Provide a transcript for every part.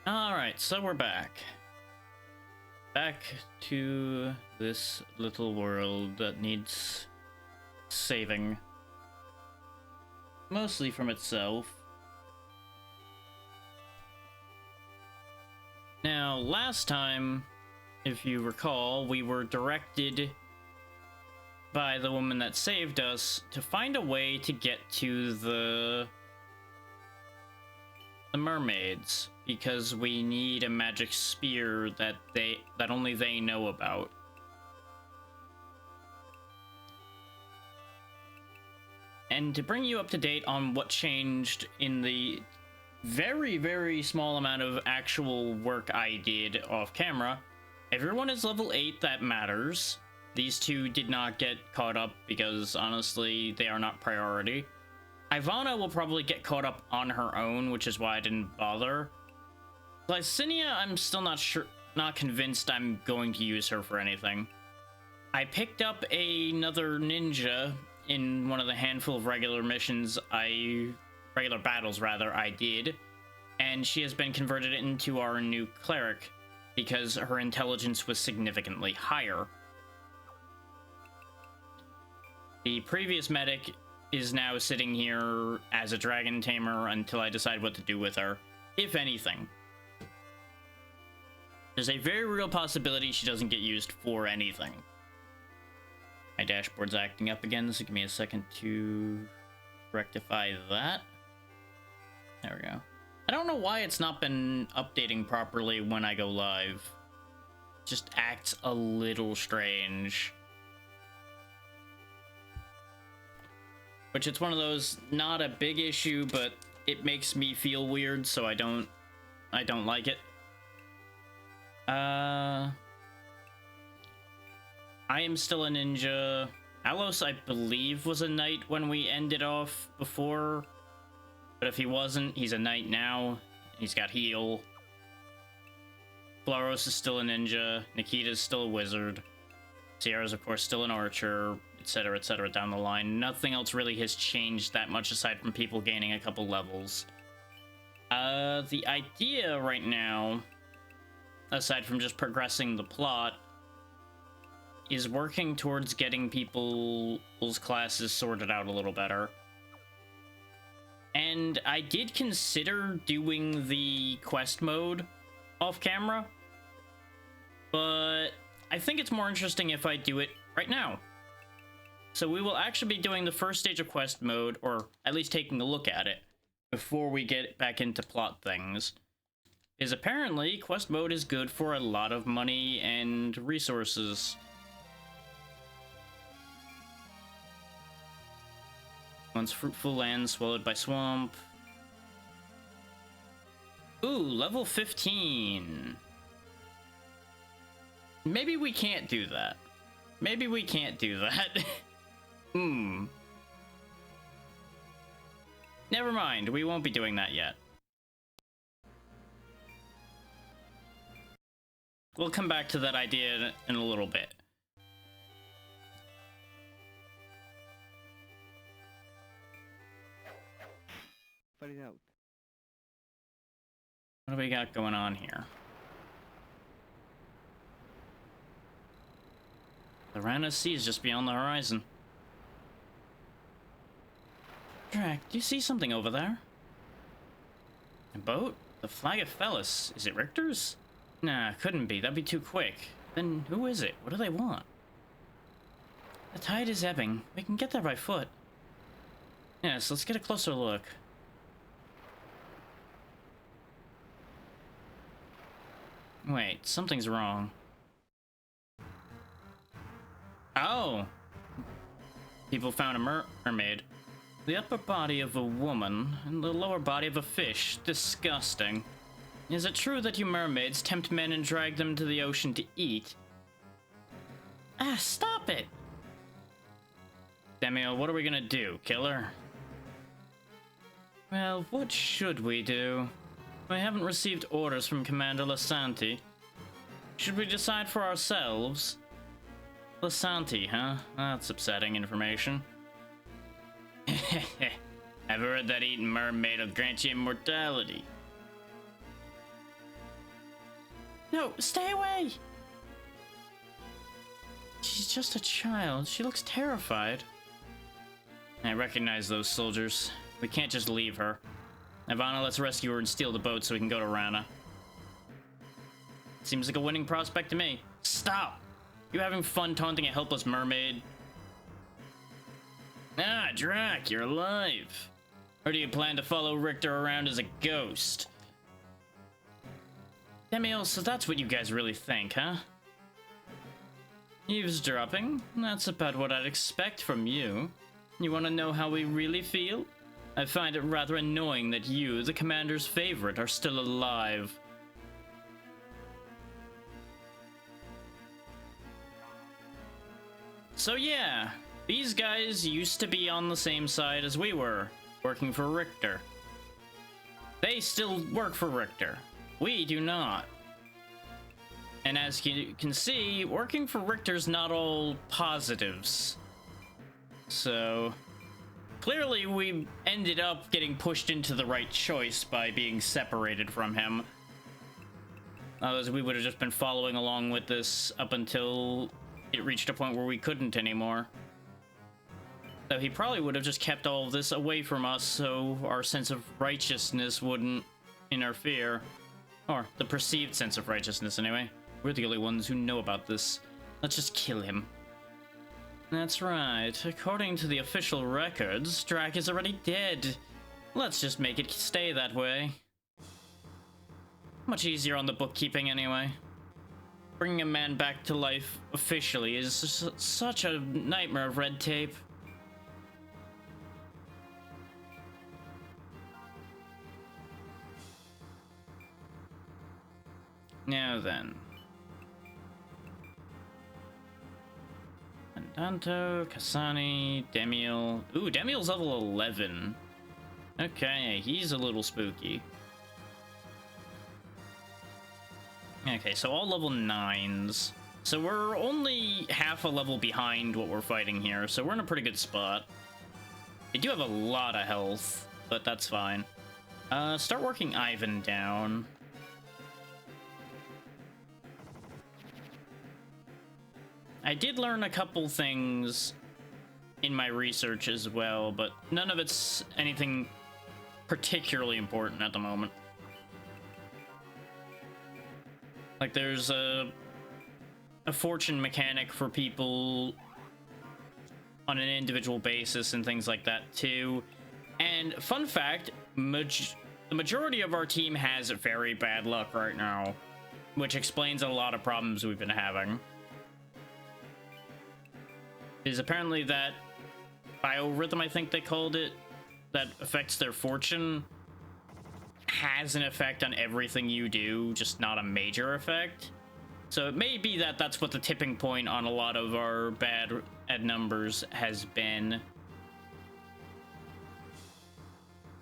Alright, so we're back. Back to this little world that needs saving. Mostly from itself. Now, last time, if you recall, we were directed by the woman that saved us to find a way to get to the mermaids, because we need a magic spear that only they know about. And to bring you up to date on what changed in the very, very small amount of actual work I did off camera, everyone is level 8, that matters. These two did not get caught up because, honestly, they are not priority. Ivana will probably get caught up on her own, which is why I didn't bother. Glycinia, I'm still not convinced I'm going to use her for anything. I picked up another ninja in one of the handful of regular battles I did, and she has been converted into our new cleric because her intelligence was significantly higher. The previous medic is now sitting here as a dragon tamer until I decide what to do with her, if anything. There's a very real possibility she doesn't get used for anything. My dashboard's acting up again, so give me a second to rectify that. There we go. I don't know why it's not been updating properly when I go live. It just acts a little strange. Which, it's one of those, not a big issue, but it makes me feel weird, so I don't like it. I am still a ninja. Alos, I believe, was a knight when we ended off before. But if he wasn't, he's a knight now. He's got heal. Floros is still a ninja. Nikita's still a wizard. Sierra's, of course, still an archer, etc., down the line. Nothing else really has changed that much aside from people gaining a couple levels. The idea right now, aside from just progressing the plot, is working towards getting people's classes sorted out a little better. And I did consider doing the quest mode off camera, but I think it's more interesting if I do it right now. So we will actually be doing the first stage of quest mode, or at least taking a look at it, before we get back into plot things. Is apparently quest mode is good for a lot of money and resources. Once fruitful land swallowed by swamp. Ooh, level 15. Maybe we can't do that. Maybe we can't do that. Never mind, we won't be doing that yet. We'll come back to that idea in a little bit. Find it out. What do we got going on here? The Rana Sea is just beyond the horizon. Drac, do you see something over there? A boat? The flag of Fellis. Is it Richter's? Nah, couldn't be. That'd be too quick. Then who is it? What do they want? The tide is ebbing. We can get there by foot. Yes, let's get a closer look. Wait, something's wrong. Oh! People found a mermaid. The upper body of a woman, and the lower body of a fish. Disgusting. Is it true that you mermaids tempt men and drag them to the ocean to eat? Ah, stop it! Demiel, what are we gonna do? Kill her? Well, what should we do? We haven't received orders from Commander Lasanti. Should we decide for ourselves? Lasanti, huh? That's upsetting information. I've heard that eating mermaid will grant you immortality. No, stay away! She's just a child. She looks terrified. I recognize those soldiers. We can't just leave her. Ivana, let's rescue her and steal the boat so we can go to Rana. Seems like a winning prospect to me. Stop! You having fun taunting a helpless mermaid? Ah, Drac, you're alive. Or do you plan to follow Richter around as a ghost? Demiel, so that's what you guys really think, huh? Eavesdropping? That's about what I'd expect from you. You want to know how we really feel? I find it rather annoying that you, the commander's favorite, are still alive. So yeah, these guys used to be on the same side as we were, working for Richter. They still work for Richter. We do not. And as you can see, working for Richter's not all positives. So, clearly we ended up getting pushed into the right choice by being separated from him. Otherwise, we would have just been following along with this up until it reached a point where we couldn't anymore. So he probably would have just kept all of this away from us so our sense of righteousness wouldn't interfere. Or the perceived sense of righteousness, anyway. We're the only ones who know about this. Let's just kill him. That's right. According to the official records, Drac is already dead. Let's just make it stay that way. Much easier on the bookkeeping, anyway. Bringing a man back to life officially is such a nightmare of red tape. Now then. Andanto, Kasani, Demiel. Ooh, Demiel's level 11. Okay, he's a little spooky. Okay, so all level 9s. So we're only half a level behind what we're fighting here, so we're in a pretty good spot. They do have a lot of health, but that's fine. Start working Ivan down. I did learn a couple things in my research as well, but none of it's anything particularly important at the moment. Like, there's a fortune mechanic for people on an individual basis and things like that, too. And fun fact, the majority of our team has very bad luck right now, which explains a lot of problems we've been having. Is apparently that biorhythm, I think they called it, that affects their fortune, has an effect on everything you do, just not a major effect. So it may be that that's what the tipping point on a lot of our bad at numbers has been.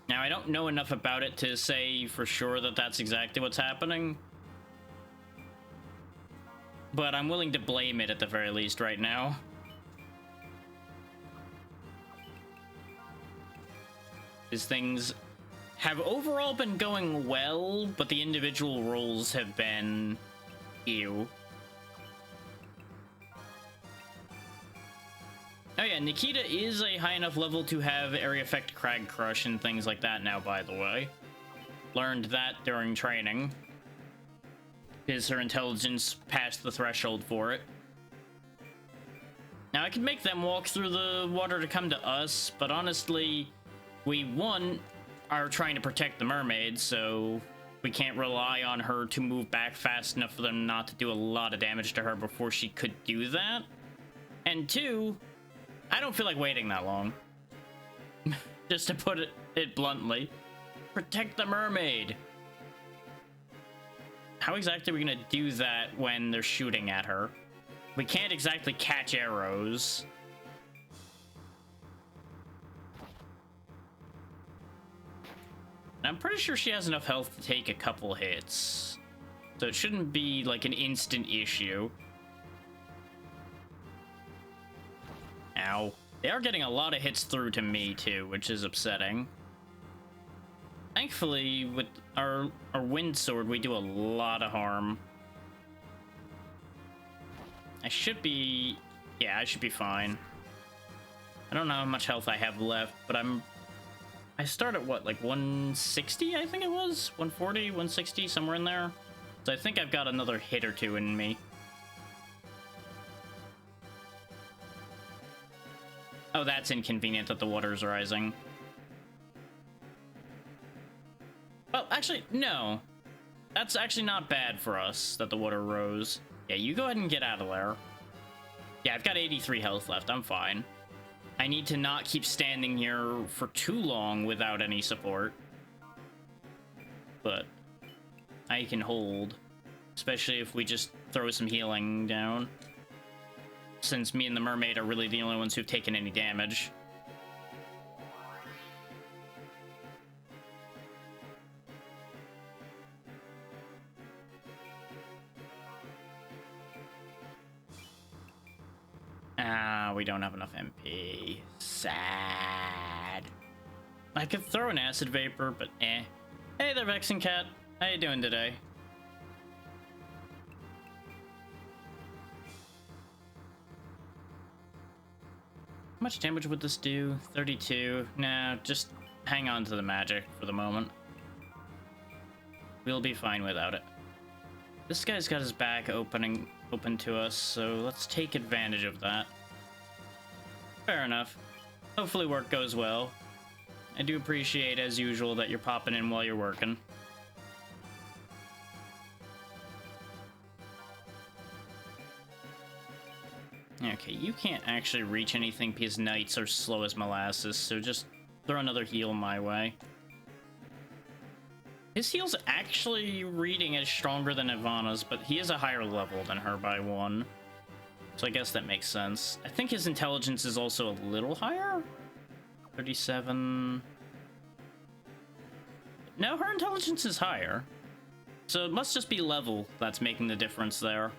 Now, I don't know enough about it to say for sure that that's exactly what's happening, but I'm willing to blame it at the very least right now. These things have overall been going well, but the individual roles have been ew. Oh yeah, Nikita is a high enough level to have area effect Crag Crush and things like that now, by the way. Learned that during training, because her intelligence passed the threshold for it. Now I could make them walk through the water to come to us, but honestly, we, one, are trying to protect the mermaid, so we can't rely on her to move back fast enough for them not to do a lot of damage to her before she could do that. And two, I don't feel like waiting that long. Just to put it bluntly. Protect the mermaid. How exactly are we gonna do that when they're shooting at her? We can't exactly catch arrows. I'm pretty sure she has enough health to take a couple hits, so it shouldn't be like an instant issue. Ow. They are getting a lot of hits through to me too, which is upsetting. Thankfully, with our wind sword, we do a lot of harm. I should be... Yeah, I should be fine. I don't know how much health I have left, but I start at what, like 160, I think it was? 140, 160, somewhere in there. So I think I've got another hit or two in me. Oh, that's inconvenient that the water's rising. Well, actually, no. That's actually not bad for us that the water rose. Yeah, you go ahead and get out of there. Yeah, I've got 83 health left. I'm fine. I need to not keep standing here for too long without any support. But I can hold. Especially if we just throw some healing down. Since me and the mermaid are really the only ones who've taken any damage. Ah, we don't have enough MP. Sad. I could throw an acid vapor, but eh. Hey there, Vexen Cat. How you doing today? How much damage would this do? 32. Nah, just hang on to the magic for the moment. We'll be fine without it. This guy's got his back open to us, so let's take advantage of that. Fair enough. Hopefully work goes well. I do appreciate, as usual, that you're popping in while you're working. Okay, you can't actually reach anything because knights are slow as molasses, so just throw another heal my way. His heal's actually reading as stronger than Ivana's, but he is a higher level than her by 1. So I guess that makes sense. I think his intelligence is also a little higher? 37... No, her intelligence is higher. So it must just be level that's making the difference there.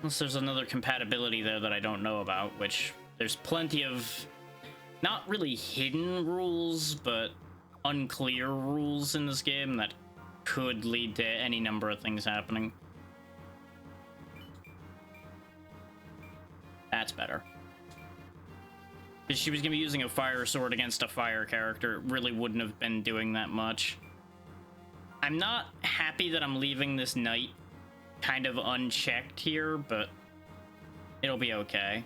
Unless there's another compatibility there that I don't know about, which there's plenty of not really hidden rules, but unclear rules in this game that could lead to any number of things happening. That's better. If she was going to be using a fire sword against a fire character, it really wouldn't have been doing that much. I'm not happy that I'm leaving this knight kind of unchecked here, but it'll be okay.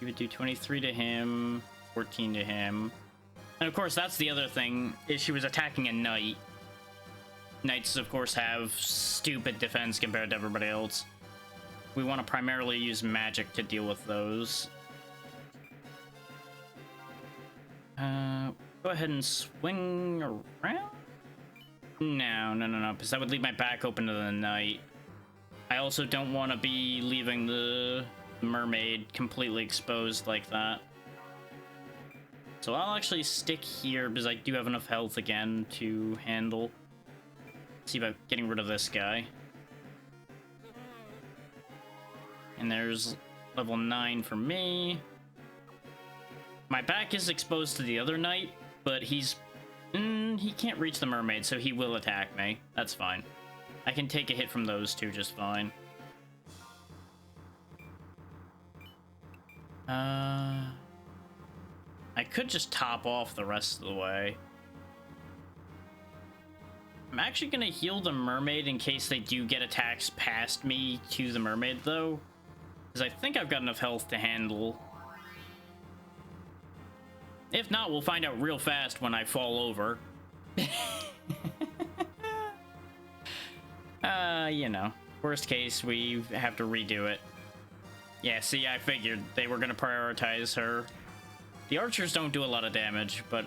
You would do 23 to him, 14 to him. And of course, that's the other thing, is she was attacking a knight. Knights, of course, have stupid defense compared to everybody else. We want to primarily use magic to deal with those. Go ahead and swing around? No, because that would leave my back open to the knight. I also don't want to be leaving the mermaid completely exposed like that. So I'll actually stick here because I do have enough health again to handle. See about getting rid of this guy. And there's level 9 for me. My back is exposed to the other knight, but he's... he can't reach the mermaid, so he will attack me. That's fine. I can take a hit from those two just fine. I could just top off the rest of the way. I'm actually gonna heal the mermaid in case they do get attacks past me to the mermaid, though. Because I think I've got enough health to handle. If not, we'll find out real fast when I fall over. You know, worst case, we have to redo it. Yeah, see, I figured they were gonna prioritize her. The archers don't do a lot of damage, but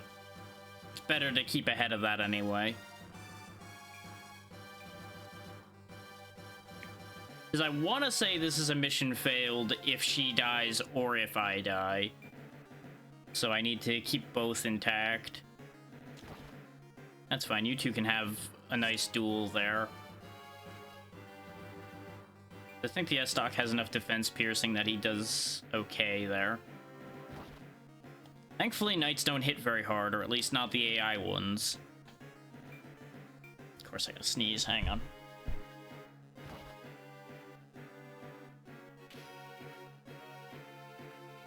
it's better to keep ahead of that anyway. Because I want to say this is a mission failed if she dies or if I die. So I need to keep both intact. That's fine, you two can have a nice duel there. I think the S-Stock has enough defense piercing that he does okay there. Thankfully, knights don't hit very hard, or at least not the AI ones. Of course, I gotta sneeze. Hang on.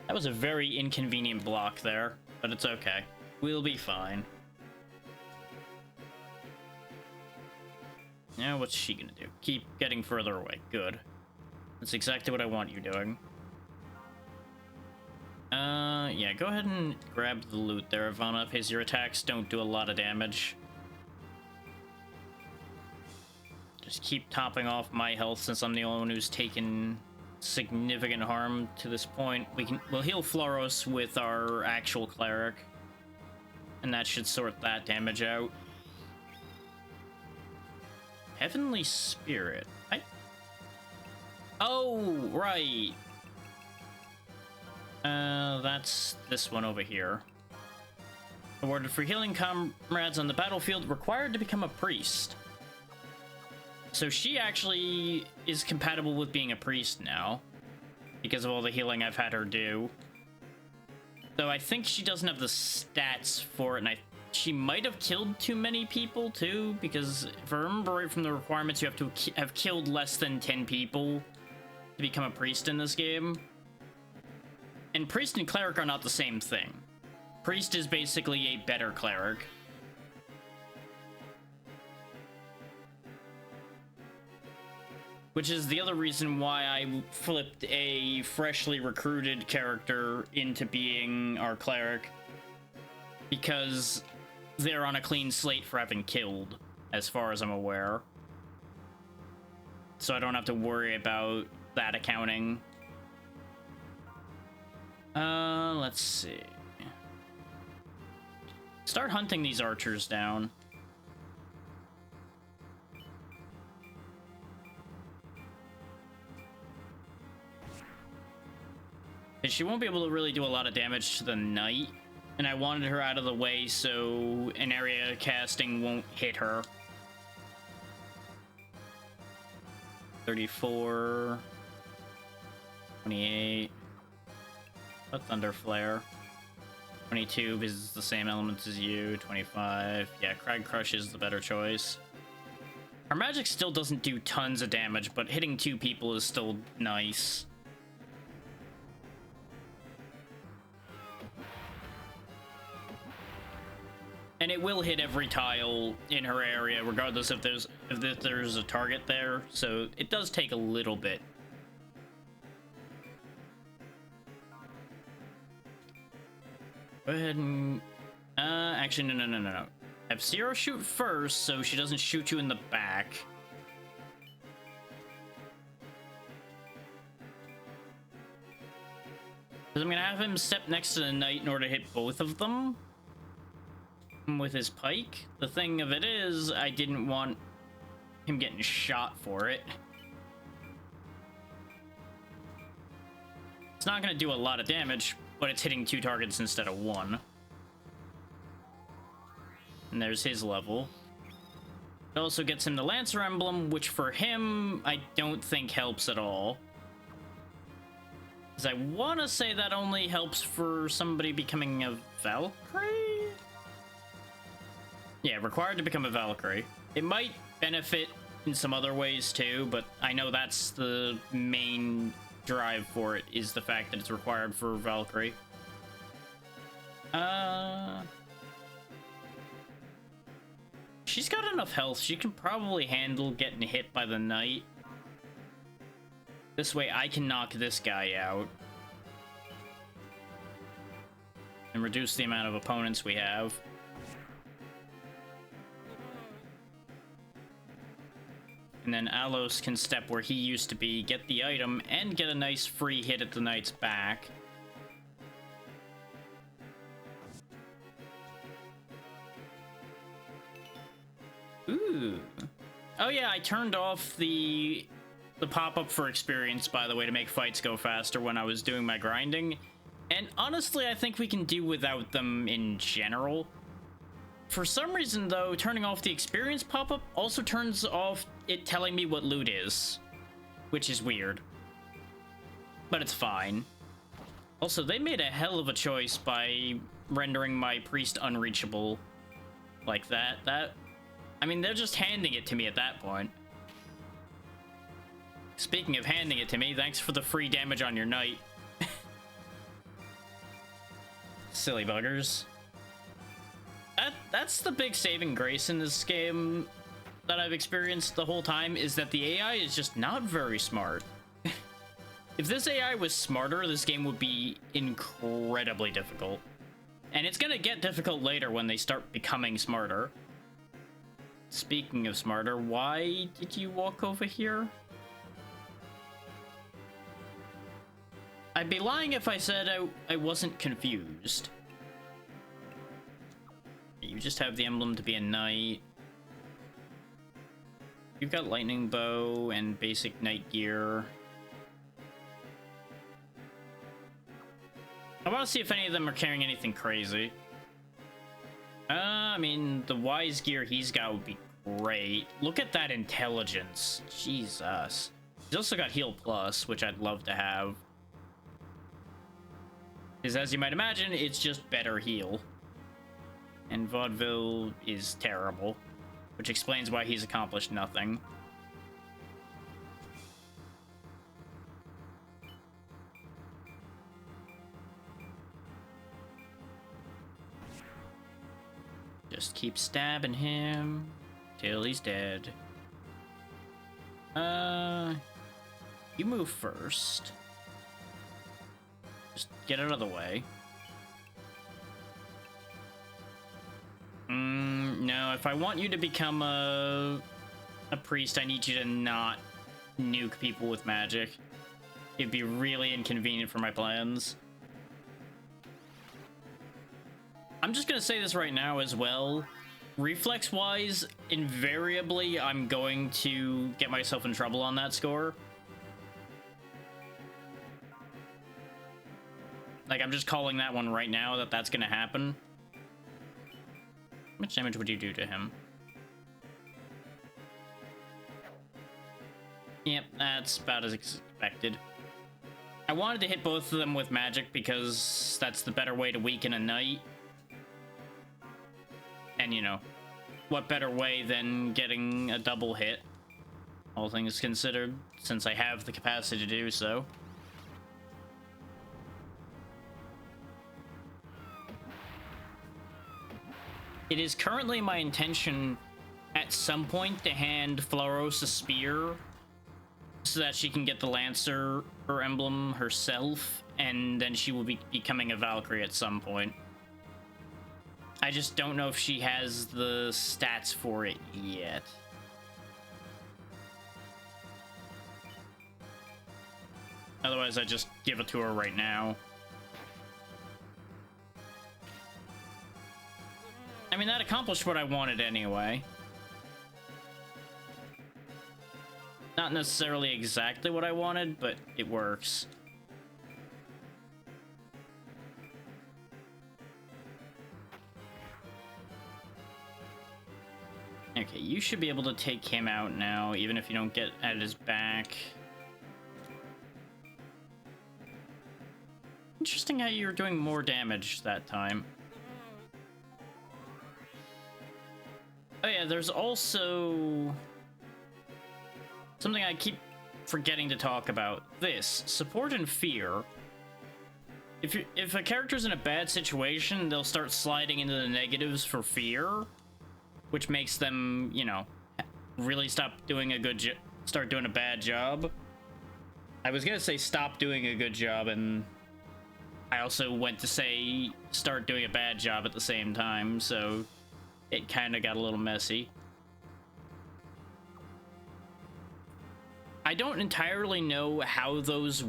That was a very inconvenient block there, but it's okay. We'll be fine. Now, what's she gonna do? Keep getting further away. Good. That's exactly what I want you doing. Yeah, go ahead and grab the loot there, Ivana, because your attacks don't do a lot of damage. Just keep topping off my health since I'm the only one who's taken significant harm to this point. We'll heal Floros with our actual cleric, and that should sort that damage out. Heavenly Spirit. Oh, right. That's this one over here. Awarded for healing comrades on the battlefield, required to become a priest. So she actually is compatible with being a priest now, because of all the healing I've had her do. So I think she doesn't have the stats for it, and she might have killed too many people too, because if I remember right from the requirements, you have to have killed less than 10 people to become a priest in this game. And priest and cleric are not the same thing. Priest is basically a better cleric. Which is the other reason why I flipped a freshly recruited character into being our cleric. Because they're on a clean slate for having killed, as far as I'm aware. So I don't have to worry about that accounting. Let's see. Start hunting these archers down. And she won't be able to really do a lot of damage to the knight, and I wanted her out of the way so an area casting won't hit her. 34, 28. A Thunder Flare. 22 is the same elements as you. 25. Yeah, Crag Crush is the better choice. Our magic still doesn't do tons of damage, but hitting 2 people is still nice. And it will hit every tile in her area, regardless if there's a target there. So it does take a little bit. Go ahead and... actually, no. Have Zero shoot first, so she doesn't shoot you in the back. Because I'm gonna have him step next to the knight in order to hit both of them with his pike. The thing of it is, I didn't want him getting shot for it. It's not gonna do a lot of damage, but it's hitting 2 targets instead of 1. And there's his level. It also gets him the Lancer emblem, which for him, I don't think helps at all. Because I want to say that only helps for somebody becoming a Valkyrie? Yeah, required to become a Valkyrie. It might benefit in some other ways too, but I know that's the main drive for it, is the fact that it's required for Valkyrie. She's got enough health. She can probably handle getting hit by the knight. This way I can knock this guy out and reduce the amount of opponents we have. And then Alos can step where he used to be, get the item, and get a nice free hit at the knight's back. Ooh. Oh yeah, I turned off the pop-up for experience, by the way, to make fights go faster when I was doing my grinding. And honestly, I think we can do without them in general. For some reason, though, turning off the experience pop-up also turns off it telling me what loot is, which is weird. But it's fine. Also, they made a hell of a choice by rendering my priest unreachable like that. I mean, they're just handing it to me at that point. Speaking of handing it to me, thanks for the free damage on your knight. Silly buggers. That's the big saving grace in this game that I've experienced the whole time, is that the AI is just not very smart. If this AI was smarter, this game would be incredibly difficult. And it's gonna get difficult later when they start becoming smarter. Speaking of smarter, why did you walk over here? I'd be lying if I said I wasn't confused. You just have the emblem to be a knight. You've got lightning bow and basic knight gear. I want to see if any of them are carrying anything crazy. I mean, the wise gear he's got would be great. Look at that intelligence. Jesus. He's also got heal plus, which I'd love to have. Because as you might imagine, it's just better heal. And Vaudeville is terrible, which explains why he's accomplished nothing. Just keep stabbing him till he's dead. You move first. Just get out of the way. No, if I want you to become a priest, I need you to not nuke people with magic. It'd be really inconvenient for my plans. I'm just gonna say this right now as well. Reflex-wise, invariably, I'm going to get myself in trouble on that score. Like, I'm just calling that one right now that that's gonna happen. How much damage would you do to him? Yep, that's about as expected. I wanted to hit both of them with magic because that's the better way to weaken a knight. And, you know, what better way than getting a double hit, all things considered, since I have the capacity to do so. It is currently my intention at some point to hand Floros a spear so that she can get the Lancer, her emblem herself, and then she will be becoming a Valkyrie at some point. I just don't know if she has the stats for it yet. Otherwise, I just give it to her right now. I mean, that accomplished what I wanted anyway. Not necessarily exactly what I wanted, but it works. Okay, you should be able to take him out now, even if you don't get at his back. Interesting how you're doing more damage that time. Oh yeah, there's also something I keep forgetting to talk about. This, support and fear. If a character's in a bad situation, they'll start sliding into the negatives for fear, which makes them, you know, really start doing a bad job. I was gonna say stop doing a good job, and I also went to say start doing a bad job at the same time, so it kind of got a little messy. I don't entirely know how those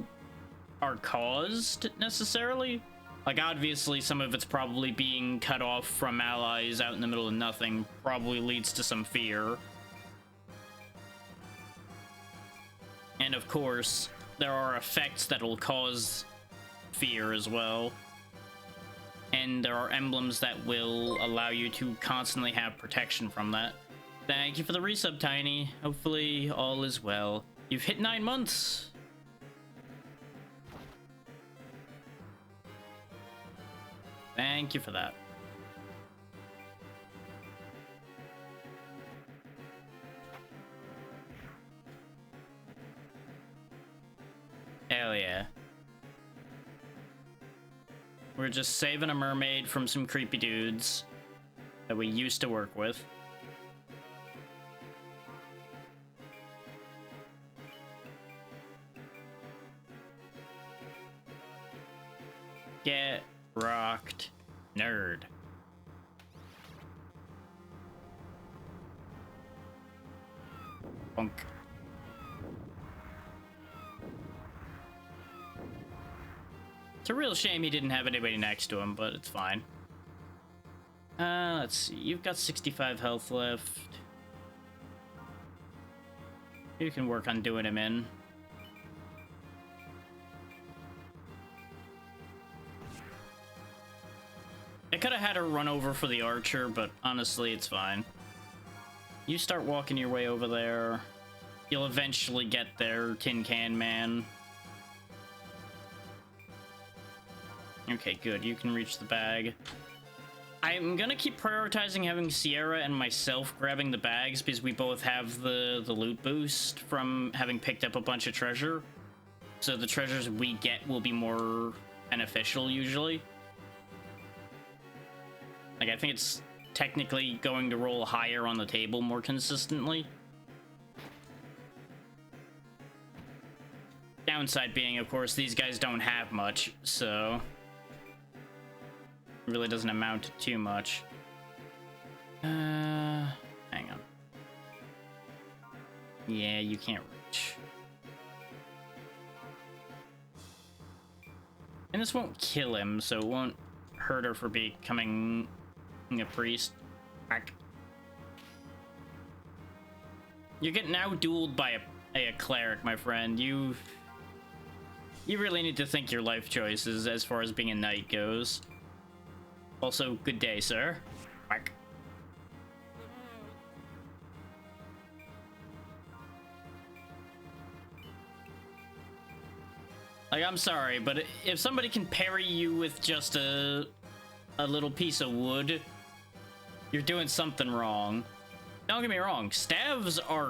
are caused, necessarily. Like, obviously, some of it's probably being cut off from allies out in the middle of nothing probably leads to some fear. And, of course, there are effects that will cause fear as well. And there are emblems that will allow you to constantly have protection from that. Thank you for the resub, Tiny. Hopefully, all is well. You've hit 9 months! Thank you for that. Hell yeah. We're just saving a mermaid from some creepy dudes that we used to work with. Get rocked, nerd. Bonk. It's a real shame he didn't have anybody next to him, but it's fine. Let's see. You've got 65 health left. You can work on doing him in. I could have had her run over for the archer, but honestly, it's fine. You start walking your way over there. You'll eventually get there, Tin Can Man. Okay, good. You can reach the bag. I'm gonna keep prioritizing having Sierra and myself grabbing the bags because we both have the loot boost from having picked up a bunch of treasure. So the treasures we get will be more beneficial usually. Like, I think it's technically going to roll higher on the table more consistently. Downside being, of course, these guys don't have much, so it really doesn't amount to too much. Hang on. Yeah, you can't reach. And this won't kill him, so it won't hurt her for becoming a priest. You get now dueled by a cleric, my friend. You really need to think your life choices as far as being a knight goes. Also, good day, sir. Quack. Like, I'm sorry, but if somebody can parry you with just a little piece of wood, you're doing something wrong. Don't get me wrong, staves are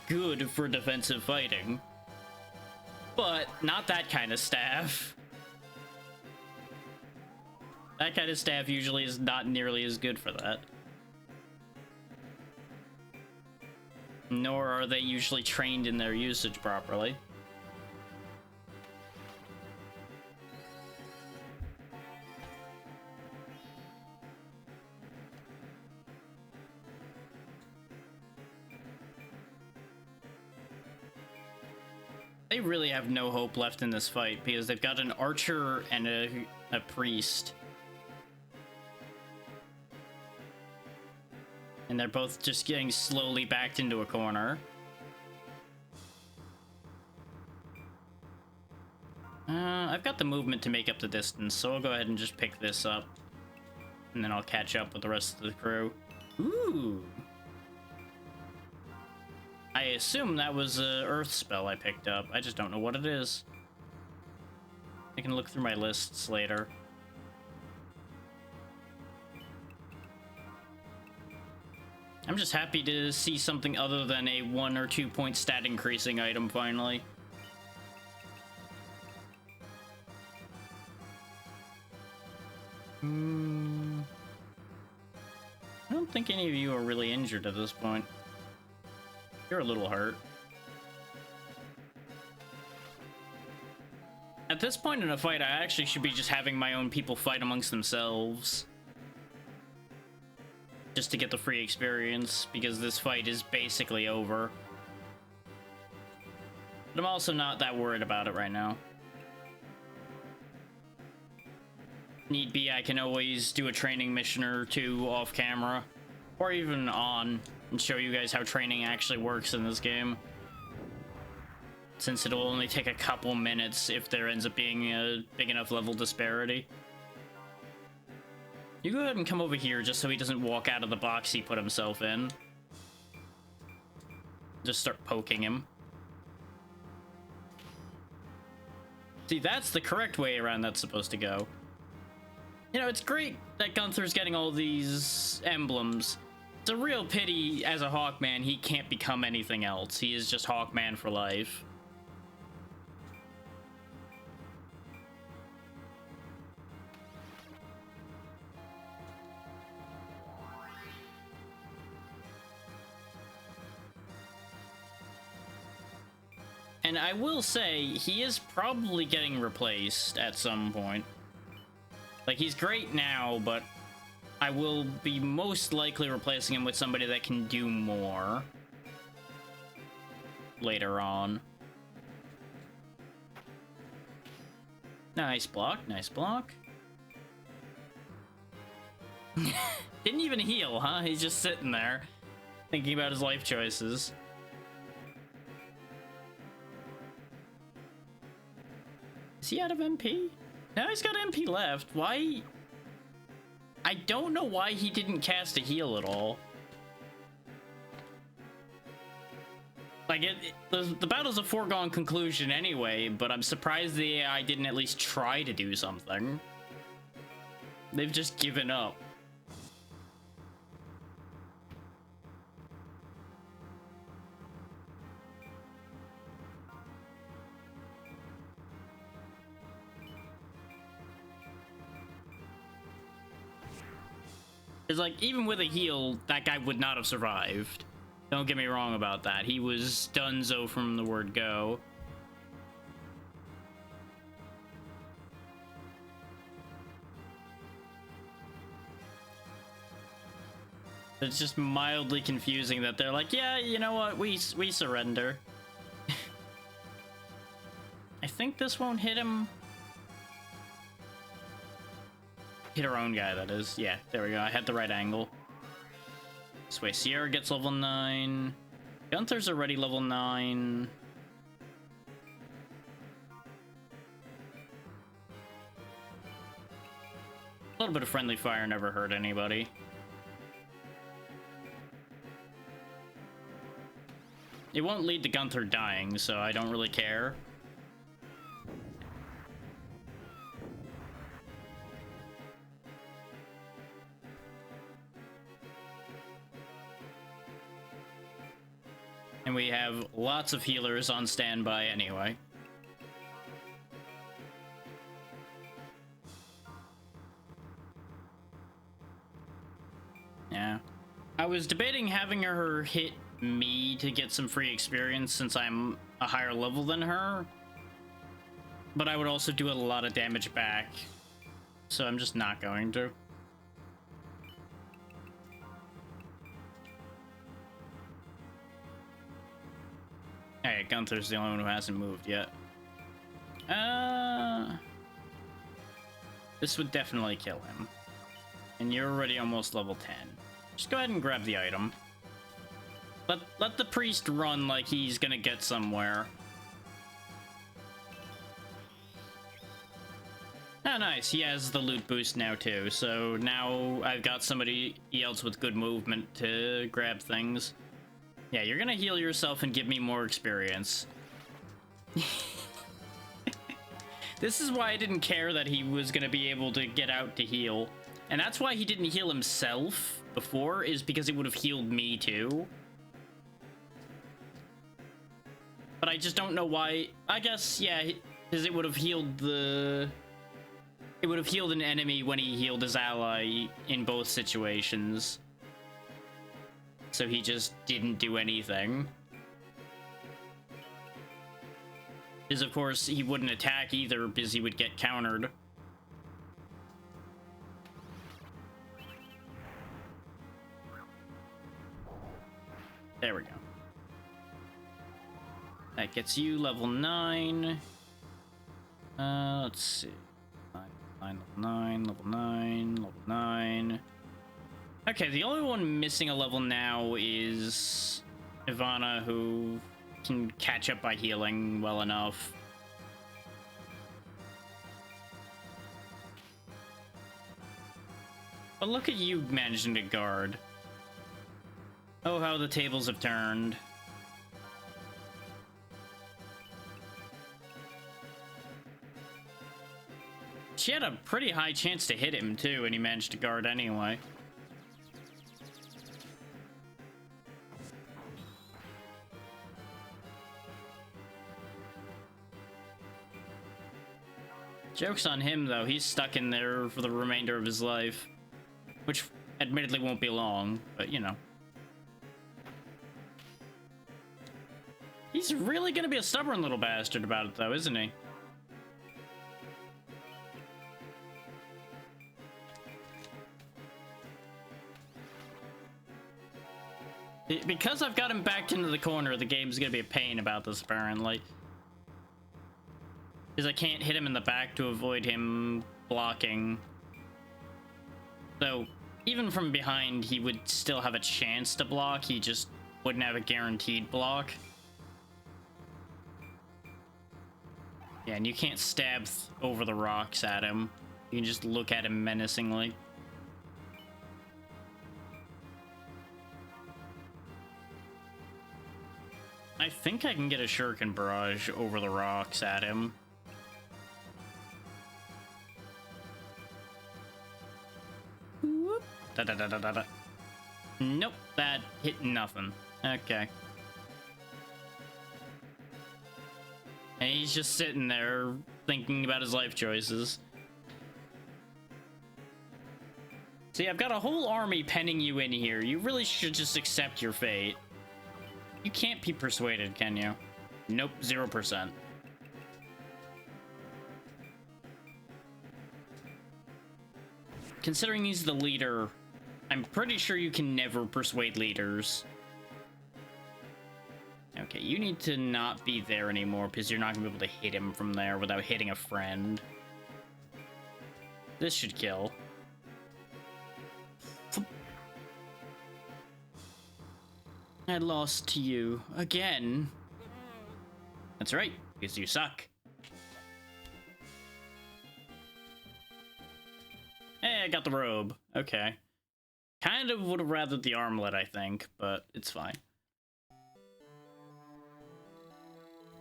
good for defensive fighting, but not that kind of staff. That kind of staff usually is not nearly as good for that. Nor are they usually trained in their usage properly. They really have no hope left in this fight because they've got an archer and a priest. And they're both just getting slowly backed into a corner. I've got the movement to make up the distance, so I'll go ahead and just pick this up. And then I'll catch up with the rest of the crew. Ooh! I assume that was a earth spell I picked up. I just don't know what it is. I can look through my lists later. I'm just happy to see something other than a 1 or 2 point stat increasing item finally. I don't think any of you are really injured at this point. You're a little hurt. At this point in a fight, I actually should be just having my own people fight amongst themselves. Just to get the free experience, because this fight is basically over. But I'm also not that worried about it right now. Need be, I can always do a training mission or two off camera, or even on, and show you guys how training actually works in this game. Since it'll only take a couple minutes if there ends up being a big enough level disparity. You go ahead and come over here just so he doesn't walk out of the box he put himself in. Just start poking him. See, that's the correct way around that's supposed to go. You know, it's great that Gunther's getting all these emblems. It's a real pity as a Hawkman he can't become anything else. He is just Hawkman for life. And I will say, he is probably getting replaced at some point. Like, he's great now, but I will be most likely replacing him with somebody that can do more later on. Nice block, nice block. Didn't even heal, huh? He's just sitting there, thinking about his life choices. Is he out of MP? No, he's got MP left. Why? I don't know why he didn't cast a heal at all. Like, the battle's a foregone conclusion anyway, but I'm surprised the AI didn't at least try to do something. They've just given up. It's like, even with a heal, that guy would not have survived. Don't get me wrong about that. He was donezo from the word go. It's just mildly confusing that they're like, yeah, you know what, we surrender. I think this won't hit him. Hit our own guy, that is. Yeah, there we go. I had the right angle. This way, Sierra gets level 9. Gunther's already level 9. A little bit of friendly fire never hurt anybody. It won't lead to Gunther dying, so I don't really care. And we have lots of healers on standby anyway. Yeah. I was debating having her hit me to get some free experience since I'm a higher level than her. But I would also do a lot of damage back. So I'm just not going to. Hey, Gunther's the only one who hasn't moved yet. This would definitely kill him. And you're already almost level 10. Just go ahead and grab the item. Let the priest run like he's gonna get somewhere. Oh, nice. He has the loot boost now, too. So now I've got somebody else with good movement to grab things. Yeah, you're gonna heal yourself and give me more experience. This is why I didn't care that he was gonna be able to get out to heal. And that's why he didn't heal himself before, is because it would have healed me too. But I just don't know why. I guess, yeah, because it would have healed the... It would have healed an enemy when he healed his ally in both situations. So he just didn't do anything. Because, of course, he wouldn't attack either because he would get countered. There we go. That gets you level 9. Let's see. 9, level 9. Okay, the only one missing a level now is Ivana, who can catch up by healing well enough. But look at you managing to guard. Oh, how the tables have turned. She had a pretty high chance to hit him, too, and he managed to guard anyway. Joke's on him, though. He's stuck in there for the remainder of his life. Which, admittedly, won't be long, but, you know. He's really gonna be a stubborn little bastard about it, though, isn't he? Because I've got him backed into the corner, the game's gonna be a pain about this, apparently. Because I can't hit him in the back to avoid him blocking. So, even from behind, he would still have a chance to block, he just wouldn't have a guaranteed block. Yeah, and you can't stab over the rocks at him. You can just look at him menacingly. I think I can get a shuriken barrage over the rocks at him. Whoop. Da da da da da da. Nope, that hit nothing. Okay. And he's just sitting there thinking about his life choices. See, I've got a whole army penning you in here. You really should just accept your fate. You can't be persuaded, can you? Nope, 0%. Considering he's the leader, I'm pretty sure you can never persuade leaders. Okay, you need to not be there anymore because you're not gonna be able to hit him from there without hitting a friend. This should kill. I lost to you again. That's right, because you suck. Hey, I got the robe. Okay. Kind of would have rathered the armlet, I think, but it's fine.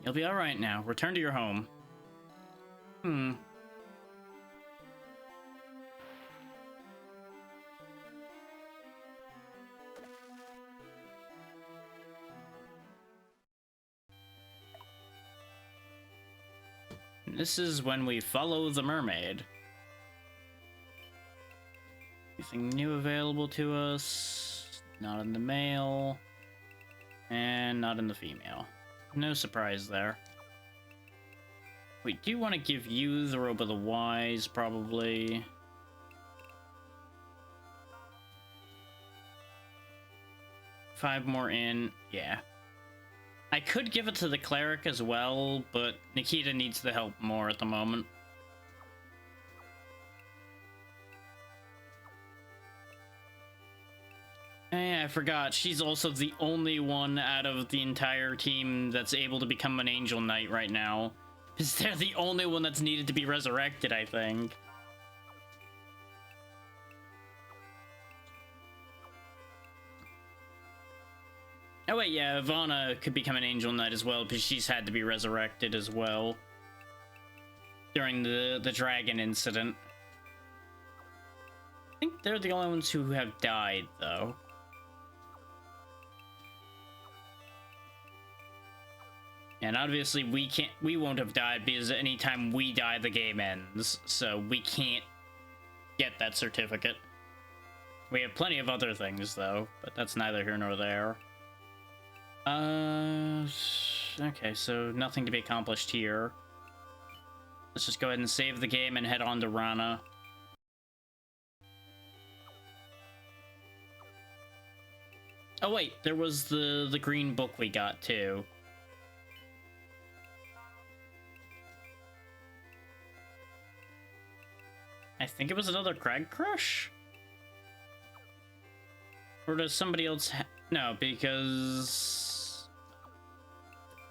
You'll be alright now. Return to your home. This is when we follow the mermaid. Anything new available to us? Not in the male. And not in the female. No surprise there. We do want to give you the Robe of the Wise, probably. Five more in. Yeah. I could give it to the Cleric as well, but Nikita needs the help more at the moment. Hey, I forgot. She's also the only one out of the entire team that's able to become an Angel Knight right now. Because they're the only one that's needed to be resurrected, I think. Oh wait, yeah, Ivana could become an Angel Knight as well, because she's had to be resurrected as well. During the dragon incident. I think they're the only ones who have died, though. And obviously we won't have died because anytime we die, the game ends. So we can't get that certificate. We have plenty of other things, though, but that's neither here nor there. Okay, so nothing to be accomplished here. Let's just go ahead and save the game and head on to Rana. Oh wait, there was the green book we got too. I think it was another Crag Crush? Or does somebody else no, because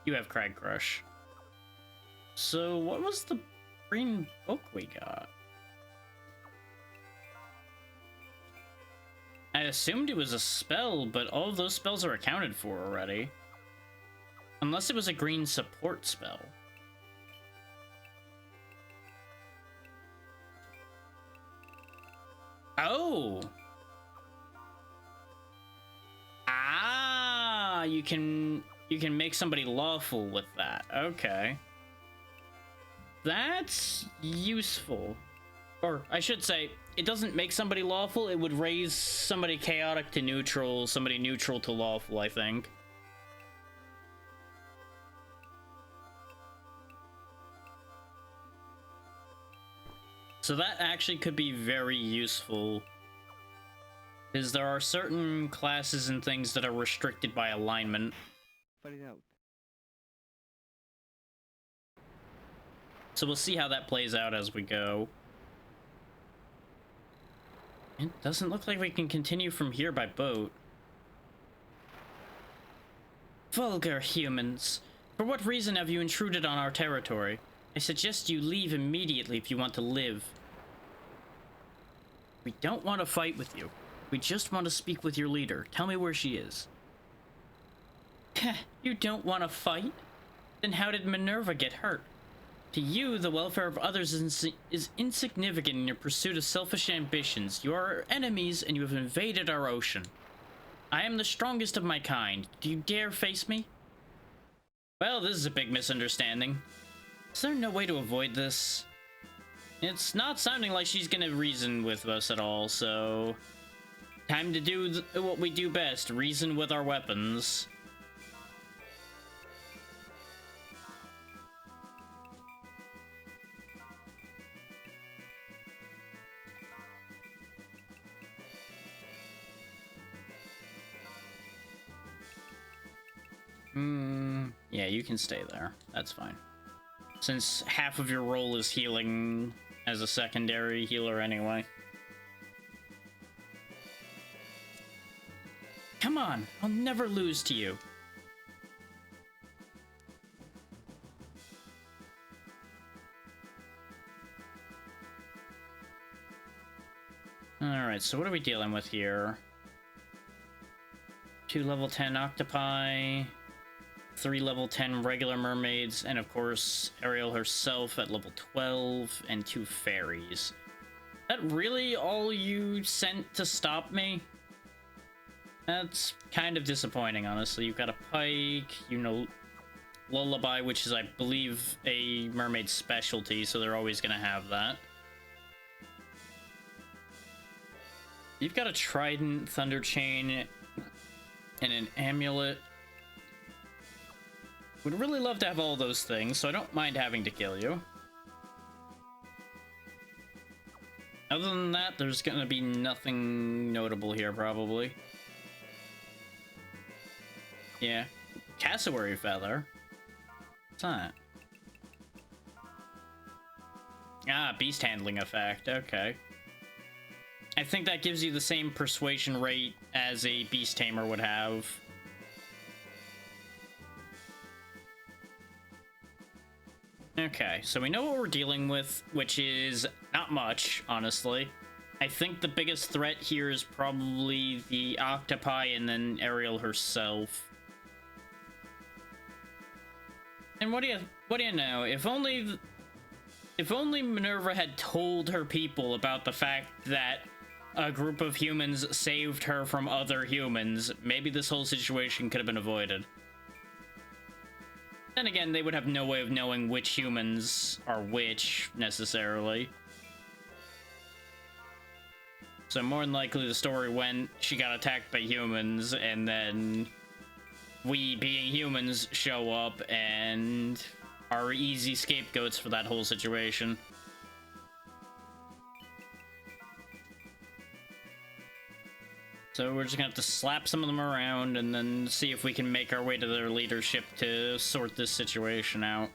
you have Crag Crush. So what was the green book we got? I assumed it was a spell, but all of those spells are accounted for already. Unless it was a green support spell. Oh! Ah, you can make somebody lawful with that. Okay. That's useful. Or I should say, it doesn't make somebody lawful, it would raise somebody chaotic to neutral, somebody neutral to lawful, I think. So that actually could be very useful. Because there are certain classes and things that are restricted by alignment. Fight it out. So we'll see how that plays out as we go. It doesn't look like we can continue from here by boat. Vulgar humans. For what reason have you intruded on our territory? I suggest you leave immediately if you want to live. We don't want to fight with you. We just want to speak with your leader. Tell me where she is. You don't want to fight? Then how did Minerva get hurt? To you, the welfare of others is insignificant in your pursuit of selfish ambitions. You are our enemies, and you have invaded our ocean. I am the strongest of my kind. Do you dare face me? Well, this is a big misunderstanding. Is there no way to avoid this? It's not sounding like she's gonna reason with us at all, so... Time to do what we do best, reason with our weapons. Yeah, you can stay there. That's fine. Since half of your role is healing as a secondary healer anyway. Come on, I'll never lose to you. Alright, so what are we dealing with here? 2 level 10 octopi, 3 level 10 regular mermaids, and of course Ariel herself at level 12, and 2 fairies. That really all you sent to stop me? That's kind of disappointing, honestly. You've got a pike, you know, lullaby, which is, I believe, a mermaid specialty, so they're always gonna have that. You've got a trident, thunder chain, and an amulet. Would really love to have all those things, so I don't mind having to kill you. Other than that, there's gonna be nothing notable here, probably. Yeah. Cassowary feather? What's that? Ah, beast handling effect, okay. I think that gives you the same persuasion rate as a beast tamer would have. Okay, so we know what we're dealing with, which is not much, honestly. I think the biggest threat here is probably the octopi and then Ariel herself. And what do you know? If only Minerva had told her people about the fact that a group of humans saved her from other humans, maybe this whole situation could have been avoided. Then again, they would have no way of knowing which humans are which, necessarily. So more than likely the story went, she got attacked by humans, and then we, being humans, show up and are easy scapegoats for that whole situation. So we're just gonna have to slap some of them around and then see if we can make our way to their leadership to sort this situation out.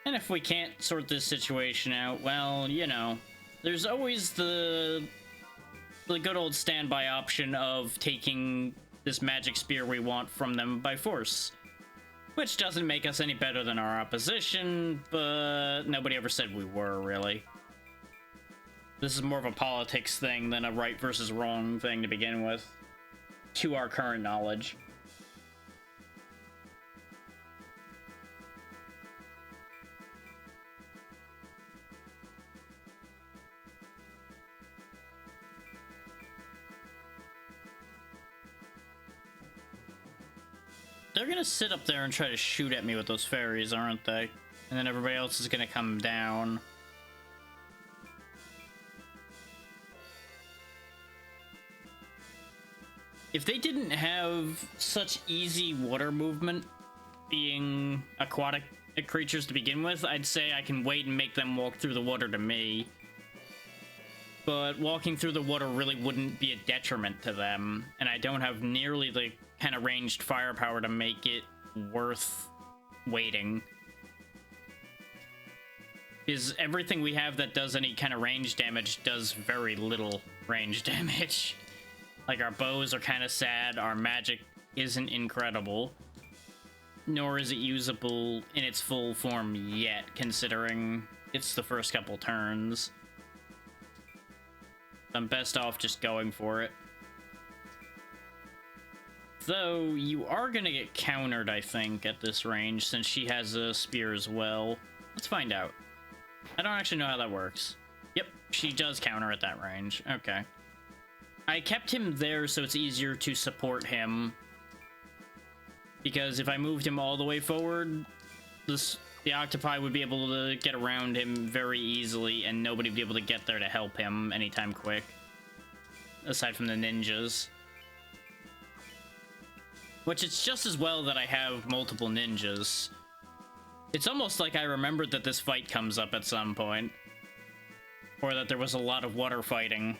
And if we can't sort this situation out, well, you know, there's always the good old standby option of taking this magic spear we want from them by force. Which doesn't make us any better than our opposition, but nobody ever said we were, really. This is more of a politics thing than a right versus wrong thing to begin with, to our current knowledge. they're gonna sit up there and try to shoot at me with those fairies, aren't they? And then everybody else is gonna come down. If they didn't have such easy water movement, being aquatic creatures to begin with, I'd say I can wait and make them walk through the water to me. But walking through the water really wouldn't be a detriment to them, and I don't have nearly the kind of ranged firepower to make it worth waiting. Because everything we have that does any kind of range damage does very little range damage. Like, our bows are kind of sad, our magic isn't incredible, nor is it usable in its full form yet, considering it's the first couple turns. I'm best off just going for it. Though, you are gonna get countered, I think, at this range, since she has a spear as well. Let's find out. I don't actually know how that works. Yep, she does counter at that range. Okay. I kept him there so it's easier to support him. Because if I moved him all the way forward, the octopi would be able to get around him very easily, and nobody would be able to get there to help him anytime quick. Aside from the ninjas. Which it's just as well that I have multiple ninjas. It's almost like I remembered that this fight comes up at some point. Or that there was a lot of water fighting.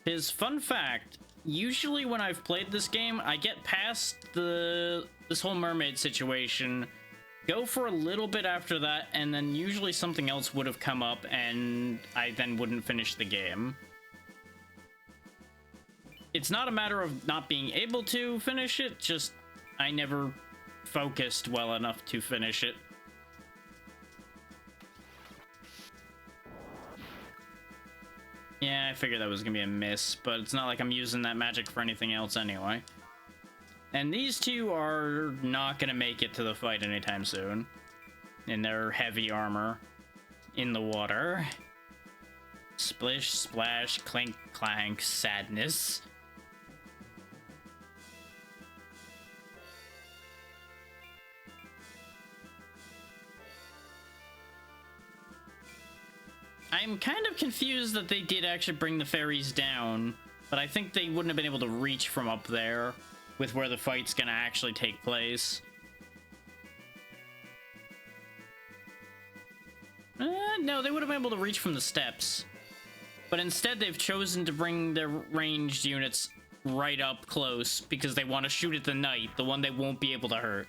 His fun fact, usually when I've played this game, I get past this whole mermaid situation, go for a little bit after that, and then usually something else would have come up and I then wouldn't finish the game. It's not a matter of not being able to finish it, just I never focused well enough to finish it. Yeah, I figured that was gonna be a miss, but it's not like I'm using that magic for anything else anyway. And these two are not gonna make it to the fight anytime soon. In their heavy armor. In the water. Splish, splash, clink, clank, sadness. I'm kind of confused that they did actually bring the fairies down, but I think they wouldn't have been able to reach from up there with where the fight's gonna actually take place. No, they would have been able to reach from the steps. But instead they've chosen to bring their ranged units right up close because they want to shoot at the knight, the one they won't be able to hurt.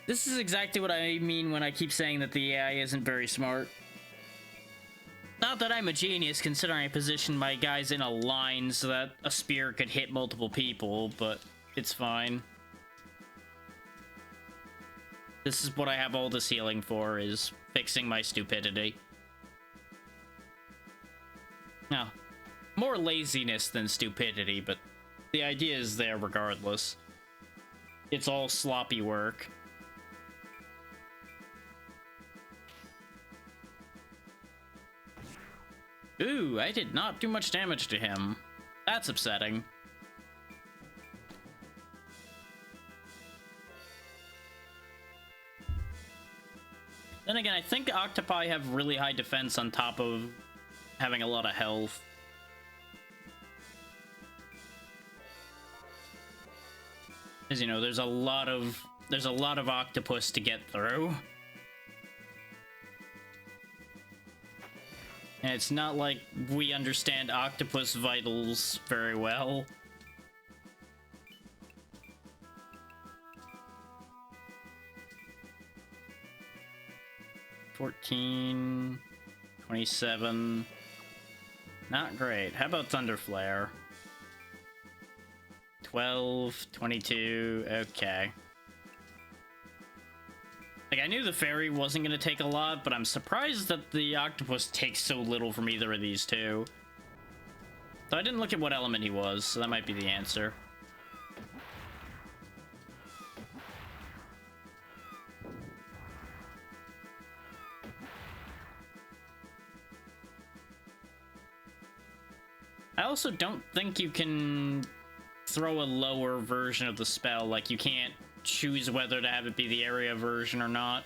This is exactly what I mean when I keep saying that the AI isn't very smart. Not that I'm a genius, considering I positioned my guys in a line so that a spear could hit multiple people, but it's fine. This is what I have all this healing for, is fixing my stupidity. Now, more laziness than stupidity, but the idea is there regardless. It's all sloppy work. Ooh, I did not do much damage to him. That's upsetting. Then again, I think octopi have really high defense on top of having a lot of health. As you know, there's a lot of octopus to get through. And it's not like we understand octopus vitals very well. $14, $27. Not great. How about Thunder Flare? $12, $22. Okay. Like, I knew the fairy wasn't going to take a lot, but I'm surprised that the octopus takes so little from either of these two. So I didn't look at what element he was, so that might be the answer. I also don't think you can throw a lower version of the spell. Like, you can't choose whether to have it be the area version or not.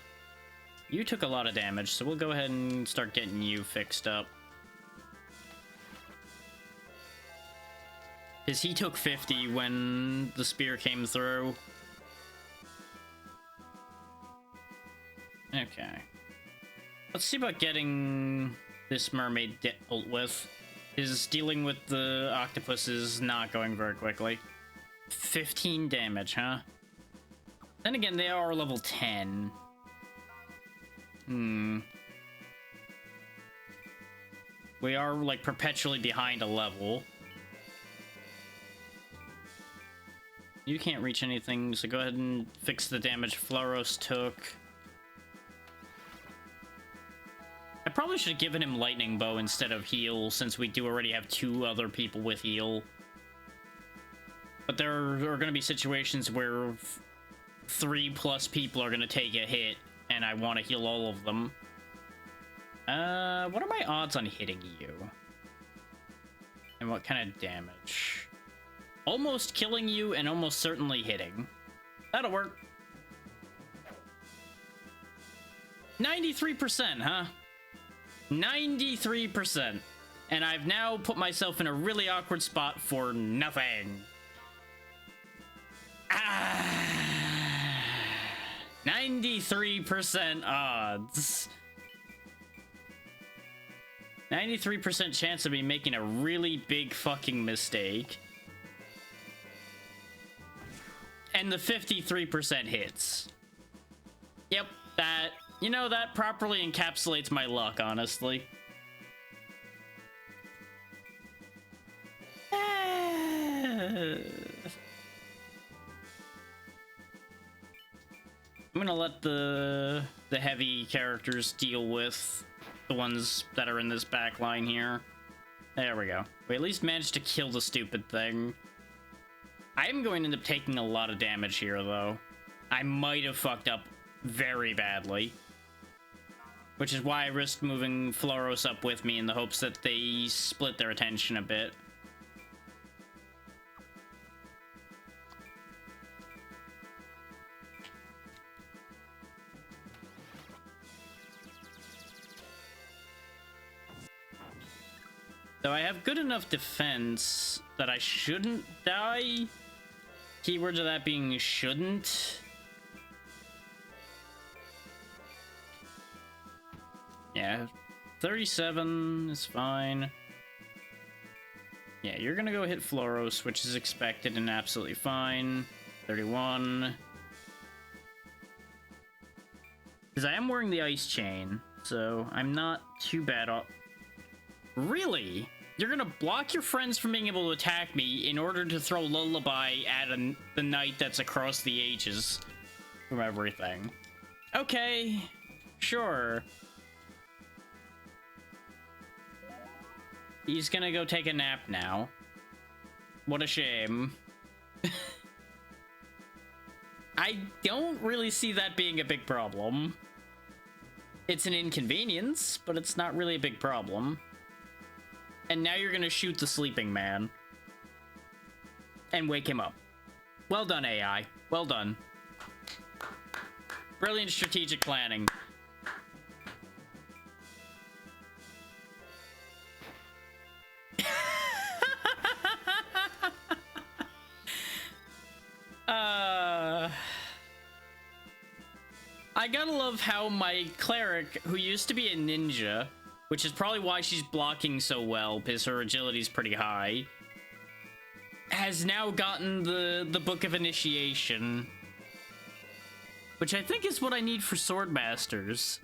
You took a lot of damage, so we'll go ahead and start getting you fixed up. Because he took 50 when the spear came through. Okay. Let's see about getting this mermaid dealt with. His dealing with the octopus is not going very quickly. 15 damage, huh? Then again, they are level 10. We are, like, perpetually behind a level. You can't reach anything, so go ahead and fix the damage Floros took. I probably should have given him Lightning Bow instead of heal, since we do already have 2 other people with heal. But there are going to be situations where 3+ people are going to take a hit, and I want to heal all of them. What are my odds on hitting you? And what kind of damage? Almost killing you and almost certainly hitting. That'll work. 93%, huh? 93%. And I've now put myself in a really awkward spot for nothing. 93% odds. 93% chance of me making a really big fucking mistake. And the 53% hits. Yep, that, you know, that properly encapsulates my luck, honestly. I'm gonna let the heavy characters deal with the ones that are in this back line here. There we go. We at least managed to kill the stupid thing. I am going to end up taking a lot of damage here, though. I might have fucked up very badly. Which is why I risked moving Floros up with me in the hopes that they split their attention a bit. So I have good enough defense that I shouldn't die. Keywords of that being shouldn't. Yeah, 37 is fine. Yeah, you're gonna go hit Floros, which is expected and absolutely fine. 31. Because I am wearing the ice chain, so I'm not too bad off. Really? You're gonna block your friends from being able to attack me in order to throw Lullaby at the knight that's across the ages from everything. Okay, sure. He's gonna go take a nap now. What a shame. I don't really see that being a big problem. It's an inconvenience, but it's not really a big problem. And now you're gonna shoot the sleeping man. And wake him up. Well done, AI. Well done. Brilliant strategic planning. I gotta love how my cleric, who used to be a ninja, which is probably why she's blocking so well, because her agility's pretty high, has now gotten the Book of Initiation. Which I think is what I need for Sword Masters.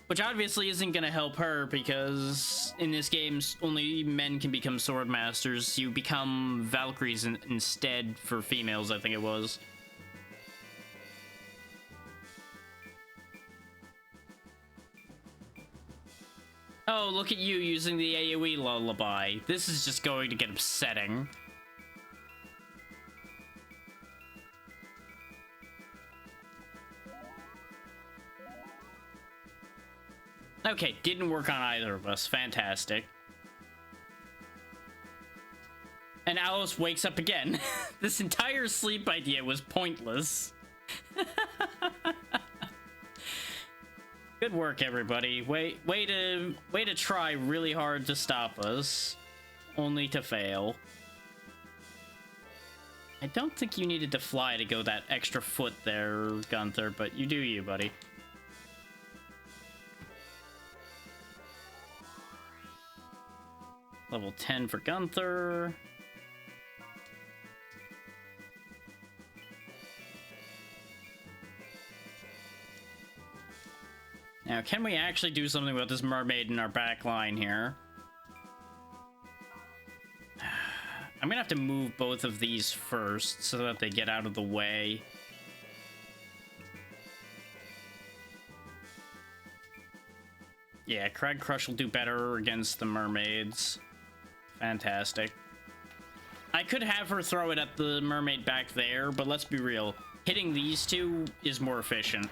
Which obviously isn't gonna help her, because in this game, only men can become Sword Masters. You become Valkyries instead for females, I think it was. Oh, look at you using the AoE lullaby. This is just going to get upsetting. Okay, didn't work on either of us. Fantastic. And Alice wakes up again. This entire sleep idea was pointless. Good work, everybody. Way to try really hard to stop us, only to fail. I don't think you needed to fly to go that extra foot there, Gunther, but you do you, buddy. Level 10 for Gunther. Now, can we actually do something with this mermaid in our back line here? I'm gonna have to move both of these first so that they get out of the way. Yeah, Crag Crush will do better against the mermaids. Fantastic. I could have her throw it at the mermaid back there, but let's be real. Hitting these two is more efficient.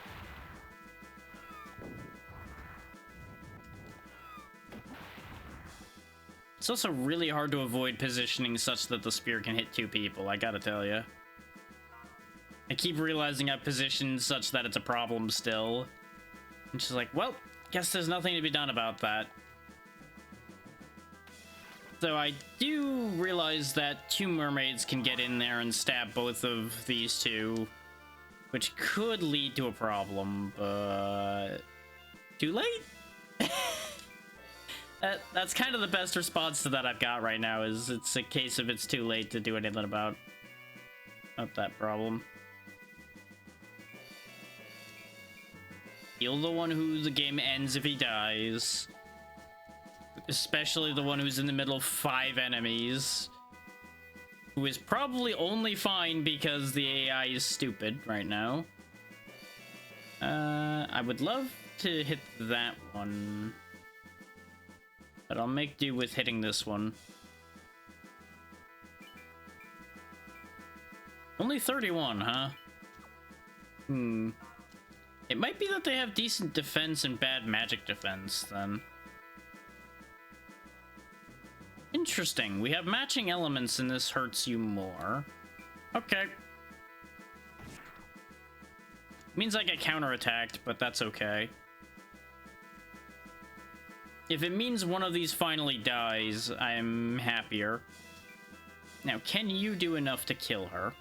It's also really hard to avoid positioning such that the spear can hit two people, I gotta tell you. I keep realizing I've positioned such that it's a problem still. I'm just like, well, guess there's nothing to be done about that. So I do realize that two mermaids can get in there and stab both of these two, which could lead to a problem, but... too late? That's kind of the best response to that I've got right now, is it's a case of it's too late to do anything about that problem. Heal the one who the game ends if he dies. Especially the one who's in the middle of 5 enemies. Who is probably only fine because the AI is stupid right now. I would love to hit that one. But I'll make do with hitting this one. Only 31, huh? It might be that they have decent defense and bad magic defense, then. Interesting. We have matching elements and this hurts you more. Okay. Means I get counterattacked, but that's okay. If it means one of these finally dies, I'm happier. Now, can you do enough to kill her?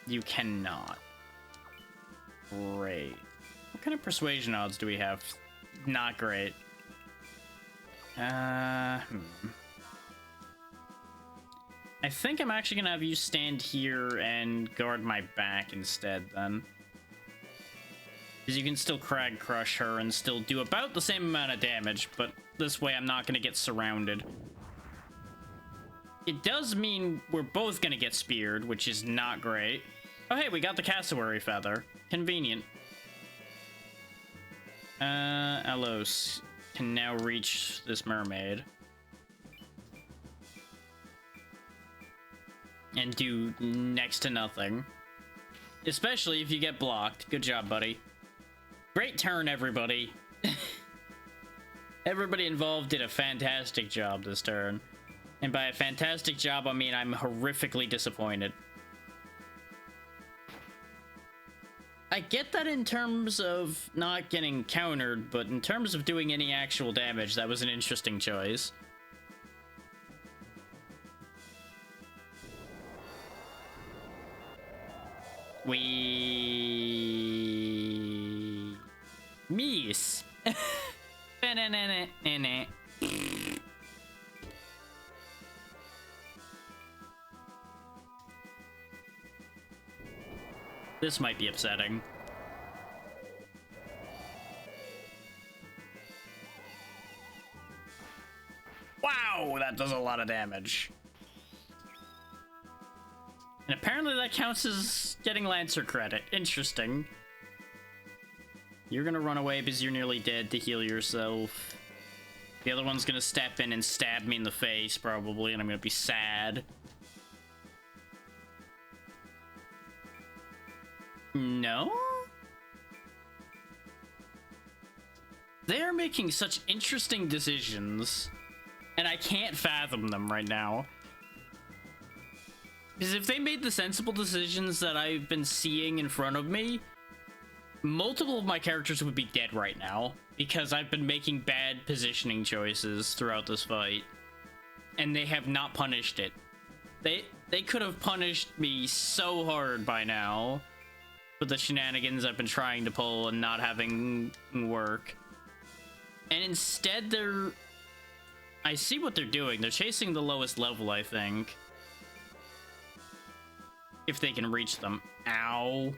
You cannot. Great. What kind of persuasion odds do we have? Not great. I think I'm actually gonna have you stand here and guard my back instead, then. Because you can still Crag Crush her and still do about the same amount of damage, but this way I'm not gonna get surrounded. It does mean we're both gonna get speared, which is not great. Oh hey, we got the cassowary feather. Convenient. Alos can now reach this mermaid. And do next to nothing. Especially if you get blocked. Good job, buddy. Great turn, everybody. Everybody involved did a fantastic job this turn. And by a fantastic job, I mean I'm horrifically disappointed. I get that in terms of not getting countered, but in terms of doing any actual damage, that was an interesting choice. We miss. This might be upsetting. Wow, that does a lot of damage. And apparently that counts as getting Lancer credit. Interesting. You're gonna run away because you're nearly dead to heal yourself. The other one's gonna step in and stab me in the face, probably, and I'm gonna be sad. No? They're making such interesting decisions. And I can't fathom them right now. Because if they made the sensible decisions that I've been seeing in front of me, multiple of my characters would be dead right now. Because I've been making bad positioning choices throughout this fight. And they have not punished it. They could have punished me so hard by now. With the shenanigans I've been trying to pull and not having work. And instead they're... I see what they're doing. They're chasing the lowest level, I think. If they can reach them. Ow.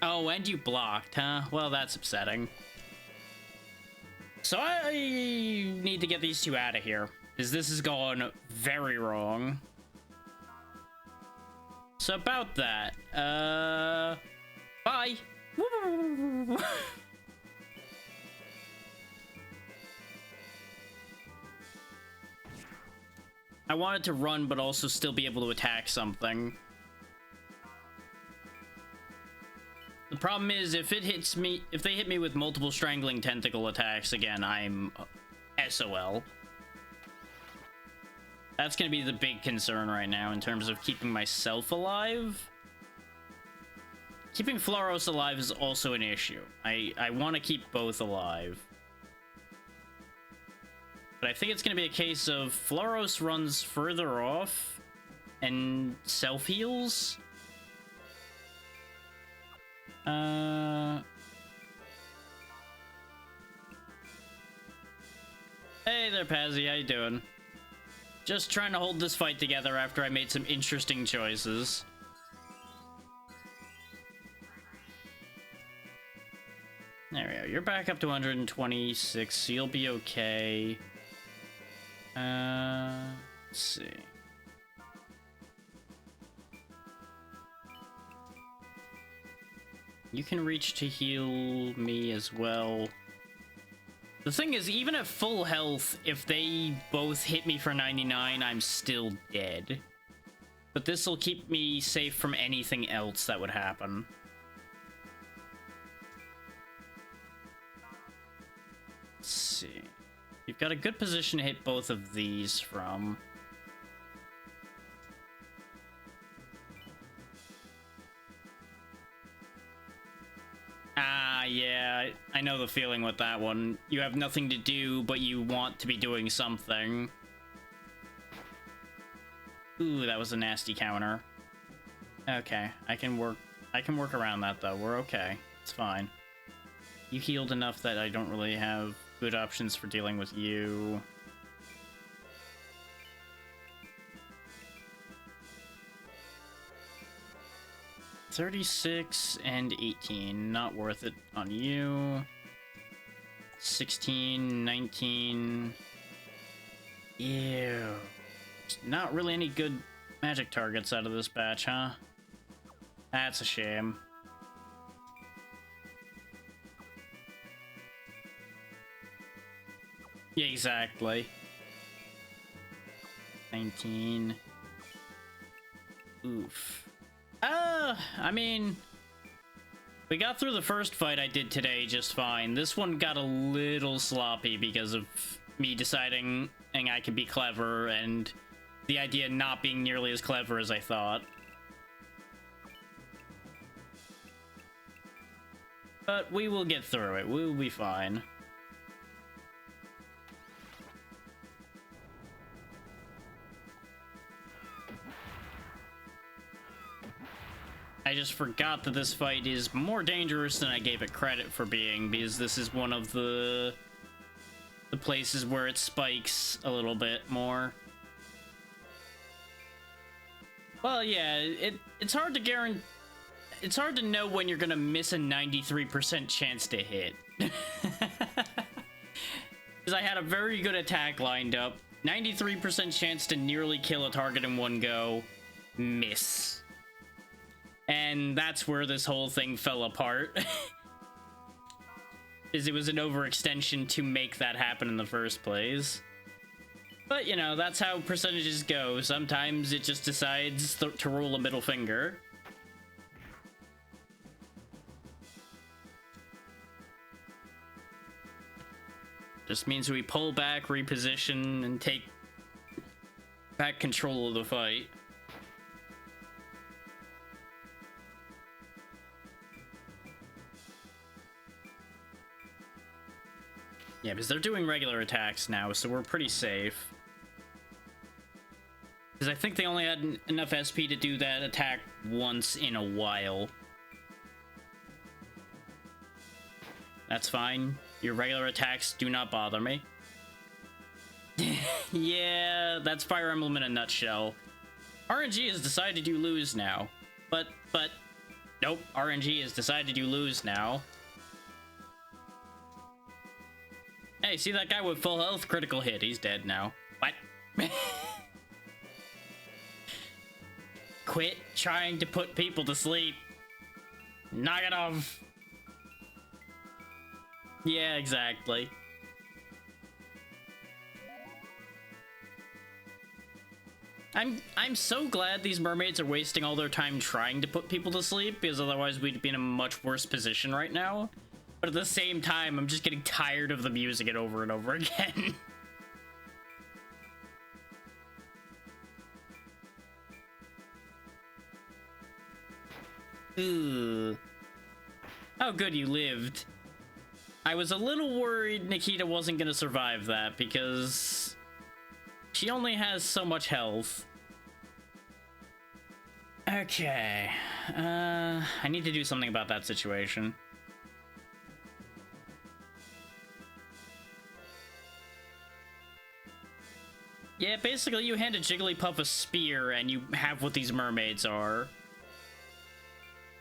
Oh, and you blocked, huh? Well, that's upsetting. So I need to get these two out of here. Because this has gone very wrong. So about that, bye. I wanted to run, but also still be able to attack something. The problem is, if it hits me, if they hit me with multiple strangling tentacle attacks again, I'm SOL. That's gonna be the big concern right now in terms of keeping myself alive. Keeping Floros alive is also an issue. I want to keep both alive. But I think it's gonna be a case of Floros runs further off and self-heals. Hey there, Pazzy, how you doing? Just trying to hold this fight together after I made some interesting choices. There we go. You're back up to 126, so you'll be okay. Let's see. You can reach to heal me as well. The thing is, even at full health, if they both hit me for 99, I'm still dead. But this will keep me safe from anything else that would happen. Let's see. You've got a good position to hit both of these from. Yeah, I know the feeling with that one. You have nothing to do, but you want to be doing something. Ooh, that was a nasty counter. Okay, I can work around that though. We're okay. It's fine. You healed enough that I don't really have good options for dealing with you. $36 and $18, not worth it on you. $16, $19. Ew. Not really any good magic targets out of this batch, huh? That's a shame. Yeah, exactly. 19. Oof. I mean, we got through the first fight I did today just fine. This one got a little sloppy because of me deciding I could be clever and the idea not being nearly as clever as I thought. But we will get through it. We will be fine. I just forgot that this fight is more dangerous than I gave it credit for being, because this is one of the places where it spikes a little bit more. Well, yeah, it's hard to guarantee. It's hard to know when you're gonna miss a 93% chance to hit. Because I had a very good attack lined up. 93% chance to nearly kill a target in one go. Miss. And that's where this whole thing fell apart. Is it was an overextension to make that happen in the first place. But, you know, that's how percentages go. Sometimes it just decides to roll a middle finger. Just means we pull back, reposition, and take back control of the fight. Yeah, because they're doing regular attacks now, so we're pretty safe. Because I think they only had enough SP to do that attack once in a while. That's fine. Your regular attacks do not bother me. Yeah, that's Fire Emblem in a nutshell. RNG has decided you lose now. But, nope, RNG has decided you lose now. Hey, see that guy with full health? Critical hit. He's dead now. What? Quit trying to put people to sleep. Knock it off. Yeah, exactly. I'm so glad these mermaids are wasting all their time trying to put people to sleep, because otherwise we'd be in a much worse position right now. But at the same time, I'm just getting tired of them using it over and over again. Ugh. Oh, good, you lived. I was a little worried Nikita wasn't gonna survive that, because she only has so much health. Okay. I need to do something about that situation. Yeah, basically you hand a Jigglypuff a spear and you have what these mermaids are.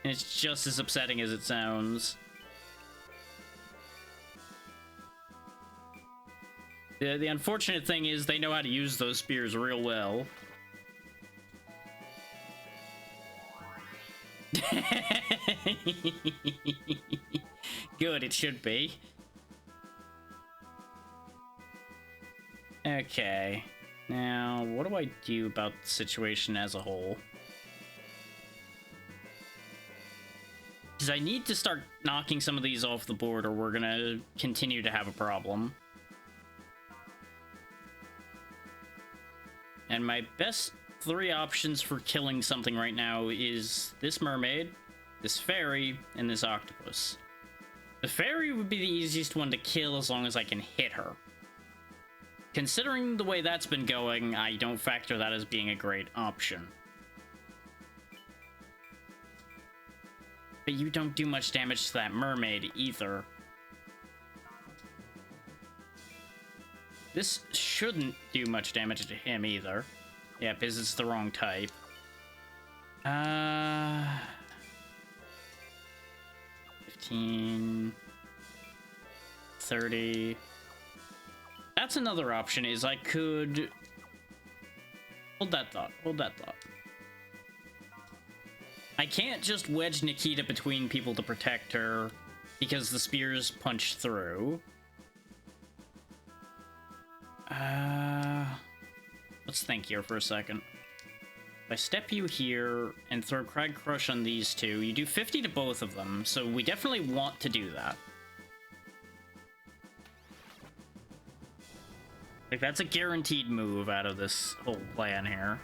And it's just as upsetting as it sounds. The unfortunate thing is they know how to use those spears real well. Good, it should be. Okay. Now, what do I do about the situation as a whole? Because I need to start knocking some of these off the board or we're gonna continue to have a problem. And my best 3 options for killing something right now is this mermaid, this fairy, and this octopus. The fairy would be the easiest one to kill as long as I can hit her. Considering the way that's been going, I don't factor that as being a great option. But you don't do much damage to that mermaid either. This shouldn't do much damage to him either. Yeah, because it's the wrong type. 15... 30... That's another option, is I could... Hold that thought, hold that thought. I can't just wedge Nikita between people to protect her, because the spears punch through. Let's think here for a second. If I step you here and throw Crag Crush on these two, you do 50 to both of them, so we definitely want to do that. Like, that's a guaranteed move out of this whole plan here.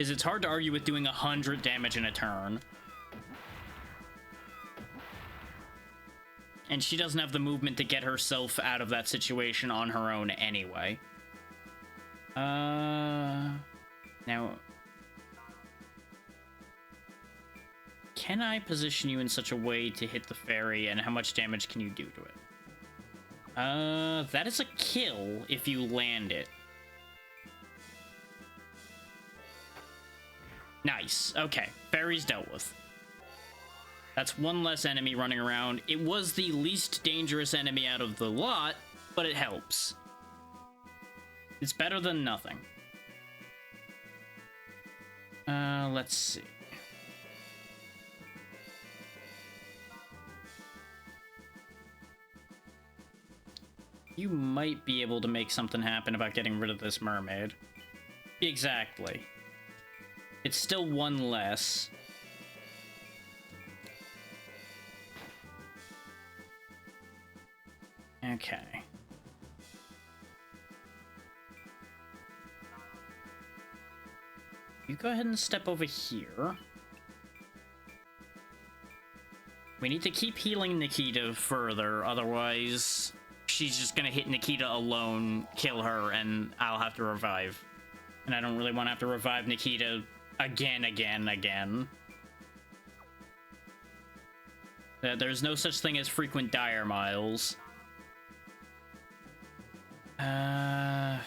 It's hard to argue with doing 100 damage in a turn. And she doesn't have the movement to get herself out of that situation on her own anyway. Now... Can I position you in such a way to hit the fairy, and how much damage can you do to it? That is a kill if you land it. Nice. Okay, fairy's dealt with. That's one less enemy running around. It was the least dangerous enemy out of the lot, but it helps. It's better than nothing. Let's see. You might be able to make something happen about getting rid of this mermaid. Exactly. It's still one less. Okay. You go ahead and step over here. We need to keep healing Nikita further, otherwise she's just gonna hit Nikita alone, kill her, and I'll have to revive. And I don't really want to have to revive Nikita again. There's no such thing as frequent dire miles. Let's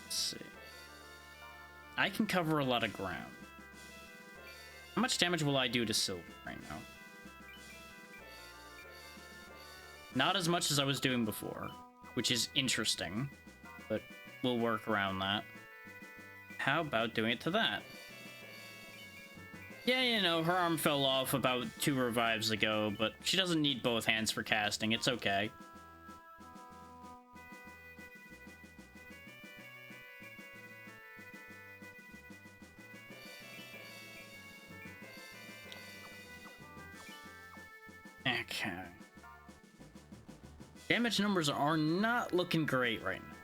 see. I can cover a lot of ground. How much damage will I do to Silver right now? Not as much as I was doing before, which is interesting, but we'll work around that. How about doing it to that? Yeah, you know, her arm fell off about 2 revives ago, but she doesn't need both hands for casting. It's okay. Okay. Damage numbers are not looking great right now.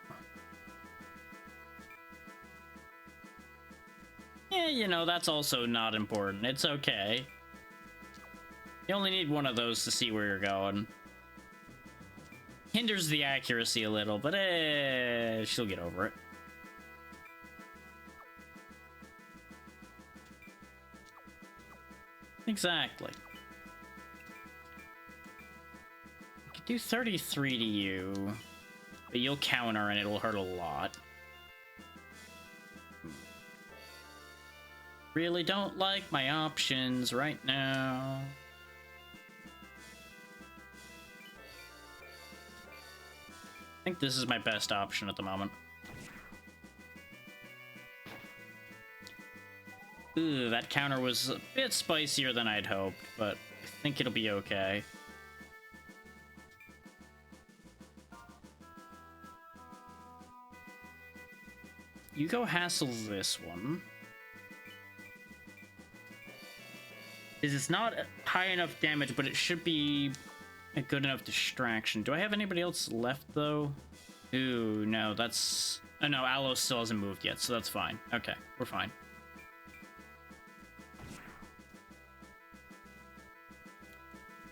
Yeah, you know, that's also not important. It's okay. You only need one of those to see where you're going. Hinders the accuracy a little, but she'll get over it. Exactly. I could do 33 to you, but you'll counter and it'll hurt a lot. Really don't like my options right now. I think this is my best option at the moment. Ooh, that counter was a bit spicier than I'd hoped, but I think it'll be okay. You go hassle this one. It's not high enough damage, but it should be a good enough distraction. Do I have anybody else left, though? Ooh, no, that's... Oh, no, Aloe still hasn't moved yet, so that's fine. Okay, we're fine.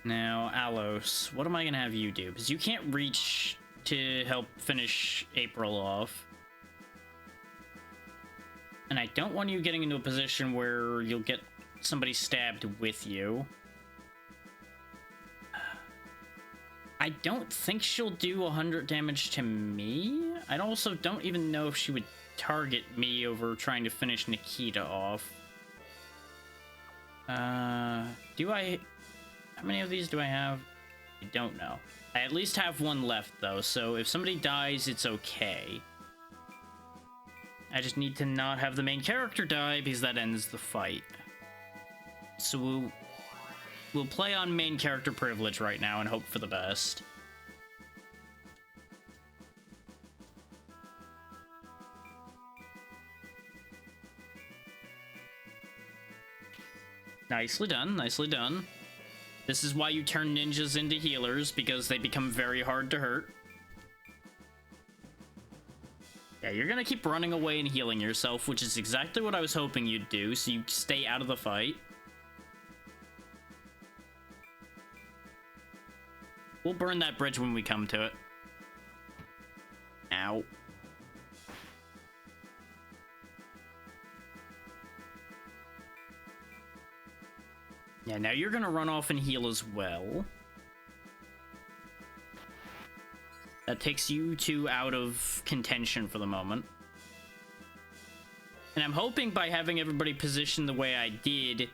Now, Alos, what am I gonna have you do? Because you can't reach to help finish April off. And I don't want you getting into a position where you'll get somebody stabbed with you. I don't think she'll do 100 damage to me. I also don't even know if she would target me over trying to finish Nikita off. Do I... How many of these do I have? I don't know. I at least have one left, though, so if somebody dies, it's okay. I just need to not have the main character die, because that ends the fight. So we'll play on main character privilege right now and hope for the best. Nicely done, nicely done. This is why you turn ninjas into healers, because they become very hard to hurt. Yeah, you're gonna keep running away and healing yourself, which is exactly what I was hoping you'd do, so you stay out of the fight. We'll burn that bridge when we come to it. Ow. Yeah, now you're gonna run off and heal as well. That takes you two out of contention for the moment. And I'm hoping by having everybody positioned the way I did...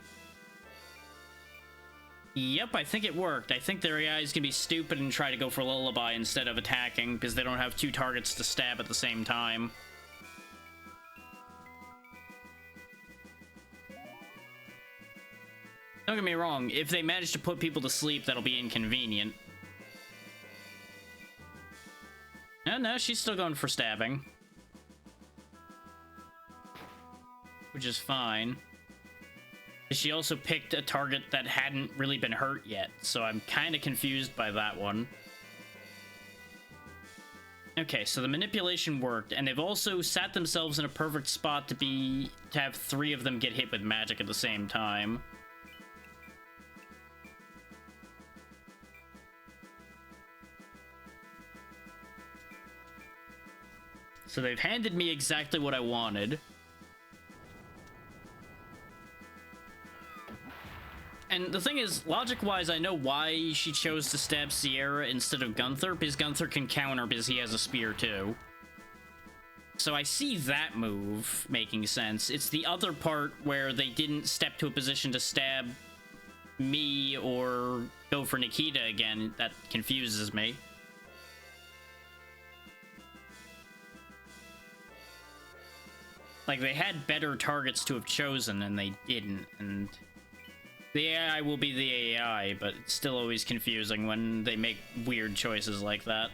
Yep, I think it worked. I think their AI is gonna be stupid and try to go for Lullaby instead of attacking, because they don't have 2 targets to stab at the same time. Don't get me wrong, if they manage to put people to sleep, that'll be inconvenient. No, she's still going for stabbing. Which is fine. She also picked a target that hadn't really been hurt yet, so I'm kind of confused by that one. Okay, so the manipulation worked, and they've also sat themselves in a perfect spot to have 3 of them get hit with magic at the same time. So they've handed me exactly what I wanted. And the thing is, logic-wise, I know why she chose to stab Sierra instead of Gunther, because Gunther can counter because he has a spear too. So I see that move making sense. It's the other part where they didn't step to a position to stab me or go for Nikita again that confuses me. Like, they had better targets to have chosen, and they didn't, and... The AI will be the AI, but it's still always confusing when they make weird choices like that.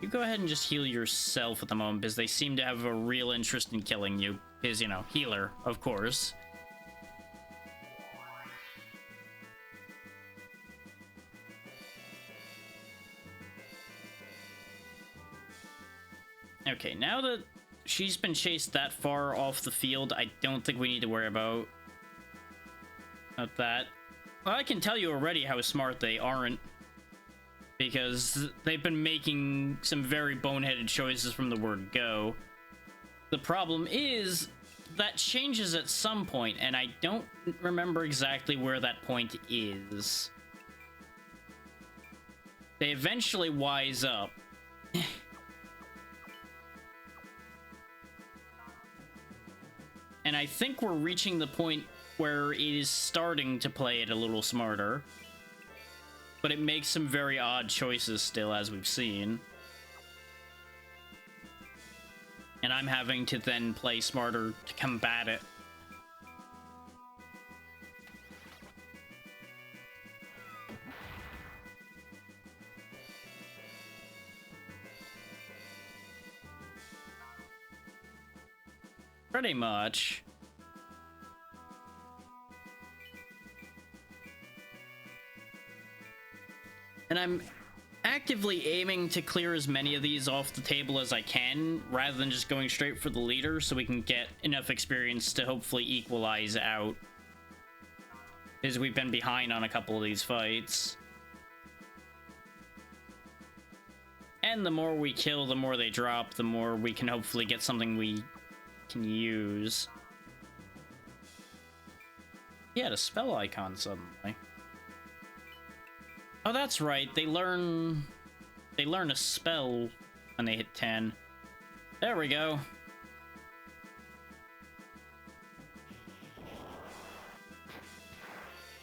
You go ahead and just heal yourself at the moment, because they seem to have a real interest in killing you. Because, you know, healer, of course. Okay, now that she's been chased that far off the field, I don't think we need to worry about that. Well, I can tell you already how smart they aren't, because they've been making some very boneheaded choices from the word go. The problem is that changes at some point, and I don't remember exactly where that point is. They eventually wise up. And I think we're reaching the point where it is starting to play it a little smarter. But it makes some very odd choices still, as we've seen. And I'm having to then play smarter to combat it. Pretty much. And I'm actively aiming to clear as many of these off the table as I can, rather than just going straight for the leader, so we can get enough experience to hopefully equalize out. Because we've been behind on a couple of these fights. And the more we kill, the more they drop, the more we can hopefully get something we can use. Yeah, the spell icon suddenly. Oh, that's right. They learn a spell when they hit 10. There we go.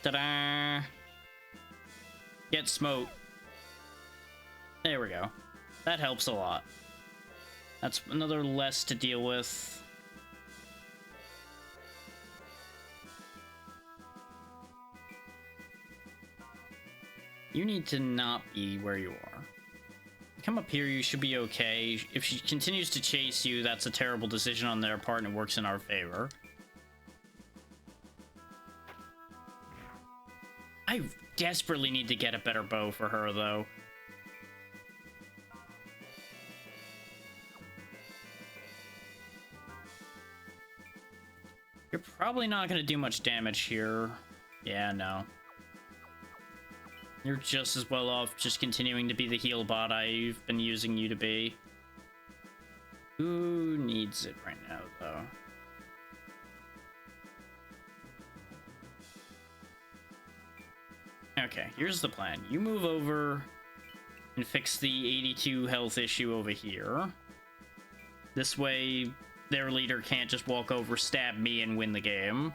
Ta-da! Get smote. There we go. That helps a lot. That's another less to deal with. You need to not be where you are. Come up here, you should be okay. If she continues to chase you, that's a terrible decision on their part, and it works in our favor. I desperately need to get a better bow for her, though. You're probably not going to do much damage here. Yeah, no. You're just as well off just continuing to be the heal bot I've been using you to be. Who needs it right now, though? Okay, here's the plan. You move over and fix the 82 health issue over here. This way, their leader can't just walk over, stab me, and win the game.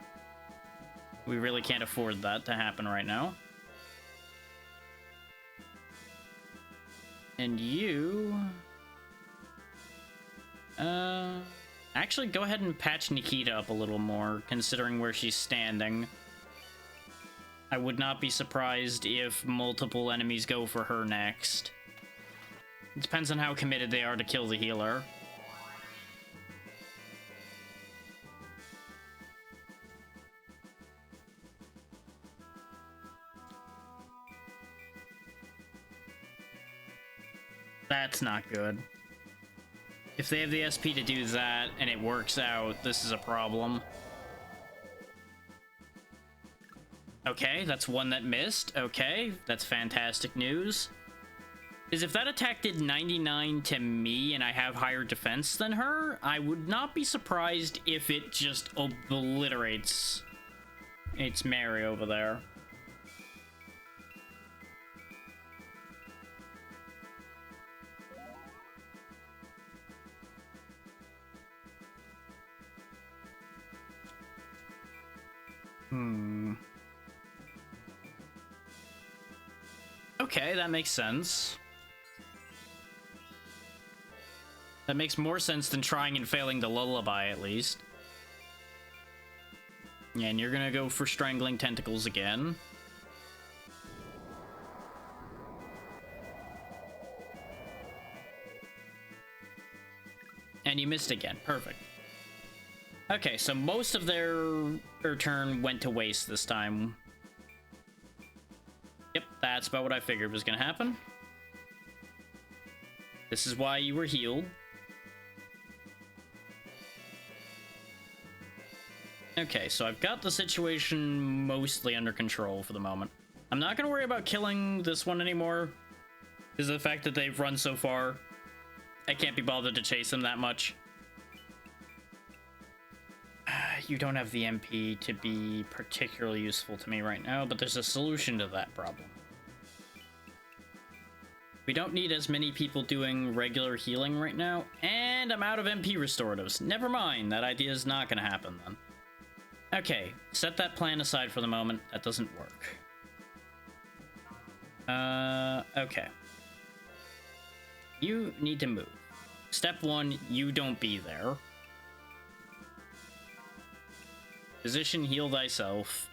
We really can't afford that to happen right now. And you... actually, go ahead and patch Nikita up a little more, considering where she's standing. I would not be surprised if multiple enemies go for her next. It depends on how committed they are to kill the healer. That's not good. If they have the SP to do that and it works out, this is a problem. Okay, that's one that missed. Okay, that's fantastic news. Is if that attack did 99 to me and I have higher defense than her, I would not be surprised if it just obliterates its Mary over there. Okay, that makes sense. That makes more sense than trying and failing the lullaby, at least. Yeah, and you're gonna go for strangling tentacles again. And you missed again. Perfect. Okay, so most of their turn went to waste this time. Yep, that's about what I figured was gonna happen. This is why you were healed. Okay, so I've got the situation mostly under control for the moment. I'm not gonna worry about killing this one anymore, because of the fact that they've run so far. I can't be bothered to chase them that much. You don't have the MP to be particularly useful to me right now, but there's a solution to that problem. We don't need as many people doing regular healing right now, and I'm out of MP restoratives. Never mind, that idea is not gonna happen then. Okay, set that plan aside for the moment. That doesn't work. Okay. You need to move. Step 1, you don't be there. Position, heal thyself.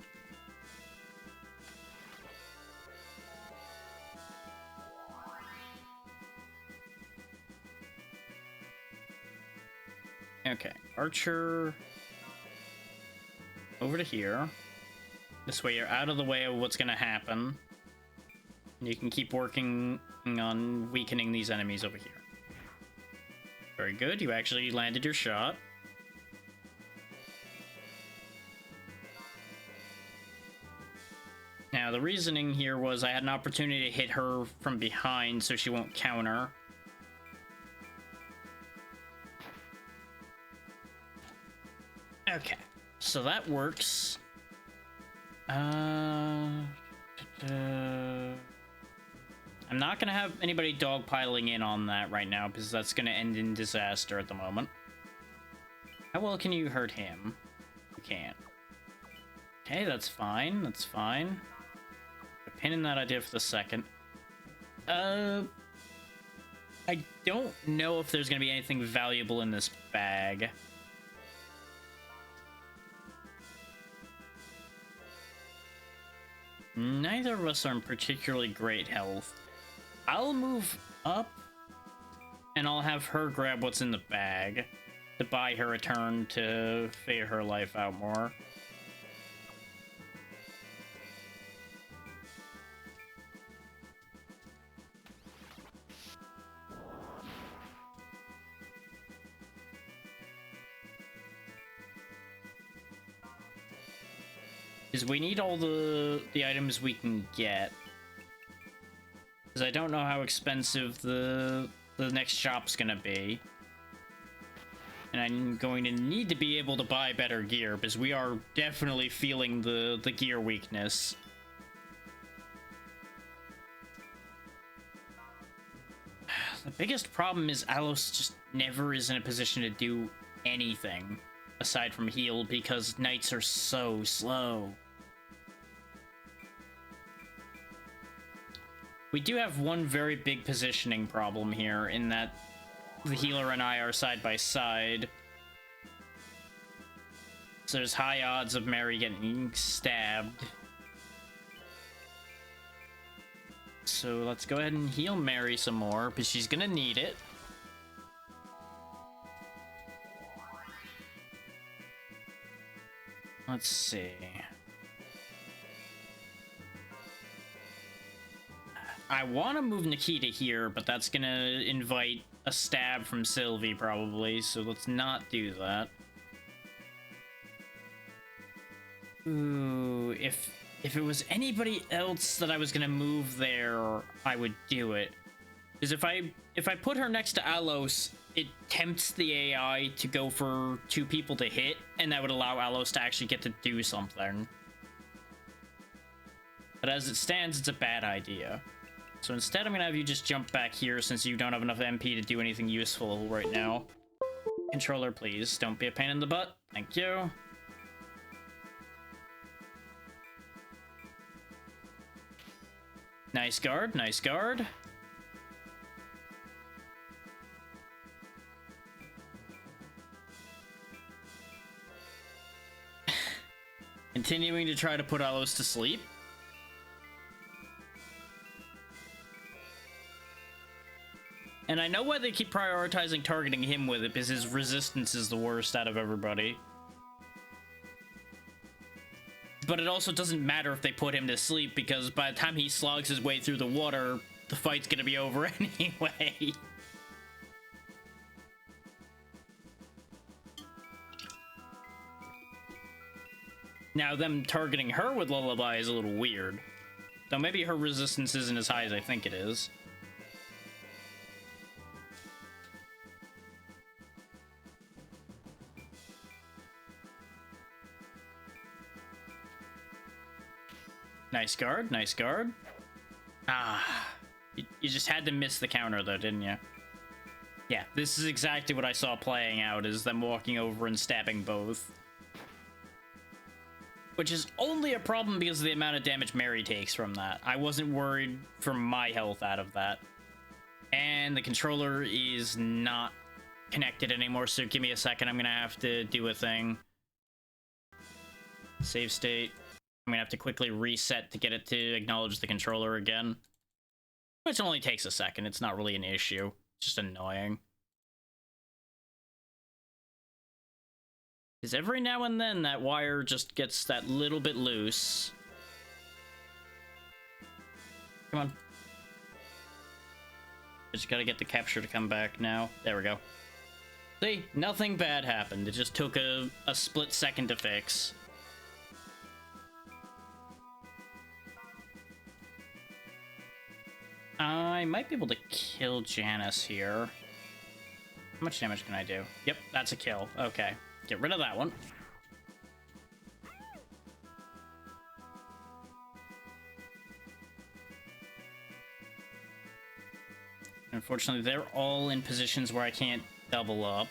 Okay, Archer over to here. This way you're out of the way of what's gonna happen. And you can keep working on weakening these enemies over here. Very good, you actually landed your shot. Now, the reasoning here was I had an opportunity to hit her from behind so she won't counter. Okay, so that works. I'm not gonna have anybody dogpiling in on that right now because that's gonna end in disaster at the moment. How well can you hurt him? You can't. Okay, that's fine. That's fine. Pin in that idea for the second. I don't know if there's gonna be anything valuable in this bag. Neither of us are in particularly great health. I'll move up, and I'll have her grab what's in the bag to buy her a turn to fade her life out more. Is we need all the items we can get. Because I don't know how expensive the next shop's gonna be. And I'm going to need to be able to buy better gear, because we are definitely feeling the gear weakness. The biggest problem is Alos just never is in a position to do anything aside from heal, because knights are so slow. We do have one very big positioning problem here, in that the healer and I are side by side. So there's high odds of Mary getting stabbed. So let's go ahead and heal Mary some more, because she's gonna need it. Let's see. I want to move Nikita here, but that's gonna invite a stab from Sylvie probably, so let's not do that. Ooh, if it was anybody else that I was gonna move there, I would do it. Because if I put her next to Alos, it tempts the AI to go for 2 people to hit, and that would allow Alos to actually get to do something. But as it stands, it's a bad idea. So instead, I'm gonna have you just jump back here since you don't have enough MP to do anything useful right now. Controller, please. Don't be a pain in the butt. Thank you. Nice guard, nice guard. Continuing to try to put Alos to sleep. And I know why they keep prioritizing targeting him with it, because his resistance is the worst out of everybody. But it also doesn't matter if they put him to sleep, because by the time he slogs his way through the water, the fight's gonna be over anyway. Now, them targeting her with Lullaby is a little weird. Though maybe her resistance isn't as high as I think it is. Nice guard, nice guard. Ah, you just had to miss the counter though, didn't you? Yeah, this is exactly what I saw playing out, is them walking over and stabbing both. Which is only a problem because of the amount of damage Mary takes from that. I wasn't worried for my health out of that. And the controller is not connected anymore, so give me a second, I'm gonna have to do a thing. Save state. I'm gonna have to quickly reset to get it to acknowledge the controller again. Which only takes a second, it's not really an issue. It's just annoying. Because every now and then that wire just gets that little bit loose. Come on. Just gotta get the capture to come back now. There we go. See? Nothing bad happened. It just took a split second to fix. I might be able to kill Janice here. How much damage can I do? Yep, that's a kill. Okay. Get rid of that one. Unfortunately, they're all in positions where I can't double up.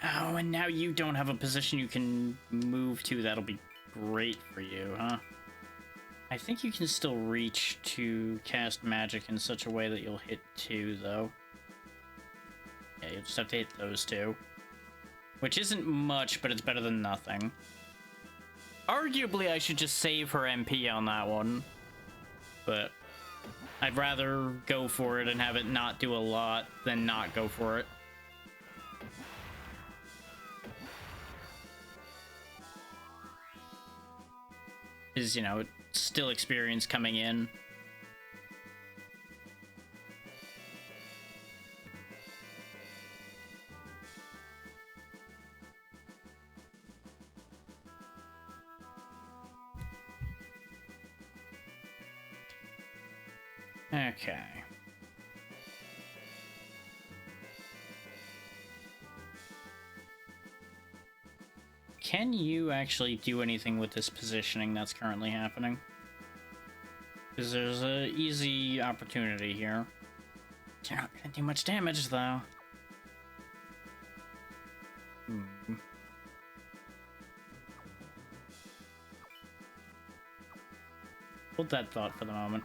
Oh, and now you don't have a position you can move to. That'll be great for you, huh? I think you can still reach to cast magic in such a way that you'll hit 2, though. Yeah, you'll just have to hit those 2. Which isn't much, but it's better than nothing. Arguably, I should just save her MP on that one. But I'd rather go for it and have it not do a lot than not go for it. Is, you know, still experience coming in. Okay. Can you actually do anything with this positioning that's currently happening? Because there's an easy opportunity here. You're not gonna do much damage, though. Hold that thought for the moment.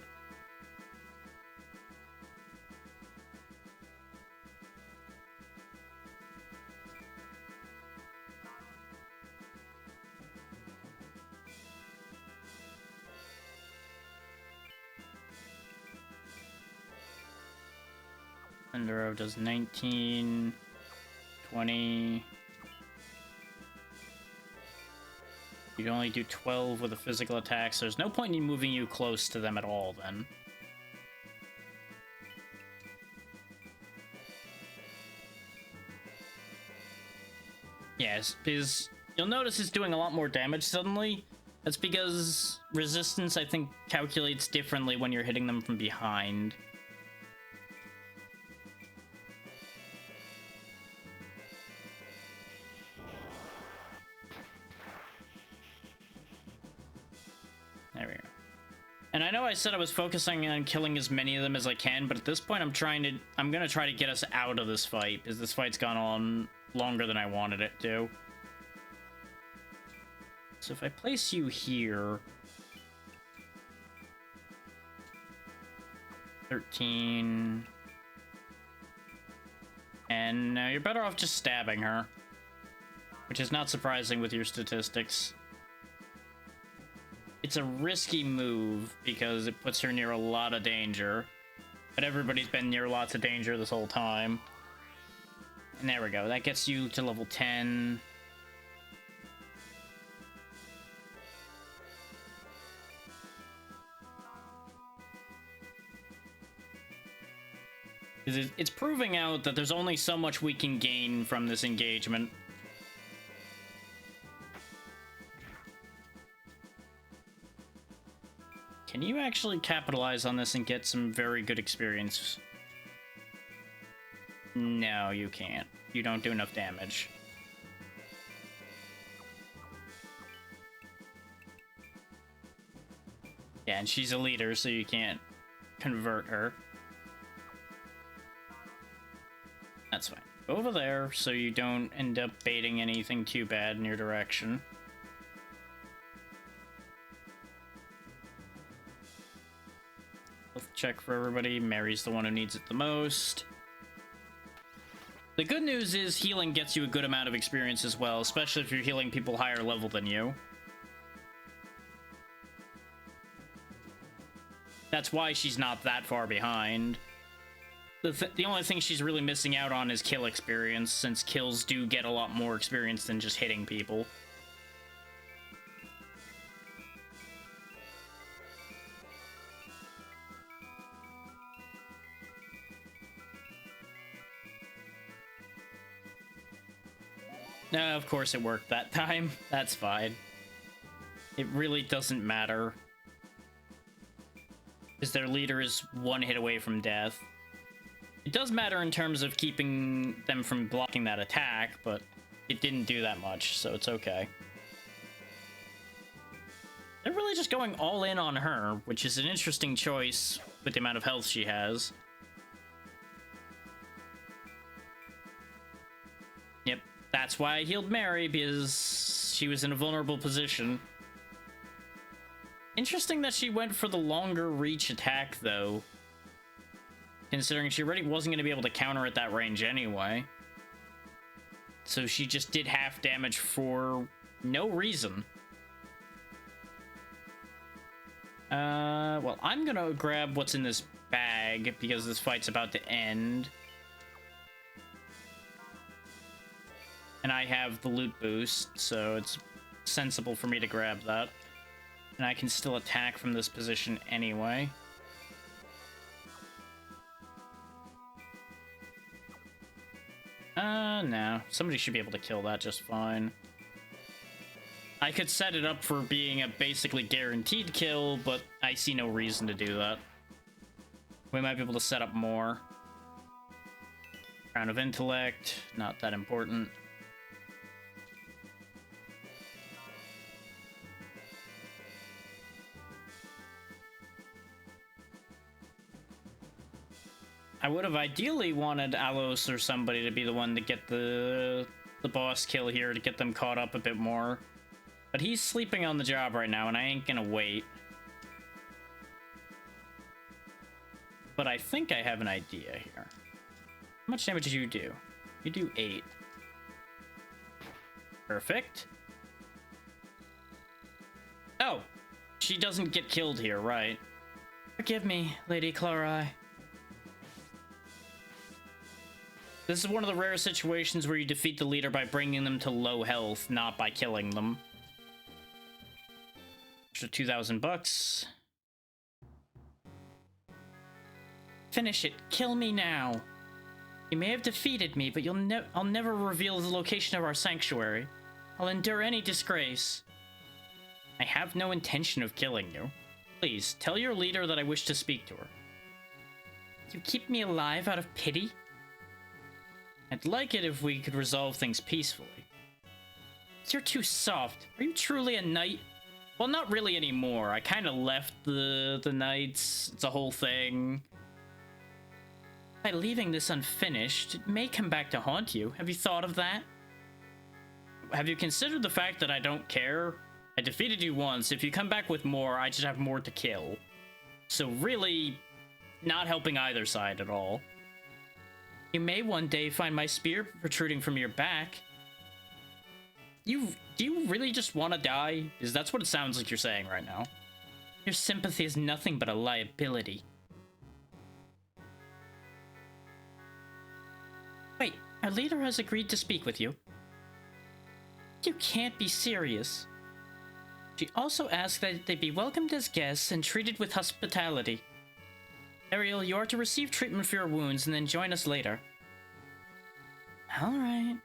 Enduro does 19, 20. You'd only do 12 with a physical attack, so there's no point in moving you close to them at all, then. Yes, because you'll notice it's doing a lot more damage suddenly. That's because resistance, I think, calculates differently when you're hitting them from behind. There we go. And I know I said I was focusing on killing as many of them as I can, but at this point I'm gonna try to get us out of this fight, because this fight's gone on longer than I wanted it to. So if I place you here... 13... And you're better off just stabbing her. Which is not surprising with your statistics. It's a risky move, because it puts her near a lot of danger. But everybody's been near lots of danger this whole time. And there we go. That gets you to level 10. It's proving out that there's only so much we can gain from this engagement. Can you actually capitalize on this and get some very good experience? No, you can't. You don't do enough damage. Yeah, and she's a leader, so you can't convert her. That's fine. Go over there so you don't end up baiting anything too bad in your direction. Health check for everybody. Mary's the one who needs it the most. The good news is healing gets you a good amount of experience as well, especially if you're healing people higher level than you. That's why she's not that far behind. The only thing she's really missing out on is kill experience, since kills do get a lot more experience than just hitting people. Of course it worked that time. That's fine. It really doesn't matter, because their leader is one hit away from death. It does matter in terms of keeping them from blocking that attack, but it didn't do that much, so it's okay. They're really just going all in on her, which is an interesting choice with the amount of health she has. Yep, that's why I healed Mary, because she was in a vulnerable position. Interesting that she went for the longer reach attack, though, considering she already wasn't going to be able to counter at that range anyway. So she just did half damage for no reason. Well, I'm going to grab what's in this bag, because this fight's about to end. And I have the loot boost, so it's sensible for me to grab that. And I can still attack from this position anyway. No. Somebody should be able to kill that just fine. I could set it up for being a basically guaranteed kill, but I see no reason to do that. We might be able to set up more. Round of intellect, not that important. I would have ideally wanted Alos or somebody to be the one to get the boss kill here to get them caught up a bit more. But he's sleeping on the job right now, and I ain't gonna wait. But I think I have an idea here. How much damage did you do? You do 8. Perfect. Oh! She doesn't get killed here, right? Forgive me, Lady Chlori. This is one of the rare situations where you defeat the leader by bringing them to low health, not by killing them. Extra 2,000 bucks. Finish it. Kill me now. You may have defeated me, but I'll never reveal the location of our sanctuary. I'll endure any disgrace. I have no intention of killing you. Please, tell your leader that I wish to speak to her. You keep me alive out of pity? I'd like it if we could resolve things peacefully. You're too soft. Are you truly a knight? Well, not really anymore. I kind of left the knights. It's a whole thing. By leaving this unfinished, it may come back to haunt you. Have you thought of that? Have you considered the fact that I don't care? I defeated you once. If you come back with more, I just have more to kill. So really, not helping either side at all. You may one day find my spear protruding from your back. Do you really just want to die? Because that's what it sounds like you're saying right now. Your sympathy is nothing but a liability. Wait, our leader has agreed to speak with you. You can't be serious. She also asked that they be welcomed as guests and treated with hospitality. Ariel, you are to receive treatment for your wounds and then join us later. Alright.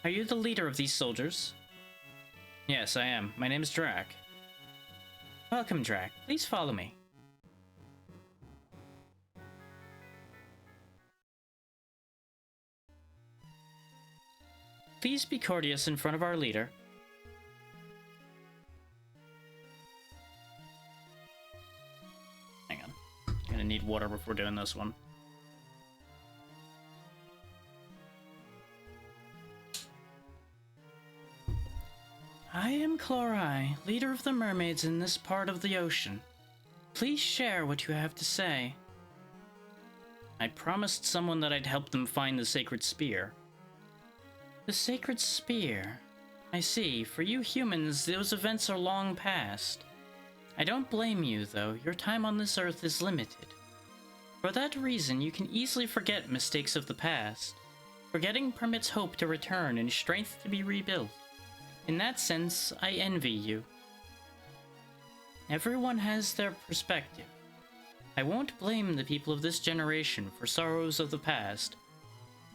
Are you the leader of these soldiers? Yes, I am. My name is Drac. Welcome, Drac. Please follow me. Please be courteous in front of our leader. Hang on. Gonna need water before doing this one. I am Chlorai, leader of the mermaids in this part of the ocean. Please share what you have to say. I promised someone that I'd help them find the sacred spear. The sacred spear. I see. For you humans, those events are long past. I don't blame you, though. Your time on this earth is limited. For that reason, you can easily forget mistakes of the past. Forgetting permits hope to return and strength to be rebuilt. In that sense, I envy you. Everyone has their perspective. I won't blame the people of this generation for sorrows of the past.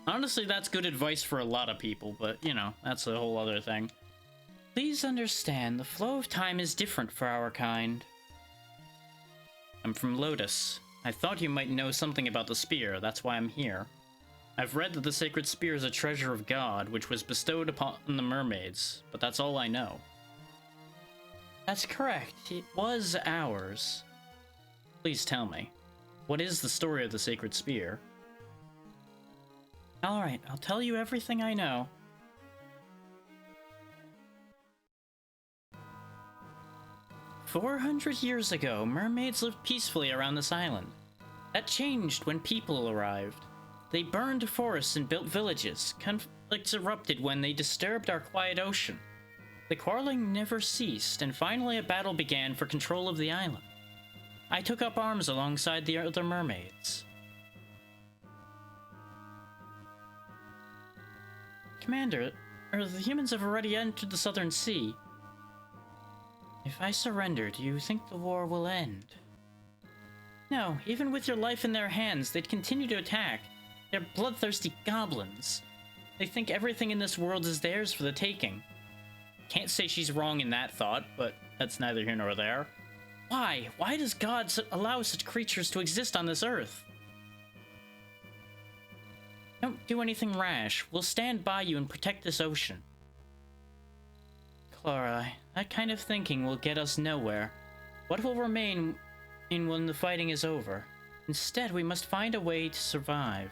Honestly, that's good advice for a lot of people, but, you know, that's a whole other thing. Please understand, the flow of time is different for our kind. I'm from Lodis. I thought you might know something about the spear, that's why I'm here. I've read that the sacred spear is a treasure of God, which was bestowed upon the mermaids, but that's all I know. That's correct. It was ours. Please tell me, what is the story of the sacred spear? Alright, I'll tell you everything I know. "400 years ago, mermaids lived peacefully around this island. That changed when people arrived. They burned forests and built villages. Conflicts erupted when they disturbed our quiet ocean. The quarreling never ceased, and finally a battle began for control of the island. I took up arms alongside the other mermaids. Commander, the humans have already entered the Southern Sea. If I surrender, do you think the war will end? No, even with your life in their hands, they'd continue to attack. They're bloodthirsty goblins. They think everything in this world is theirs for the taking. Can't say she's wrong in that thought, but that's neither here nor there. Why? Why does God allow such creatures to exist on this earth? Don't do anything rash. We'll stand by you and protect this ocean. Clara, that kind of thinking will get us nowhere. What will remain when the fighting is over? Instead, we must find a way to survive.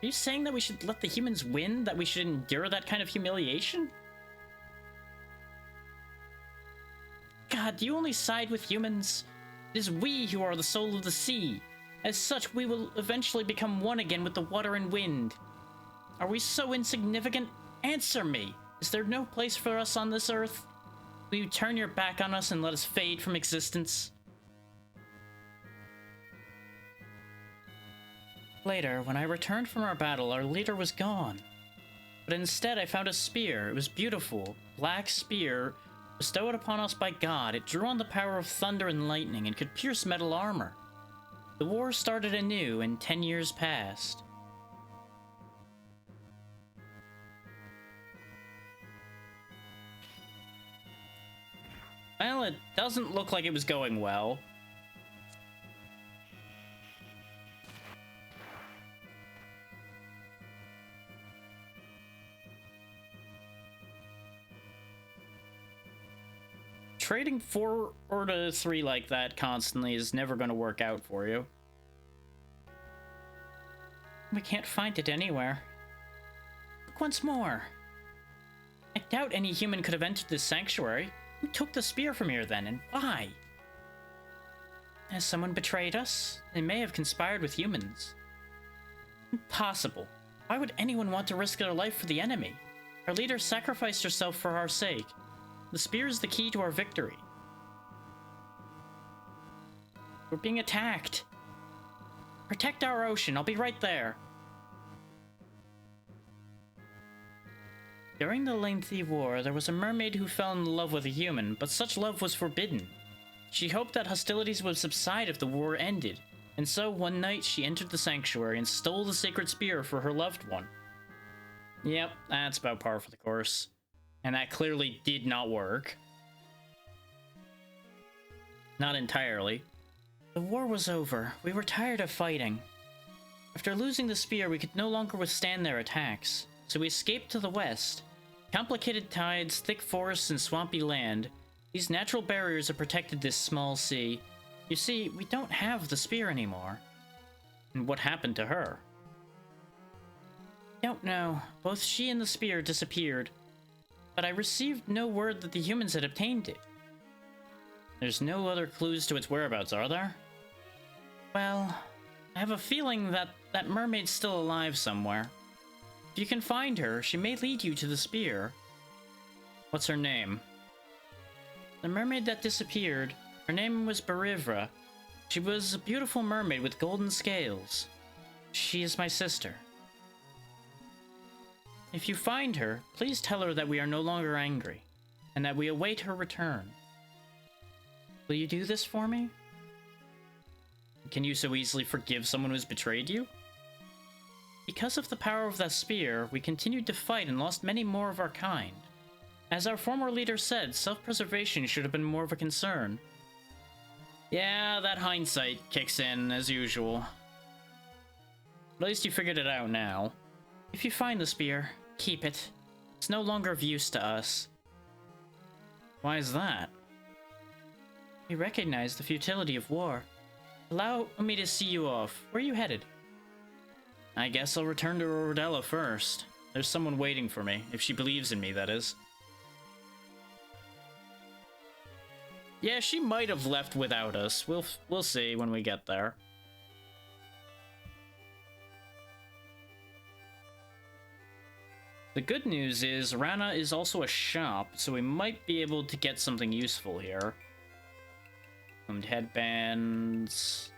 Are you saying that we should let the humans win? That we should endure that kind of humiliation? God, do you only side with humans? It is we who are the soul of the sea. As such, we will eventually become one again with the water and wind. Are we so insignificant? Answer me! Is there no place for us on this earth? Will you turn your back on us and let us fade from existence? Later, when I returned from our battle, our leader was gone. But instead, I found a spear. It was beautiful. Black spear, bestowed upon us by God. It drew on the power of thunder and lightning and could pierce metal armor. The war started anew, and 10 years passed. Well, it doesn't look like it was going well. Trading 4 or to 3 like that constantly is never going to work out for you. We can't find it anywhere. Look once more. I doubt any human could have entered this sanctuary. Who took the spear from here then, and why? Has someone betrayed us? They may have conspired with humans. Impossible. Why would anyone want to risk their life for the enemy? Our leader sacrificed herself for our sake. The spear is the key to our victory. We're being attacked. Protect our ocean. I'll be right there. During the lengthy war, there was a mermaid who fell in love with a human, but such love was forbidden. She hoped that hostilities would subside if the war ended, and so one night she entered the sanctuary and stole the sacred spear for her loved one. Yep, that's about par for the course. And that clearly did not work. Not entirely. The war was over. We were tired of fighting. After losing the spear, we could no longer withstand their attacks, so we escaped to the west. Complicated tides, thick forests, and swampy land. These natural barriers have protected this small sea. You see, we don't have the spear anymore. And what happened to her? Don't know. Both she and the spear disappeared. But I received no word that the humans had obtained it. There's no other clues to its whereabouts, are there? Well, I have a feeling that that mermaid's still alive somewhere. If you can find her, she may lead you to the spear. What's her name? The mermaid that disappeared, her name was Barivra. She was a beautiful mermaid with golden scales. She is my sister. If you find her, please tell her that we are no longer angry, and that we await her return. Will you do this for me? Can you so easily forgive someone who's betrayed you? Because of the power of that spear, we continued to fight and lost many more of our kind. As our former leader said, self-preservation should have been more of a concern. Yeah, that hindsight kicks in, as usual. At least you figured it out now. If you find the spear, keep it. It's no longer of use to us. Why is that? We recognize the futility of war. Allow me to see you off. Where are you headed? I guess I'll return to Rodella first. There's someone waiting for me, if she believes in me, that is. Yeah, she might have left without us. We'll see when we get there. The good news is Rana is also a shop, so we might be able to get something useful here. Some headbands.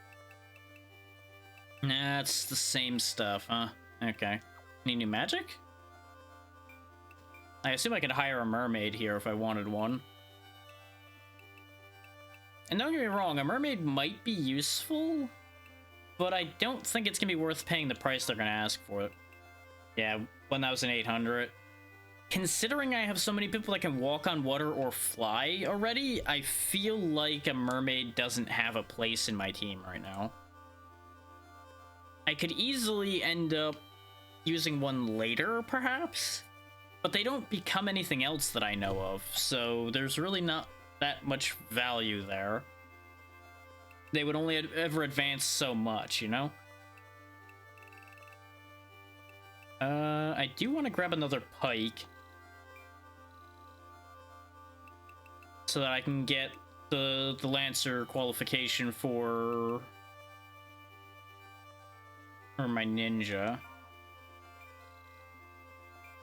Nah, it's the same stuff, huh? Okay. Any new magic? I assume I could hire a mermaid here if I wanted one. And don't get me wrong, a mermaid might be useful, but I don't think it's gonna be worth paying the price they're gonna ask for it. Yeah, 1,800. Considering I have so many people that can walk on water or fly already, I feel like a mermaid doesn't have a place in my team right now. I could easily end up using one later, perhaps, but they don't become anything else that I know of, so there's really not that much value there. They would only ever advance so much, you know? I do want to grab another pike so that I can get the Lancer qualification for my ninja.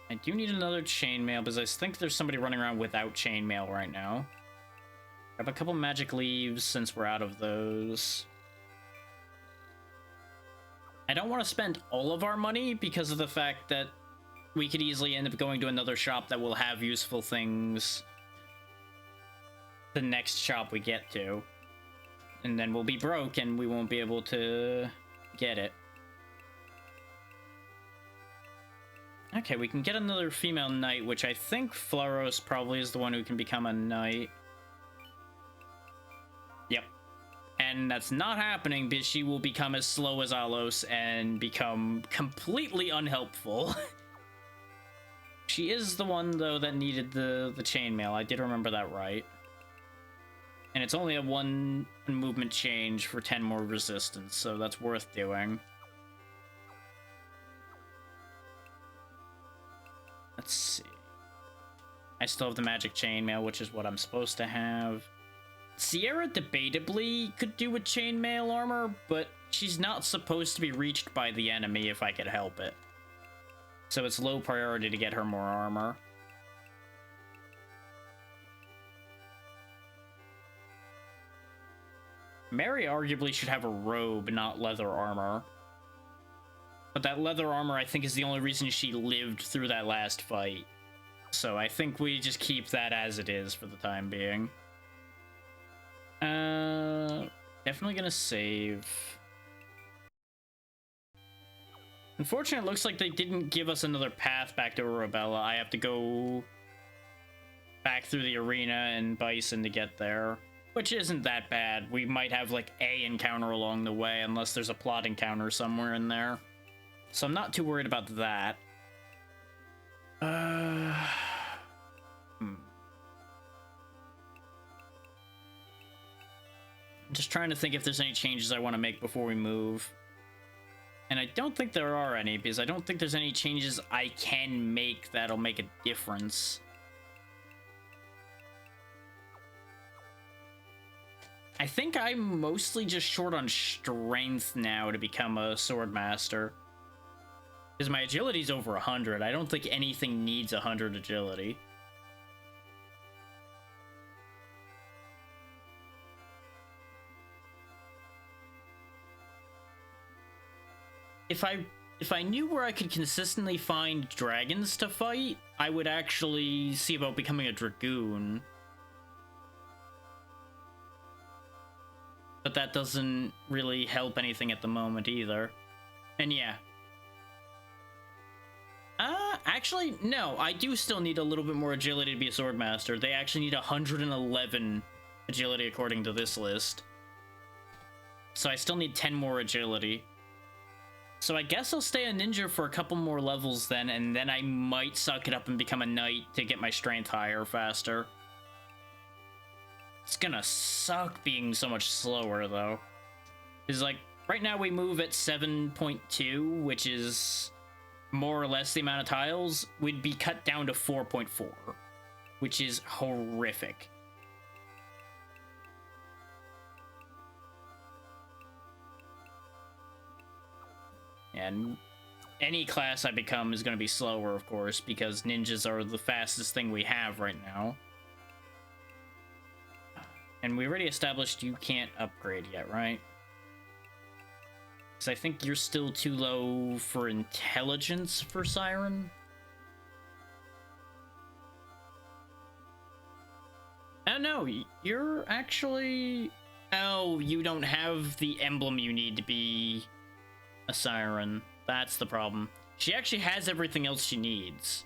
I do need another chainmail because I think there's somebody running around without chainmail right now. Grab a couple magic leaves since we're out of those. I don't want to spend all of our money because of the fact that we could easily end up going to another shop that will have useful things the next shop we get to. And then we'll be broke and we won't be able to get it. Okay, we can get another female knight, which I think Floros probably is the one who can become a knight. Yep. And that's not happening because she will become as slow as Alos and become completely unhelpful. She is the one, though, that needed the chainmail. I did remember that right. And it's only a 1 movement change for 10 more resistance, so that's worth doing. Let's see. I still have the magic chainmail, which is what I'm supposed to have. Sierra debatably could do with chainmail armor, but she's not supposed to be reached by the enemy if I could help it. So it's low priority to get her more armor. Mary arguably should have a robe, not leather armor. But that leather armor, I think, is the only reason she lived through that last fight. So I think we just keep that as it is for the time being. Definitely gonna save. Unfortunately, it looks like they didn't give us another path back to Arabella. I have to go back through the arena and Bison to get there. Which isn't that bad. We might have, like, a encounter along the way, unless there's a plot encounter somewhere in there. So I'm not too worried about that. I'm just trying to think if there's any changes I want to make before we move. And I don't think there are any, because I don't think there's any changes I can make that'll make a difference. I think I'm mostly just short on strength now to become a sword master. Because my agility's over 100. I don't think anything needs 100 agility. If I knew where I could consistently find dragons to fight, I would actually see about becoming a dragoon. But that doesn't really help anything at the moment either. And yeah. Actually, no. I do still need a little bit more agility to be a swordmaster. They actually need 111 agility according to this list. So I still need 10 more agility. So I guess I'll stay a ninja for a couple more levels then, and then I might suck it up and become a knight to get my strength higher faster. It's gonna suck being so much slower, though. It's like, right now we move at 7.2, which is more or less the amount of tiles. We'd be cut down to 4.4, which is horrific. And any class I become is going to be slower, of course, because ninjas are the fastest thing we have right now. And we already established you can't upgrade yet, right? Because I think you're still too low for intelligence for Siren. Oh no, you're actually... Oh, you don't have the emblem you need to be a Siren. That's the problem. She actually has everything else she needs.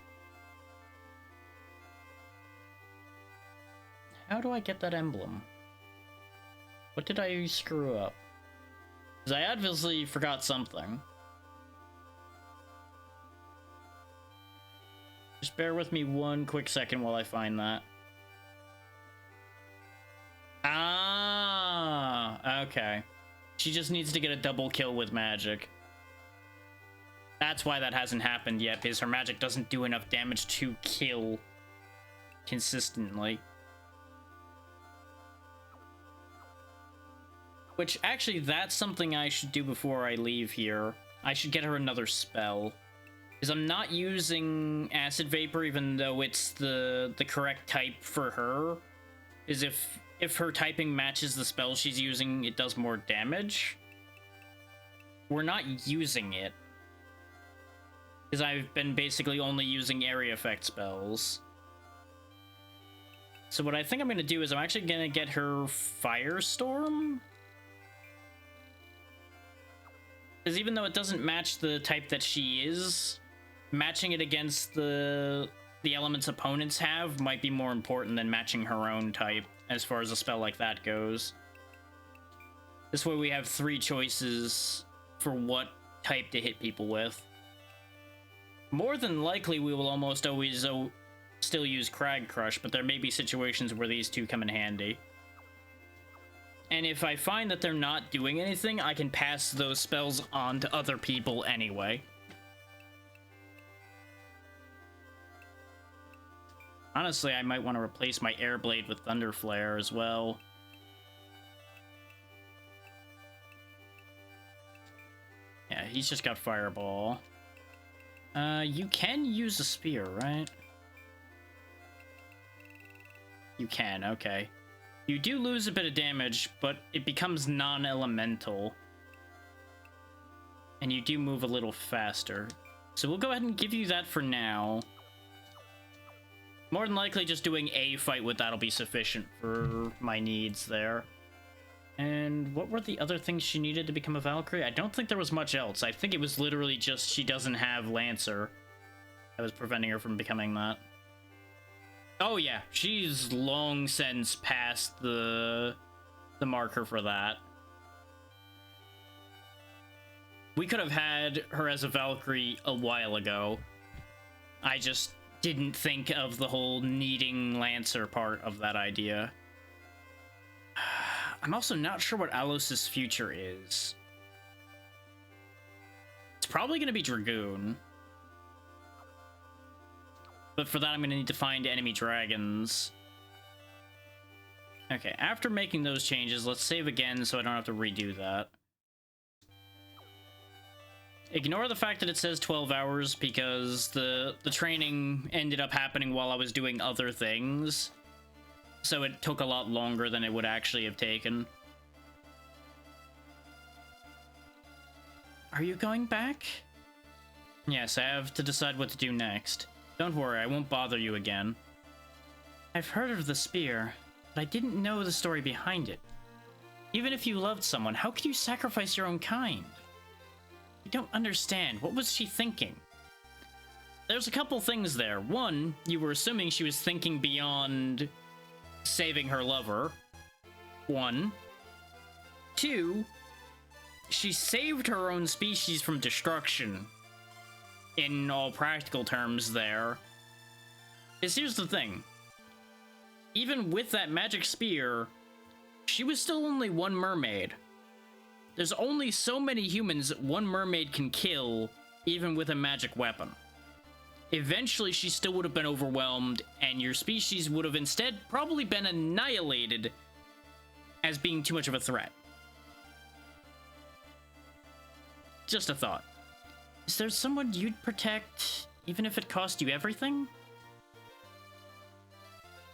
How do I get that emblem? What did I screw up? Because I obviously forgot something. Just bear with me one quick second while I find that. Ah, okay. She just needs to get a double kill with magic. That's why that hasn't happened yet, because her magic doesn't do enough damage to kill consistently. Which, actually, that's something I should do before I leave here. I should get her another spell. Because I'm not using Acid Vapor, even though it's the correct type for her. Is if her typing matches the spell she's using, it does more damage. we're not using it. Because I've been basically only using area effect spells. So what I think I'm going to do is I'm actually going to get her Firestorm. Because even though it doesn't match the type that she is, matching it against the elements opponents have might be more important than matching her own type as far as a spell like that goes. This way we have 3 choices for what type to hit people with. More than likely we will almost always still use Crag Crush, but there may be situations where these 2 come in handy. And if I find that they're not doing anything, I can pass those spells on to other people anyway. Honestly, I might want to replace my Air Blade with Thunder Flare as well. Yeah, he's just got Fireball. You can use a spear, right? You can, okay. You do lose a bit of damage, but it becomes non-elemental. And you do move a little faster. So we'll go ahead and give you that for now. More than likely, just doing a fight with that'll be sufficient for my needs there. And what were the other things she needed to become a Valkyrie? I don't think there was much else. I think it was literally just she doesn't have Lancer that was preventing her from becoming that. Oh yeah, she's long since passed the marker for that. We could have had her as a Valkyrie a while ago. I just didn't think of the whole needing Lancer part of that idea. I'm also not sure what Alos's future is. It's probably going to be Dragoon. But for that, I'm going to need to find enemy dragons. Okay, after making those changes, let's save again so I don't have to redo that. Ignore the fact that it says 12 hours because the training ended up happening while I was doing other things. So it took a lot longer than it would actually have taken. Are you going back? Yes, I have to decide what to do next. Don't worry, I won't bother you again. I've heard of the spear, but I didn't know the story behind it. Even if you loved someone, how could you sacrifice your own kind? I don't understand. What was she thinking? There's a couple things there. One, you were assuming she was thinking beyond saving her lover. 1. 2, she saved her own species from destruction. In all practical terms there. Because here's the thing. Even with that magic spear, she was still only one mermaid. There's only so many humans one mermaid can kill, even with a magic weapon. Eventually, she still would have been overwhelmed, and your species would have instead probably been annihilated as being too much of a threat. Just a thought. Is there someone you'd protect, even if it cost you everything?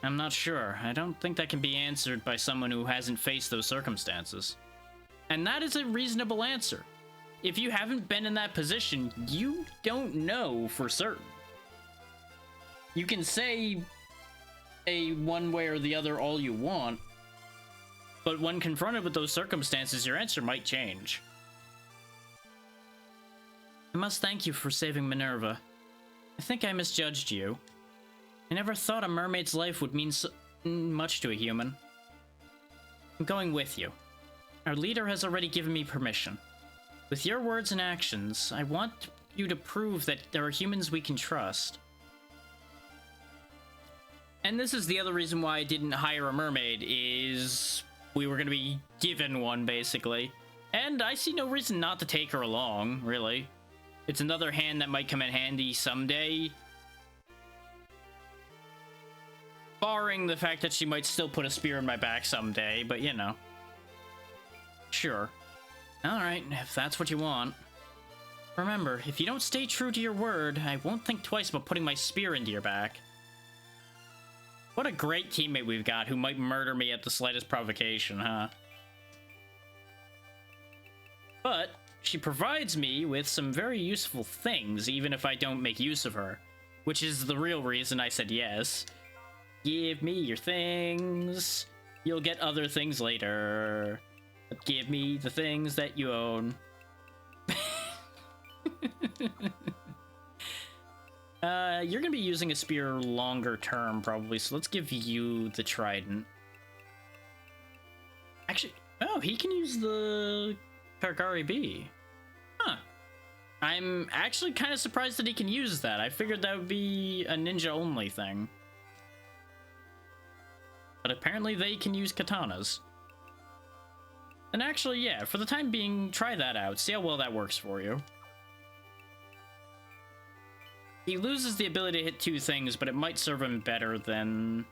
I'm not sure. I don't think that can be answered by someone who hasn't faced those circumstances. And that is a reasonable answer. If you haven't been in that position, you don't know for certain. You can say a one way or the other all you want, but when confronted with those circumstances, your answer might change. I must thank you for saving Minerva. I think I misjudged you. I never thought a mermaid's life would mean so much to a human. I'm going with you. Our leader has already given me permission. With your words and actions, I want you to prove that there are humans we can trust. And this is the other reason why I didn't hire a mermaid, is we were going to be given one, basically. And I see no reason not to take her along, really. It's another hand that might come in handy someday. Barring the fact that she might still put a spear in my back someday, but you know. Sure. Alright, if that's what you want. Remember, if you don't stay true to your word, I won't think twice about putting my spear into your back. What a great teammate we've got who might murder me at the slightest provocation, huh? But she provides me with some very useful things, even if I don't make use of her. Which is the real reason I said yes. Give me your things. You'll get other things later. But give me the things that you own. You're gonna be using a spear longer term, probably, so let's give you the trident. Actually, oh, he can use the Kargari B. Huh. I'm actually kind of surprised that he can use that. I figured that would be a ninja-only thing. But apparently they can use katanas. And actually, yeah, for the time being, try that out. See how well that works for you. He loses the ability to hit two things, but it might serve him better than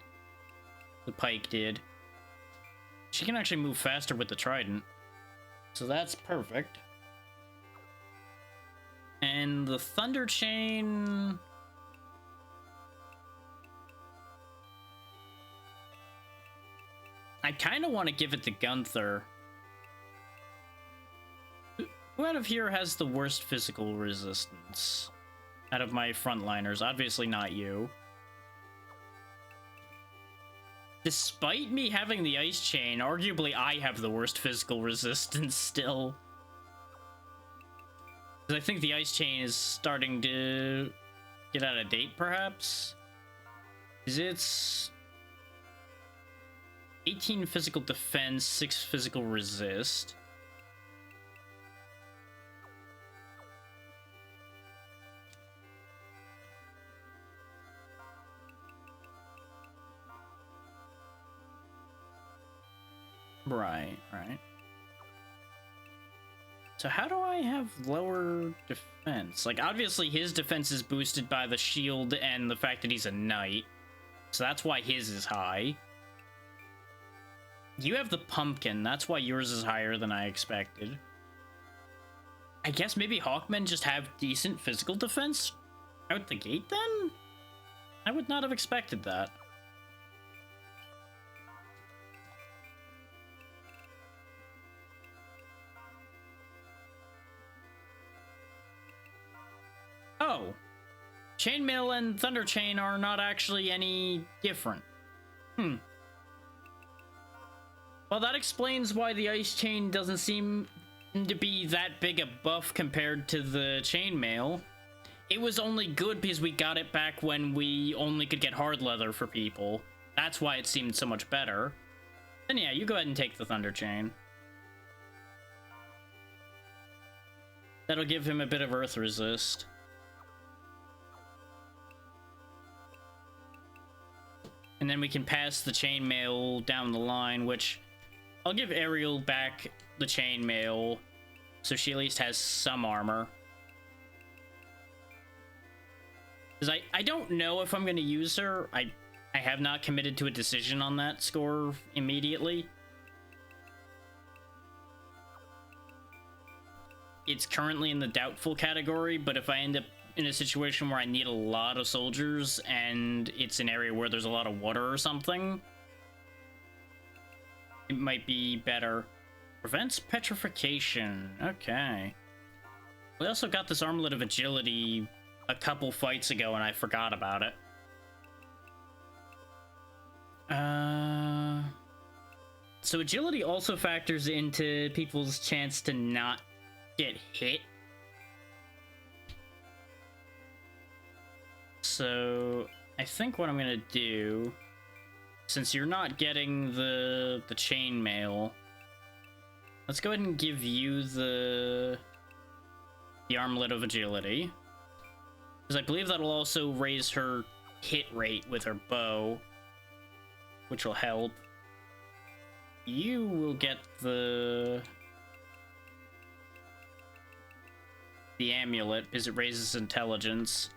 the pike did. She can actually move faster with the trident. So that's perfect. And the thunder chain... I kind of want to give it to Gunther. Who out of here has the worst physical resistance? Out of my frontliners, obviously not you. Despite me having the ice chain, arguably I have the worst physical resistance still. Because I think the ice chain is starting to get out of date, perhaps? Is it's 18 physical defense, 6 physical resist. Right. So how do I have lower defense? Like, obviously his defense is boosted by the shield and the fact that he's a knight. So that's why his is high. You have the pumpkin, that's why yours is higher than I expected. I guess maybe Hawkmen just have decent physical defense out the gate then? I would not have expected that. Oh, Chainmail and Thunder Chain are not actually any different. Well, that explains why the Ice Chain doesn't seem to be that big a buff compared to the Chainmail. It was only good because we got it back when we only could get hard leather for people. That's why it seemed so much better. Then yeah, you go ahead and take the Thunder Chain. That'll give him a bit of earth resist. And then we can pass the chainmail down the line, which I'll give Ariel back the chainmail so she at least has some armor. Because I don't know if I'm going to use her. I have not committed to a decision on that score immediately. It's currently in the doubtful category, but if I end up in a situation where I need a lot of soldiers and it's an area where there's a lot of water or something, it might be better. Prevents petrification. Okay. We also got this armlet of agility a couple fights ago and I forgot about it. So agility also factors into people's chance to not get hit. So I think what I'm gonna do, since you're not getting the chainmail, let's go ahead and give you the armlet of agility, because I believe that'll also raise her hit rate with her bow, which will help. You will get the amulet because it raises intelligence.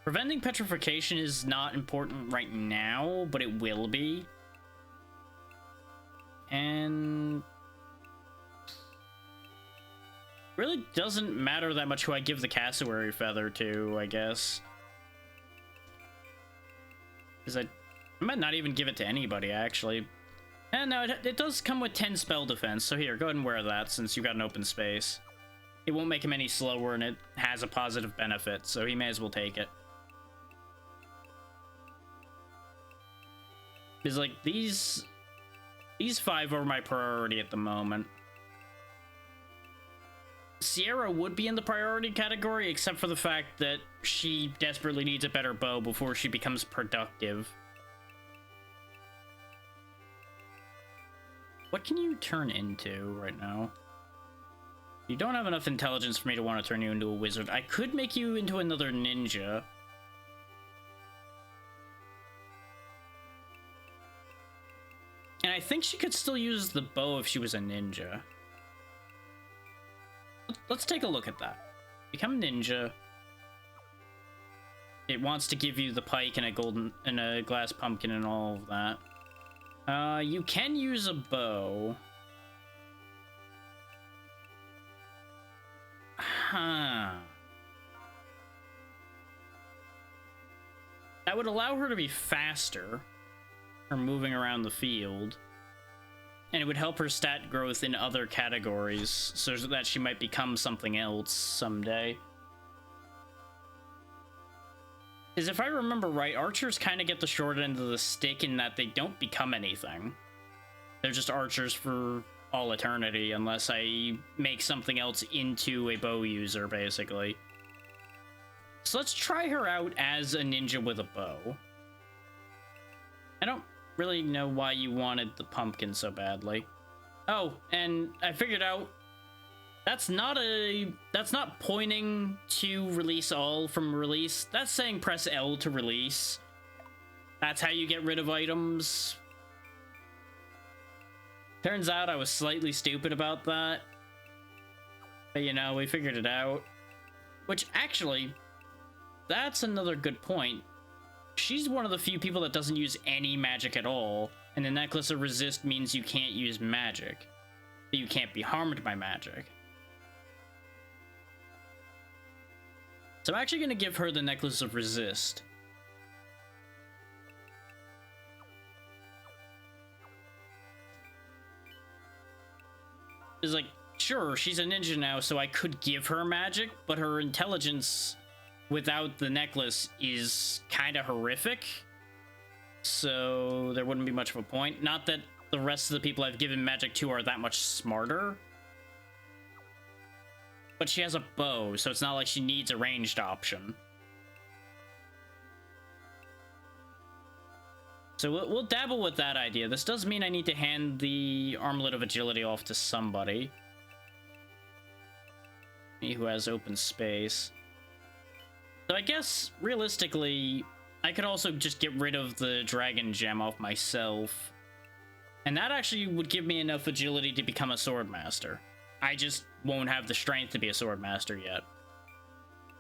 Preventing petrification is not important right now, but it will be. And really doesn't matter that much who I give the cassowary feather to, I guess. Because I might not even give it to anybody, actually. And no, it does come with 10 spell defense, so here, go ahead and wear that since you got an open space. it won't make him any slower, and it has a positive benefit, so he may as well take it. Because, like, these 5 are my priority at the moment. Sierra would be in the priority category, except for the fact that she desperately needs a better bow before she becomes productive. What can you turn into right now? You don't have enough intelligence for me to want to turn you into a wizard. I could make you into another ninja. And I think she could still use the bow if she was a ninja. Let's take a look at that. Become ninja. It wants to give you the pike and a glass pumpkin and all of that. You can use a bow. Huh. That would allow her to be faster, or moving around the field. And it would help her stat growth in other categories, so that she might become something else someday. Because if I remember right, archers kind of get the short end of the stick in that they don't become anything. They're just archers for all eternity, unless I make something else into a bow user, basically. So let's try her out as a ninja with a bow. I don't really know why you wanted the pumpkin so badly. Oh, and I figured out that's not pointing to release all from release. That's saying press L to release. That's how you get rid of items. Turns out I was slightly stupid about that. But you know, we figured it out. Which actually, that's another good point. She's one of the few people that doesn't use any magic at all, and the Necklace of Resist means you can't use magic. You can't be harmed by magic. So I'm actually going to give her the Necklace of Resist. It's like, sure, she's a ninja now, so I could give her magic, but her intelligence without the necklace is kind of horrific, so there wouldn't be much of a point. Not that the rest of the people I've given magic to are that much smarter, but she has a bow, so it's not like she needs a ranged option. So we'll dabble with that idea. This does mean I need to hand the Armlet of Agility off to somebody who has open space. So I guess, realistically, I could also just get rid of the Dragon Gem off myself. And that actually would give me enough agility to become a Swordmaster. I just won't have the strength to be a Swordmaster yet.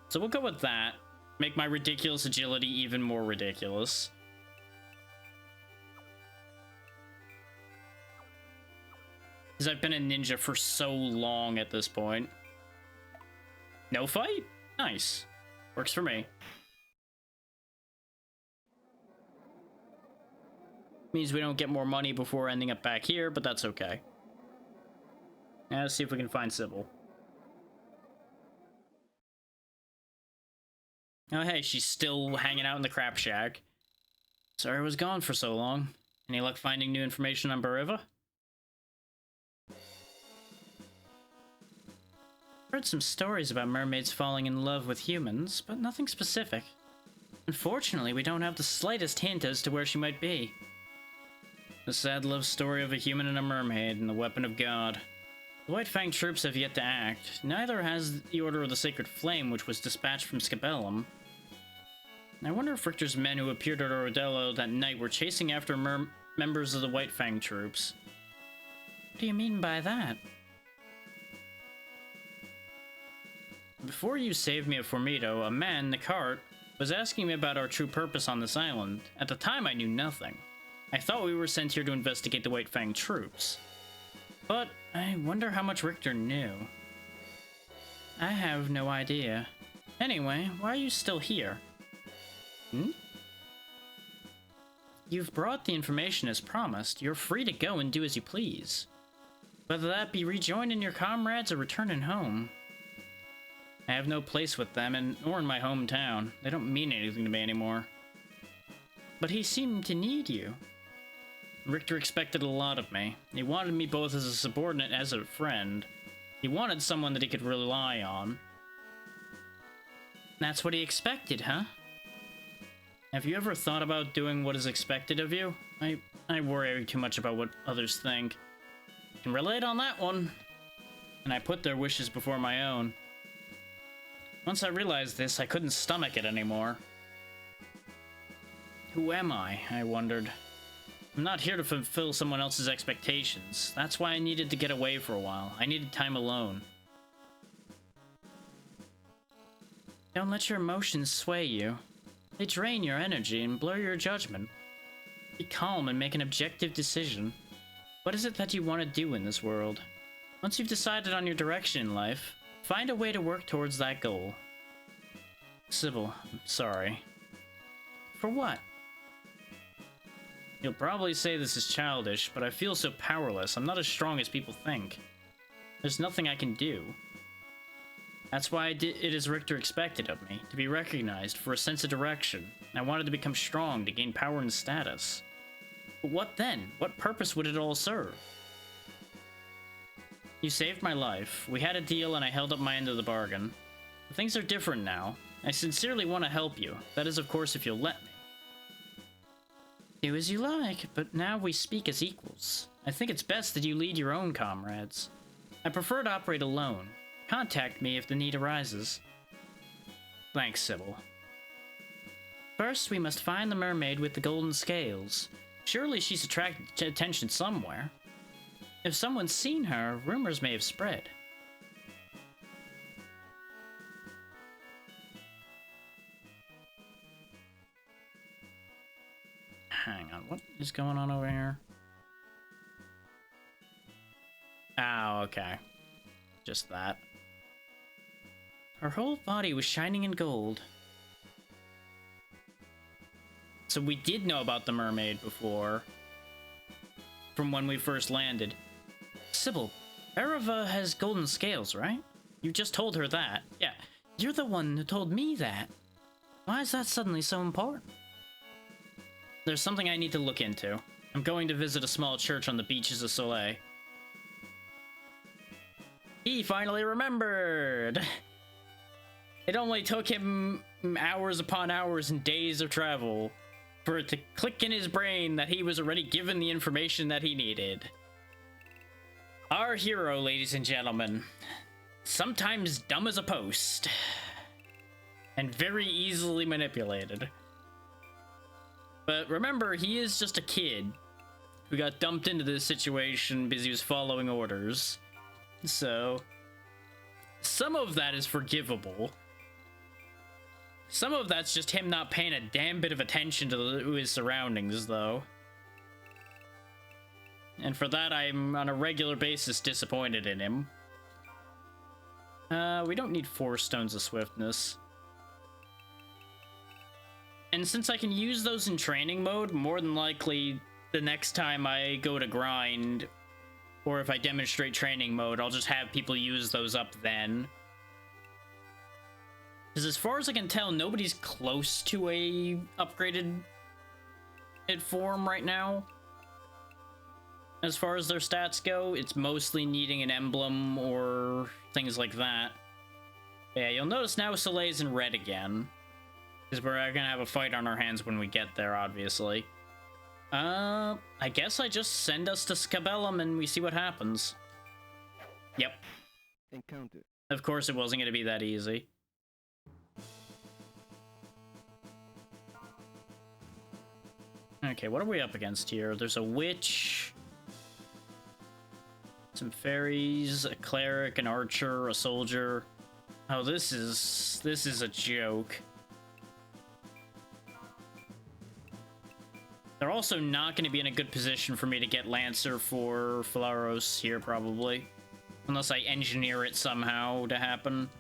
So we'll go with that. Make my ridiculous agility even more ridiculous. Because I've been a ninja for so long at this point. No fight? Nice. Works for me. Means we don't get more money before ending up back here, but that's okay. Now let's see if we can find Sybil. Oh hey, she's still hanging out in the crap shack. Sorry I was gone for so long. Any luck finding new information on Bariva? Heard some stories about mermaids falling in love with humans, but nothing specific. Unfortunately, we don't have the slightest hint as to where she might be. The sad love story of a human and a mermaid and the weapon of God. The White Fang troops have yet to act. Neither has the Order of the Sacred Flame, which was dispatched from Scabellum. I wonder if Richter's men who appeared at Ordello that night were chasing after members of the White Fang troops. What do you mean by that? Before you saved me at Formido, a man, Nicart, was asking me about our true purpose on this island. At the time, I knew nothing. I thought we were sent here to investigate the White Fang troops. But I wonder how much Richter knew. I have no idea. Anyway, why are you still here? Hmm? You've brought the information as promised. You're free to go and do as you please. Whether that be rejoining your comrades or returning home. I have no place with them, and nor in my hometown. They don't mean anything to me anymore. But he seemed to need you. Richter expected a lot of me. He wanted me both as a subordinate and as a friend. He wanted someone that he could rely on. That's what he expected, huh? Have you ever thought about doing what is expected of you? I worry too much about what others think. Can relate on that one. And I put their wishes before my own. Once I realized this, I couldn't stomach it anymore. Who am I wondered. I'm not here to fulfill someone else's expectations. That's why I needed to get away for a while. I needed time alone. Don't let your emotions sway you. They drain your energy and blur your judgment. Be calm and make an objective decision. What is it that you want to do in this world? Once you've decided on your direction in life, find a way to work towards that goal. Sybil, I'm sorry. For what? You'll probably say this is childish, but I feel so powerless. I'm not as strong as people think. There's nothing I can do. That's why it is Richter expected of me, to be recognized for a sense of direction. I wanted to become strong, to gain power and status. But what then? What purpose would it all serve? You saved my life. We had a deal and I held up my end of the bargain. But things are different now. I sincerely want to help you. That is, of course, if you'll let me. Do as you like, but now we speak as equals. I think it's best that you lead your own comrades. I prefer to operate alone. Contact me if the need arises. Thanks, Sybil. First, we must find the mermaid with the golden scales. Surely she's attracted attention somewhere. If someone's seen her, rumors may have spread. Hang on, what is going on over here? Oh, okay. Just that. Her whole body was shining in gold. So we did know about the mermaid before. From when we first landed. Sybil, Ereva has golden scales, right? You just told her that. Yeah, you're the one who told me that. Why is that suddenly so important? There's something I need to look into. I'm going to visit a small church on the beaches of Soleil. He finally remembered! It only took him hours upon hours and days of travel for it to click in his brain that he was already given the information that he needed. Our hero, ladies and gentlemen. Sometimes dumb as a post. And very easily manipulated. But remember, he is just a kid who got dumped into this situation because he was following orders. So, some of that is forgivable. Some of that's just him not paying a damn bit of attention to his surroundings, though. And for that, I'm on a regular basis disappointed in him. We don't need 4 stones of swiftness. And since I can use those in training mode, more than likely the next time I go to grind, or if I demonstrate training mode, I'll just have people use those up then. Because as far as I can tell, nobody's close to a upgraded form right now. As far as their stats go, it's mostly needing an emblem or things like that. Yeah, you'll notice now Soleil's in red again. Because we're gonna have a fight on our hands when we get there, obviously. I guess I just send us to Scabellum and we see what happens. Yep. Encounter. Of course it wasn't gonna be that easy. Okay, what are we up against here? There's a witch, some fairies, a cleric, an archer, a soldier. Oh, this is a joke. They're also not going to be in a good position for me to get Lancer for Philaros here, probably. Unless I engineer it somehow to happen.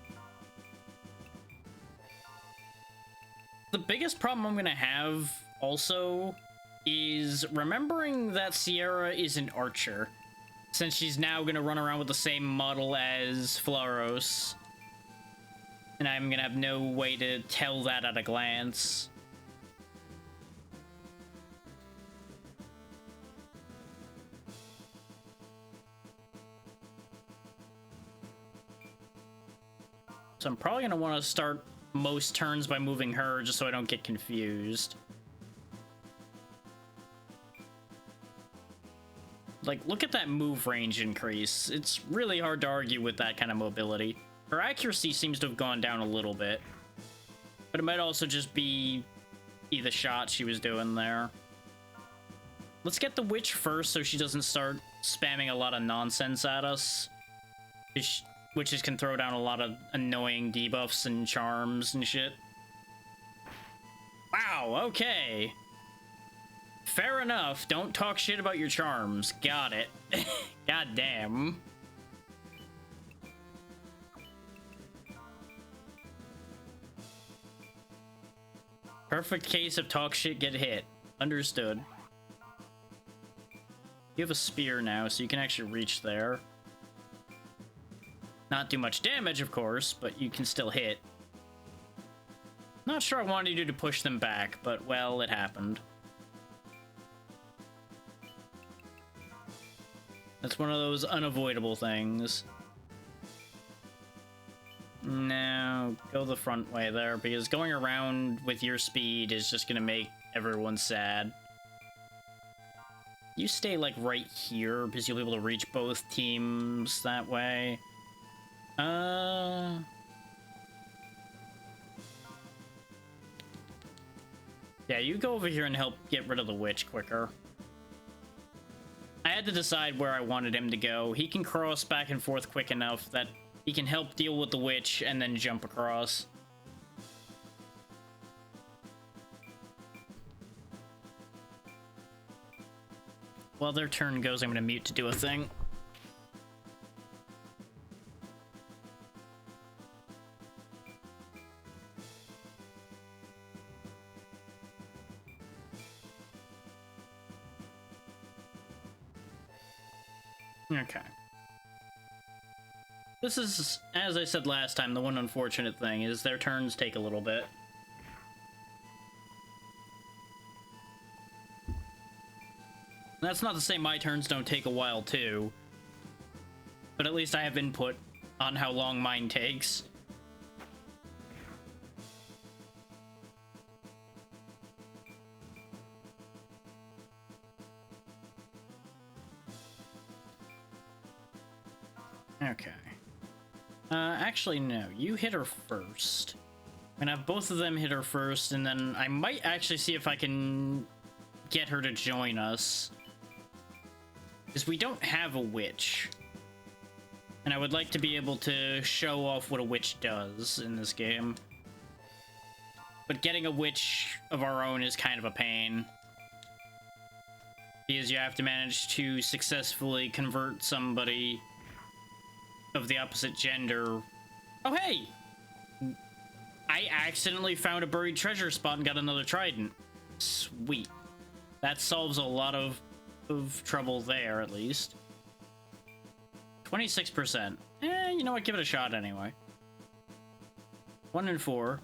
The biggest problem I'm going to have, also, is remembering that Sierra is an archer. Since she's now going to run around with the same model as Philaros. And I'm gonna have no way to tell that at a glance. So I'm probably gonna want to start most turns by moving her just so I don't get confused. Like, look at that move range increase. It's really hard to argue with that kind of mobility. Her accuracy seems to have gone down a little bit. But it might also just be the shot she was doing there. Let's get the witch first so she doesn't start spamming a lot of nonsense at us. Witches can throw down a lot of annoying debuffs and charms and shit. Wow, okay. Fair enough. Don't talk shit about your charms. Got it. God damn. Perfect case of talk shit, get hit. Understood. You have a spear now, so you can actually reach there. Not do much damage, of course, but you can still hit. Not sure I wanted you to push them back, but, well, it happened. That's one of those unavoidable things. No, go the front way there, because going around with your speed is just gonna make everyone sad. You stay, like, right here, because you'll be able to reach both teams that way. Yeah, you go over here and help get rid of the witch quicker. I had to decide where I wanted him to go. He can cross back and forth quick enough that he can help deal with the witch and then jump across. While their turn goes, I'm going to mute to do a thing. Okay. This is, as I said last time, the one unfortunate thing is their turns take a little bit. That's not to say my turns don't take a while too, but at least I have input on how long mine takes. Okay. Actually, no. You hit her first. I'm gonna have both of them hit her first, and then I might actually see if I can get her to join us. Because we don't have a witch. And I would like to be able to show off what a witch does in this game. But getting a witch of our own is kind of a pain. Because you have to manage to successfully convert somebody of the opposite gender. Oh, hey! I accidentally found a buried treasure spot and got another trident. Sweet. That solves a lot of trouble there, at least. 26%. You know what? Give it a shot anyway. 1 in 4.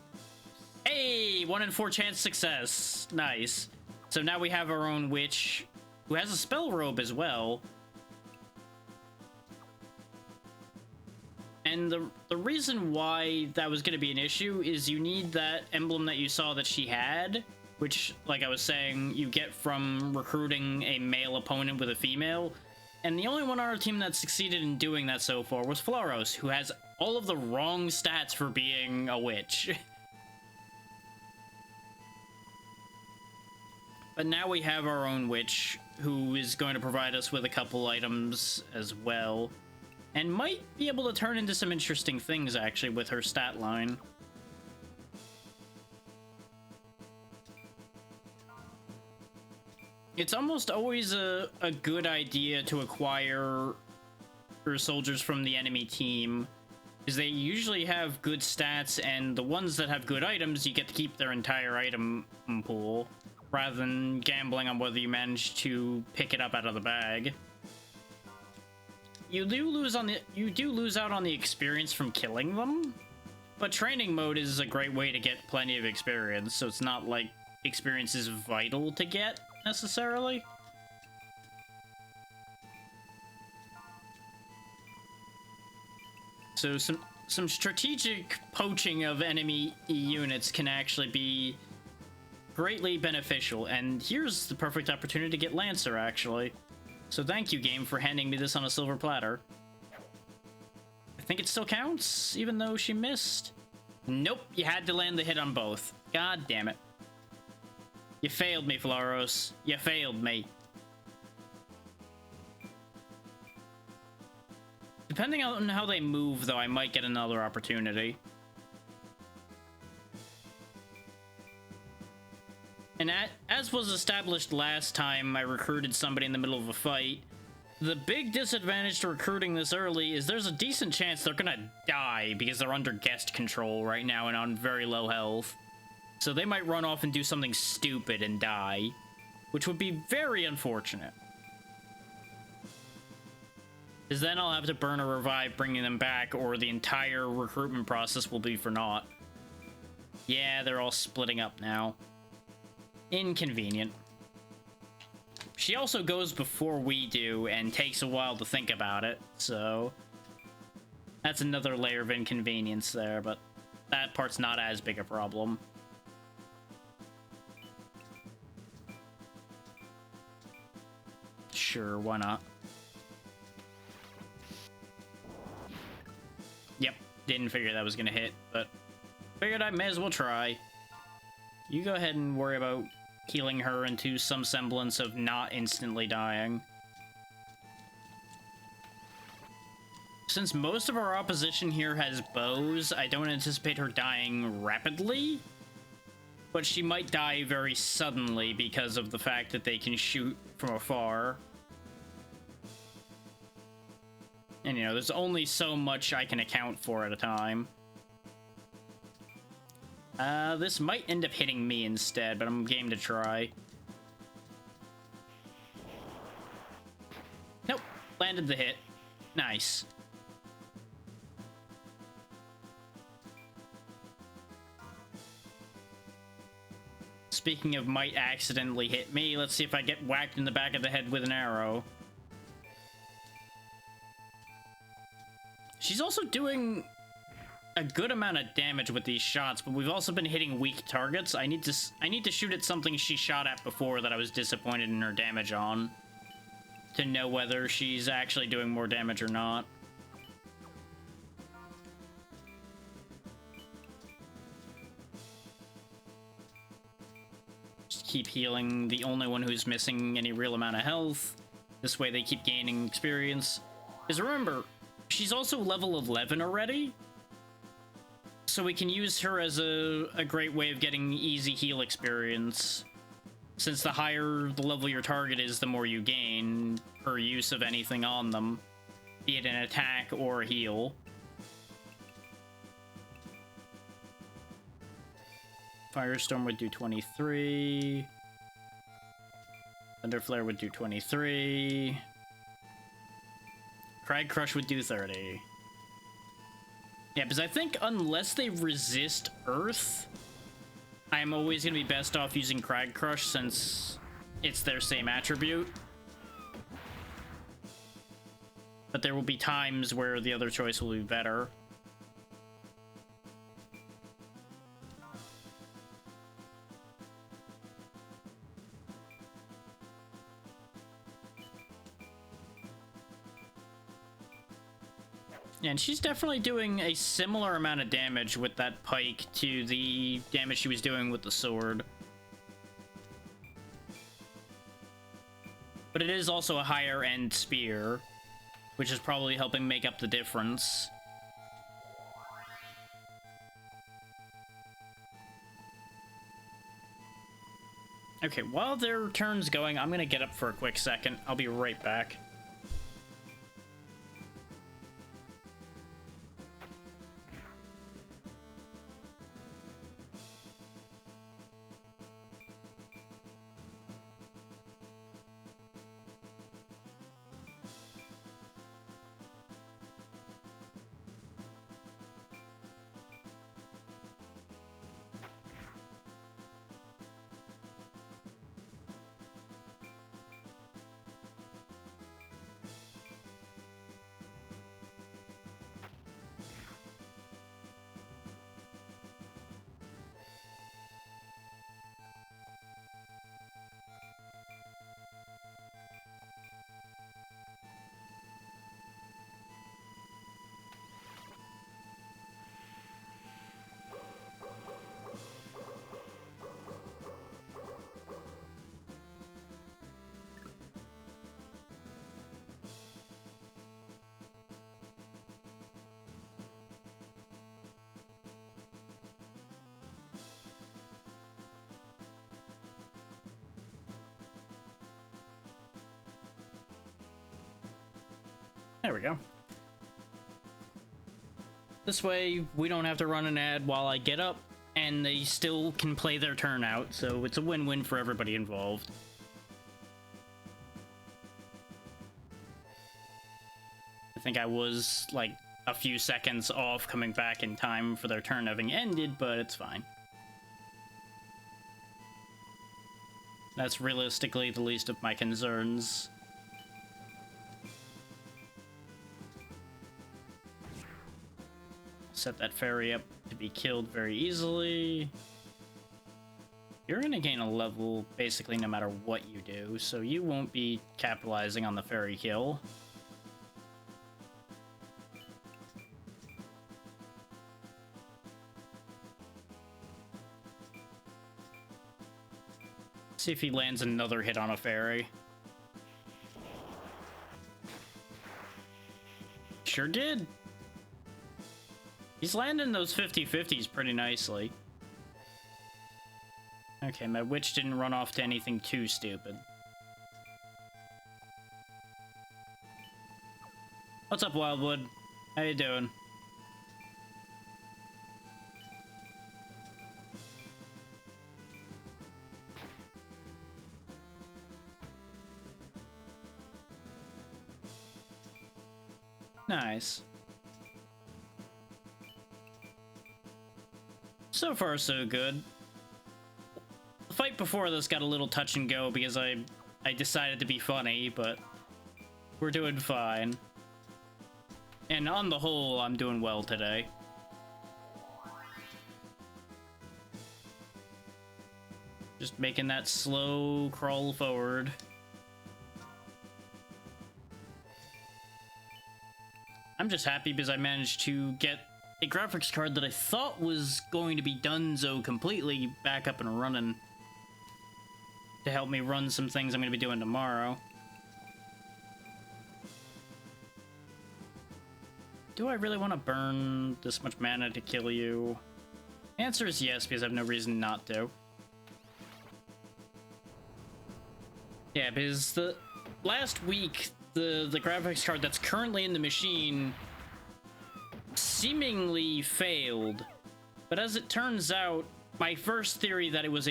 Hey! 1 in 4 chance success. Nice. So now we have our own witch, who has a spell robe as well. And the reason why that was going to be an issue is you need that emblem that you saw that she had, which, like I was saying, you get from recruiting a male opponent with a female. And the only one on our team that succeeded in doing that so far was Floros, who has all of the wrong stats for being a witch. But now we have our own witch, who is going to provide us with a couple items as well. And might be able to turn into some interesting things, actually, with her stat line. It's almost always a good idea to acquire soldiers from the enemy team, because they usually have good stats, and the ones that have good items, you get to keep their entire item pool, rather than gambling on whether you manage to pick it up out of the bag. You do lose out on the experience from killing them, But training mode is a great way to get plenty of experience, so it's not like experience is vital to get, necessarily. So some strategic poaching of enemy units can actually be greatly beneficial, and here's the perfect opportunity to get Lancer, actually. So thank you, game, for handing me this on a silver platter. I think it still counts, even though she missed. Nope, you had to land the hit on both. God damn it. You failed me, Floros. You failed me. Depending on how they move, though, I might get another opportunity. And as was established last time I recruited somebody in the middle of a fight, the big disadvantage to recruiting this early is there's a decent chance they're gonna die because they're under guest control right now and on very low health. So they might run off and do something stupid and die, which would be very unfortunate. Because then I'll have to burn a revive bringing them back, or the entire recruitment process will be for naught. Yeah, they're all splitting up now. Inconvenient. She also goes before we do and takes a while to think about it, so that's another layer of inconvenience there, but that part's not as big a problem. Sure, why not? Yep, didn't figure that was gonna hit, but figured I may as well try. You go ahead and worry about healing her into some semblance of not instantly dying. Since most of our opposition here has bows, I don't anticipate her dying rapidly, but she might die very suddenly because of the fact that they can shoot from afar. And, you know, there's only so much I can account for at a time. This might end up hitting me instead, but I'm game to try. Nope, landed the hit. Nice. Speaking of might accidentally hit me, let's see if I get whacked in the back of the head with an arrow. She's also doing a good amount of damage with these shots, but we've also been hitting weak targets. I need to shoot at something she shot at before that I was disappointed in her damage on, to know whether she's actually doing more damage or not. Just keep healing the only one who's missing any real amount of health. This way they keep gaining experience. Because remember, she's also level 11 already, so we can use her as a great way of getting easy heal experience. Since the higher the level your target is, the more you gain per use of anything on them, be it an attack or a heal. Firestorm would do 23. Thunderflare would do 23. Crag Crush would do 30. Yeah, because I think unless they resist Earth, I'm always going to be best off using Crag Crush since it's their same attribute. But there will be times where the other choice will be better. And she's definitely doing a similar amount of damage with that pike to the damage she was doing with the sword. But it is also a higher end spear, which is probably helping make up the difference. Okay, while their turn's going, I'm gonna get up for a quick second. I'll be right back. There we go. This way, we don't have to run an ad while I get up, and they still can play their turn out, so it's a win-win for everybody involved. I think I was, like, a few seconds off coming back in time for their turn having ended, but it's fine. That's realistically the least of my concerns. Set that ferry up to be killed very easily. You're gonna gain a level basically no matter what you do, so you won't be capitalizing on the ferry kill. See if he lands another hit on a ferry. Sure did. He's landing those 50-50s pretty nicely. Okay, my witch didn't run off to anything too stupid. What's up, Wildwood? How you doing? Nice. So far, so good. The fight before this got a little touch and go because I decided to be funny, but we're doing fine. And on the whole, I'm doing well today. Just making that slow crawl forward. I'm just happy because I managed to get a graphics card that I thought was going to be donezo completely back up and running to help me run some things I'm going to be doing tomorrow. Do I really want to burn this much mana to kill you? The answer is yes, because I have no reason not to. Yeah, because the last week, the graphics card that's currently in the machine seemingly failed, but as it turns out, my first theory that it was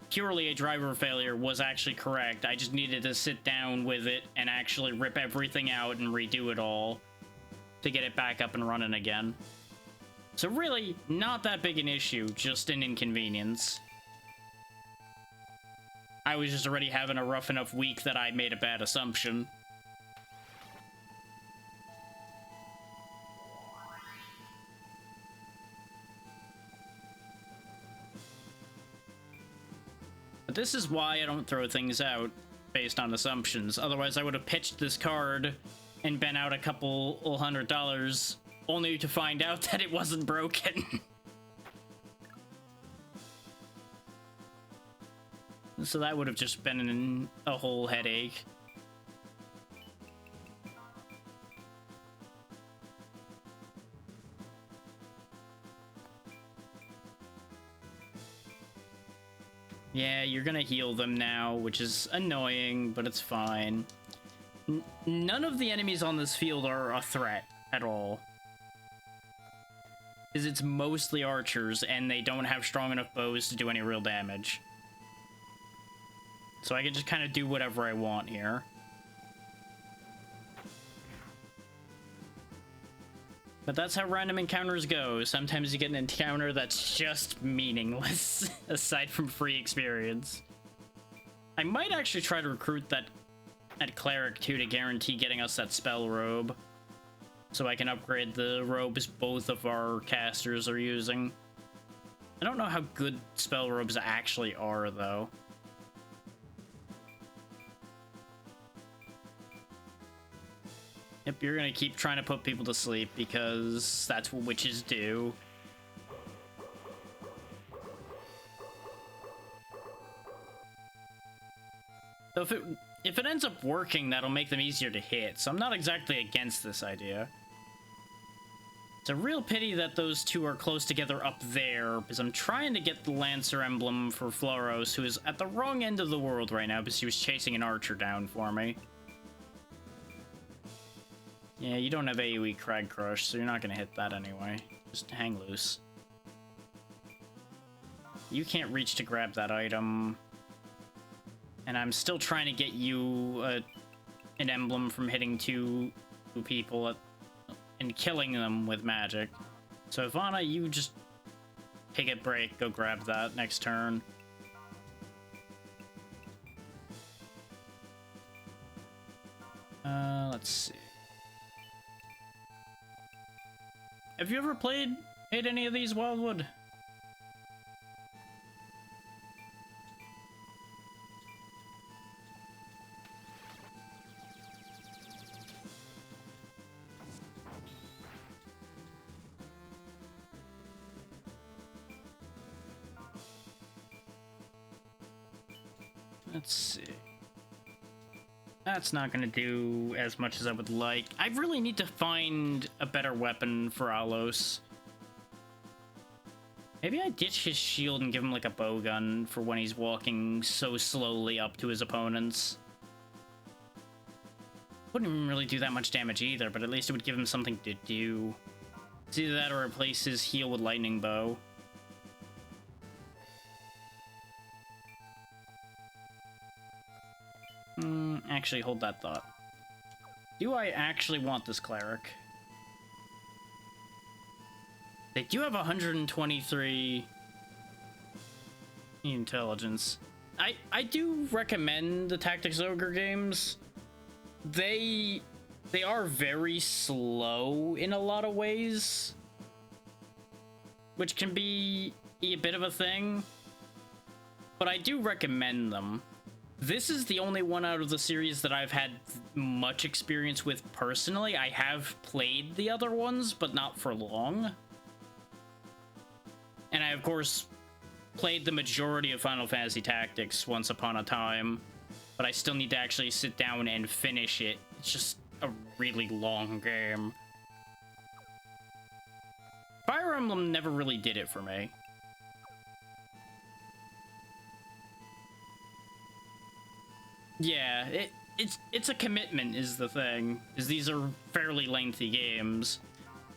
purely a driver failure was actually correct. I just needed to sit down with it and actually rip everything out and redo it all to get it back up and running again. So really, not that big an issue, just an inconvenience. I was just already having a rough enough week that I made a bad assumption. But this is why I don't throw things out based on assumptions. Otherwise, I would have pitched this card and been out a couple $100 only to find out that it wasn't broken. So that would have just been a whole headache. Yeah, you're gonna heal them now, which is annoying, but it's fine. None of the enemies on this field are a threat at all. Because it's mostly archers, and they don't have strong enough bows to do any real damage. So I can just kind of do whatever I want here. But that's how random encounters go. Sometimes you get an encounter that's just meaningless, aside from free experience. I might actually try to recruit that cleric too to guarantee getting us that spell robe. So I can upgrade the robes both of our casters are using. I don't know how good spell robes actually are, though. Yep, you're gonna keep trying to put people to sleep because that's what witches do. So if it ends up working, that'll make them easier to hit, so I'm not exactly against this idea. It's a real pity that those two are close together up there, because I'm trying to get the Lancer emblem for Floros, who is at the wrong end of the world right now, because he was chasing an archer down for me. Yeah, you don't have AoE Crag Crush, so you're not gonna hit that anyway. Just hang loose. You can't reach to grab that item. And I'm still trying to get you an emblem from hitting two people and killing them with magic. So Ivana, you just take a break, go grab that next turn. Let's see. Have you ever hit any of these, Wildwood? Let's see. That's not gonna do as much as I would like. I really need to find a better weapon for Alos. Maybe I ditch his shield and give him like a bowgun for when he's walking so slowly up to his opponents. Wouldn't even really do that much damage either, but at least it would give him something to do. It's either that or replace his heal with lightning bow. Actually, hold that thought. Do I actually want this cleric? They do have 123 intelligence. I do recommend the Tactics Ogre games. They are very slow in a lot of ways, which can be a bit of a thing, but I do recommend them. This is the only one out of the series that I've had much experience with personally. I have played the other ones, but not for long. And I, of course, played the majority of Final Fantasy Tactics once upon a time, but I still need to actually sit down and finish it. It's just a really long game. Fire Emblem never really did it for me. Yeah, it's a commitment is the thing, is these are fairly lengthy games.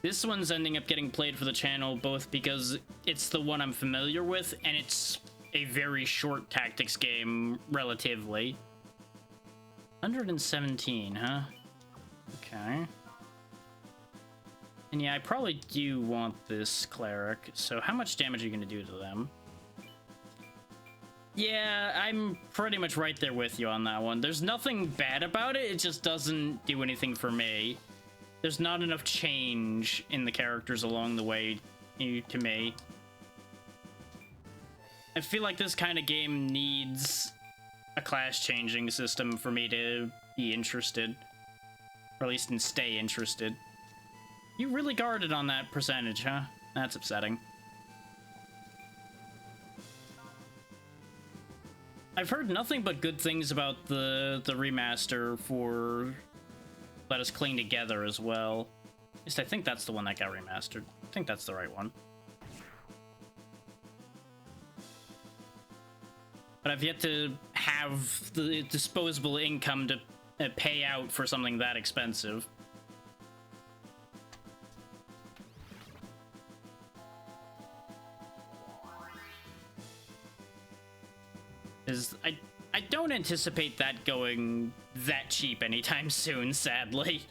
This one's ending up getting played for the channel both because it's the one I'm familiar with and it's a very short tactics game relatively. 117, huh? Okay. And yeah, I probably do want this cleric, so how much damage are you gonna do to them? Yeah, I'm pretty much right there with you on that one. There's nothing bad about it, it just doesn't do anything for me. There's not enough change in the characters along the way to me. I feel like this kind of game needs a class-changing system for me to be interested. Or at least stay interested. You really guarded on that percentage, huh? That's upsetting. I've heard nothing but good things about the remaster for Let Us Cling Together as well. At least I think that's the one that got remastered. I think that's the right one. But I've yet to have the disposable income to pay out for something that expensive. I don't anticipate that going that cheap anytime soon, sadly.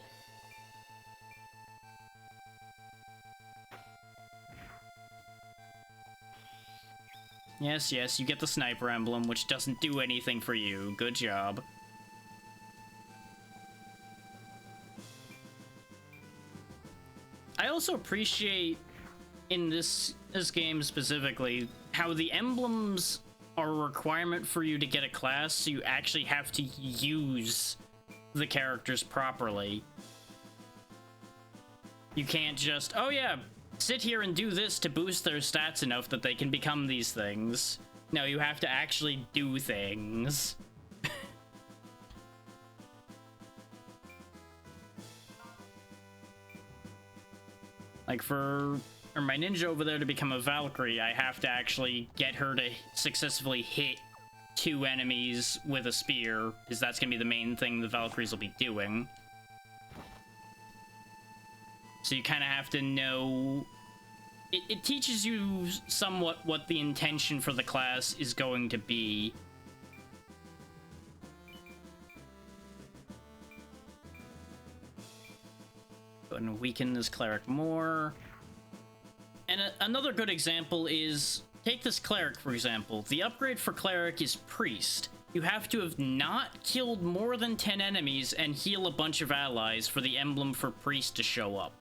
Yes, yes, you get the sniper emblem, which doesn't do anything for you. Good job. I also appreciate, in this game specifically, how the emblems are a requirement for you to get a class, so you actually have to use the characters properly. You can't just, oh yeah, sit here and do this to boost their stats enough that they can become these things. No, you have to actually do things. Like for my ninja over there to become a Valkyrie, I have to actually get her to successfully hit 2 enemies with a spear, because that's going to be the main thing the Valkyries will be doing. So you kind of have to know... It teaches you somewhat what the intention for the class is going to be. Go ahead and weaken this cleric more. And another good example is, take this cleric, for example. The upgrade for cleric is priest. You have to have not killed more than 10 enemies and heal a bunch of allies for the emblem for priest to show up.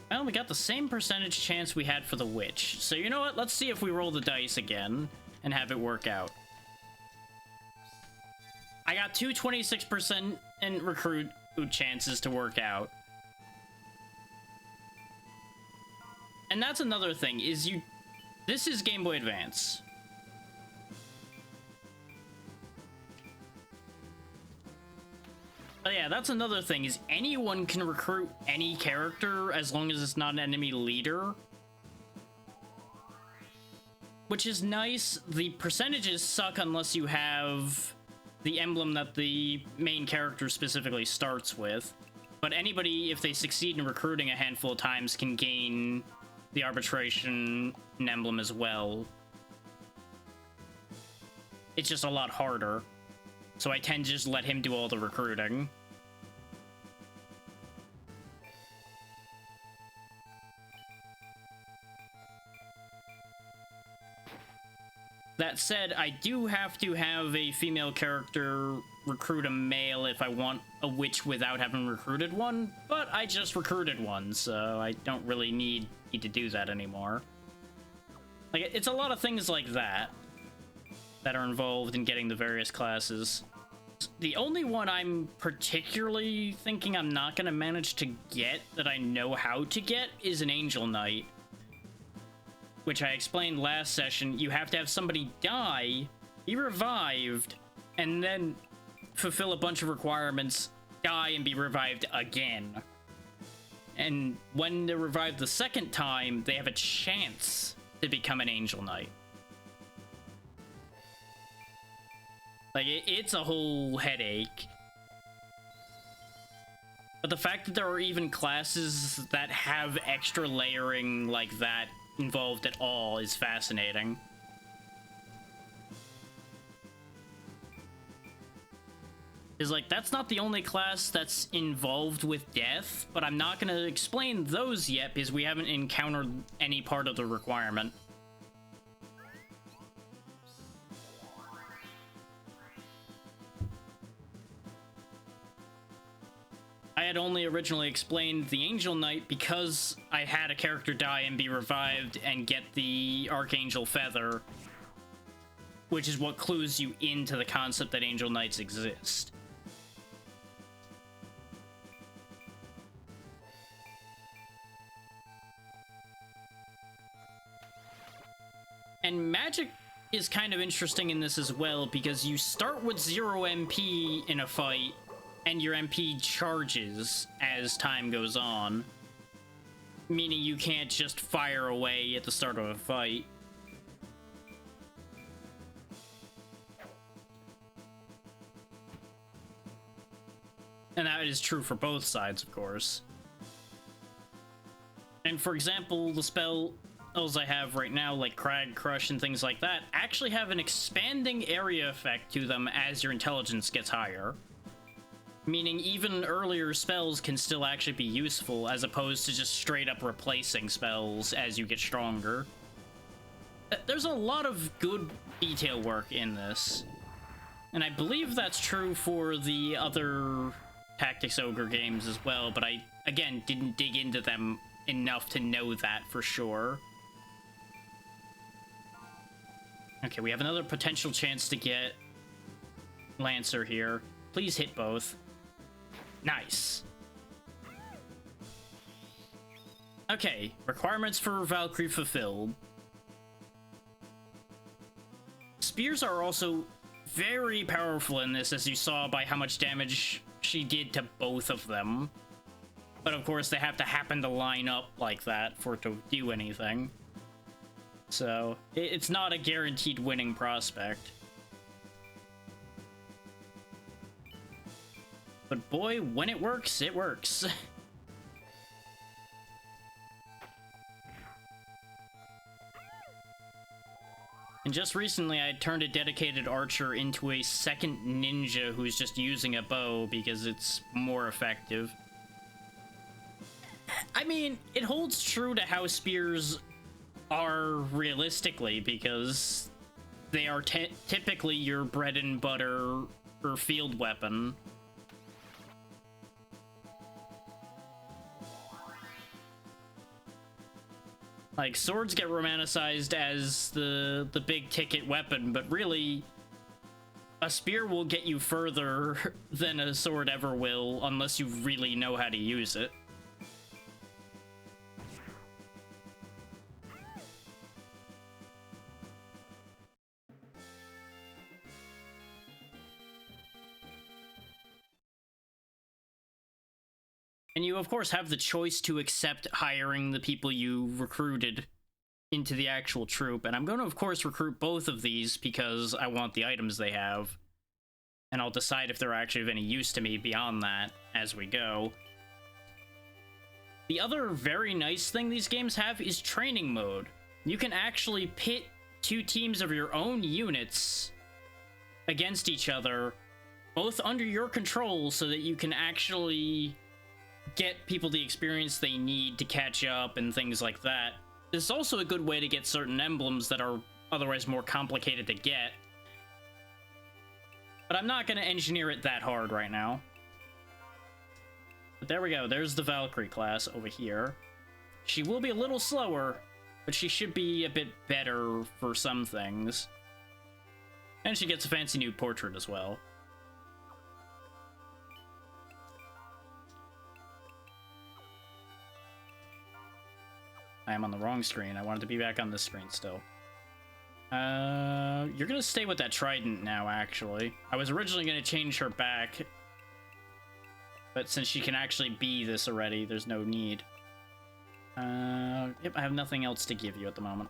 Well, we got the same percentage chance we had for the witch. So you know what? Let's see if we roll the dice again and have it work out. I got two 26% in recruit chances to work out. And that's another thing, is this is Game Boy Advance. But yeah, that's another thing, is anyone can recruit any character as long as it's not an enemy leader. Which is nice. The percentages suck unless you have the emblem that the main character specifically starts with. But anybody, if they succeed in recruiting a handful of times, can gain the arbitration emblem as well. It's just a lot harder. So I tend to just let him do all the recruiting. That said, I do have to have a female character recruit a male if I want a witch without having recruited one, but I just recruited one, so I don't really need to do that anymore. Like, it's a lot of things like that that are involved in getting the various classes. The only one I'm particularly thinking I'm not going to manage to get that I know how to get is an Angel Knight. Which I explained last session. You have to have somebody die, be revived, and then fulfill a bunch of requirements, die, and be revived again. And when they're revived the second time, they have a chance to become an Angel Knight. Like, it's a whole headache. But the fact that there are even classes that have extra layering like that involved at all is fascinating. Is like, that's not the only class that's involved with death, but I'm not going to explain those yet because we haven't encountered any part of the requirement. I had only originally explained the Angel Knight because I had a character die and be revived and get the Archangel Feather, which is what clues you into the concept that Angel Knights exist. And magic is kind of interesting in this as well, because you start with 0 MP in a fight, and your MP charges as time goes on. Meaning you can't just fire away at the start of a fight. And that is true for both sides, of course. And for example, the spells I have right now, like Crag Crush and things like that, actually have an expanding area effect to them as your intelligence gets higher. Meaning even earlier spells can still actually be useful, as opposed to just straight up replacing spells as you get stronger. There's a lot of good detail work in this. And I believe that's true for the other Tactics Ogre games as well, but I, again, didn't dig into them enough to know that for sure. Okay, we have another potential chance to get Lancer here. Please hit both. Nice. Okay, requirements for Valkyrie fulfilled. Spears are also very powerful in this, as you saw by how much damage she did to both of them. But of course, they have to happen to line up like that for it to do anything. So, it's not a guaranteed winning prospect. But boy, when it works, it works. And just recently, I turned a dedicated archer into a second ninja who's just using a bow because it's more effective. I mean, it holds true to how spears are realistically, because they are typically your bread and butter or field weapon. Like, swords get romanticized as the big ticket weapon, but really, a spear will get you further than a sword ever will, unless you really know how to use it. And you, of course, have the choice to accept hiring the people you recruited into the actual troop. And I'm going to, of course, recruit both of these because I want the items they have. And I'll decide if they're actually of any use to me beyond that as we go. The other very nice thing these games have is training mode. You can actually pit two teams of your own units against each other, both under your control, so that you can actually get people the experience they need to catch up and things like that. This is also a good way to get certain emblems that are otherwise more complicated to get. But I'm not going to engineer it that hard right now. But there we go. There's the Valkyrie class over here. She will be a little slower, but she should be a bit better for some things. And she gets a fancy new portrait as well. I am on the wrong screen. I wanted to be back on this screen still. You're gonna stay with that trident now, actually. I was originally gonna change her back, but since she can actually be this already, there's no need. Yep, I have nothing else to give you at the moment.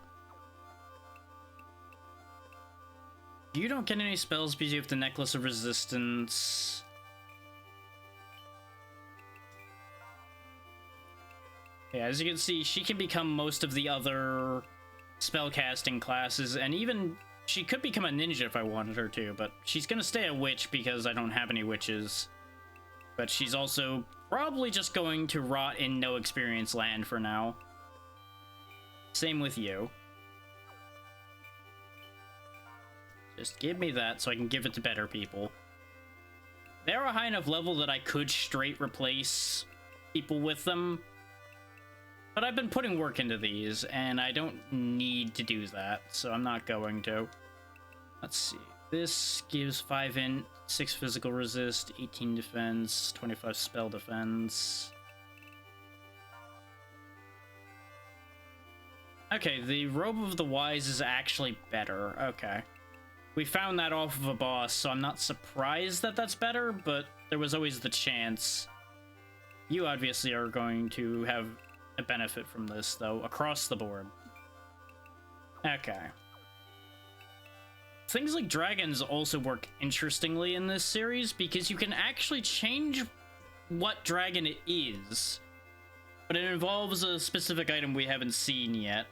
You don't get any spells because you have the Necklace of Resistance. Yeah, as you can see, she can become most of the other spellcasting classes, and even she could become a ninja if I wanted her to, but she's gonna stay a witch because I don't have any witches. But she's also probably just going to rot in no experience land for now. Same with you. Just give me that so I can give it to better people. They're a high enough level that I could straight replace people with them. But I've been putting work into these, and I don't need to do that, so I'm not going to. Let's see. This gives 5 int, 6 physical resist, 18 defense, 25 spell defense. Okay, the Robe of the Wise is actually better. Okay. We found that off of a boss, so I'm not surprised that that's better, but there was always the chance. You obviously are going to have a benefit from this, though, across the board. Okay. Things like dragons also work interestingly in this series, because you can actually change what dragon it is, but it involves a specific item we haven't seen yet.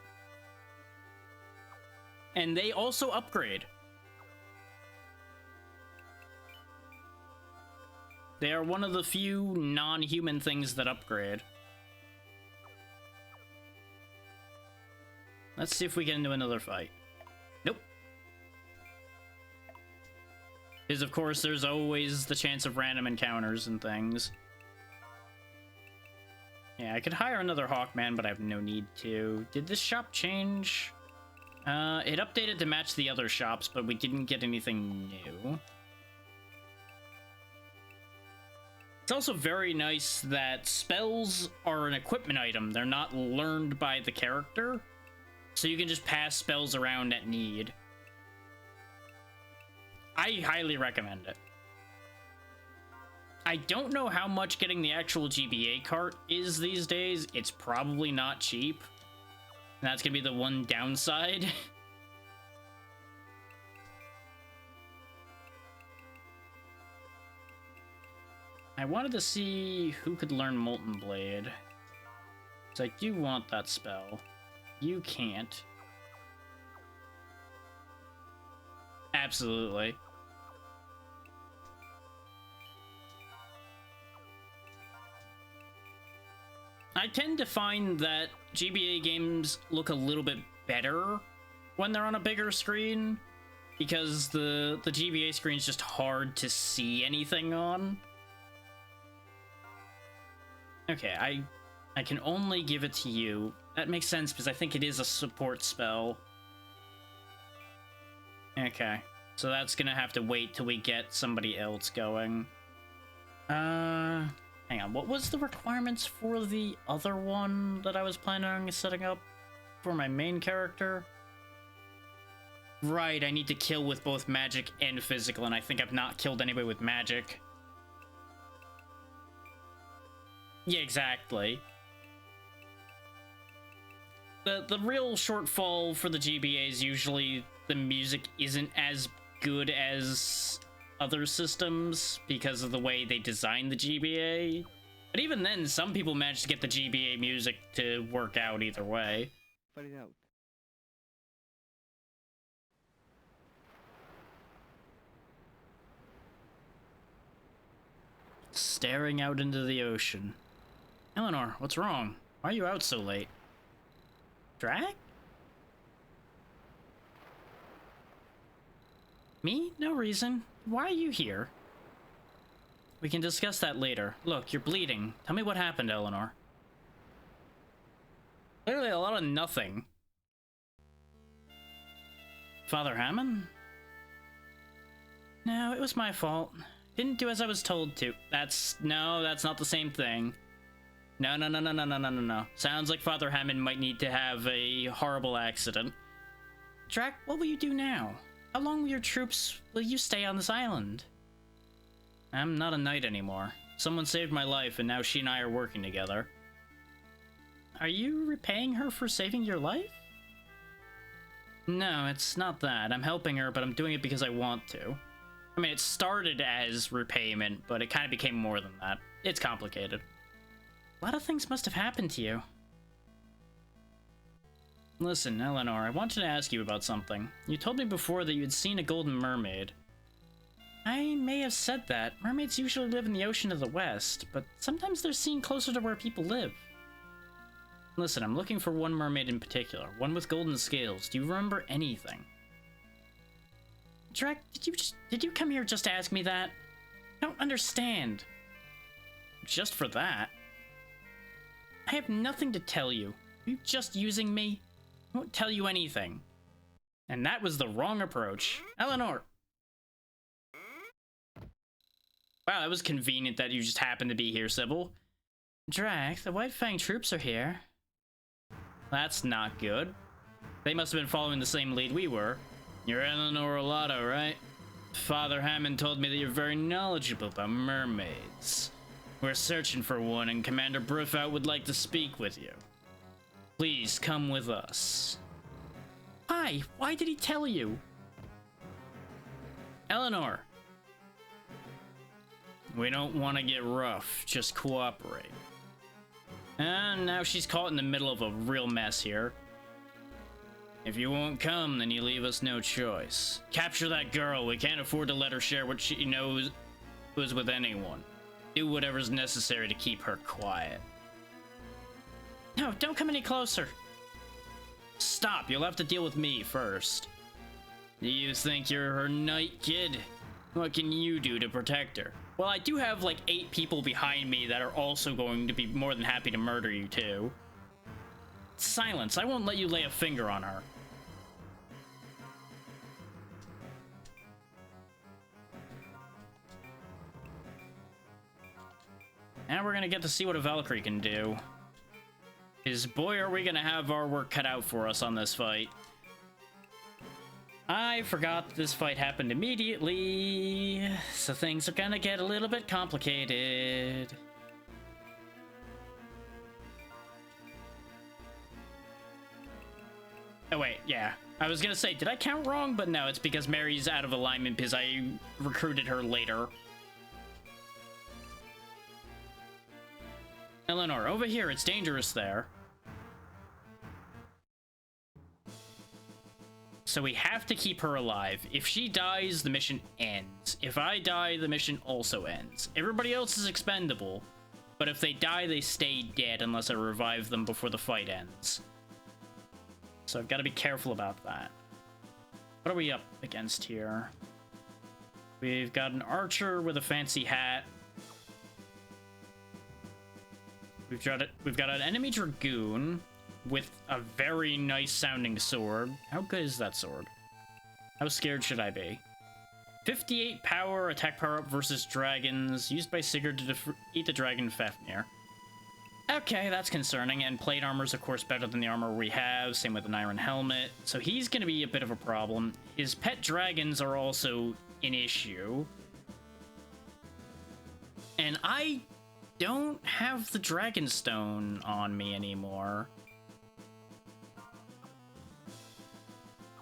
And they also upgrade. They are one of the few non-human things that upgrade. Let's see if we get into another fight. Nope. Because, of course, there's always the chance of random encounters and things. Yeah, I could hire another Hawkman, but I have no need to. Did this shop change? It updated to match the other shops, but we didn't get anything new. It's also very nice that spells are an equipment item. They're not learned by the character. So you can just pass spells around at need. I highly recommend it. I don't know how much getting the actual GBA cart is these days. It's probably not cheap. And that's gonna be the one downside. I wanted to see who could learn Molten Blade. Because I do want that spell. You can't. Absolutely. I tend to find that GBA games look a little bit better when they're on a bigger screen, because the GBA screen is just hard to see anything on. Okay, I can only give it to you. That makes sense because I think it is a support spell. Okay, so that's gonna have to wait till we get somebody else going. Hang on, what was the requirements for the other one that I was planning on setting up for my main character? Right, I need to kill with both magic and physical, and I think I've not killed anybody with magic. Yeah, exactly. The real shortfall for the GBA is usually the music isn't as good as other systems because of the way they design the GBA. But even then, some people manage to get the GBA music to work out either way. Fight it out. Staring out into the ocean. Eleanor, what's wrong? Why are you out so late? Drag? Me? No reason. Why are you here? We can discuss that later. Look, you're bleeding. Tell me what happened, Eleanor. Literally a lot of nothing. Father Hammond? No, it was my fault. Didn't do as I was told to. No, that's not the same thing. No. Sounds like Father Hammond might need to have a horrible accident. Drac, what will you do now? How long will your troops will you stay on this island? I'm not a knight anymore. Someone saved my life and now she and I are working together. Are you repaying her for saving your life? No, it's not that. I'm helping her, but I'm doing it because I want to. I mean, it started as repayment, but it kind of became more than that. It's complicated. A lot of things must have happened to you. Listen, Eleanor, I wanted to ask you about something. You told me before that you had seen a golden mermaid. I may have said that. Mermaids usually live in the ocean to the west, but sometimes they're seen closer to where people live. Listen, I'm looking for one mermaid in particular, one with golden scales. Do you remember anything? Drek, did you come here just to ask me that? I don't understand. Just for that? I have nothing to tell you. Are you just using me? I won't tell you anything. And that was the wrong approach. Eleanor! Wow, that was convenient that you just happened to be here, Sybil. Drac, the White Fang troops are here. That's not good. They must have been following the same lead we were. You're Eleanor Olato, right? Father Hammond told me that you're very knowledgeable about mermaids. We're searching for one, and Commander Bruffout would like to speak with you. Please come with us. Why? Why did he tell you? Eleanor. We don't want to get rough, just cooperate. And now she's caught in the middle of a real mess here. If you won't come, then you leave us no choice. Capture that girl. We can't afford to let her share what she knows with anyone. Do whatever's necessary to keep her quiet. No, don't come any closer. Stop, you'll have to deal with me first. Do you think you're her knight, kid? What can you do to protect her? Well, I do have like 8 people behind me that are also going to be more than happy to murder you too. Silence, I won't let you lay a finger on her. Now we're gonna get to see what a Valkyrie can do. Because boy, are we gonna have our work cut out for us on this fight. I forgot this fight happened immediately, so things are gonna get a little bit complicated. Oh wait, yeah. I was gonna say, did I count wrong? But no, it's because Mary's out of alignment because I recruited her later. Eleanor, over here, it's dangerous there. So we have to keep her alive. If she dies, the mission ends. If I die, the mission also ends. Everybody else is expendable, but if they die, they stay dead unless I revive them before the fight ends. So I've got to be careful about that. What are we up against here? We've got an archer with a fancy hat. We've got an enemy dragoon with a very nice sounding sword. How good is that sword? How scared should I be? 58 power, attack power up versus dragons, used by Sigurd to defeat the dragon Fafnir. Okay, that's concerning, and plate armor's of course better than the armor we have, same with an iron helmet, so he's gonna be a bit of a problem. His pet dragons are also an issue. And I don't have the Dragonstone on me anymore.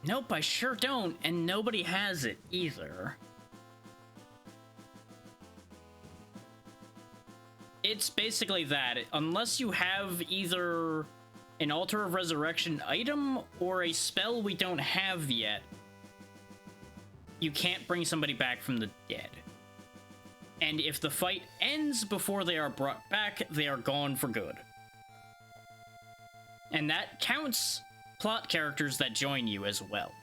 Nope, I sure don't, and nobody has it either. It's basically that. Unless you have either an Altar of Resurrection item or a spell we don't have yet, you can't bring somebody back from the dead. And if the fight ends before they are brought back, they are gone for good. And that counts plot characters that join you as well.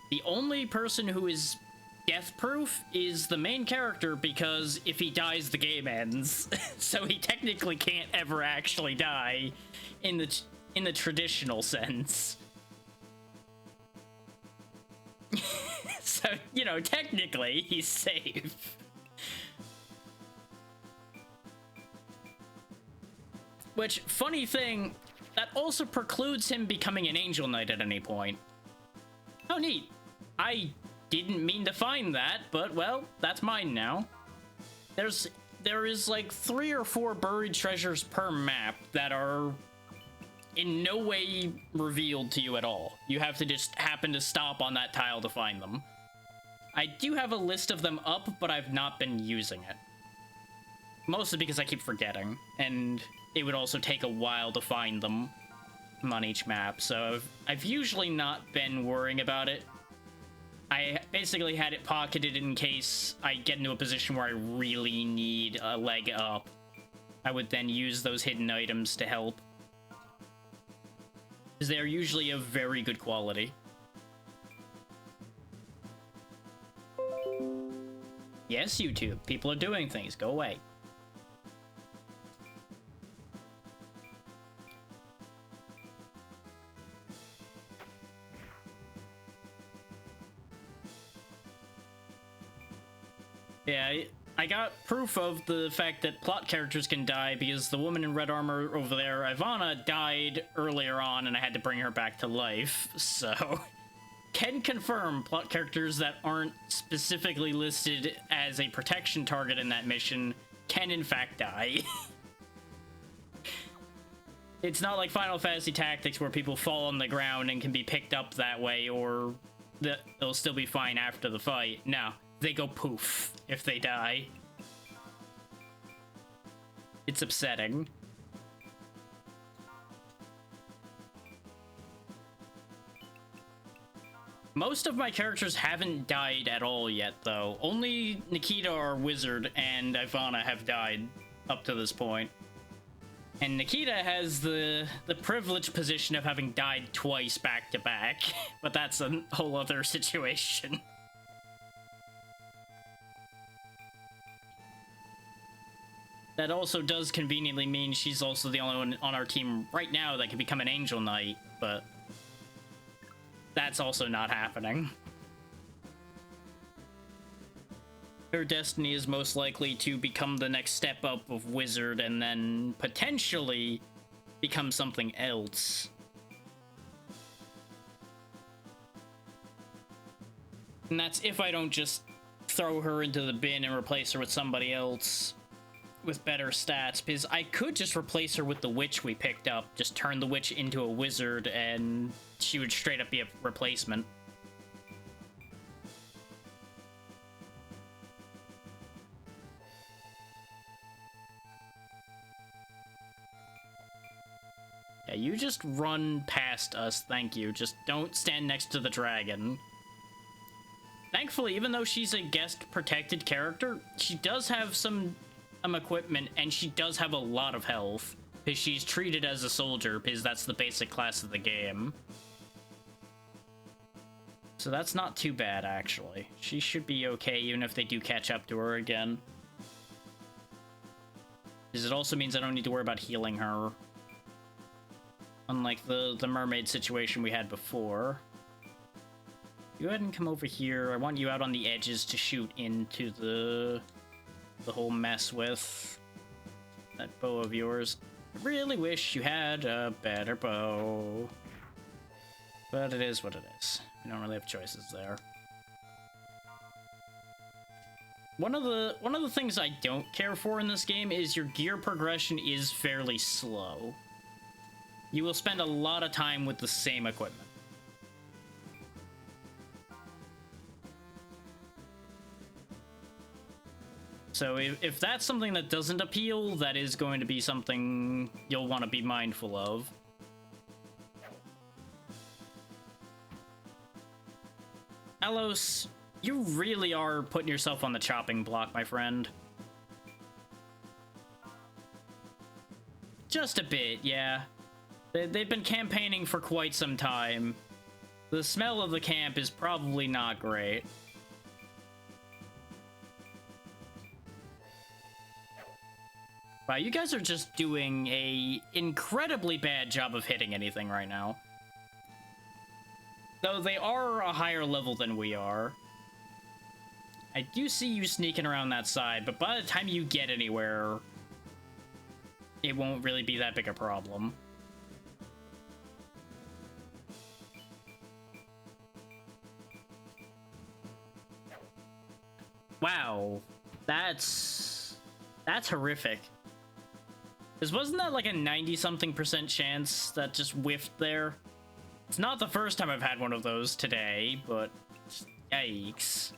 The only person who is death-proof is the main character, because if he dies, the game ends. So he technically can't ever actually die in the traditional sense. So, you know, technically, he's safe. Which, funny thing, that also precludes him becoming an Angel Knight at any point. Oh, neat. I didn't mean to find that, but, well, that's mine now. There is, like, 3 or 4 buried treasures per map that are in no way revealed to you at all. You have to just happen to stop on that tile to find them. I do have a list of them up, but I've not been using it. Mostly because I keep forgetting, and it would also take a while to find them on each map, so I've usually not been worrying about it. I basically had it pocketed in case I get into a position where I really need a leg up. I would then use those hidden items to help, because they are usually of very good quality. Yes, YouTube, people are doing things. Go away. Yeah, I got proof of the fact that plot characters can die because the woman in red armor over there, Ivana, died earlier on and I had to bring her back to life, so... Can confirm plot characters that aren't specifically listed as a protection target in that mission can in fact die. It's not like Final Fantasy Tactics where people fall on the ground and can be picked up that way, or they'll still be fine after the fight. No, they go poof if they die. It's upsetting. Most of my characters haven't died at all yet, though. Only Nikita, our wizard, and Ivana have died up to this point. And Nikita has the privileged position of having died twice back to back, but that's a whole other situation. That also does conveniently mean she's also the only one on our team right now that can become an Angel Knight, but that's also not happening. Her destiny is most likely to become the next step up of wizard and then potentially become something else. And that's if I don't just throw her into the bin and replace her with somebody else with better stats, because I could just replace her with the witch we picked up, just turn the witch into a wizard, and she would straight up be a replacement. you just run past us, thank you. Just don't stand next to the dragon. Thankfully, even though she's a guest-protected character, she does have some equipment, and she does have a lot of health, because she's treated as a soldier, because that's the basic class of the game. So that's not too bad, actually. She should be okay, even if they do catch up to her again. Because it also means I don't need to worry about healing her. Unlike the mermaid situation we had before. Go ahead and come over here. I want you out on the edges to shoot into the whole mess with that bow of yours. I really wish you had a better bow. But it is what it is. We don't really have choices there. One of the things I don't care for in this game is your gear progression is fairly slow. You will spend a lot of time with the same equipment. So if that's something that doesn't appeal, that is going to be something you'll want to be mindful of. Alos, you really are putting yourself on the chopping block, my friend. Just a bit, yeah. They've been campaigning for quite some time. The smell of the camp is probably not great. Wow, you guys are just doing a incredibly bad job of hitting anything right now. Though they are a higher level than we are. I do see you sneaking around that side, but by the time you get anywhere, it won't really be that big a problem. Wow, that's horrific. Because wasn't that like a 90-something% chance that just whiffed there? It's not the first time I've had one of those today, but yikes.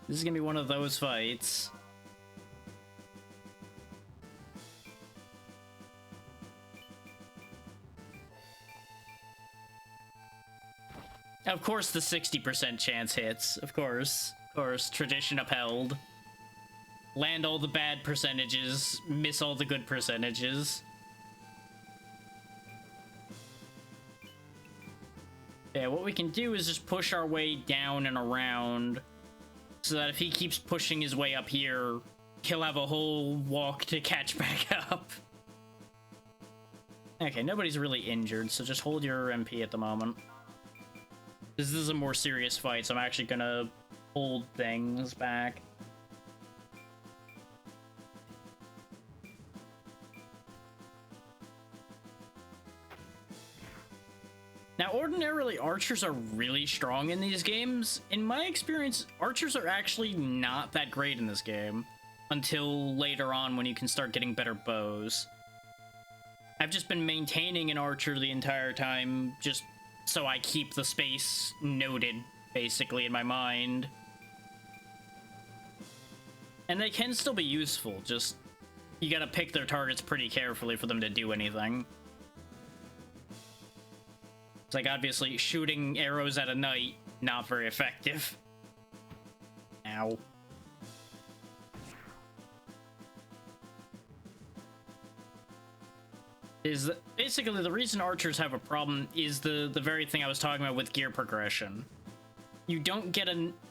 This is gonna be one of those fights. Of course the 60% chance hits. Of course. Of course, tradition upheld. Land all the bad percentages, miss all the good percentages. Yeah, what we can do is just push our way down and around so that if he keeps pushing his way up here, he'll have a whole walk to catch back up. Okay, nobody's really injured, so just hold your MP at the moment. This is a more serious fight, so I'm actually gonna hold things back. Now, ordinarily, archers are really strong in these games. In my experience, archers are actually not that great in this game. Until later on when you can start getting better bows. I've just been maintaining an archer the entire time, just so I keep the space noted, basically, in my mind. And they can still be useful, just you gotta pick their targets pretty carefully for them to do anything. It's like, obviously, shooting arrows at a knight, not very effective. Ow. Is basically the reason archers have a problem is the very thing I was talking about with gear progression. You don't get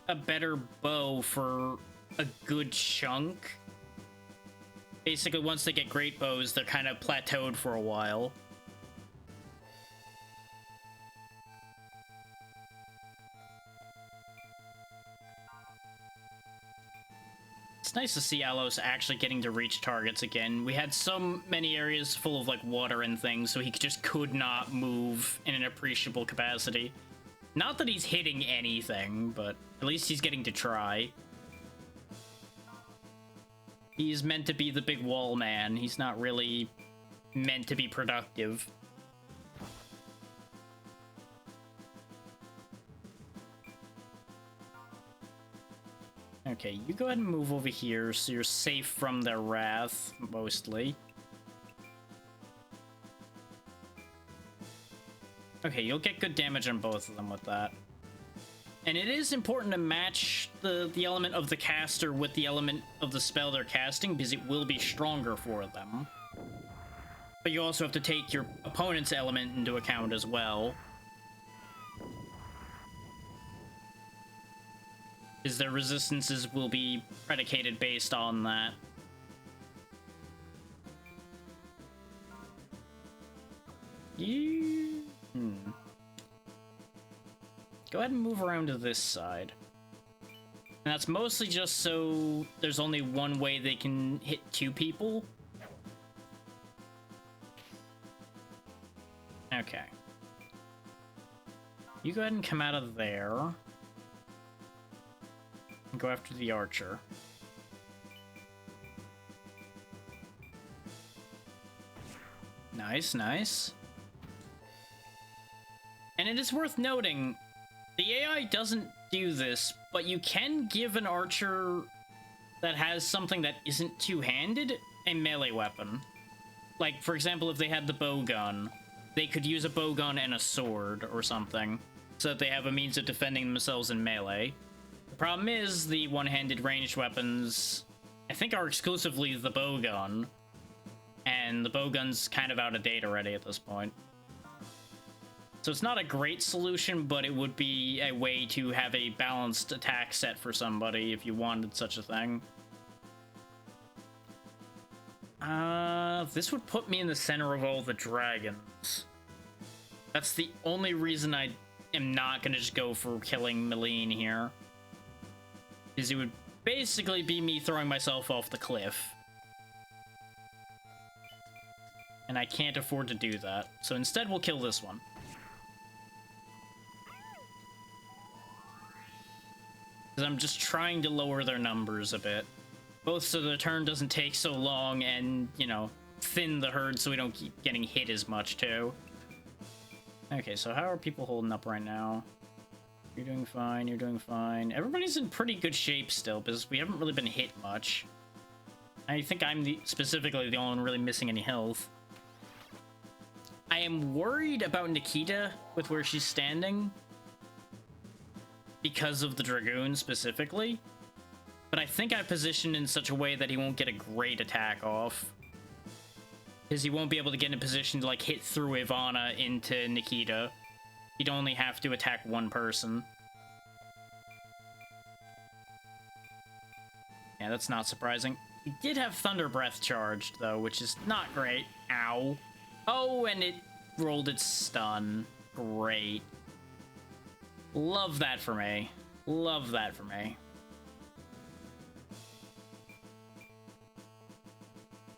a better bow for a good chunk. Basically, once they get great bows, they're kind of plateaued for a while. It's nice to see Alos actually getting to reach targets again. We had so many areas full of like water and things, so he just could not move in an appreciable capacity. Not that he's hitting anything, but at least he's getting to try. He's meant to be the big wall man. He's not really meant to be productive. Okay, you go ahead and move over here so you're safe from their wrath, mostly. Okay, you'll get good damage on both of them with that. And it is important to match the element of the caster with the element of the spell they're casting, because it will be stronger for them. But you also have to take your opponent's element into account as well. Because their resistances will be predicated based on that. Go ahead and move around to this side. And that's mostly just so there's only one way they can hit two people. Okay. You go ahead and come out of there. And go after the archer. Nice, nice. And it is worth noting, the AI doesn't do this, but you can give an archer that has something that isn't two-handed a melee weapon. Like, for example, if they had the bow gun, they could use a bow gun and a sword or something, so that they have a means of defending themselves in melee. The problem is, the one-handed ranged weapons, I think, are exclusively the bow gun, and the bow gun's kind of out of date already at this point. So it's not a great solution, but it would be a way to have a balanced attack set for somebody if you wanted such a thing. This would put me in the center of all the dragons. That's the only reason I am not going to just go for killing Meline here. Because it would basically be me throwing myself off the cliff. And I can't afford to do that. So instead, we'll kill this one. Because I'm just trying to lower their numbers a bit. Both so the turn doesn't take so long and, you know, thin the herd so we don't keep getting hit as much, too. Okay, so how are people holding up right now? You're doing fine, you're doing fine. Everybody's in pretty good shape still, because we haven't really been hit much. I think I'm specifically the only one really missing any health. I am worried about Nikita with where she's standing. Because of the Dragoon specifically. But I think I positioned in such a way that he won't get a great attack off. Because he won't be able to get in a position to, like, hit through Ivana into Nikita. He'd only have to attack one person. Yeah, that's not surprising. He did have Thunder Breath charged, though, which is not great. Ow. Oh, and it rolled its stun. Great. Love that for me. Love that for me.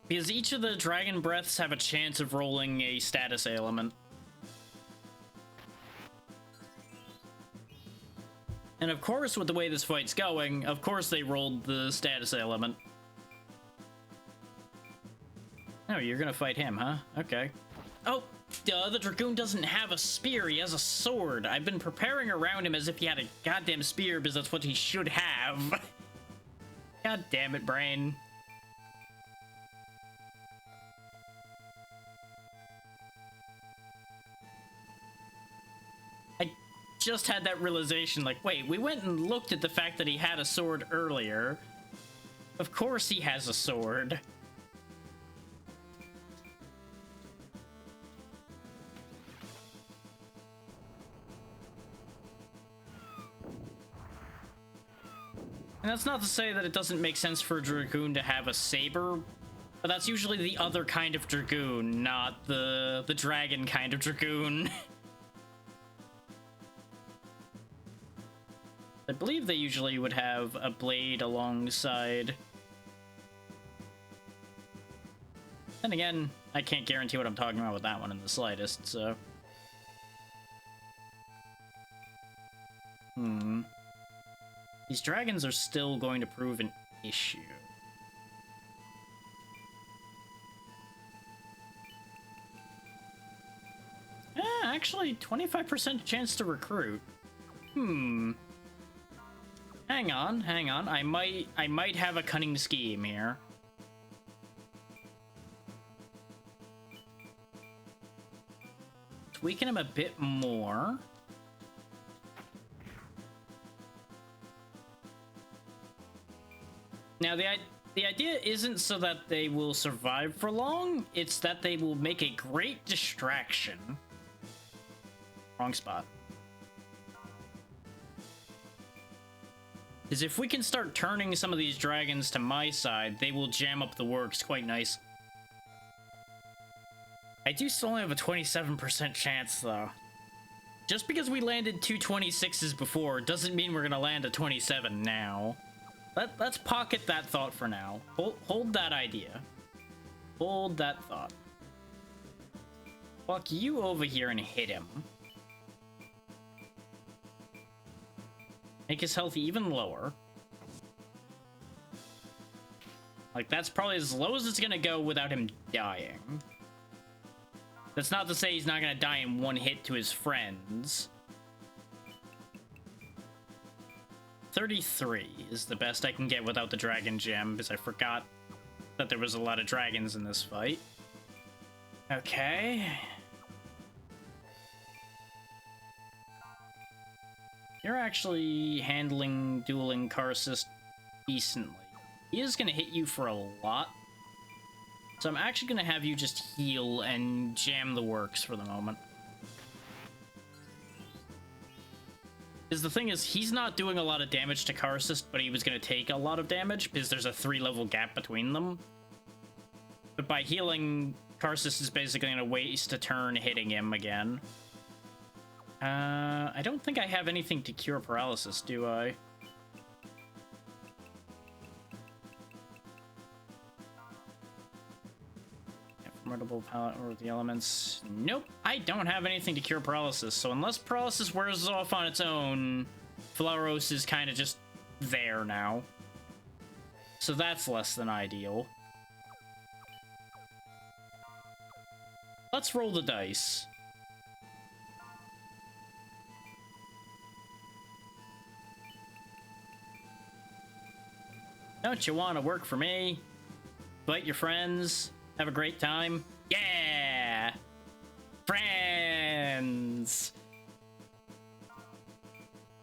Because each of the dragon breaths have a chance of rolling a status ailment. And of course, with the way this fight's going, of course they rolled the status ailment. Oh, you're gonna fight him, huh? Okay. Oh, the Dragoon doesn't have a spear, he has a sword. I've been preparing around him as if he had a goddamn spear, because that's what he should have. God damn it, brain. I just had that realization, like, wait, we went and looked at the fact that he had a sword earlier. Of course he has a sword. And that's not to say that it doesn't make sense for a Dragoon to have a saber, but that's usually the other kind of Dragoon, not the dragon kind of Dragoon. I believe they usually would have a blade alongside. Then again, I can't guarantee what I'm talking about with that one in the slightest, so... These dragons are still going to prove an issue. Actually, 25% chance to recruit. Hang on, hang on. I might have a cunning scheme here. just weaken him a bit more. Now, the idea isn't so that they will survive for long, it's that they will make a great distraction. Wrong spot. Because if we can start turning some of these dragons to my side, they will jam up the works quite nice. I do still only have a 27% chance, though. Just because we landed 2 26s before doesn't mean we're gonna land a 27 now. Let's pocket that thought for now. Hold that idea. Hold that thought. Walk you over here and hit him. Make his health even lower. Like, that's probably as low as it's gonna go without him dying. That's not to say he's not gonna die in one hit to his friends. 33 is the best I can get without the dragon gem, because I forgot that there was a lot of dragons in this fight. Okay. You're actually handling dueling Karsus decently. He is going to hit you for a lot. So I'm actually going to have you just heal and jam the works for the moment. Because the thing is, he's not doing a lot of damage to Karsus, but he was going to take a lot of damage because there's a 3-level gap between them. But by healing, Karsus is basically going to waste a turn hitting him again. I don't think I have anything to cure paralysis, do I? Formidable palette or the elements. Nope, I don't have anything to cure paralysis, so unless paralysis wears off on its own, Flauros is kind of just there now. So that's less than ideal. Let's roll the dice. Don't you want to work for me? Invite your friends? Have a great time? Yeah! Friends!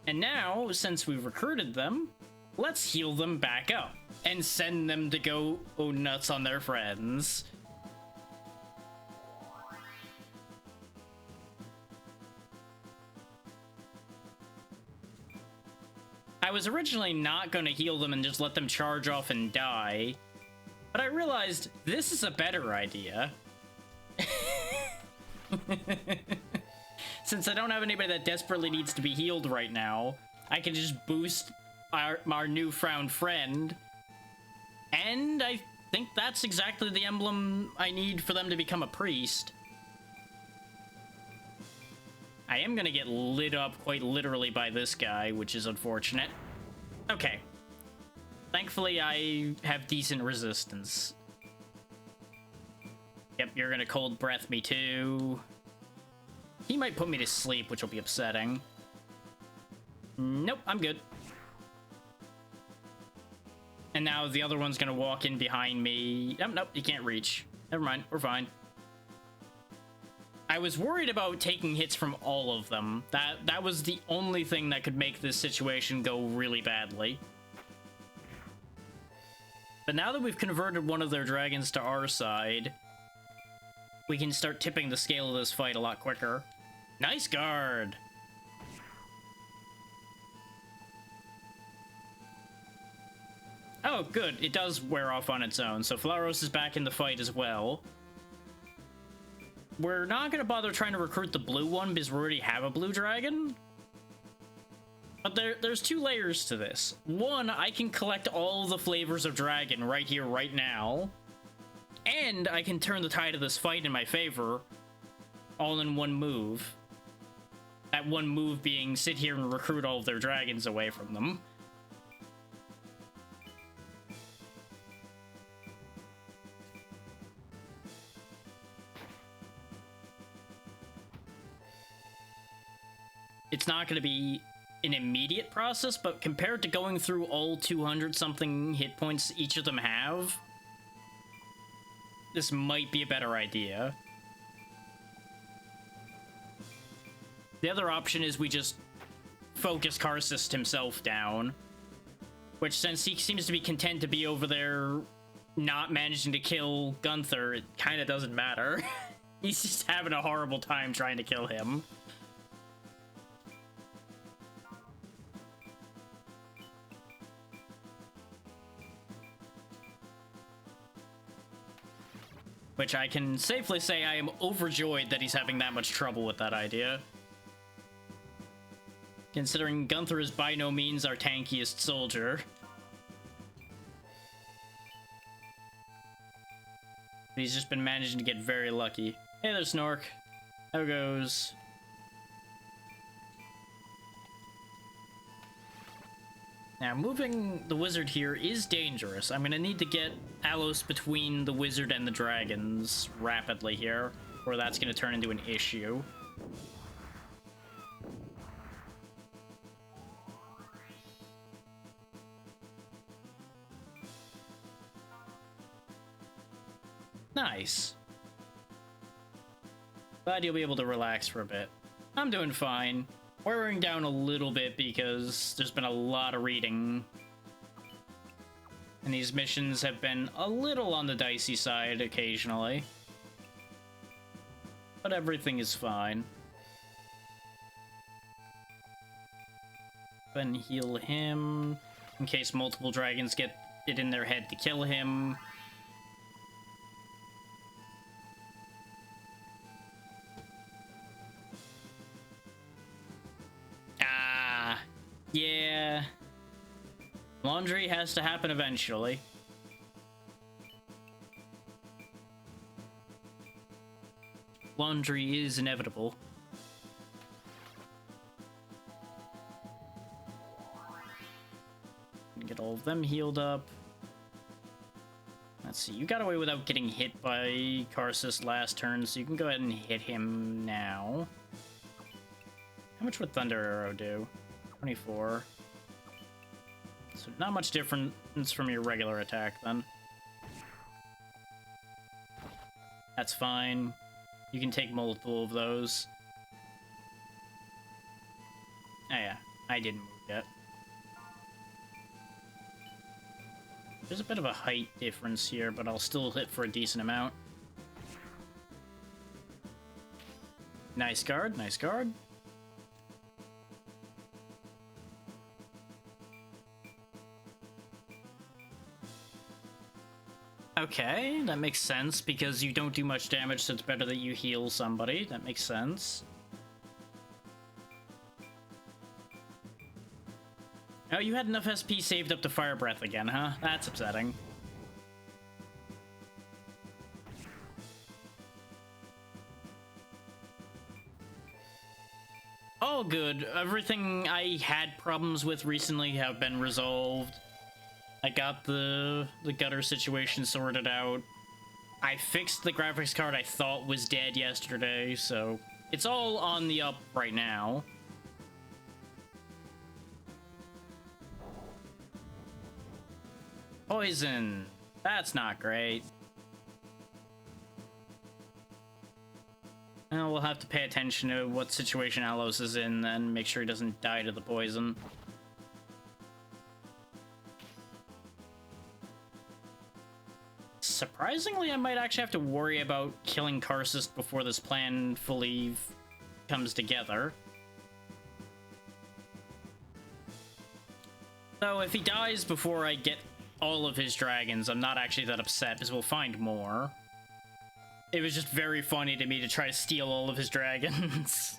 And now, since we've recruited them, let's heal them back up and send them to go nuts on their friends. I was originally not going to heal them and just let them charge off and die, but I realized this is a better idea. Since I don't have anybody that desperately needs to be healed right now, I can just boost our newfound friend. And I think that's exactly the emblem I need for them to become a priest. I am gonna get lit up quite literally by this guy, which is unfortunate. Okay. Thankfully, I have decent resistance. Yep, you're gonna cold breath me too. He might put me to sleep, which will be upsetting. Nope, I'm good. And now the other one's gonna walk in behind me. Nope, you can't reach. Never mind, we're fine. I was worried about taking hits from all of them. That was the only thing that could make this situation go really badly. But now that we've converted one of their dragons to our side, we can start tipping the scale of this fight a lot quicker. Nice guard! Oh, good. It does wear off on its own, so Flauros is back in the fight as well. We're not going to bother trying to recruit the blue one because we already have a blue dragon. But there's two layers to this. One, I can collect all the flavors of dragon right here, right now. And I can turn the tide of this fight in my favor, all in one move. That one move being sit here and recruit all of their dragons away from them. It's not going to be an immediate process, but compared to going through all 200-something hit points each of them have, this might be a better idea. The other option is we just focus Karsus himself down. Which, since he seems to be content to be over there not managing to kill Gunther, it kind of doesn't matter. He's just having a horrible time trying to kill him. Which I can safely say I am overjoyed that he's having that much trouble with that idea. Considering Gunther is by no means our tankiest soldier. He's just been managing to get very lucky. Hey there, Snork. How goes? Now, moving the wizard here is dangerous. I'm gonna need to get Alos between the wizard and the dragons rapidly here, or that's gonna turn into an issue. Nice. Glad you'll be able to relax for a bit. I'm doing fine. Wearing down a little bit because there's been a lot of reading. And these missions have been a little on the dicey side occasionally. But everything is fine. Then heal him in case multiple dragons get it in their head to kill him. Yeah. Laundry has to happen eventually. Laundry is inevitable. Get all of them healed up. Let's see, you got away without getting hit by Karsus last turn, so you can go ahead and hit him now. How much would Thunder Arrow do? 24. So not much difference from your regular attack then. That's fine. You can take multiple of those. Oh yeah, I didn't move yet. There's a bit of a height difference here, but I'll still hit for a decent amount. Nice guard, nice guard. Okay, that makes sense, because you don't do much damage, so it's better that you heal somebody. That makes sense. Oh, you had enough SP saved up to Fire Breath again, huh? That's upsetting. Oh, good. Everything I had problems with recently have been resolved. I got the gutter situation sorted out. I fixed the graphics card I thought was dead yesterday, so it's all on the up right now. Poison. That's not great. Well, we'll have to pay attention to what situation Alos is in and make sure he doesn't die to the poison. Surprisingly, I might actually have to worry about killing Karsus before this plan fully comes together. So if he dies before I get all of his dragons, I'm not actually that upset, because we'll find more. It was just very funny to me to try to steal all of his dragons.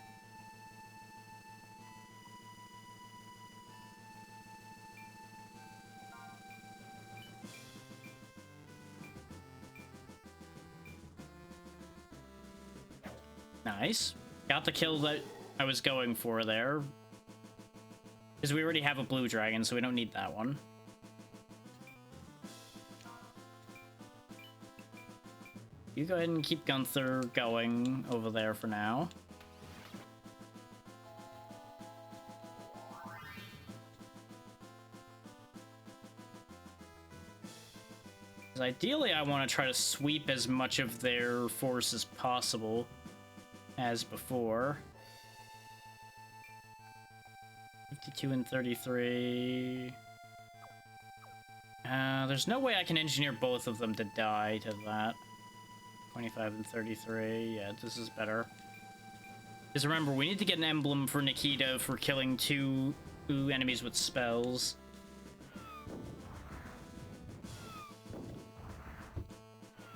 Nice. Got the kill that I was going for there. Because we already have a blue dragon, so we don't need that one. You go ahead and keep Gunther going over there for now. Because ideally, I want to try to sweep as much of their force as possible, as before. 32 and 33. There's no way I can engineer both of them to die to that. 25 and 33. Yeah, this is better. Because remember, we need to get an emblem for Nikita for killing two enemies with spells.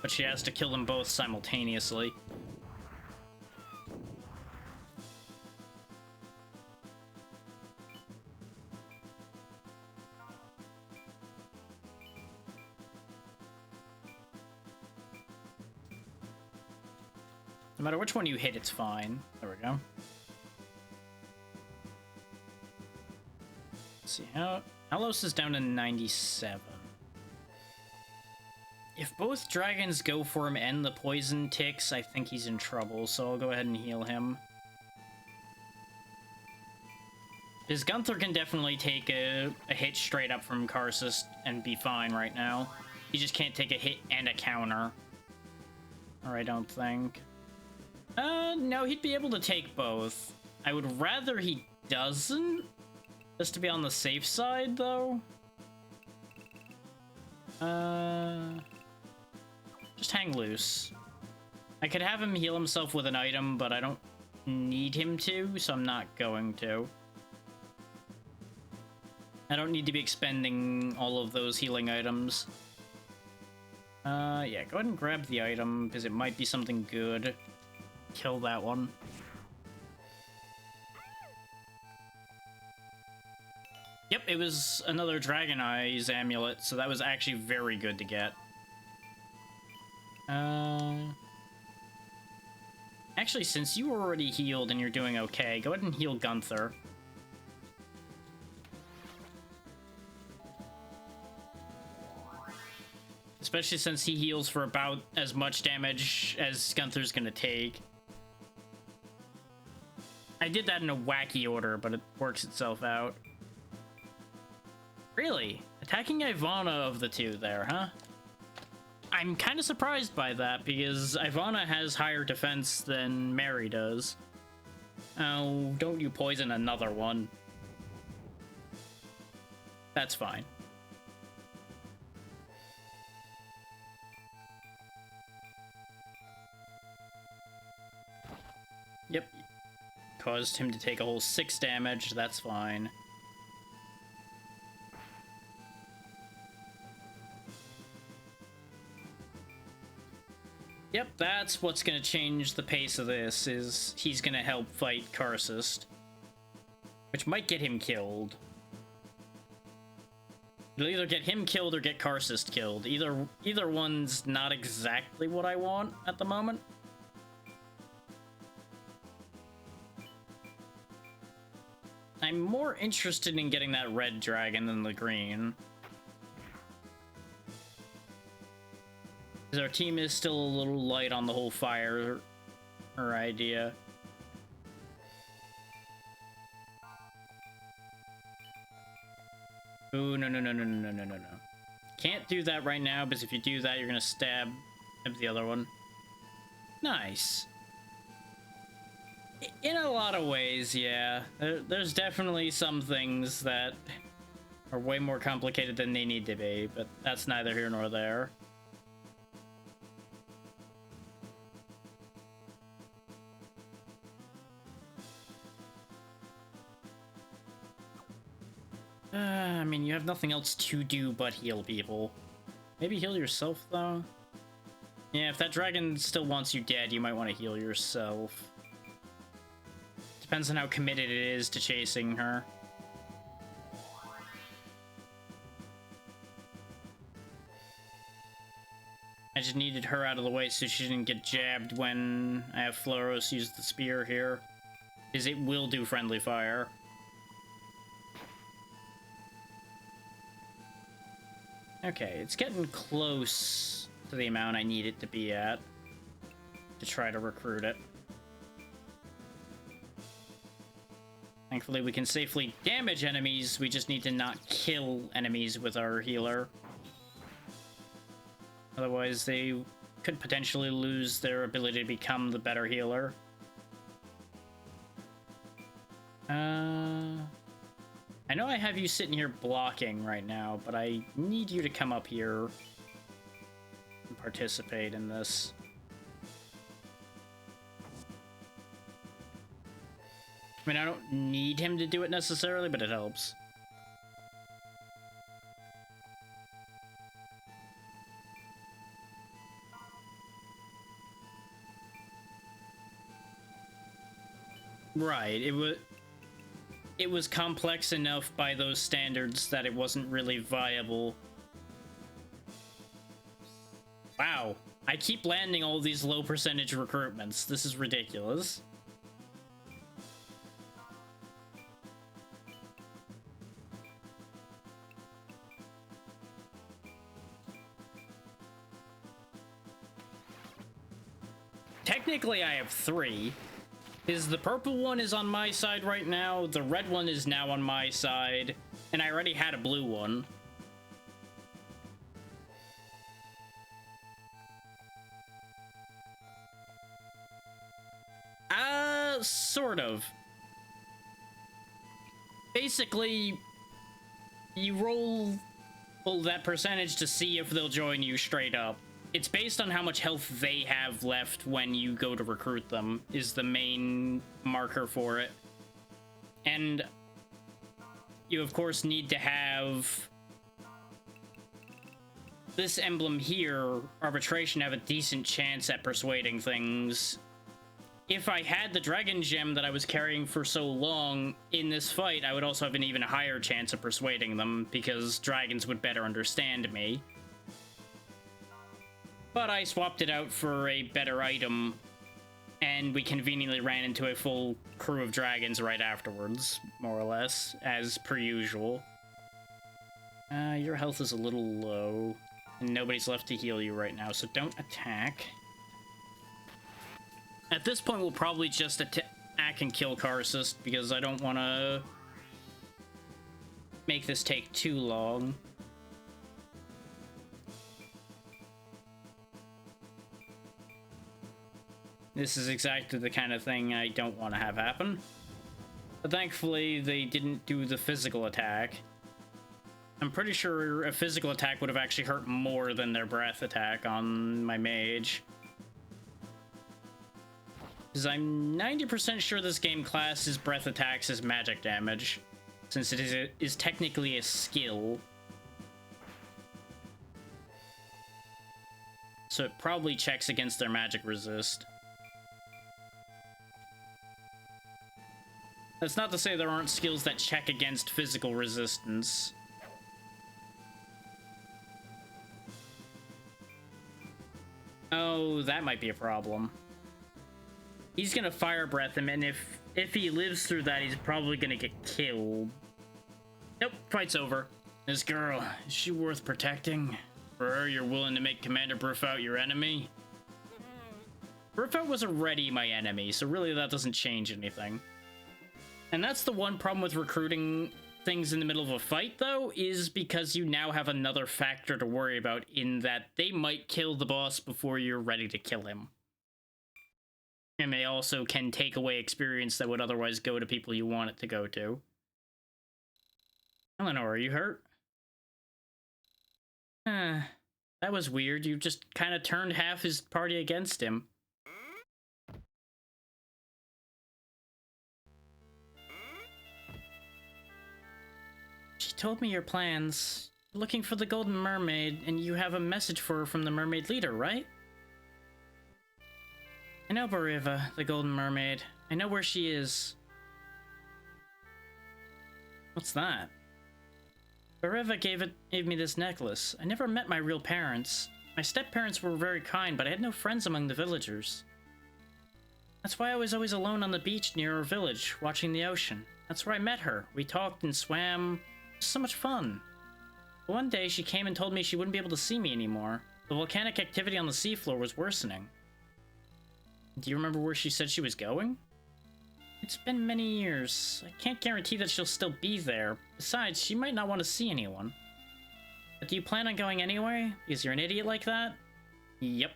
But she has to kill them both simultaneously. No matter which one you hit, it's fine. There we go. Let's see, Halos is down to 97. If both dragons go for him and the poison ticks, I think he's in trouble, so I'll go ahead and heal him. Because Gunther can definitely take a hit straight up from Karsus and be fine right now. He just can't take a hit and a counter. Or I don't think. No, he'd be able to take both. I would rather he doesn't, just to be on the safe side, though. Just hang loose. I could have him heal himself with an item, but I don't need him to, so I'm not going to. I don't need to be expending all of those healing items. Yeah, go ahead and grab the item, because it might be something good. Kill that one. Yep, it was another Dragon Eyes amulet, so that was actually very good to get. Actually, since you were already healed and you're doing okay, go ahead and heal Gunther. Especially since he heals for about as much damage as Gunther's gonna take. I did that in a wacky order, but it works itself out. Really? Attacking Ivana of the two there, huh? I'm kind of surprised by that, because Ivana has higher defense than Mary does. Oh, don't you poison another one. That's fine. Yep. Caused him to take a whole 6 damage, that's fine. Yep, that's what's gonna change the pace of this, is he's gonna help fight Karsus. Which might get him killed. It'll either get him killed or get Karsus killed. Either one's not exactly what I want at the moment. I'm more interested in getting that red dragon than the green. Because our team is still a little light on the whole fire idea. Ooh, no. Can't do that right now, because if you do that, you're gonna stab the other one. Nice. In a lot of ways, yeah. There's definitely some things that are way more complicated than they need to be, but that's neither here nor there. I mean, you have nothing else to do but heal people. Maybe heal yourself, though? Yeah, if that dragon still wants you dead, you might want to heal yourself. Depends on how committed it is to chasing her. I just needed her out of the way so she didn't get jabbed when I have Floros use the spear here. Because it will do friendly fire. Okay, it's getting close to the amount I need it to be at to try to recruit it. Thankfully, we can safely damage enemies, we just need to not kill enemies with our healer. Otherwise, they could potentially lose their ability to become the better healer. I know I have you sitting here blocking right now, but I need you to come up here and participate in this. I mean, I don't need him to do it necessarily, but it helps. Right, it was complex enough by those standards that it wasn't really viable. Wow, I keep landing all these low percentage recruitments. This is ridiculous. Technically, I have 3. The purple one is on my side right now, the red one is now on my side, and I already had a blue one. Sort of. Basically, you roll that percentage to see if they'll join you straight up. It's based on how much health they have left when you go to recruit them, is the main marker for it. And you, of course, need to have this emblem here, arbitration, have a decent chance at persuading things. If I had the dragon gem that I was carrying for so long in this fight, I would also have an even higher chance of persuading them, because dragons would better understand me. But I swapped it out for a better item, and we conveniently ran into a full crew of dragons right afterwards, more or less, as per usual. Your health is a little low, and nobody's left to heal you right now, so don't attack. At this point, we'll probably just attack and kill Karsus, because I don't want to make this take too long. This is exactly the kind of thing I don't want to have happen. But thankfully, they didn't do the physical attack. I'm pretty sure a physical attack would have actually hurt more than their breath attack on my mage. Because I'm 90% sure this game classes breath attacks as magic damage, since it is technically a skill. So it probably checks against their magic resist. That's not to say there aren't skills that check against physical resistance. Oh, that might be a problem. He's gonna fire breath him, and if he lives through that, he's probably gonna get killed. Nope, fight's over. This girl, is she worth protecting? For her, you're willing to make Commander Bruffout your enemy? Bruffout was already my enemy, so really that doesn't change anything. And that's the one problem with recruiting things in the middle of a fight, though, is because you now have another factor to worry about, in that they might kill the boss before you're ready to kill him. And they also can take away experience that would otherwise go to people you want it to go to. Eleanor, are you hurt? That was weird. You just kind of turned half his party against him. She told me your plans. You're looking for the Golden Mermaid, and you have a message for her from the Mermaid Leader, right? I know Bariva, the Golden Mermaid. I know where she is. What's that? Bariva gave me this necklace. I never met my real parents. My step-parents were very kind, but I had no friends among the villagers. That's why I was always alone on the beach near our village, watching the ocean. That's where I met her. We talked and swam. It was so much fun. But one day, she came and told me she wouldn't be able to see me anymore. The volcanic activity on the seafloor was worsening. Do you remember where she said she was going? It's been many years. I can't guarantee that she'll still be there. Besides, she might not want to see anyone. But do you plan on going anyway? Because you're an idiot like that? Yep.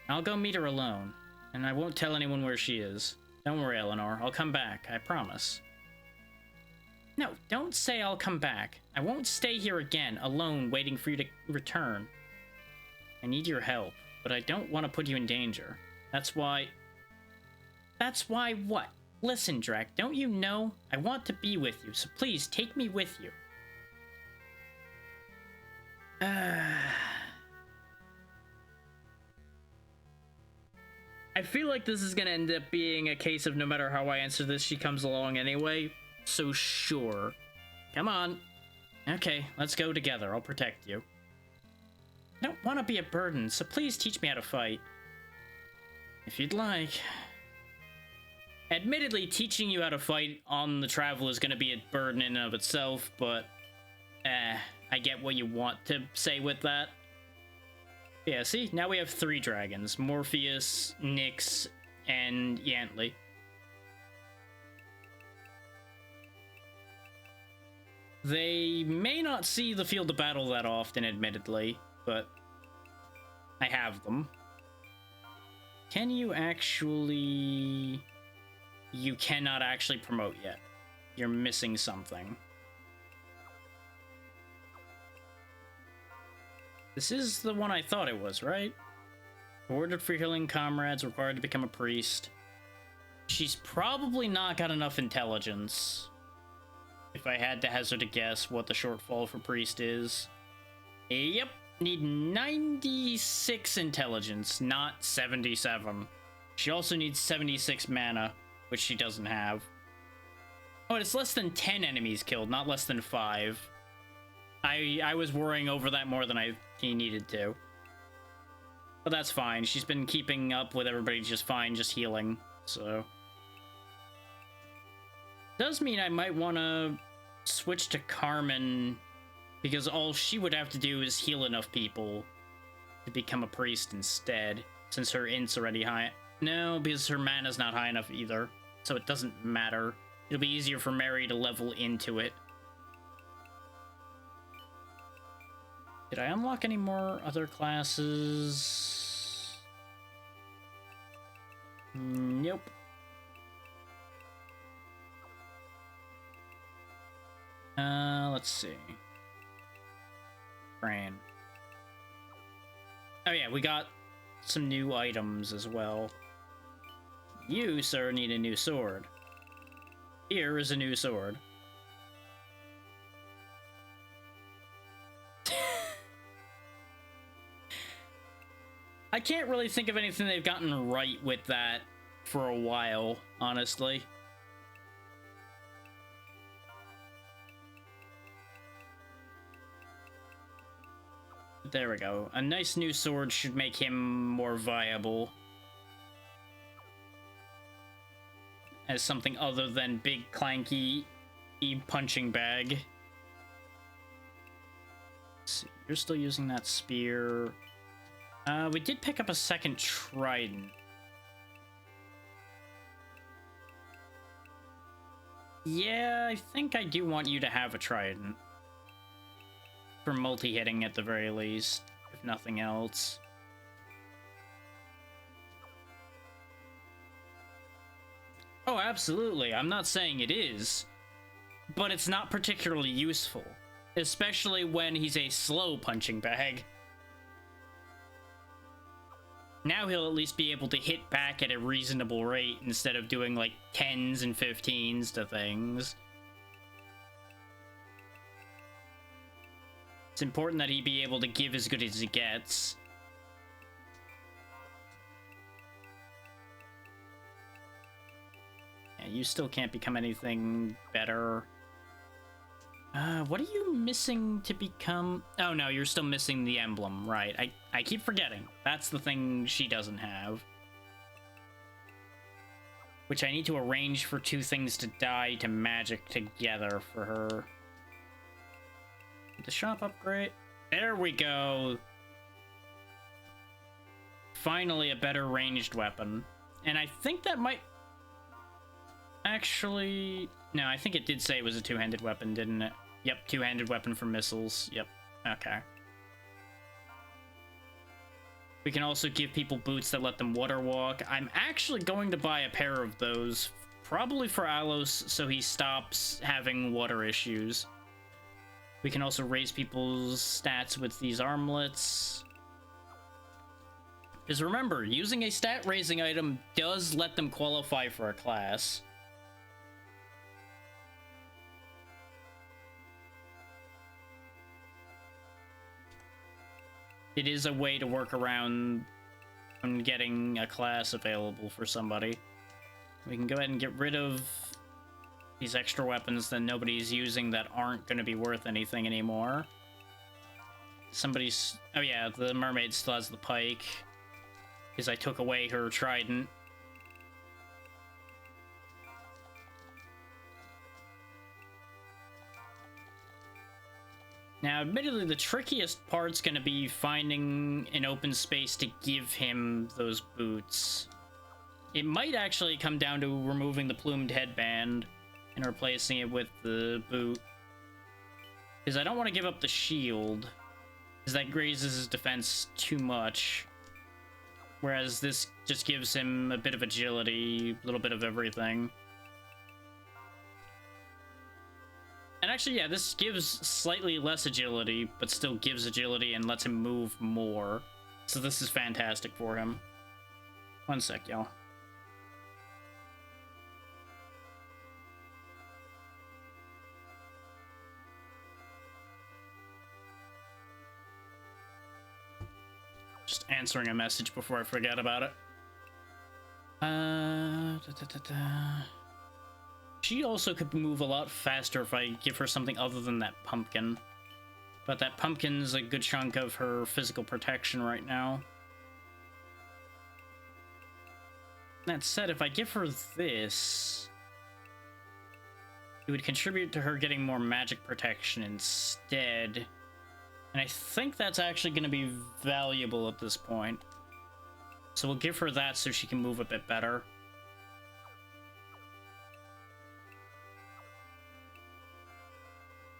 I'll go meet her alone. And I won't tell anyone where she is. Don't worry, Eleanor. I'll come back. I promise. No, don't say I'll come back. I won't stay here again, alone, waiting for you to return. I need your help, but I don't want to put you in danger. That's why... That's why what? Listen, Drac, don't you know? I want to be with you, so please take me with you. I feel like this is gonna end up being a case of no matter how I answer this, she comes along anyway. So sure. Come on. Okay, let's go together. I'll protect you. I don't want to be a burden, so please teach me how to fight. If you'd like. Admittedly, teaching you how to fight on the travel is going to be a burden in and of itself, but I get what you want to say with that. Yeah, see? Now we have 3 dragons. Morpheus, Nyx, and Yantley. They may not see the field of battle that often, admittedly, but I have them. Can you actually... You cannot actually promote yet. You're missing something. This is the one I thought it was, right? Awarded for healing comrades, required to become a priest. She's probably not got enough intelligence. If I had to hazard a guess what the shortfall for priest is. Yep, need 96 intelligence, not 77. She also needs 76 mana, which she doesn't have. Oh, it's less than 10 enemies killed, not less than 5. I was worrying over that more than he needed to. But that's fine. She's been keeping up with everybody just fine, just healing. So does mean I might want to switch to Carmen, because all she would have to do is heal enough people to become a priest instead, since her int's already high. No, because her mana's not high enough either, so it doesn't matter. It'll be easier for Mary to level into it. Did I unlock any more other classes? Nope. Let's see. Brain. Oh yeah, we got some new items as well. You, sir, need a new sword. Here is a new sword. I can't really think of anything they've gotten right with that for a while, honestly. There we go. A nice new sword should make him more viable as something other than big clanky punching bag. Let's see, you're still using that spear. We did pick up a second trident. Yeah, I think I do want you to have a trident. For multi-hitting at the very least, if nothing else. Oh, absolutely. I'm not saying it is. But it's not particularly useful. Especially when he's a slow punching bag. Now he'll at least be able to hit back at a reasonable rate instead of doing like 10s and 15s to things. It's important that he be able to give as good as he gets. Yeah, you still can't become anything better. What are you missing to become? Oh no, you're still missing the emblem, right. I keep forgetting. That's the thing she doesn't have. Which I need to arrange for 2 things to die to magic together for her. The shop upgrade. There we go. Finally a better ranged weapon. And I think that might... Actually... No, I think it did say it was a 2-handed weapon, didn't it? Yep, 2-handed weapon for missiles. Yep. Okay. We can also give people boots that let them water walk. I'm actually going to buy a pair of those probably for Alos so he stops having water issues. We can also raise people's stats with these armlets. Because remember, using a stat raising item does let them qualify for a class. It is a way to work around getting a class available for somebody. We can go ahead and get rid of these extra weapons that nobody's using that aren't going to be worth anything anymore. Somebody's... Oh yeah, the mermaid still has the pike. Because I took away her trident. Now, admittedly, the trickiest part's gonna be finding an open space to give him those boots. It might actually come down to removing the plumed headband and replacing it with the boot. Because I don't want to give up the shield, because that raises his defense too much. Whereas this just gives him a bit of agility, a little bit of everything. And actually, yeah, this gives slightly less agility, but still gives agility and lets him move more. So this is fantastic for him. One sec, y'all. Just answering a message before I forget about it. She also could move a lot faster if I give her something other than that pumpkin. But that pumpkin's a good chunk of her physical protection right now. That said, if I give her this, it would contribute to her getting more magic protection instead. And I think that's actually going to be valuable at this point. So we'll give her that so she can move a bit better.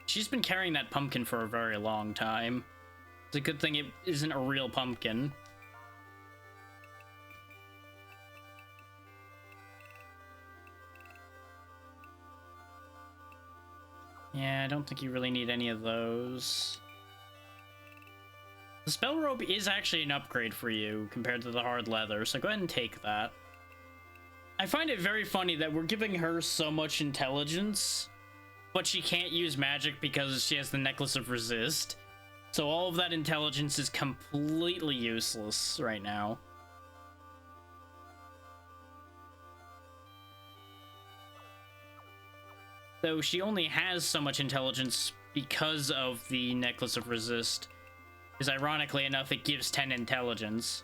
She's been carrying that pumpkin for a very long time. It's a good thing it isn't a real pumpkin. Yeah, I don't think you really need any of those. The spell robe is actually an upgrade for you compared to the hard leather, so go ahead and take that. I find it very funny that we're giving her so much intelligence, but she can't use magic because she has the Necklace of Resist. So all of that intelligence is completely useless right now. Though she only has so much intelligence because of the Necklace of Resist. Because ironically enough, it gives 10 intelligence.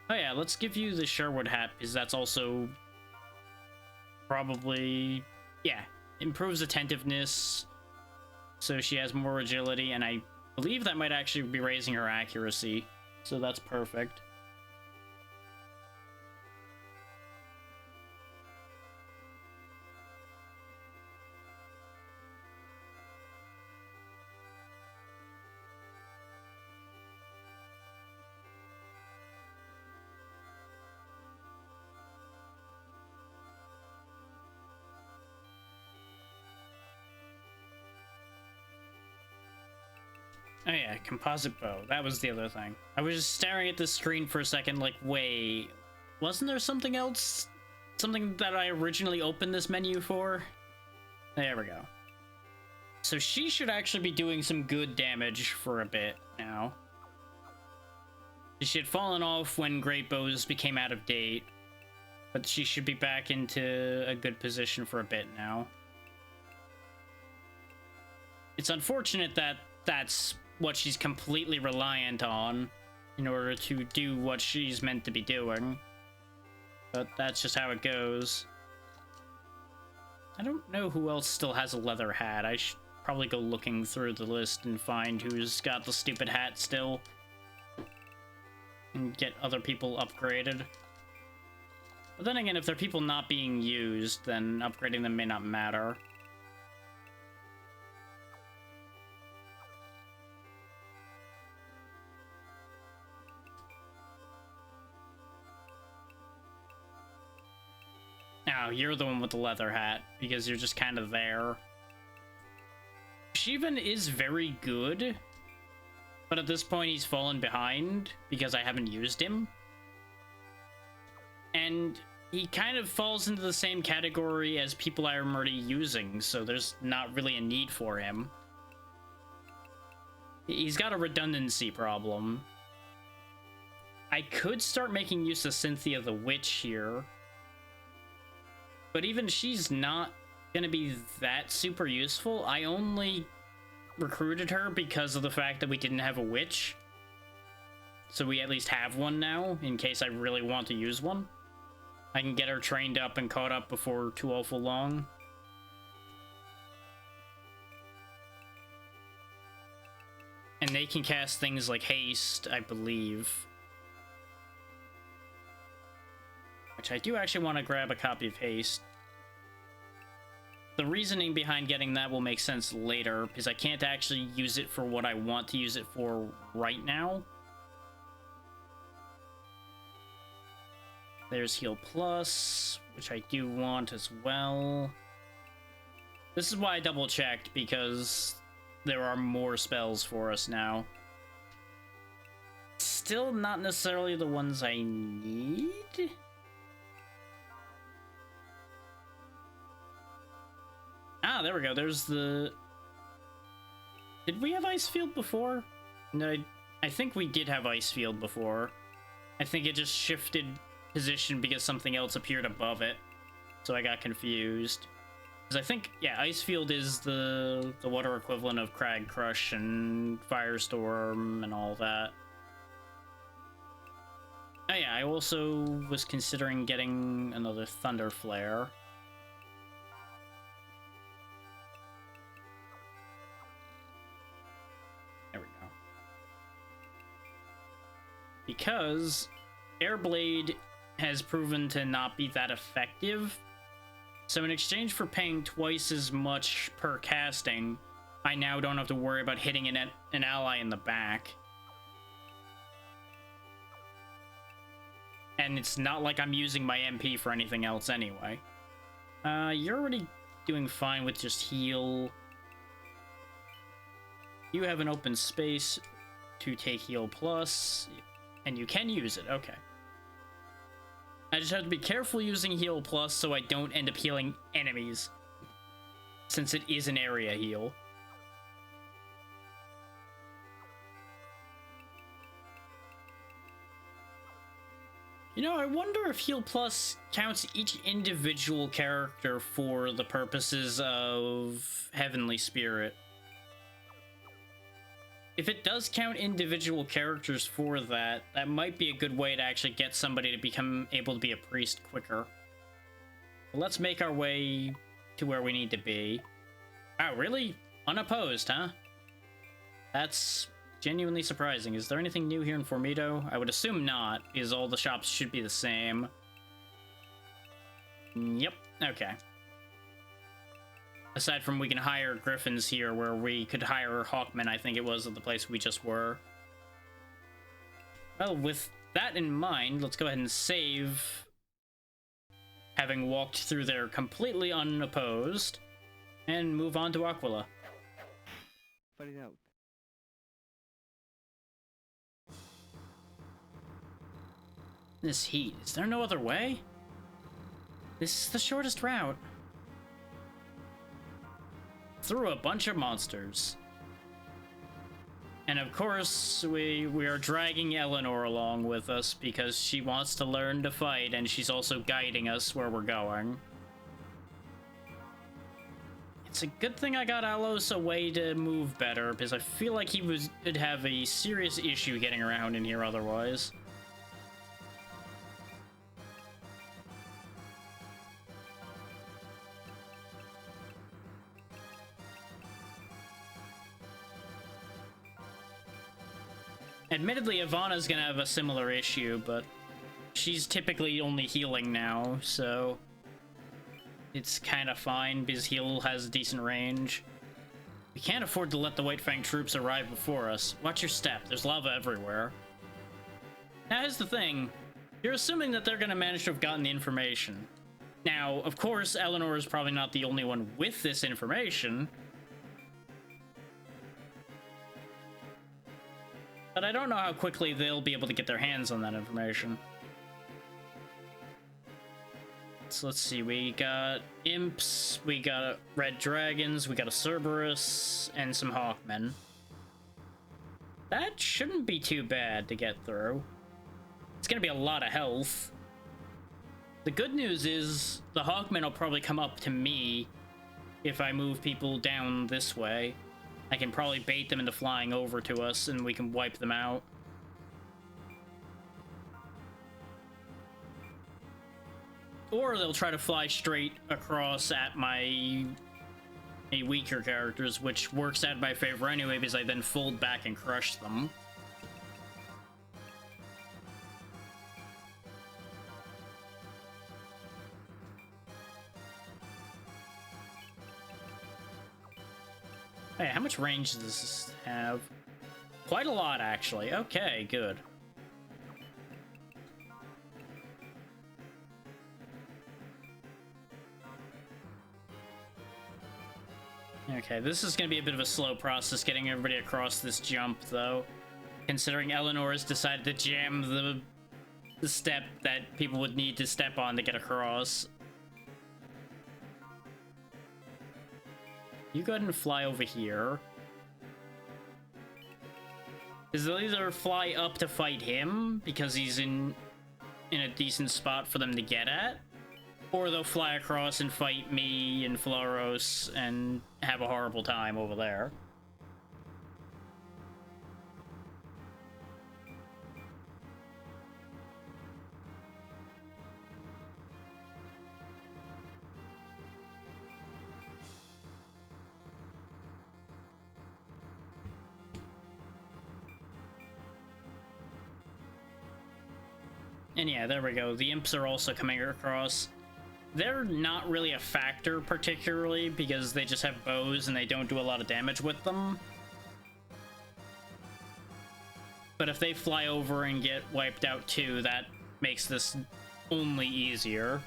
Oh yeah, let's give you the Sherwood hat, because that's also probably... yeah, improves attentiveness, so she has more agility, and I believe that might actually be raising her accuracy, so that's perfect. Oh yeah, composite bow. That was the other thing. I was just staring at the screen for a second like, wait, wasn't there something else? Something that I originally opened this menu for? There we go. So she should actually be doing some good damage for a bit now. She had fallen off when great bows became out of date, but she should be back into a good position for a bit now. It's unfortunate that that's what she's completely reliant on in order to do what she's meant to be doing. But that's just how it goes. I don't know who else still has a leather hat. I should probably go looking through the list and find who's got the stupid hat still. And get other people upgraded. But then again, if they're people not being used, then upgrading them may not matter. Now, you're the one with the leather hat, because you're just kind of there. Shivan is very good, but at this point he's fallen behind because I haven't used him. And he kind of falls into the same category as people I'm already using, so there's not really a need for him. He's got a redundancy problem. I could start making use of Cynthia the Witch here, but even she's not gonna be that super useful. I only recruited her because of the fact that we didn't have a witch, so we at least have one now in case I really want to use one. I can get her trained up and caught up before too awful long. And they can cast things like haste, I believe. Which I do actually want to grab a copy of haste. The reasoning behind getting that will make sense later, because I can't actually use it for what I want to use it for right now. There's Heal Plus, which I do want as well. This is why I double-checked, because there are more spells for us now. Still not necessarily the ones I need. Ah, there we go. There's the... Did we have Ice Field before? No, I think we did have Ice Field before. I think it just shifted position because something else appeared above it. So I got confused. Because I think, yeah, Ice Field is the water equivalent of Crag Crush and Firestorm and all that. Oh yeah, I also was considering getting another Thunder Flare. There we go. Because Airblade has proven to not be that effective. So in exchange for paying twice as much per casting, I now don't have to worry about hitting an ally in the back. And it's not like I'm using my MP for anything else anyway. You're already doing fine with just heal. You have an open space to take Heal Plus, and you can use it, okay. I just have to be careful using Heal Plus so I don't end up healing enemies, since it is an area heal. You know, I wonder if Heal Plus counts each individual character for the purposes of Heavenly Spirit. If it does count individual characters for that, that might be a good way to actually get somebody to become able to be a priest quicker. But let's make our way to where we need to be. Wow, really? Unopposed, huh? That's genuinely surprising. Is there anything new here in Formido? I would assume not, because all the shops should be the same. Yep, okay. Aside from we can hire griffins here, where we could hire hawkmen, I think it was, at the place we just were. Well, with that in mind, let's go ahead and save, having walked through there completely unopposed, and move on to Aquila. Fight it out. This heat, is there no other way? This is the shortest route. Through a bunch of monsters. And of course, we are dragging Eleanor along with us because she wants to learn to fight, and she's also guiding us where we're going. It's a good thing I got Alos a way to move better, because I feel like he would have a serious issue getting around in here otherwise. Admittedly, Ivana's gonna have a similar issue, but she's typically only healing now, so it's kind of fine because heal has decent range. We can't afford to let the White Fang troops arrive before us. Watch your step, there's lava everywhere. Now here's the thing, you're assuming that they're gonna manage to have gotten the information. Now, of course, Eleanor is probably not the only one with this information. But I don't know how quickly they'll be able to get their hands on that information. So let's see, we got imps, we got red dragons, we got a Cerberus, and some hawkmen. That shouldn't be too bad to get through. It's gonna be a lot of health. The good news is the hawkmen will probably come up to me if I move people down this way. I can probably bait them into flying over to us and we can wipe them out. Or they'll try to fly straight across at my weaker characters, which works out in my favor anyway because I then fold back and crush them. Hey, how much range does this have? Quite a lot, actually. Okay, good. Okay, this is going to be a bit of a slow process getting everybody across this jump, though. Considering Eleanor has decided to jam the step that people would need to step on to get across. You go ahead and fly over here. Because they'll either fly up to fight him, because he's in a decent spot for them to get at, or they'll fly across and fight me and Floros and have a horrible time over there. And yeah, there we go. The imps are also coming across. They're not really a factor particularly because they just have bows and they don't do a lot of damage with them. But if they fly over and get wiped out too, that makes this only easier.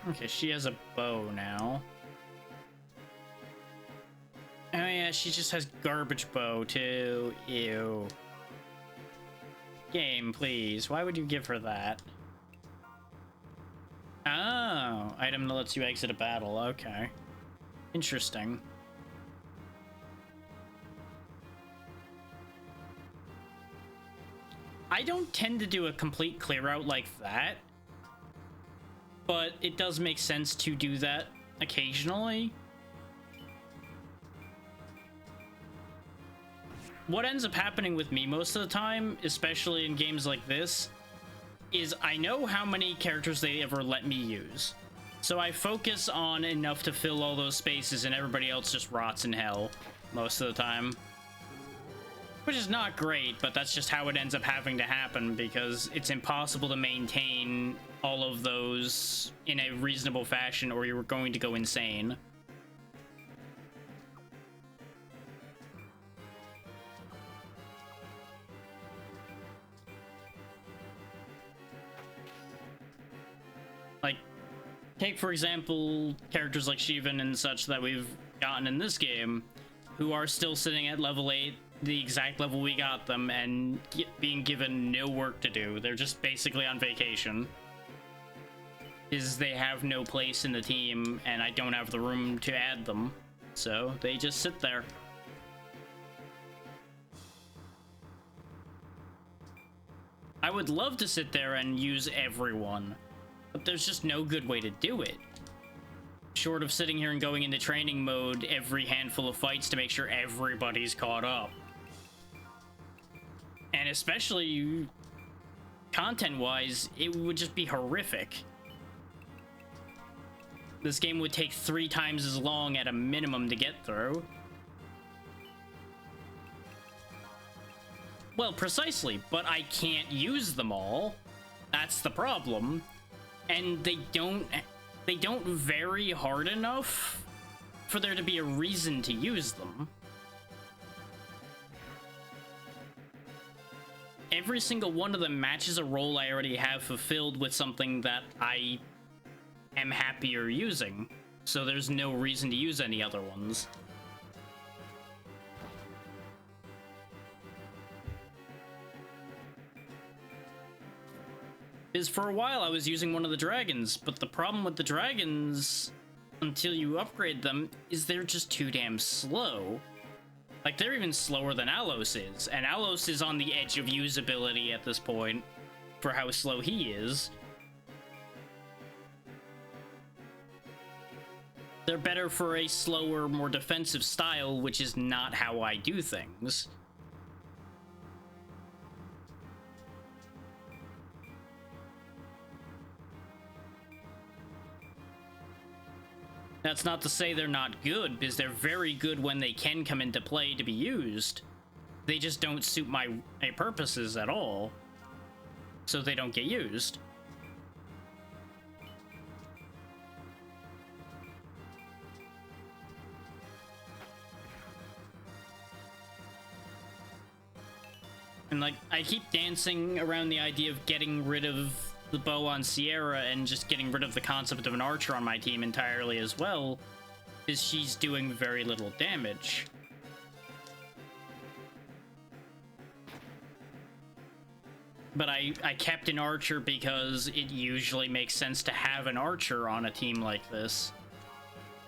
Okay, she has a bow now. Oh yeah, she just has garbage bow too. Ew. Game, please. Why would you give her that? Oh, item that lets you exit a battle. Okay. Interesting. I don't tend to do a complete clear out like that, but it does make sense to do that occasionally. What ends up happening with me most of the time, especially in games like this, is I know how many characters they ever let me use. So I focus on enough to fill all those spaces and everybody else just rots in hell most of the time. Which is not great, but that's just how it ends up having to happen because it's impossible to maintain all of those in a reasonable fashion or you're going to go insane. Like, take for example characters like Shivan and such that we've gotten in this game who are still sitting at level 8, the exact level we got them, and being given no work to do. They're just basically on vacation. Is they have no place in the team, and I don't have the room to add them. So they just sit there. I would love to sit there and use everyone, but there's just no good way to do it. Short of sitting here and going into training mode every handful of fights to make sure everybody's caught up. And especially content-wise, it would just be horrific. This game would take 3 times as long at a minimum to get through. Well, precisely, but I can't use them all. That's the problem. And they don't vary hard enough for there to be a reason to use them. Every single one of them matches a role I already have fulfilled with something that I am happier using, so there's no reason to use any other ones. Because for a while I was using one of the dragons, but the problem with the dragons, until you upgrade them, is they're just too damn slow. Like, they're even slower than Alos is, and Alos is on the edge of usability at this point for how slow he is. They're better for a slower, more defensive style, which is not how I do things. That's not to say they're not good, because they're very good when they can come into play to be used. They just don't suit my purposes at all, so they don't get used. And, like, I keep dancing around the idea of getting rid of the bow on Sierra and just getting rid of the concept of an archer on my team entirely as well, because she's doing very little damage. But I kept an archer because it usually makes sense to have an archer on a team like this.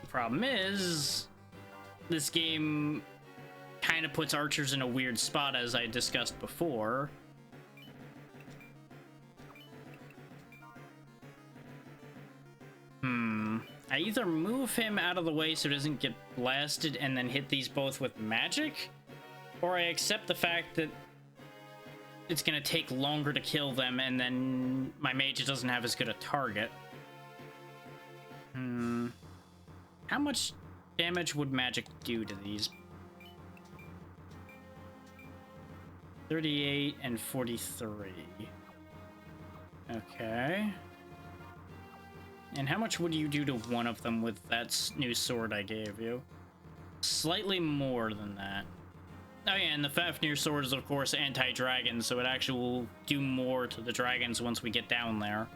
The problem is, this game kind of puts archers in a weird spot, as I discussed before. I either move him out of the way so he doesn't get blasted and then hit these both with magic, or I accept the fact that it's gonna take longer to kill them and then my mage doesn't have as good a target. How much damage would magic do to these? 38 and 43. Okay. And how much would you do to one of them with that new sword I gave you? Slightly more than that. Oh yeah, and the Fafnir sword is of course anti-dragon, so it actually will do more to the dragons once we get down there.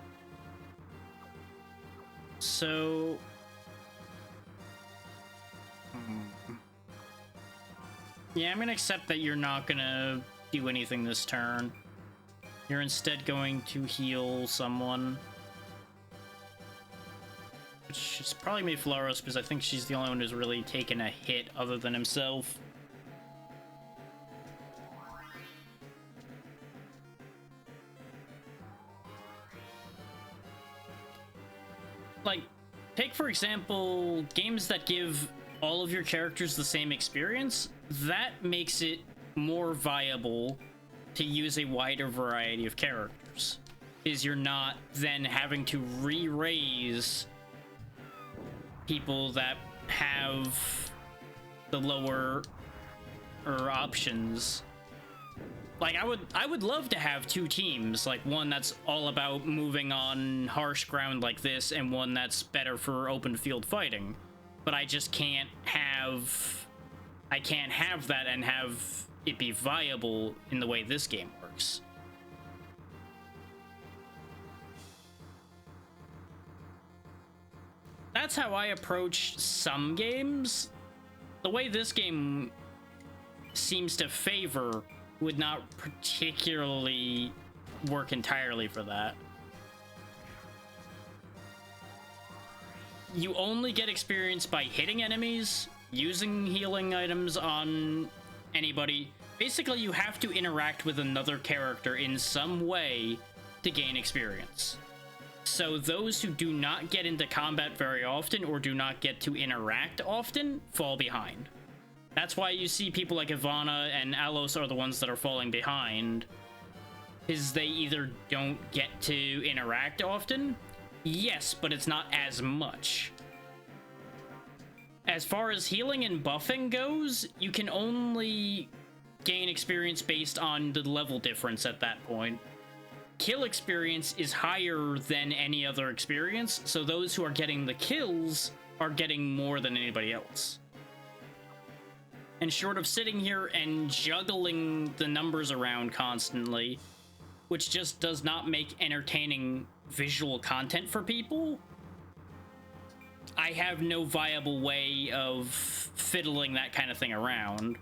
So... yeah, I'm gonna accept that you're not gonna do anything this turn. You're instead going to heal someone. Which is probably Mayfloros, because I think she's the only one who's really taken a hit other than himself. Like, take for example, games that give all of your characters the same experience. That makes it more viable to use a wider variety of characters. Is you're not then having to re-raise people that have the lower options. Like, I would love to have 2 teams, like one that's all about moving on harsh ground like this and one that's better for open field fighting. But I just can't have that and have it be viable in the way this game works. That's how I approach some games. The way this game seems to favor would not particularly work entirely for that. You only get experience by hitting enemies, using healing items on anybody. Basically, you have to interact with another character in some way to gain experience. So those who do not get into combat very often or do not get to interact often fall behind. That's why you see people like Ivana and Alos are the ones that are falling behind. is they either don't get to interact often. Yes, but it's not as much. As far as healing and buffing goes, you can only gain experience based on the level difference at that point. Kill experience is higher than any other experience, so those who are getting the kills are getting more than anybody else. And short of sitting here and juggling the numbers around constantly, which just does not make entertaining visual content for people, I have no viable way of fiddling that kind of thing around.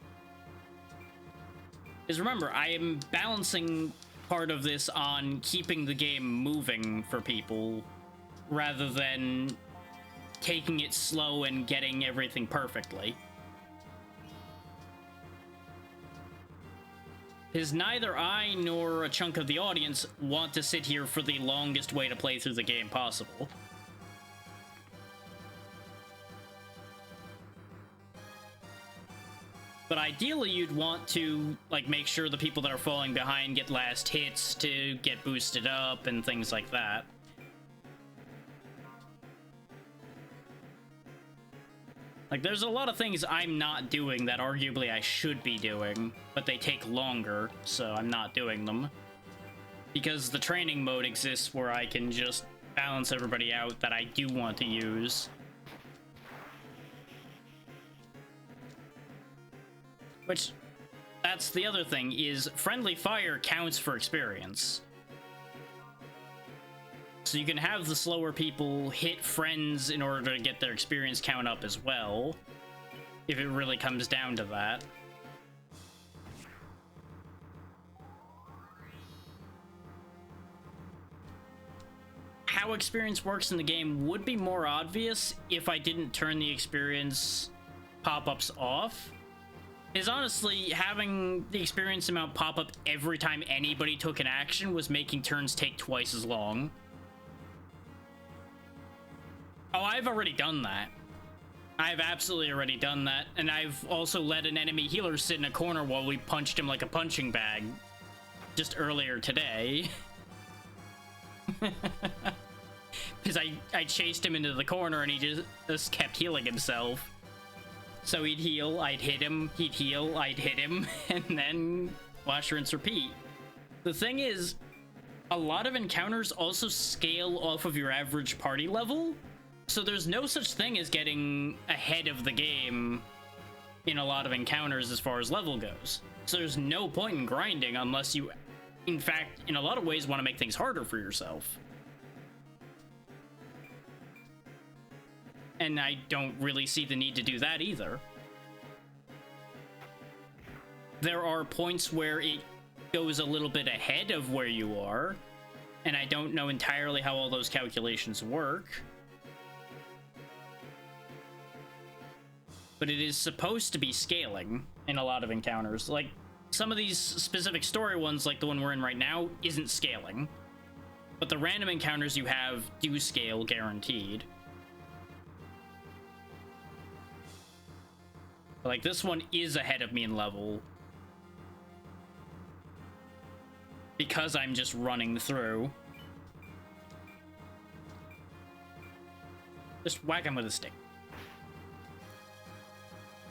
Because remember, I am balancing part of this on keeping the game moving for people, rather than taking it slow and getting everything perfectly. Because neither I nor a chunk of the audience want to sit here for the longest way to play through the game possible. But ideally, you'd want to, like, make sure the people that are falling behind get last hits to get boosted up and things like that. Like, there's a lot of things I'm not doing that arguably I should be doing, but they take longer, so I'm not doing them. Because the training mode exists where I can just balance everybody out that I do want to use. Which, that's the other thing, is friendly fire counts for experience. So you can have the slower people hit friends in order to get their experience count up as well, if it really comes down to that. How experience works in the game would be more obvious if I didn't turn the experience pop-ups off. Is honestly, having the experience amount pop up every time anybody took an action was making turns take twice as long. Oh, I've already done that. I've absolutely already done that, and I've also let an enemy healer sit in a corner while we punched him like a punching bag just earlier today. Because I chased him into the corner and he just kept healing himself. So he'd heal, I'd hit him, he'd heal, I'd hit him, and then wash, rinse, repeat. The thing is, a lot of encounters also scale off of your average party level, so there's no such thing as getting ahead of the game in a lot of encounters as far as level goes. So there's no point in grinding unless you, in fact, in a lot of ways want to make things harder for yourself. And I don't really see the need to do that either. There are points where it goes a little bit ahead of where you are, and I don't know entirely how all those calculations work. But it is supposed to be scaling in a lot of encounters. Like, some of these specific story ones, like the one we're in right now, isn't scaling. But the random encounters you have do scale, guaranteed. Like, this one is ahead of me in level. Because I'm just running through. Just whack him with a stick.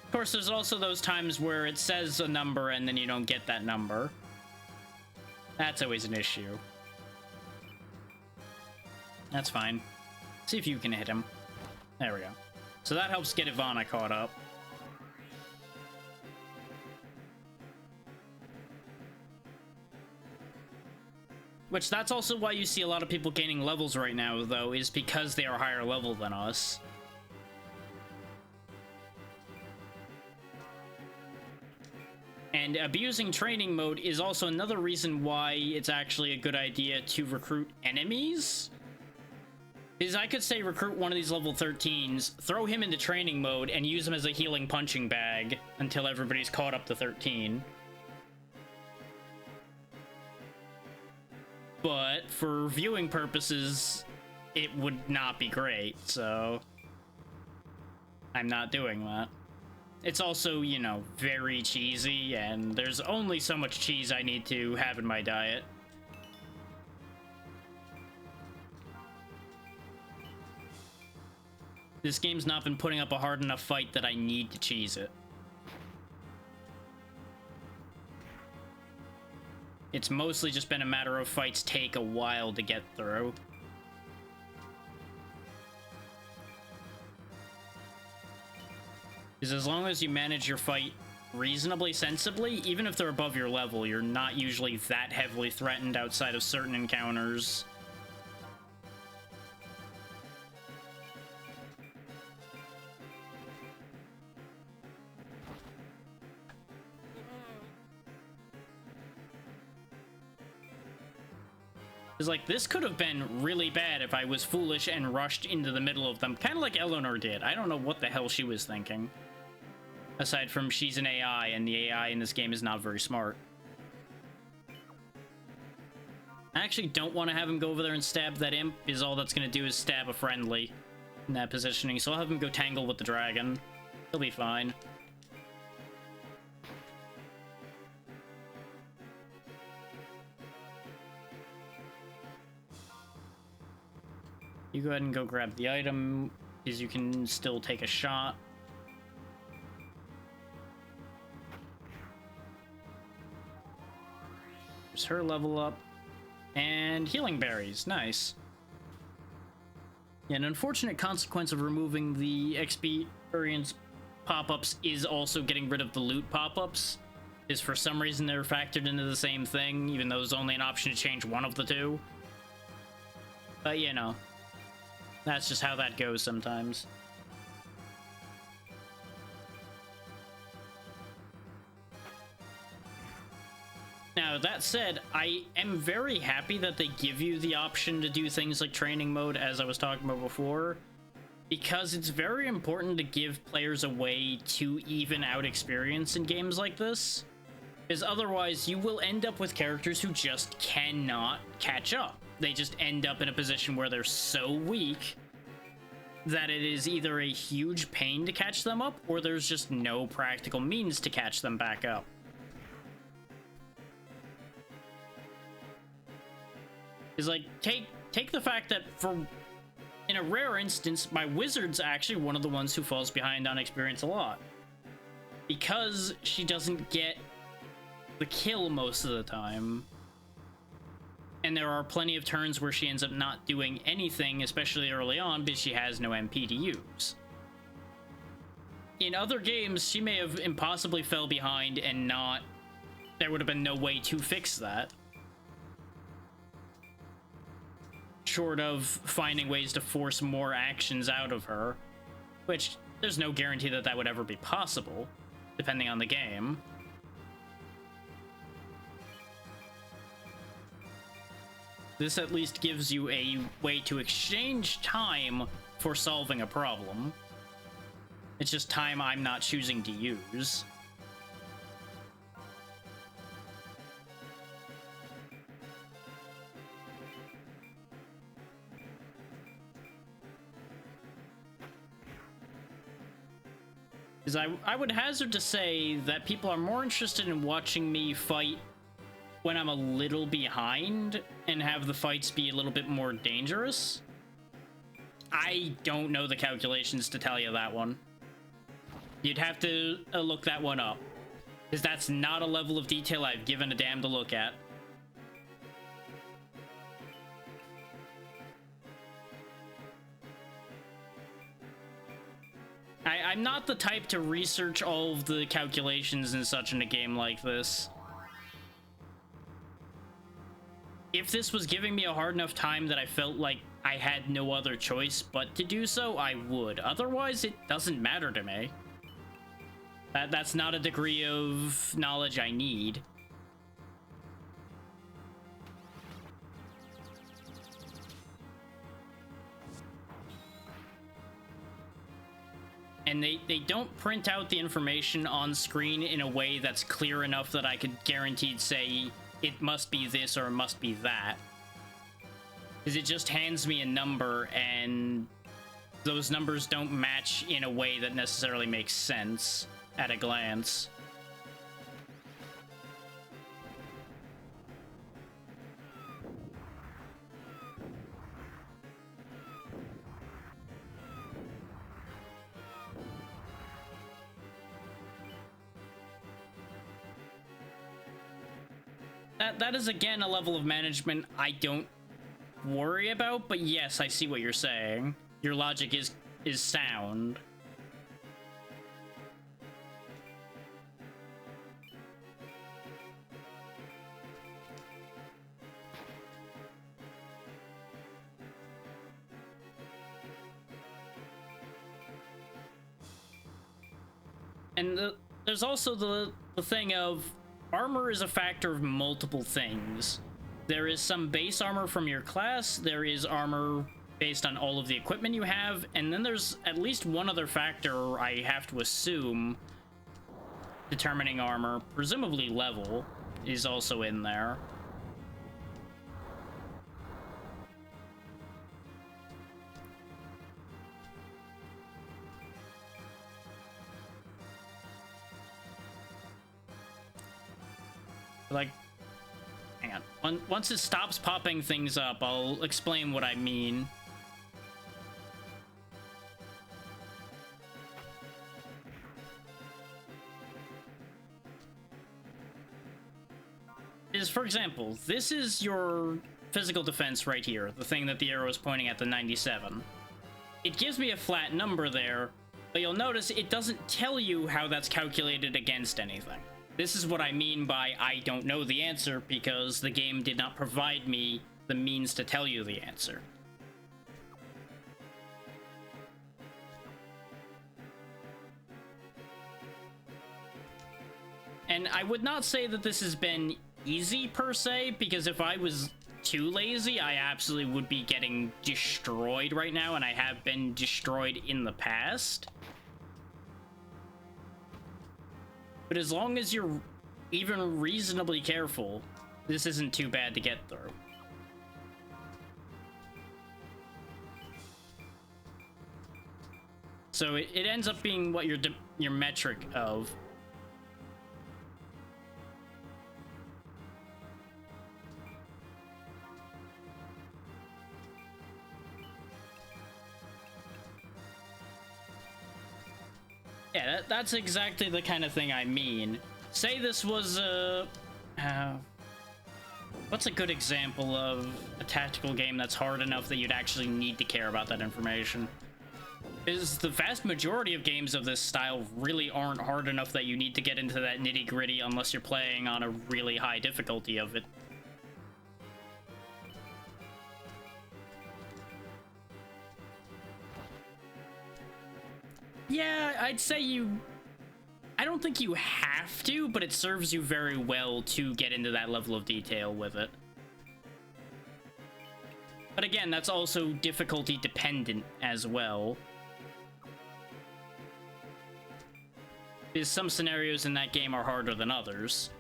Of course, there's also those times where it says a number and then you don't get that number. That's always an issue. That's fine. See if you can hit him. There we go. So that helps get Ivana caught up. Which, that's also why you see a lot of people gaining levels right now, though, is because they are higher level than us. And abusing training mode is also another reason why it's actually a good idea to recruit enemies. Is I could say recruit one of these level 13s, throw him into training mode, and use him as a healing punching bag until everybody's caught up to 13. But for viewing purposes, it would not be great, so I'm not doing that. It's also, you know, very cheesy, and there's only so much cheese I need to have in my diet. This game's not been putting up a hard enough fight that I need to cheese it. It's mostly just been a matter of fights take a while to get through. Because as long as you manage your fight reasonably sensibly, even if they're above your level, you're not usually that heavily threatened outside of certain encounters. It's like, this could have been really bad if I was foolish and rushed into the middle of them, kind of like Eleanor did. I don't know what the hell she was thinking. Aside from she's an AI, and the AI in this game is not very smart. I actually don't want to have him go over there and stab that imp, because all that's going to do is stab a friendly in that positioning, so I'll have him go tangle with the dragon. He'll be fine. You go ahead and go grab the item, because you can still take a shot. There's her level up. And healing berries, nice. Yeah, an unfortunate consequence of removing the experience pop-ups is also getting rid of the loot pop-ups. Is for some reason they're factored into the same thing, even though there's only an option to change one of the two. But, you know. That's just how that goes sometimes. Now, that said, I am very happy that they give you the option to do things like training mode, as I was talking about before, because it's very important to give players a way to even out experience in games like this, because otherwise you will end up with characters who just cannot catch up. They just end up in a position where they're so weak that it is either a huge pain to catch them up, or there's just no practical means to catch them back up. Is like, take the fact that in a rare instance, my wizard's actually one of the ones who falls behind on experience a lot. Because she doesn't get the kill most of the time. And there are plenty of turns where she ends up not doing anything, especially early on, because she has no MP to use. In other games, she may have impossibly fell behind and there would have been no way to fix that. Short of finding ways to force more actions out of her, which there's no guarantee that that would ever be possible, depending on the game. This at least gives you a way to exchange time for solving a problem. It's just time I'm not choosing to use. Because I would hazard to say that people are more interested in watching me fight when I'm a little behind and have the fights be a little bit more dangerous. I don't know the calculations to tell you that one. You'd have to look that one up, because that's not a level of detail I've given a damn to look at. I'm not the type to research all of the calculations and such in a game like this. If this was giving me a hard enough time that I felt like I had no other choice but to do so, I would. Otherwise, it doesn't matter to me. That's not a degree of knowledge I need. And they don't print out the information on screen in a way that's clear enough that I could guaranteed say it must be this or it must be that. Because it just hands me a number, and those numbers don't match in a way that necessarily makes sense at a glance. that is again a level of management I don't worry about, but yes, I see what you're saying. Your logic is sound. And there's also the thing of armor is a factor of multiple things. There is some base armor from your class, there is armor based on all of the equipment you have, and then there's at least one other factor I have to assume determining armor, presumably level, is also in there. Like, hang on. Once it stops popping things up, I'll explain what I mean. For example, this is your physical defense right here, the thing that the arrow is pointing at, the 97. It gives me a flat number there, but you'll notice it doesn't tell you how that's calculated against anything. This is what I mean by I don't know the answer, because the game did not provide me the means to tell you the answer. And I would not say that this has been easy per se, because if I was too lazy, I absolutely would be getting destroyed right now, and I have been destroyed in the past. But as long as you're even reasonably careful, this isn't too bad to get through. So it ends up being what your metric of. Yeah, that's exactly the kind of thing I mean. Say this was what's a good example of a tactical game that's hard enough that you'd actually need to care about that information? Is the vast majority of games of this style really aren't hard enough that you need to get into that nitty-gritty unless you're playing on a really high difficulty of it. Yeah, I'd say I don't think you have to, but it serves you very well to get into that level of detail with it. But again, that's also difficulty dependent as well. Because some scenarios in that game are harder than others.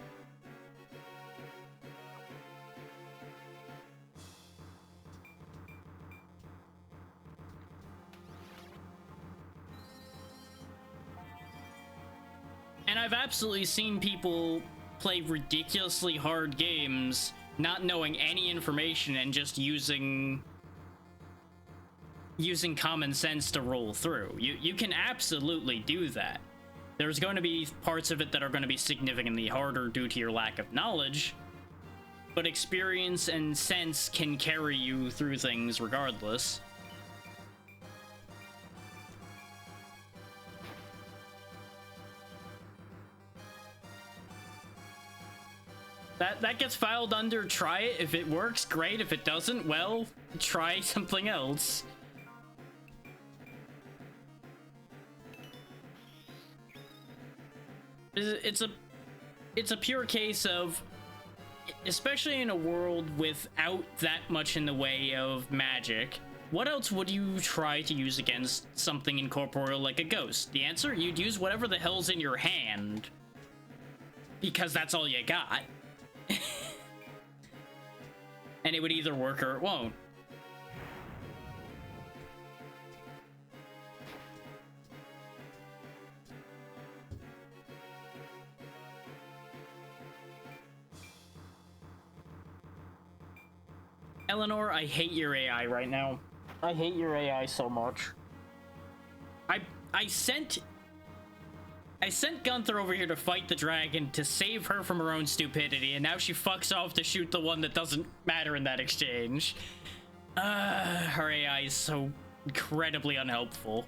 And I've absolutely seen people play ridiculously hard games, not knowing any information and just using common sense to roll through. You can absolutely do that. There's going to be parts of it that are going to be significantly harder due to your lack of knowledge, but experience and sense can carry you through things regardless. That gets filed under try it. If it works, great. If it doesn't, well, try something else. It's a pure case of, especially in a world without that much in the way of magic, what else would you try to use against something incorporeal like a ghost? The answer? You'd use whatever the hell's in your hand, because that's all you got. And it would either work or it won't. Eleanor, I hate your AI right now. I hate your AI so much. I sent I sent Gunther over here to fight the dragon to save her from her own stupidity, and now she fucks off to shoot the one that doesn't matter in that exchange. Her AI is so incredibly unhelpful.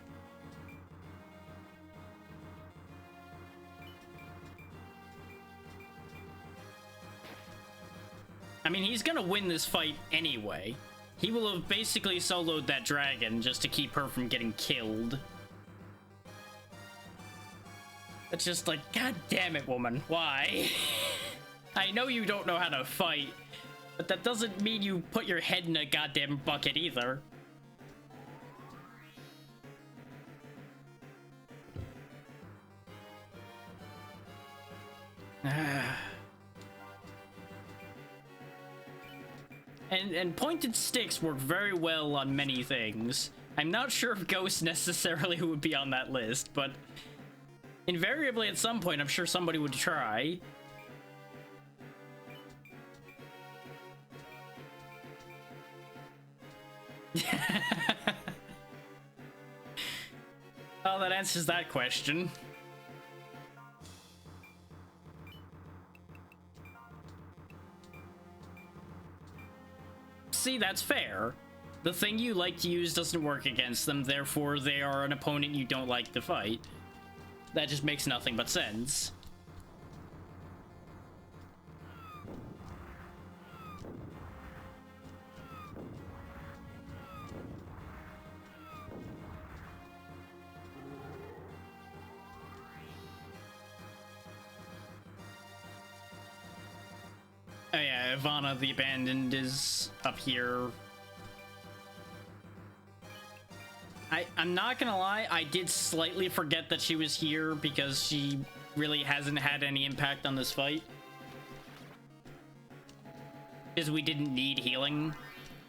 I mean, he's gonna win this fight anyway. He will have basically soloed that dragon just to keep her from getting killed. It's just like, god damn it, woman, why? I know you don't know how to fight, but that doesn't mean you put your head in a goddamn bucket either. And pointed sticks work very well on many things. I'm not sure if ghosts necessarily would be on that list, but invariably at some point I'm sure somebody would try. Oh, that answers that question. See, that's fair. The thing you like to use doesn't work against them, therefore they are an opponent you don't like to fight. That just makes nothing but sense. Oh yeah, Ivana the Abandoned is up here. I'm not gonna lie, I did slightly forget that she was here because she really hasn't had any impact on this fight. Because we didn't need healing.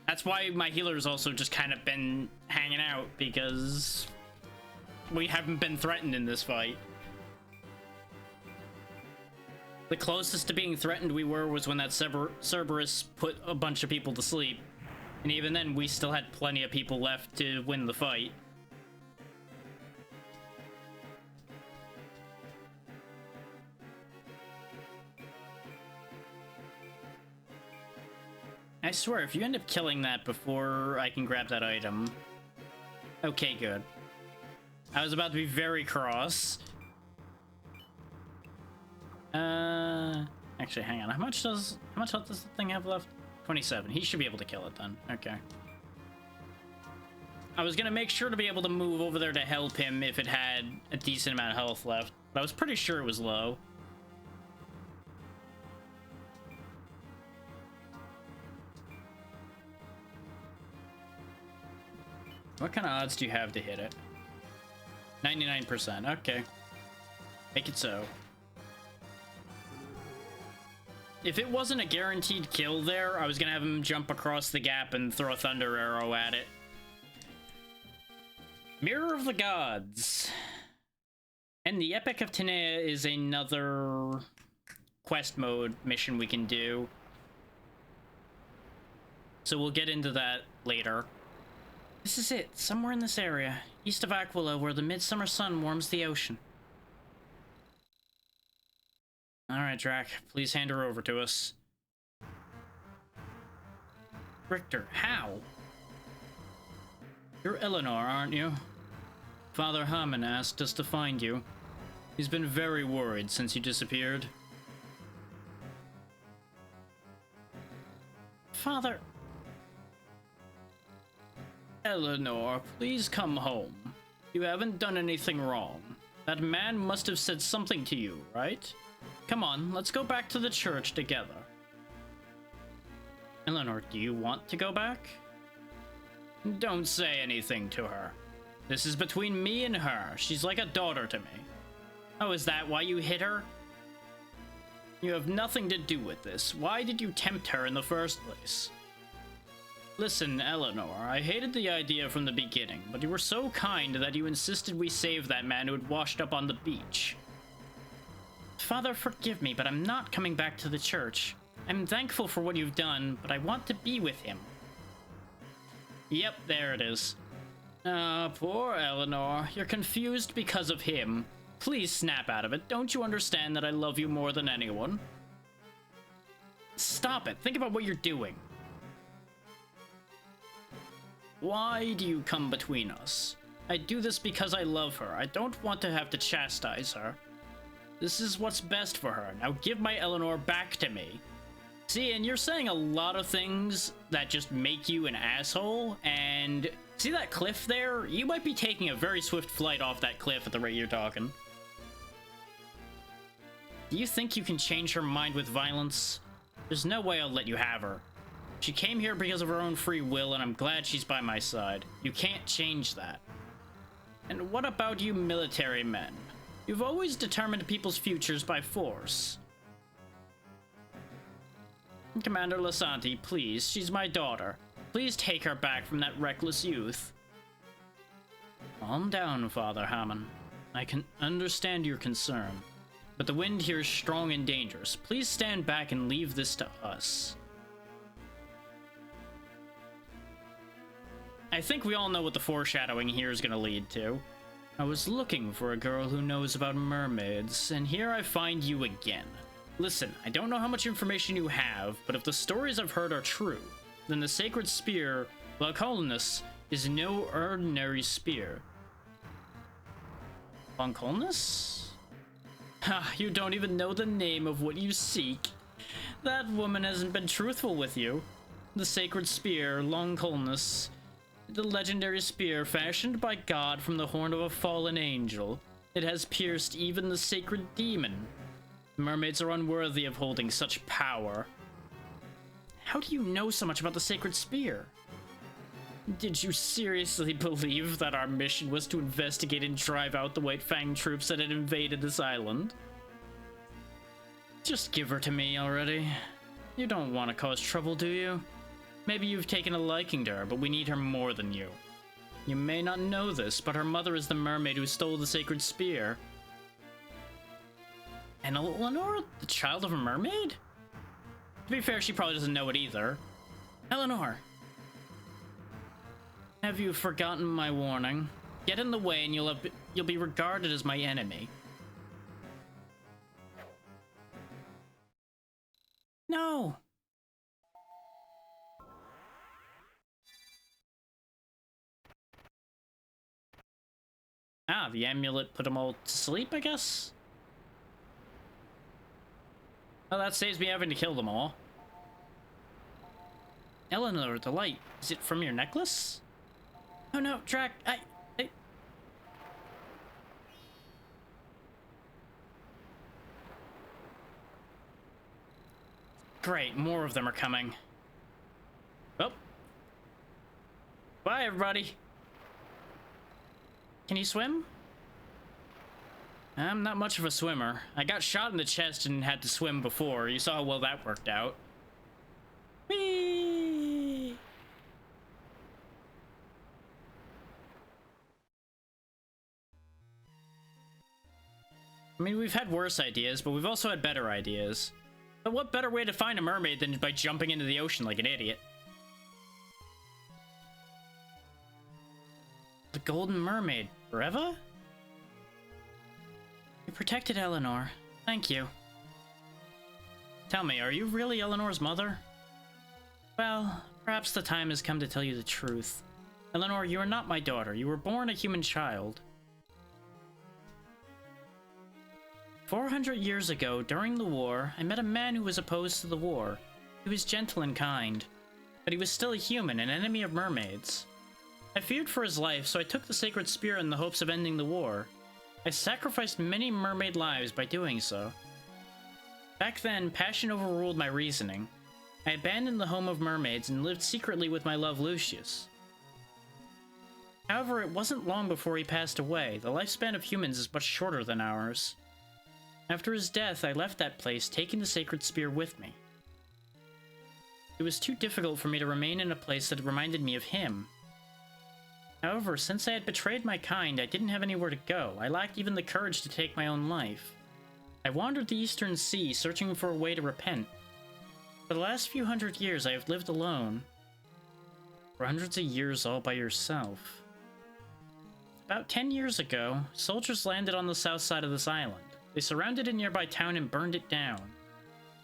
That's why my healer's also just kind of been hanging out, because we haven't been threatened in this fight. The closest to being threatened we were was when that Cerberus put a bunch of people to sleep. And even then, we still had plenty of people left to win the fight. I swear, if you end up killing that before I can grab that item... Okay, good. I was about to be very cross. Actually, hang on. How much health does the thing have left? 27. He should be able to kill it then. Okay. I was gonna make sure to be able to move over there to help him if it had a decent amount of health left, but I was pretty sure it was low. What kind of odds do you have to hit it? 99%. Okay. Make it so. If it wasn't a guaranteed kill there, I was gonna have him jump across the gap and throw a thunder arrow at it. Mirror of the Gods. And the Epic of Tenea is another quest mode mission we can do. So we'll get into that later. This is it, somewhere in this area, east of Aquila, where the midsummer sun warms the ocean. Alright, Drac, please hand her over to us. Richter, how? You're Eleanor, aren't you? Father Hammond asked us to find you. He's been very worried since you disappeared. Father... Eleanor, please come home. You haven't done anything wrong. That man must have said something to you, right? Come on, let's go back to the church together. Eleanor, do you want to go back? Don't say anything to her. This is between me and her. She's like a daughter to me. Oh, is that why you hit her? You have nothing to do with this. Why did you tempt her in the first place? Listen, Eleanor, I hated the idea from the beginning, but you were so kind that you insisted we save that man who had washed up on the beach. Father, forgive me, but I'm not coming back to the church. I'm thankful for what you've done, but I want to be with him. Yep, there it is. Ah, poor Eleanor. You're confused because of him. Please snap out of it. Don't you understand that I love you more than anyone? Stop it. Think about what you're doing. Why do you come between us? I do this because I love her. I don't want to have to chastise her. This is what's best for her. Now give my Eleanor back to me. See, and you're saying a lot of things that just make you an asshole, and see that cliff there? You might be taking a very swift flight off that cliff at the rate you're talking. Do you think you can change her mind with violence? There's no way I'll let you have her. She came here because of her own free will, and I'm glad she's by my side. You can't change that. And what about you military men? You've always determined people's futures by force. Commander Lasanti, please, she's my daughter. Please take her back from that reckless youth. Calm down, Father Hammond. I can understand your concern, but the wind here is strong and dangerous. Please stand back and leave this to us. I think we all know what the foreshadowing here is going to lead to. I was looking for a girl who knows about mermaids, and here I find you again. Listen, I don't know how much information you have, but if the stories I've heard are true, then the sacred spear, Loncolnus, is no ordinary spear. Loncolnus? Ha, you don't even know the name of what you seek. That woman hasn't been truthful with you. The sacred spear, Loncolnus, the legendary spear fashioned by God from the horn of a fallen angel. It has pierced even the sacred demon. Mermaids are unworthy of holding such power. How do you know so much about the sacred spear? Did you seriously believe that our mission was to investigate and drive out the White Fang troops that had invaded this island? Just give her to me already. You don't want to cause trouble, do you? Maybe you've taken a liking to her, but we need her more than you. You may not know this, but her mother is the mermaid who stole the sacred spear. And Eleanor, the child of a mermaid? To be fair, she probably doesn't know it either. Eleanor! Have you forgotten my warning? Get in the way and you'll be regarded as my enemy. No! Ah, the amulet put them all to sleep, I guess? Well, that saves me having to kill them all. Eleanor, the light. Is it from your necklace? Oh no, Drac, I... Great, more of them are coming. Well. Bye, everybody. Can you swim? I'm not much of a swimmer. I got shot in the chest and had to swim before. You saw how well that worked out. Whee! I mean, we've had worse ideas, but we've also had better ideas. But what better way to find a mermaid than by jumping into the ocean like an idiot? The Golden Mermaid. Forever? You protected Eleanor. Thank you. Tell me, are you really Eleanor's mother? Well, perhaps the time has come to tell you the truth. Eleanor, you are not my daughter. You were born a human child. 400 years ago, during the war, I met a man who was opposed to the war. He was gentle and kind, but he was still a human, an enemy of mermaids. I feared for his life, so I took the sacred spear in the hopes of ending the war. I sacrificed many mermaid lives by doing so. Back then, passion overruled my reasoning. I abandoned the home of mermaids and lived secretly with my love Lucius. However, it wasn't long before he passed away. The lifespan of humans is much shorter than ours. After his death, I left that place, taking the sacred spear with me. It was too difficult for me to remain in a place that reminded me of him. However, since I had betrayed my kind, I didn't have anywhere to go. I lacked even the courage to take my own life. I wandered the Eastern Sea, searching for a way to repent. For the last few hundred years, I have lived alone. For hundreds of years all by yourself. About 10 years ago, soldiers landed on the south side of this island. They surrounded a nearby town and burned it down.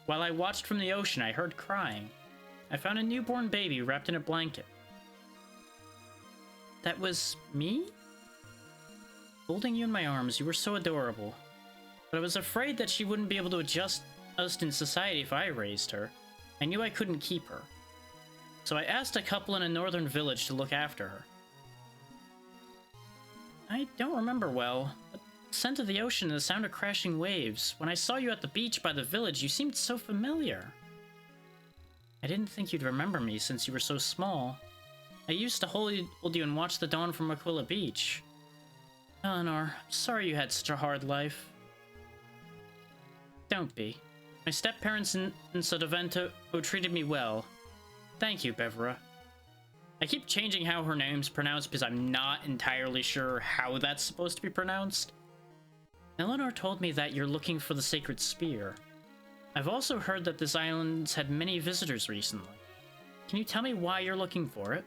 While I watched from the ocean, I heard crying. I found a newborn baby wrapped in a blanket. That was me? Holding you in my arms, you were so adorable. But I was afraid that she wouldn't be able to adjust us in society if I raised her. I knew I couldn't keep her. So I asked a couple in a northern village to look after her. I don't remember well, but the scent of the ocean and the sound of crashing waves. When I saw you at the beach by the village, you seemed so familiar. I didn't think you'd remember me since you were so small. I used to hold you and watch the dawn from Aquila Beach. Eleanor, I'm sorry you had such a hard life. Don't be. My step-parents in Sotavento treated me well. Thank you, Bevera. I keep changing how her name's pronounced because I'm not entirely sure how that's supposed to be pronounced. Eleanor told me that you're looking for the sacred spear. I've also heard that this island's had many visitors recently. Can you tell me why you're looking for it?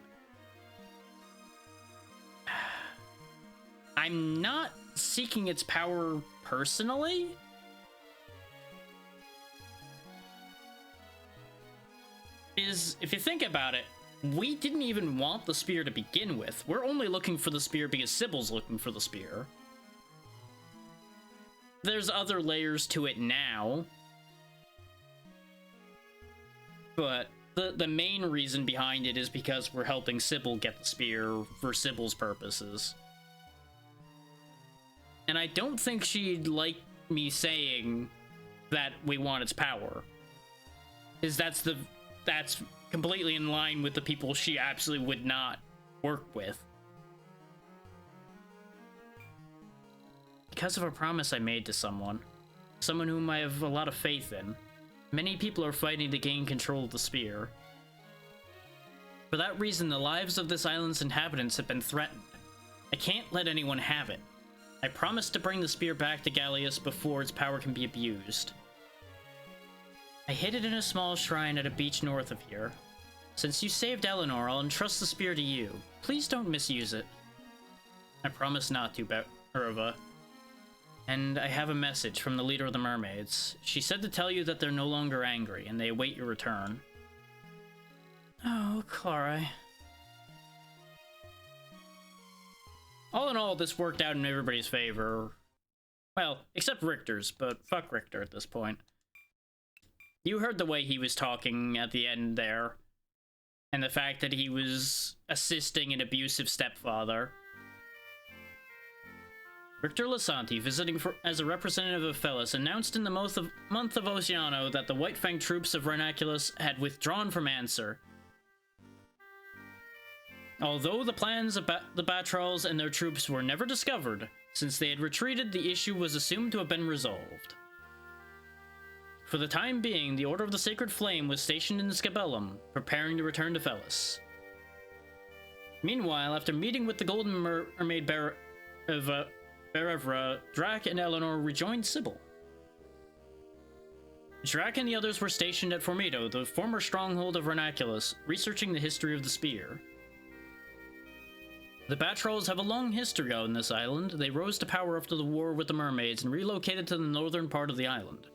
I'm not seeking its power personally. If you think about it, we didn't even want the spear to begin with. We're only looking for the spear because Sybil's looking for the spear. There's other layers to it now. But the main reason behind it is because we're helping Sybil get the spear for Sybil's purposes. And I don't think she'd like me saying that we want its power. Because that's completely in line with the people she absolutely would not work with. Because of a promise I made to someone whom I have a lot of faith in, many people are fighting to gain control of the spear. For that reason, the lives of this island's inhabitants have been threatened. I can't let anyone have it. I promised to bring the spear back to Gallius before its power can be abused. I hid it in a small shrine at a beach north of here. Since you saved Eleanor, I'll entrust the spear to you. Please don't misuse it. I promise not to, Urva. And I have a message from the leader of the mermaids. She said to tell you that they're no longer angry, and they await your return. Oh, Clara. All in all, this worked out in everybody's favor. Well, except Richter's, but fuck Richter at this point. You heard the way he was talking at the end there. And the fact that he was assisting an abusive stepfather. Richter Lasanti, visiting as a representative of Fellis, announced in the month of Oceano that the White Fang troops of Renaculus had withdrawn from Answer. Although the plans of the Batrolls and their troops were never discovered, since they had retreated, the issue was assumed to have been resolved. For the time being, the Order of the Sacred Flame was stationed in Scabellum, preparing to return to Fellis. Meanwhile, after meeting with the Golden Mermaid Berevra, Drac and Eleanor rejoined Sybil. Drac and the others were stationed at Formido, the former stronghold of Renaculus, researching the history of the spear. The Batrolls have a long history on this island. They rose to power after the war with the mermaids and relocated to the northern part of the island.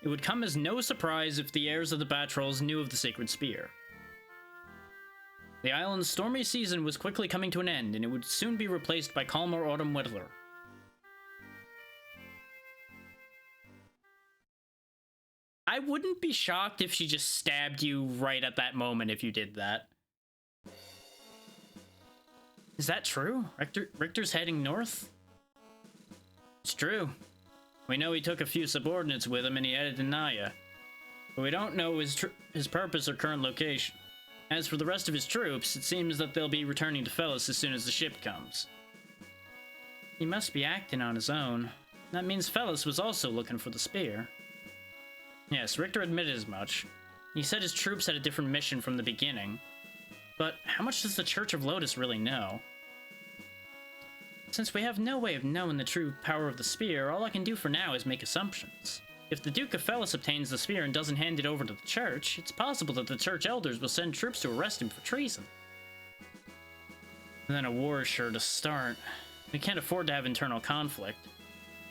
It would come as no surprise if the heirs of the Batrolls knew of the sacred spear. The island's stormy season was quickly coming to an end, and it would soon be replaced by calmer autumn weather. I wouldn't be shocked if she just stabbed you right at that moment if you did that. Is that true? Richter's heading north? It's true. We know he took a few subordinates with him and he headed to Naya. But we don't know his purpose or current location. As for the rest of his troops, it seems that they'll be returning to Fellis as soon as the ship comes. He must be acting on his own. That means Fellis was also looking for the spear. Yes, Richter admitted as much. He said his troops had a different mission from the beginning. But how much does the Church of Lodis really know? Since we have no way of knowing the true power of the spear, all I can do for now is make assumptions. If the Duke of Fellis obtains the spear and doesn't hand it over to the church, it's possible that the church elders will send troops to arrest him for treason. And then a war is sure to start. We can't afford to have internal conflict.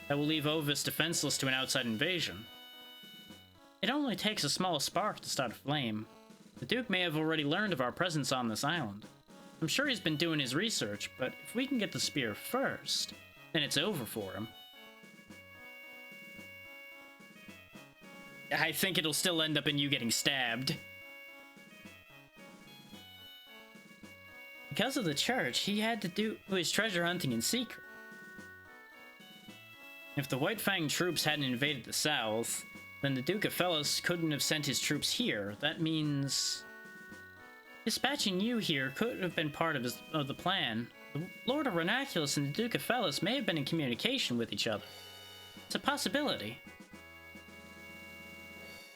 That will leave Ovis defenseless to an outside invasion. It only takes a small spark to start a flame. The Duke may have already learned of our presence on this island. I'm sure he's been doing his research, but if we can get the spear first, then it's over for him. I think it'll still end up in you getting stabbed. Because of the church, he had to do his treasure hunting in secret. If the White Fang troops hadn't invaded the south, then the Duke of Fellis couldn't have sent his troops here. That means dispatching you here could have been part of the plan. The Lord of Renaculus and the Duke of Fellis may have been in communication with each other. It's a possibility.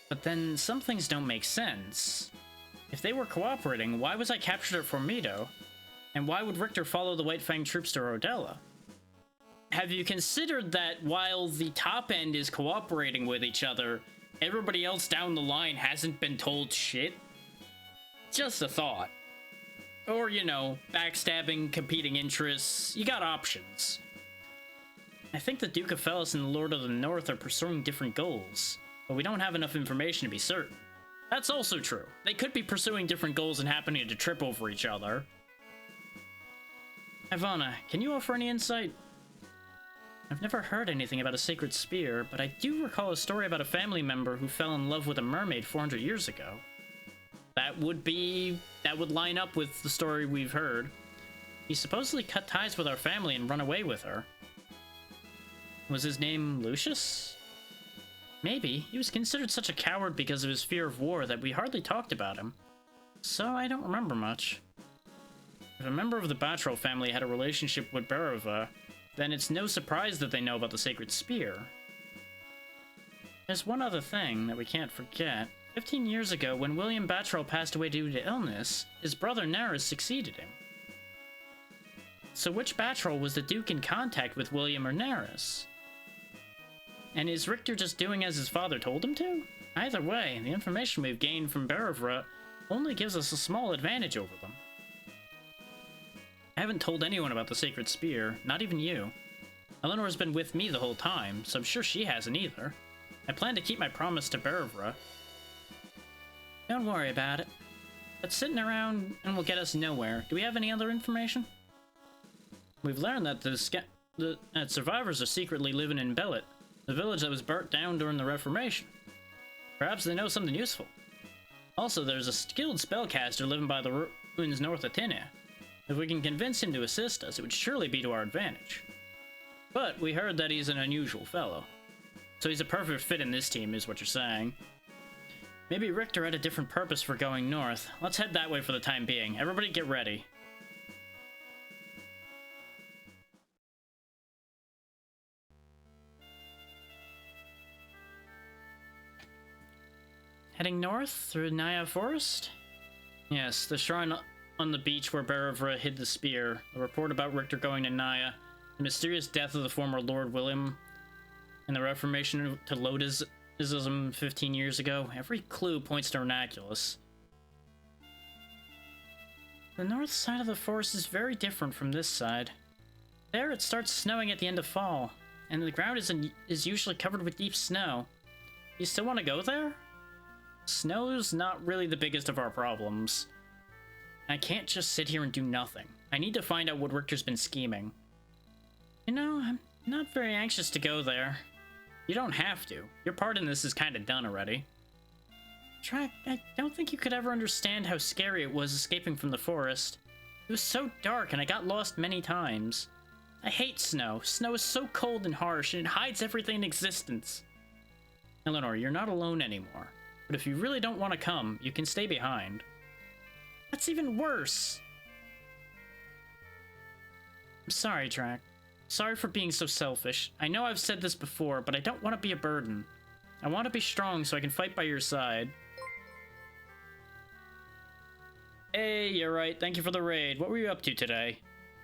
But then some things don't make sense. If they were cooperating, why was I captured at Formido? And why would Richter follow the White Fang troops to Rodella? Have you considered that while the top end is cooperating with each other, everybody else down the line hasn't been told shit? Just a thought. Or, you know, backstabbing, competing interests. You got options. I think the Duke of Fellis and the Lord of the North are pursuing different goals, but we don't have enough information to be certain. That's also true. They could be pursuing different goals and happening to trip over each other. Ivana, can you offer any insight? I've never heard anything about a sacred spear, but I do recall a story about a family member who fell in love with a mermaid 400 years ago. That would line up with the story we've heard. He supposedly cut ties with our family and run away with her. Was his name Lucius? Maybe. He was considered such a coward because of his fear of war that we hardly talked about him. So I don't remember much. If a member of the Batrol family had a relationship with Barova, then it's no surprise that they know about the sacred spear. There's one other thing that we can't forget. 15 years ago, when William Batrol passed away due to illness, his brother Naris succeeded him. So which Batrol was the Duke in contact with, William or Naris? And is Richter just doing as his father told him to? Either way, the information we've gained from Barovra only gives us a small advantage over them. I haven't told anyone about the sacred spear, not even you. Eleanor's been with me the whole time, so I'm sure she hasn't either. I plan to keep my promise to Barovra. Don't worry about it. But sitting around and will get us nowhere. Do we have any other information? We've learned that that survivors are secretly living in Bellet, the village that was burnt down during the Reformation. Perhaps they know something useful. Also, there's a skilled spellcaster living by the ruins north of Tinia. If we can convince him to assist us, it would surely be to our advantage. But we heard that he's an unusual fellow. So he's a perfect fit in this team, is what you're saying. Maybe Richter had a different purpose for going north. Let's head that way for the time being. Everybody get ready. Heading north through Naya Forest? Yes, the shrine on the beach where Barovra hid the spear, a report about Richter going to Naya, the mysterious death of the former Lord William, and the reformation to Lodisism 15 years ago. Every clue points to Renaculus. The north side of the forest is very different from this side. There it starts snowing at the end of fall, and the ground is usually covered with deep snow. You still want to go there? Snow's not really the biggest of our problems. I can't just sit here and do nothing. I need to find out what Richter's been scheming. You know, I'm not very anxious to go there. You don't have to. Your part in this is kind of done already. Track, I don't think you could ever understand how scary it was escaping from the forest. It was so dark and I got lost many times. I hate snow. Snow is so cold and harsh and it hides everything in existence. Eleanor, you're not alone anymore. But if you really don't want to come, you can stay behind. That's even worse. I'm sorry, Drac. Sorry for being so selfish. I know I've said this before, but I don't want to be a burden. I want to be strong so I can fight by your side. Hey, you're right. Thank you for the raid. What were you up to today?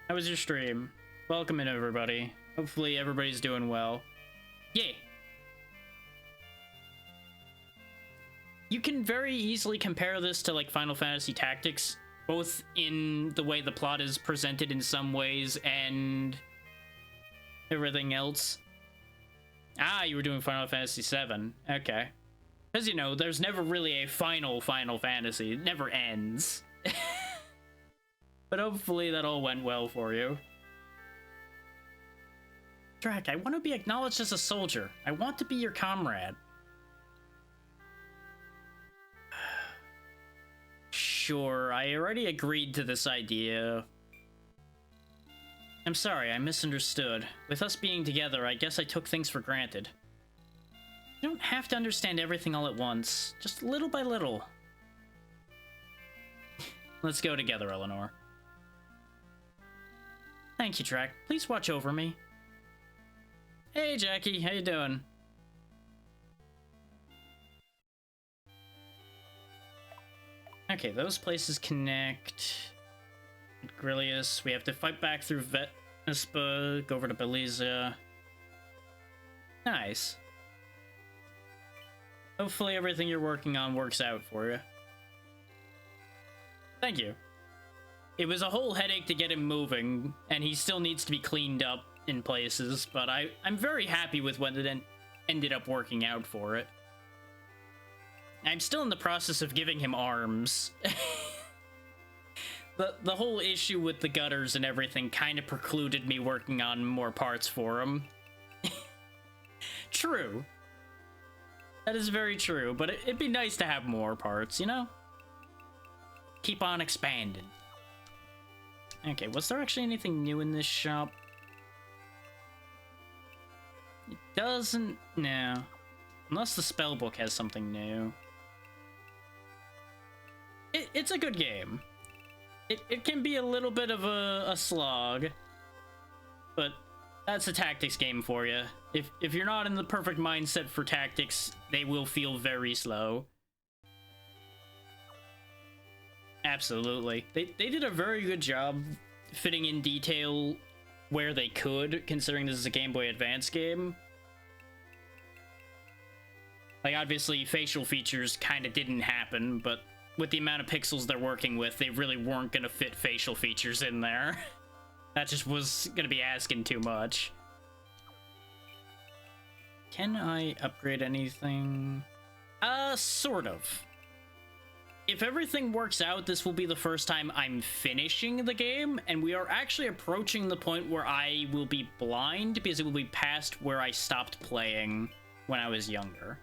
How was your stream? Welcome in, everybody. Hopefully everybody's doing well. Yeah. you can very easily compare this to like Final Fantasy Tactics, both in the way the plot is presented in some ways and everything else. Ah, you were doing Final Fantasy VII. Okay. Because, you know, there's never really a Final Fantasy. It never ends. But hopefully that all went well for you. Drac, I want to be acknowledged as a soldier. I want to be your comrade. Sure, I already agreed to this idea. I'm sorry, I misunderstood. With us being together, I guess I took things for granted. You don't have to understand everything all at once, just little by little. Let's go together, Eleanor. Thank you, Drac. Please watch over me. Hey, Jackie, how you doing? Okay, those places connect. Grillius. We have to fight back through Vespa, go over to Beliza. Nice. Hopefully everything you're working on works out for you. Thank you. It was a whole headache to get him moving, and he still needs to be cleaned up in places, but I'm very happy with when it ended up working out for it. I'm still in the process of giving him arms. The whole issue with the gutters and everything kind of precluded me working on more parts for him. True. That is very true, but it'd be nice to have more parts, you know? Keep on expanding. Okay, was there actually anything new in this shop? It doesn't... no. Unless the spellbook has something new. It's a good game. It can be a little bit of a slog, but that's a tactics game for you. If you're not in the perfect mindset for tactics, they will feel very slow. Absolutely. They did a very good job fitting in detail where they could, considering this is a Game Boy Advance game. Like, obviously, facial features kind of didn't happen, but with the amount of pixels they're working with, they really weren't going to fit facial features in there. That just was going to be asking too much. Can I upgrade anything? Sort of. If everything works out, this will be the first time I'm finishing the game, and we are actually approaching the point where I will be blind, because it will be past where I stopped playing when I was younger.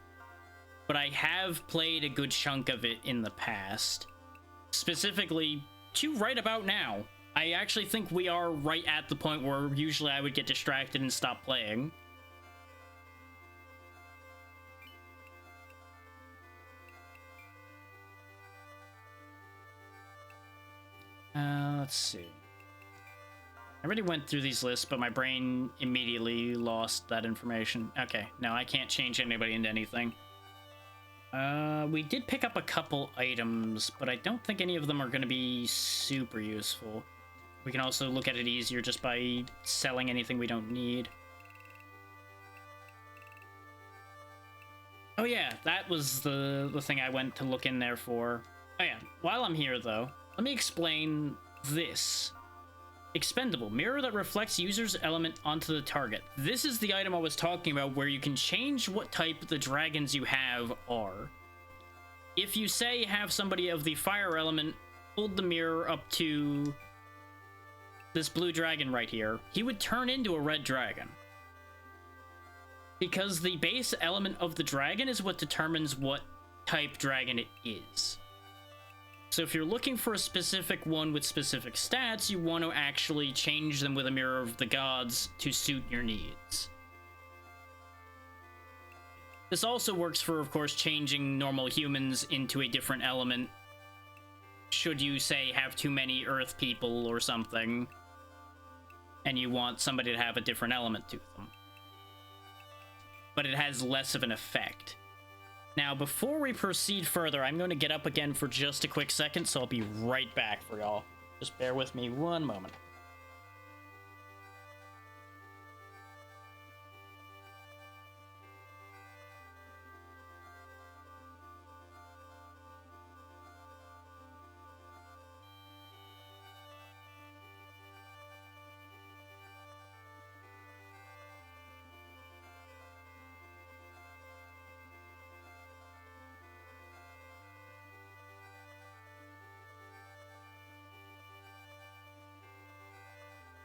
But I have played a good chunk of it in the past. Specifically, to right about now. I actually think we are right at the point where usually I would get distracted and stop playing. Let's see. I already went through these lists, but my brain immediately lost that information. Okay, no, I can't change anybody into anything. We did pick up a couple items, but I don't think any of them are going to be super useful. We can also look at it easier just by selling anything we don't need. Oh yeah, that was the thing I went to look in there for. Oh yeah, while I'm here though, let me explain this. Expendable. Mirror that reflects user's element onto the target. This is the item I was talking about where you can change what type the dragons you have are. If you say have somebody of the fire element hold the mirror up to this blue dragon right here, he would turn into a red dragon. Because the base element of the dragon is what determines what type dragon it is. So if you're looking for a specific one with specific stats, you want to actually change them with a Mirror of the Gods to suit your needs. This also works for, of course, changing normal humans into a different element. Should you, say, have too many Earth people or something, and you want somebody to have a different element to them. But it has less of an effect. Now, before we proceed further, I'm going to get up again for just a quick second, so I'll be right back for y'all. Just bear with me one moment.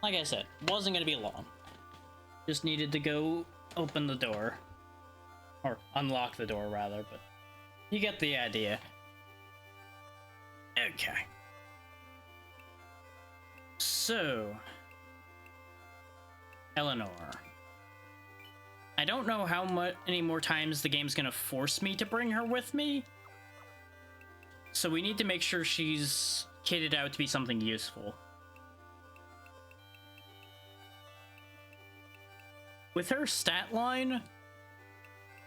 like I said, wasn't gonna be long. Just needed to go open the door. Or unlock the door, rather, but you get the idea. Okay. So, Eleanor. I don't know how many more times the game's gonna force me to bring her with me. So we need to make sure she's kitted out to be something useful. With her stat line,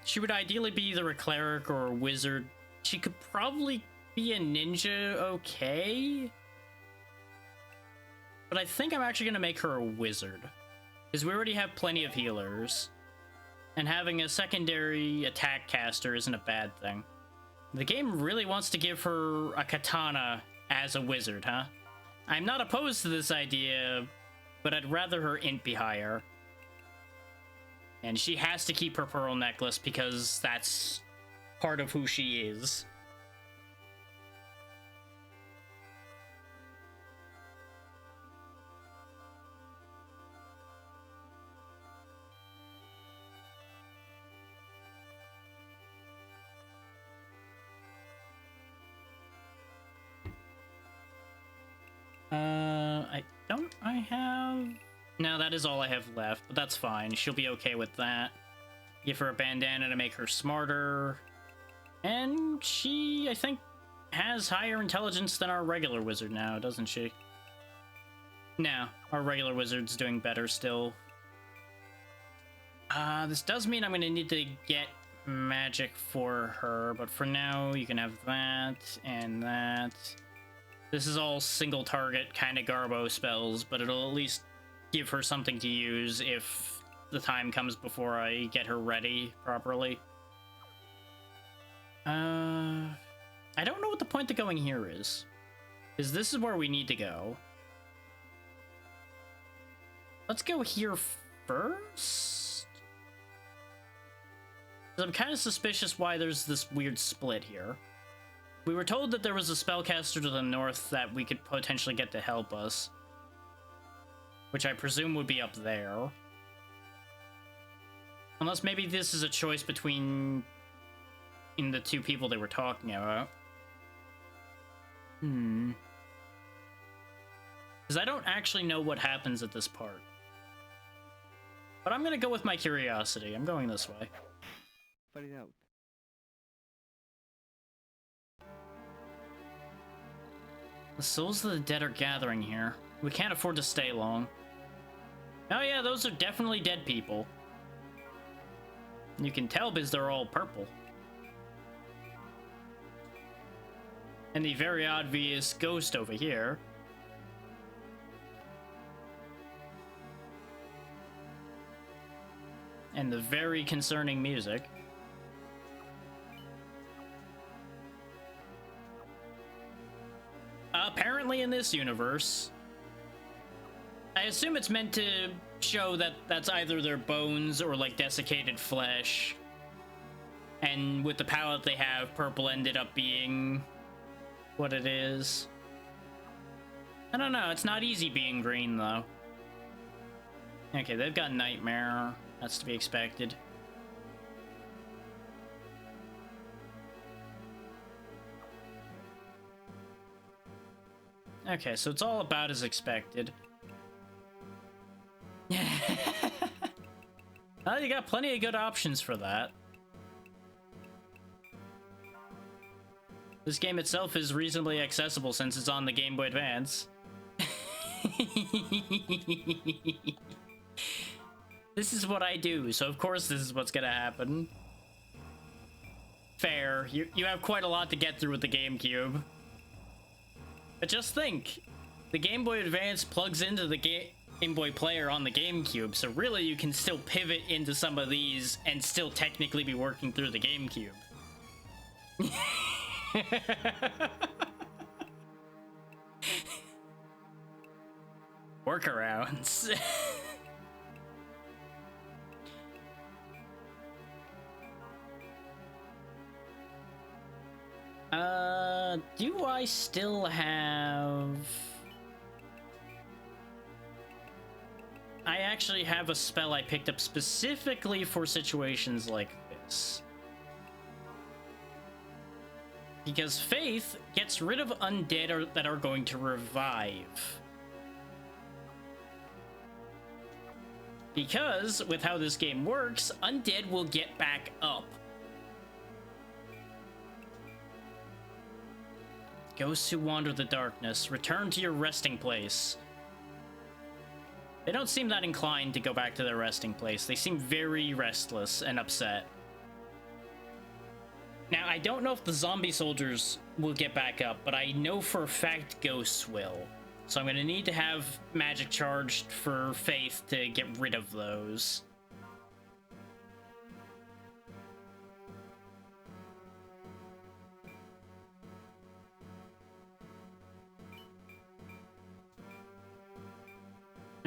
she would ideally be either a cleric or a wizard. She could probably be a ninja, okay? But I think I'm actually gonna make her a wizard. Because we already have plenty of healers. And having a secondary attack caster isn't a bad thing. The game really wants to give her a katana as a wizard, huh? I'm not opposed to this idea, but I'd rather her int be higher. And she has to keep her pearl necklace because that's part of who she is. I have... No, that is all I have left, but that's fine. She'll be okay with that. Give her a bandana to make her smarter. And she, I think, has higher intelligence than our regular wizard now, doesn't she? No, our regular wizard's doing better still. This does mean I'm gonna need to get magic for her, but for now, you can have that and that. This is all single target kind of Garbo spells, but it'll at least give her something to use if the time comes before I get her ready properly. I don't know what the point of going here is. Because this is where we need to go. Let's go here first. 'Cause I'm kind of suspicious why there's this weird split here. We were told that there was a spellcaster to the north that we could potentially get to help us. Which I presume would be up there. Unless maybe this is a choice between the two people they were talking about. Because I don't actually know what happens at this part. But I'm gonna go with my curiosity. I'm going this way. Find it out. The souls of the dead are gathering here. We can't afford to stay long. Oh yeah, those are definitely dead people. You can tell because they're all purple. And the very obvious ghost over here. And the very concerning music. Apparently in this universe, I assume it's meant to show that that's either their bones or like desiccated flesh. And with the palette they have, purple ended up being what it is. I don't know, it's not easy being green though. Okay, they've got Nightmare. That's to be expected. Okay, so it's all about as expected. Well, you got plenty of good options for that. This game itself is reasonably accessible since it's on the Game Boy Advance. This is what I do, so of course this is what's gonna happen. Fair. You have quite a lot to get through with the GameCube. But just think, the Game Boy Advance plugs into the Game Boy Player on the GameCube, so really you can still pivot into some of these and still technically be working through the GameCube. Workarounds. Do I still have... I actually have a spell I picked up specifically for situations like this. Because Faith gets rid of undead that are going to revive. Because, with how this game works, undead will get back up. Ghosts who wander the darkness, return to your resting place. They don't seem that inclined to go back to their resting place. They seem very restless and upset. Now, I don't know if the zombie soldiers will get back up, but I know for a fact ghosts will. So I'm going to need to have magic charged for Faith to get rid of those.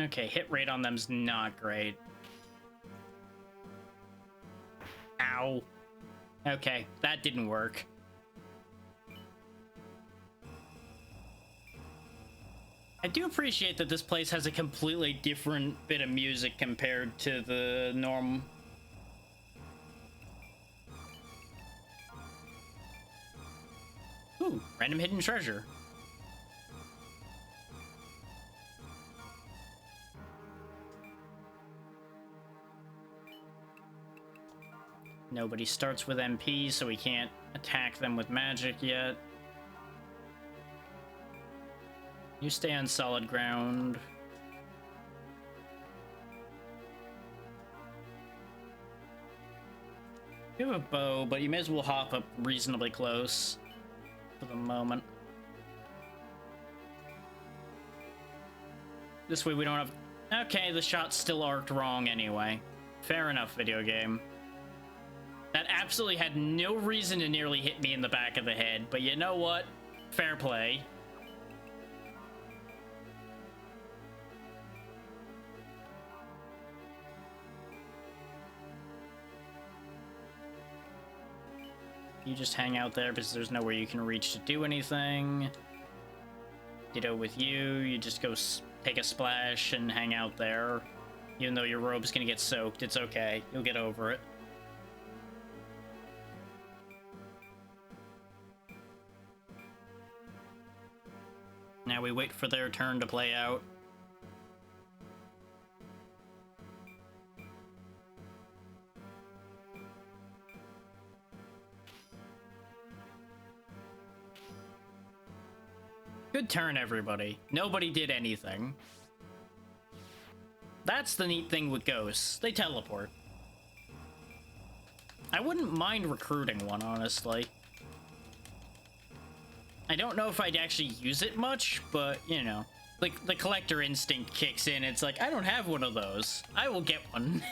Okay, hit rate on them's not great. Ow. Okay, that didn't work. I do appreciate that this place has a completely different bit of music compared to the norm. Ooh, random hidden treasure. Nobody starts with MP, so we can't attack them with magic yet. You stay on solid ground. You have a bow, but you may as well hop up reasonably close for the moment. This way we don't have... Okay, the shot's still arced wrong anyway. Fair enough, video game. That absolutely had no reason to nearly hit me in the back of the head, but you know what? Fair play. You just hang out there because there's nowhere you can reach to do anything. Ditto with you. You just go take a splash and hang out there. Even though your robe's gonna get soaked, it's okay. You'll get over it. Now we wait for their turn to play out. Good turn, everybody. Nobody did anything. That's the neat thing with ghosts. They teleport. I wouldn't mind recruiting one, honestly. I don't know if I'd actually use it much, but, you know. Like, the collector instinct kicks in. It's like, I don't have one of those. I will get one.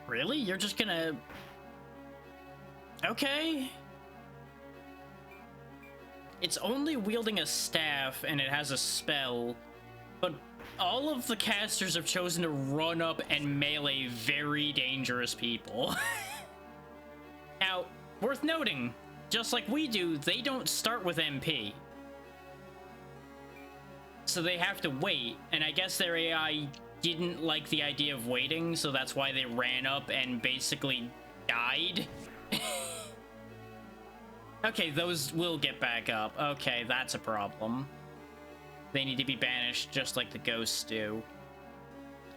Really? You're just gonna... Okay. It's only wielding a staff and it has a spell, but all of the casters have chosen to run up and melee very dangerous people. Now, worth noting, just like we do, they don't start with MP. So they have to wait, and I guess their AI didn't like the idea of waiting, so that's why they ran up and basically died. Okay, those will get back up. Okay, that's a problem. They need to be banished just like the ghosts do.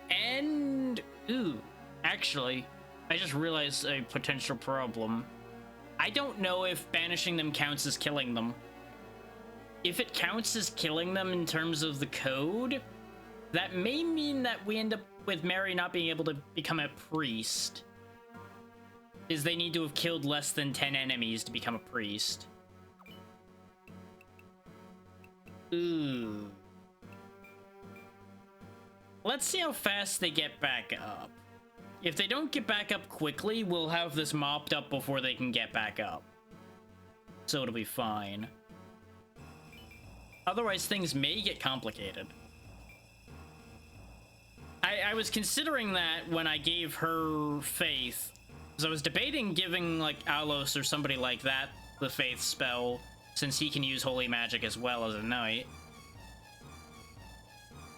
And... ooh, actually, I just realized a potential problem. I don't know if banishing them counts as killing them. If it counts as killing them in terms of the code, that may mean that we end up with Mary not being able to become a priest. Is they need to have killed less than 10 enemies to become a priest. Ooh. Let's see how fast they get back up. If they don't get back up quickly, we'll have this mopped up before they can get back up. So it'll be fine. Otherwise, things may get complicated. I was considering that when I gave her Faith. Because I was debating giving, like, Alos or somebody like that the Faith spell, since he can use Holy Magic as well as a Knight.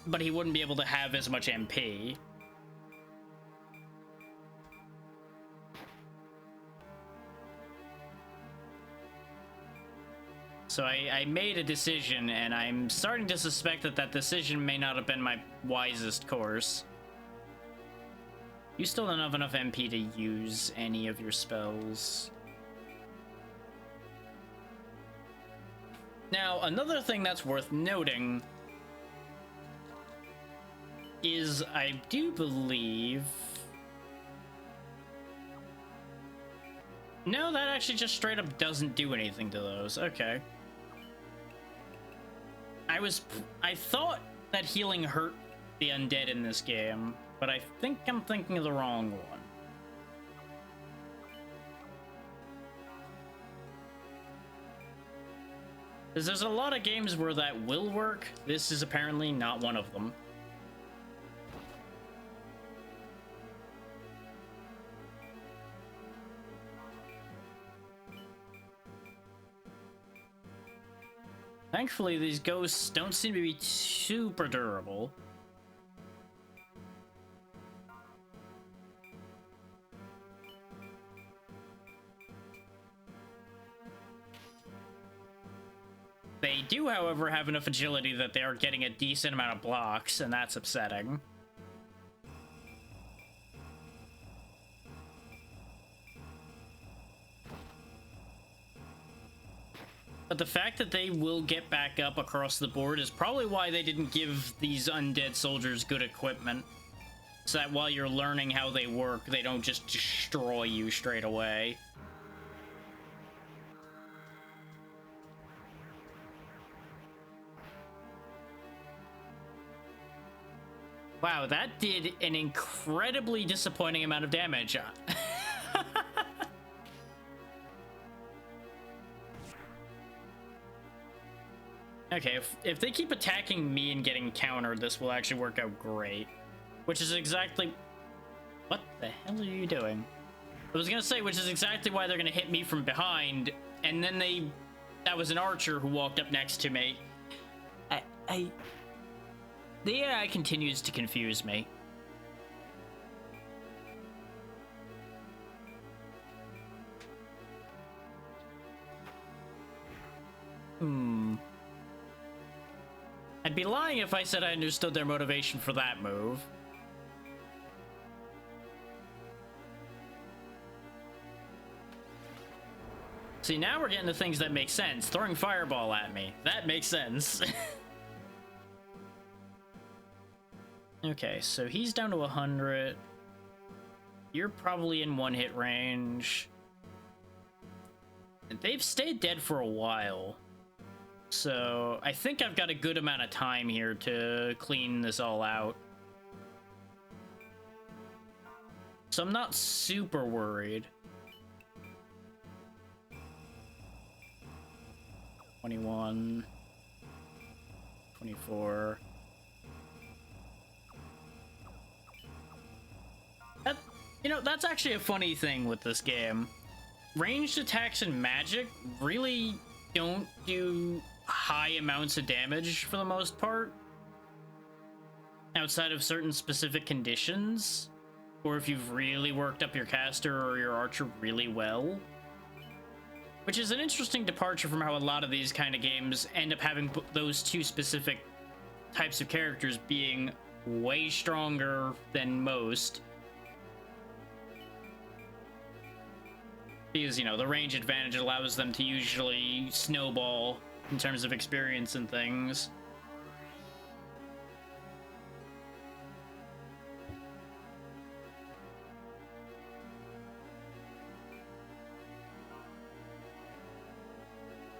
But he wouldn't be able to have as much MP. So I made a decision, and I'm starting to suspect that that decision may not have been my wisest course. You still don't have enough MP to use any of your spells. Now, another thing that's worth noting is I do believe... No, that actually just straight up doesn't do anything to those. Okay. I thought that healing hurt the undead in this game, but I think I'm thinking of the wrong one. Because there's a lot of games where that will work. This is apparently not one of them. Thankfully, these ghosts don't seem to be super durable. They do, however, have enough agility that they are getting a decent amount of blocks, and that's upsetting. But the fact that they will get back up across the board is probably why they didn't give these undead soldiers good equipment. So that while you're learning how they work, they don't just destroy you straight away. Wow, that did an incredibly disappointing amount of damage. Okay, if they keep attacking me and getting countered, this will actually work out great. Which is exactly... What the hell are you doing? I was gonna say, which is exactly why they're gonna hit me from behind, and then they... That was an archer who walked up next to me. The AI continues to confuse me. I'd be lying if I said I understood their motivation for that move. See, now we're getting to things that make sense. Throwing fireball at me. That makes sense. Okay, so he's down to 100. You're probably in one-hit range. And they've stayed dead for a while. So I think I've got a good amount of time here to clean this all out. So I'm not super worried. 21, 24. You know, that's actually a funny thing with this game. Ranged attacks and magic really don't do high amounts of damage for the most part. Outside of certain specific conditions. Or if you've really worked up your caster or your archer really well. Which is an interesting departure from how a lot of these kind of games end up having those two specific types of characters being way stronger than most. Because, you know, the range advantage allows them to usually snowball in terms of experience and things.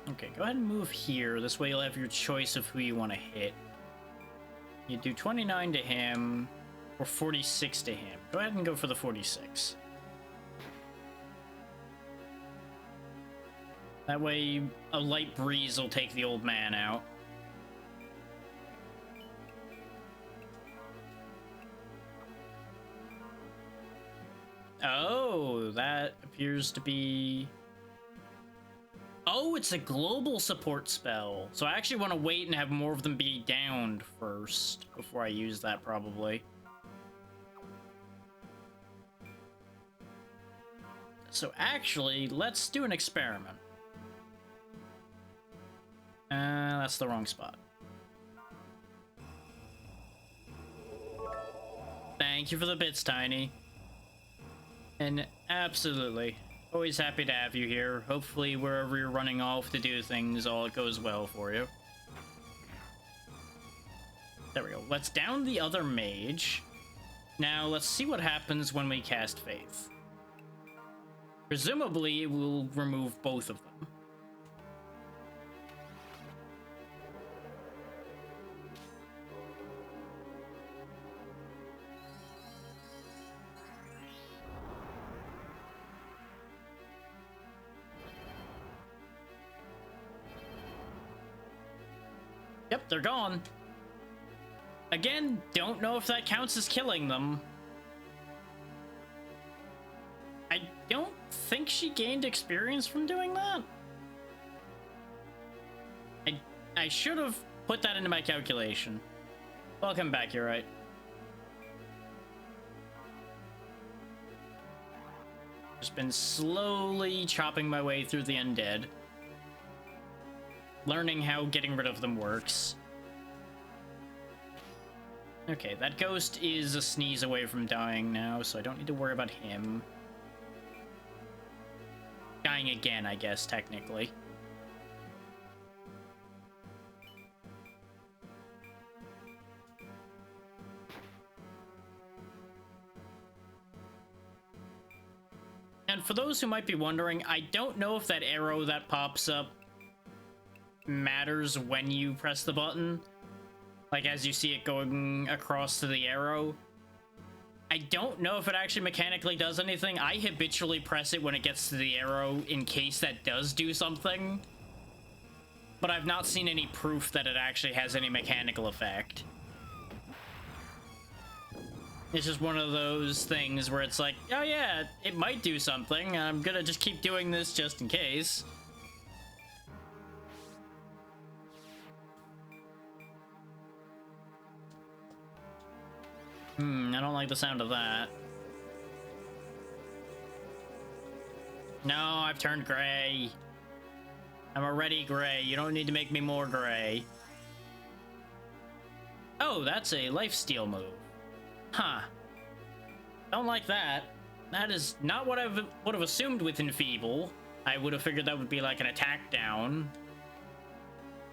Okay, go ahead and move here. This way you'll have your choice of who you want to hit. You do 29 to him, or 46 to him. Go ahead and go for the 46. That way, a light breeze will take the old man out. Oh, that appears to be... Oh, it's a global support spell. So I actually want to wait and have more of them be downed first before I use that, probably. So actually, let's do an experiment. That's the wrong spot. Thank you for the bits, Tiny. And absolutely, always happy to have you here. Hopefully, wherever you're running off to do things, all goes well for you. There we go. Let's down the other mage. Now, let's see what happens when we cast Faith. Presumably, it will remove both of them. Yep, they're gone. Again, don't know if that counts as killing them. I don't think she gained experience from doing that. I should have put that into my calculation. Welcome back, you're right. Just been slowly chopping my way through the undead. Learning how getting rid of them works. Okay, that ghost is a sneeze away from dying now, so I don't need to worry about him. Dying again, I guess, technically. And for those who might be wondering, I don't know if that arrow that pops up matters when you press the button. Like, as you see it going across to the arrow. I don't know if it actually mechanically does anything. I habitually press it when it gets to the arrow in case that does do something. But I've not seen any proof that it actually has any mechanical effect. It's just one of those things where it's like, oh yeah, it might do something. I'm gonna just keep doing this just in case. I don't like the sound of that. No, I've turned gray. I'm already gray. You don't need to make me more gray. Oh, that's a lifesteal move. Huh. Don't like that. That is not what I would have assumed with Enfeeble. I would have figured that would be like an attack down.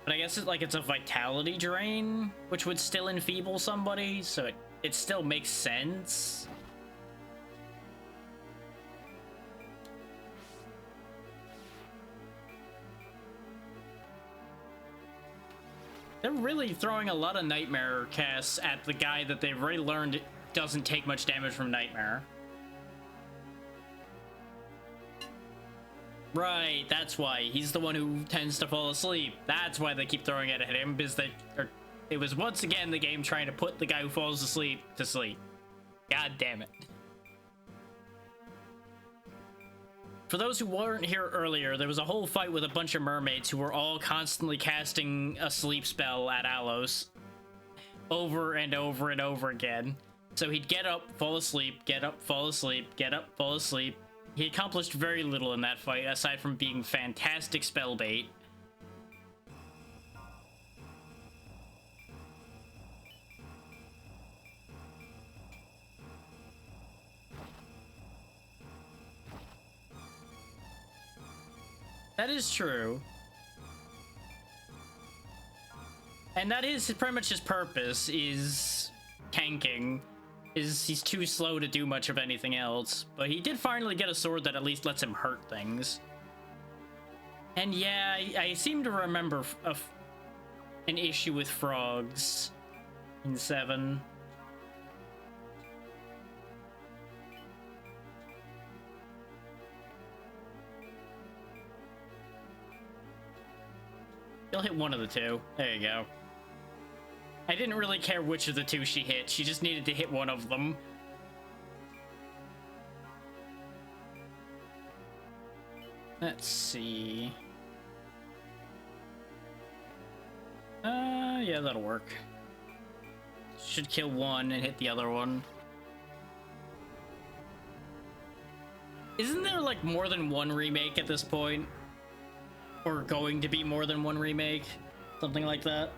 But I guess it's a vitality drain, which would still enfeeble somebody, so it still makes sense. They're really throwing a lot of Nightmare casts at the guy that they've already learned doesn't take much damage from Nightmare. Right, that's why. He's the one who tends to fall asleep. That's why they keep throwing it at him, because it was once again the game trying to put the guy who falls asleep to sleep. God damn it. For those who weren't here earlier, there was a whole fight with a bunch of mermaids who were all constantly casting a sleep spell at Alos. Over and over and over again. So he'd get up, fall asleep, get up, fall asleep, get up, fall asleep. He accomplished very little in that fight, aside from being fantastic spell bait. That is true. And that is pretty much his purpose, is tanking. He's too slow to do much of anything else. But he did finally get a sword that at least lets him hurt things. And yeah, I seem to remember an issue with frogs in 7. You'll hit one of the two. There you go. I didn't really care which of the two she hit. She just needed to hit one of them. Let's see. Yeah, that'll work. Should kill one and hit the other one. Isn't there like more than one remake at this point? Or going to be more than one remake? Something like that.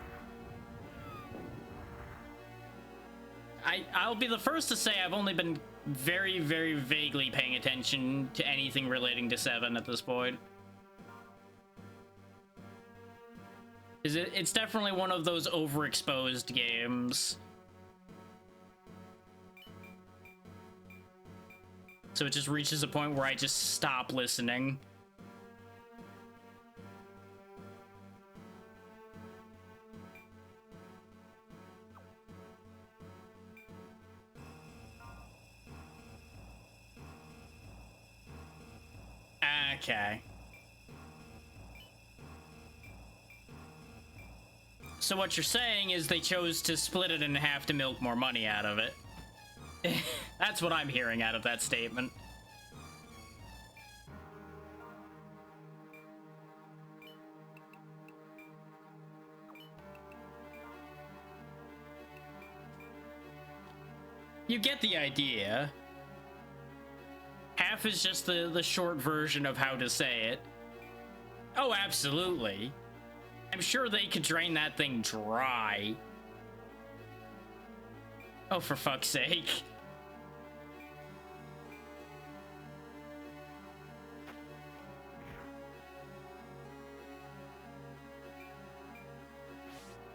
I'll be the first to say I've only been very, very vaguely paying attention to anything relating to 7 at this point. It's definitely one of those overexposed games. So it just reaches a point where I just stop listening. Okay. So what you're saying is they chose to split it in half to milk more money out of it. That's what I'm hearing out of that statement. You get the idea. Half is just the short version of how to say it. Oh, absolutely. I'm sure they could drain that thing dry. Oh, for fuck's sake.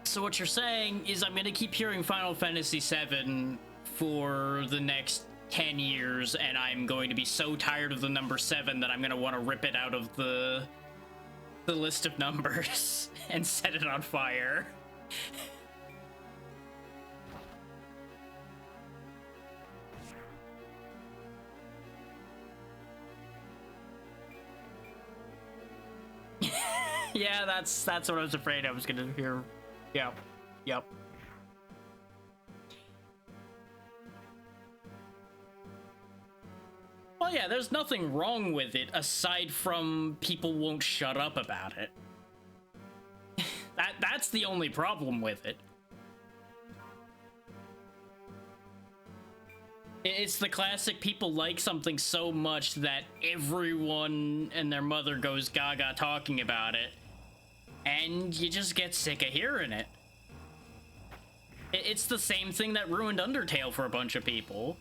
So what you're saying is I'm gonna keep hearing Final Fantasy VII for the next 10 years, and I'm going to be so tired of the number 7 that I'm gonna want to rip it out of the list of numbers and set it on fire. Yeah, that's what I was afraid I was gonna hear. Yep. Well, yeah, there's nothing wrong with it aside from people won't shut up about it. That's the only problem with it. It's the classic people like something so much that everyone and their mother goes gaga talking about it, and you just get sick of hearing it. It's the same thing that ruined Undertale for a bunch of people.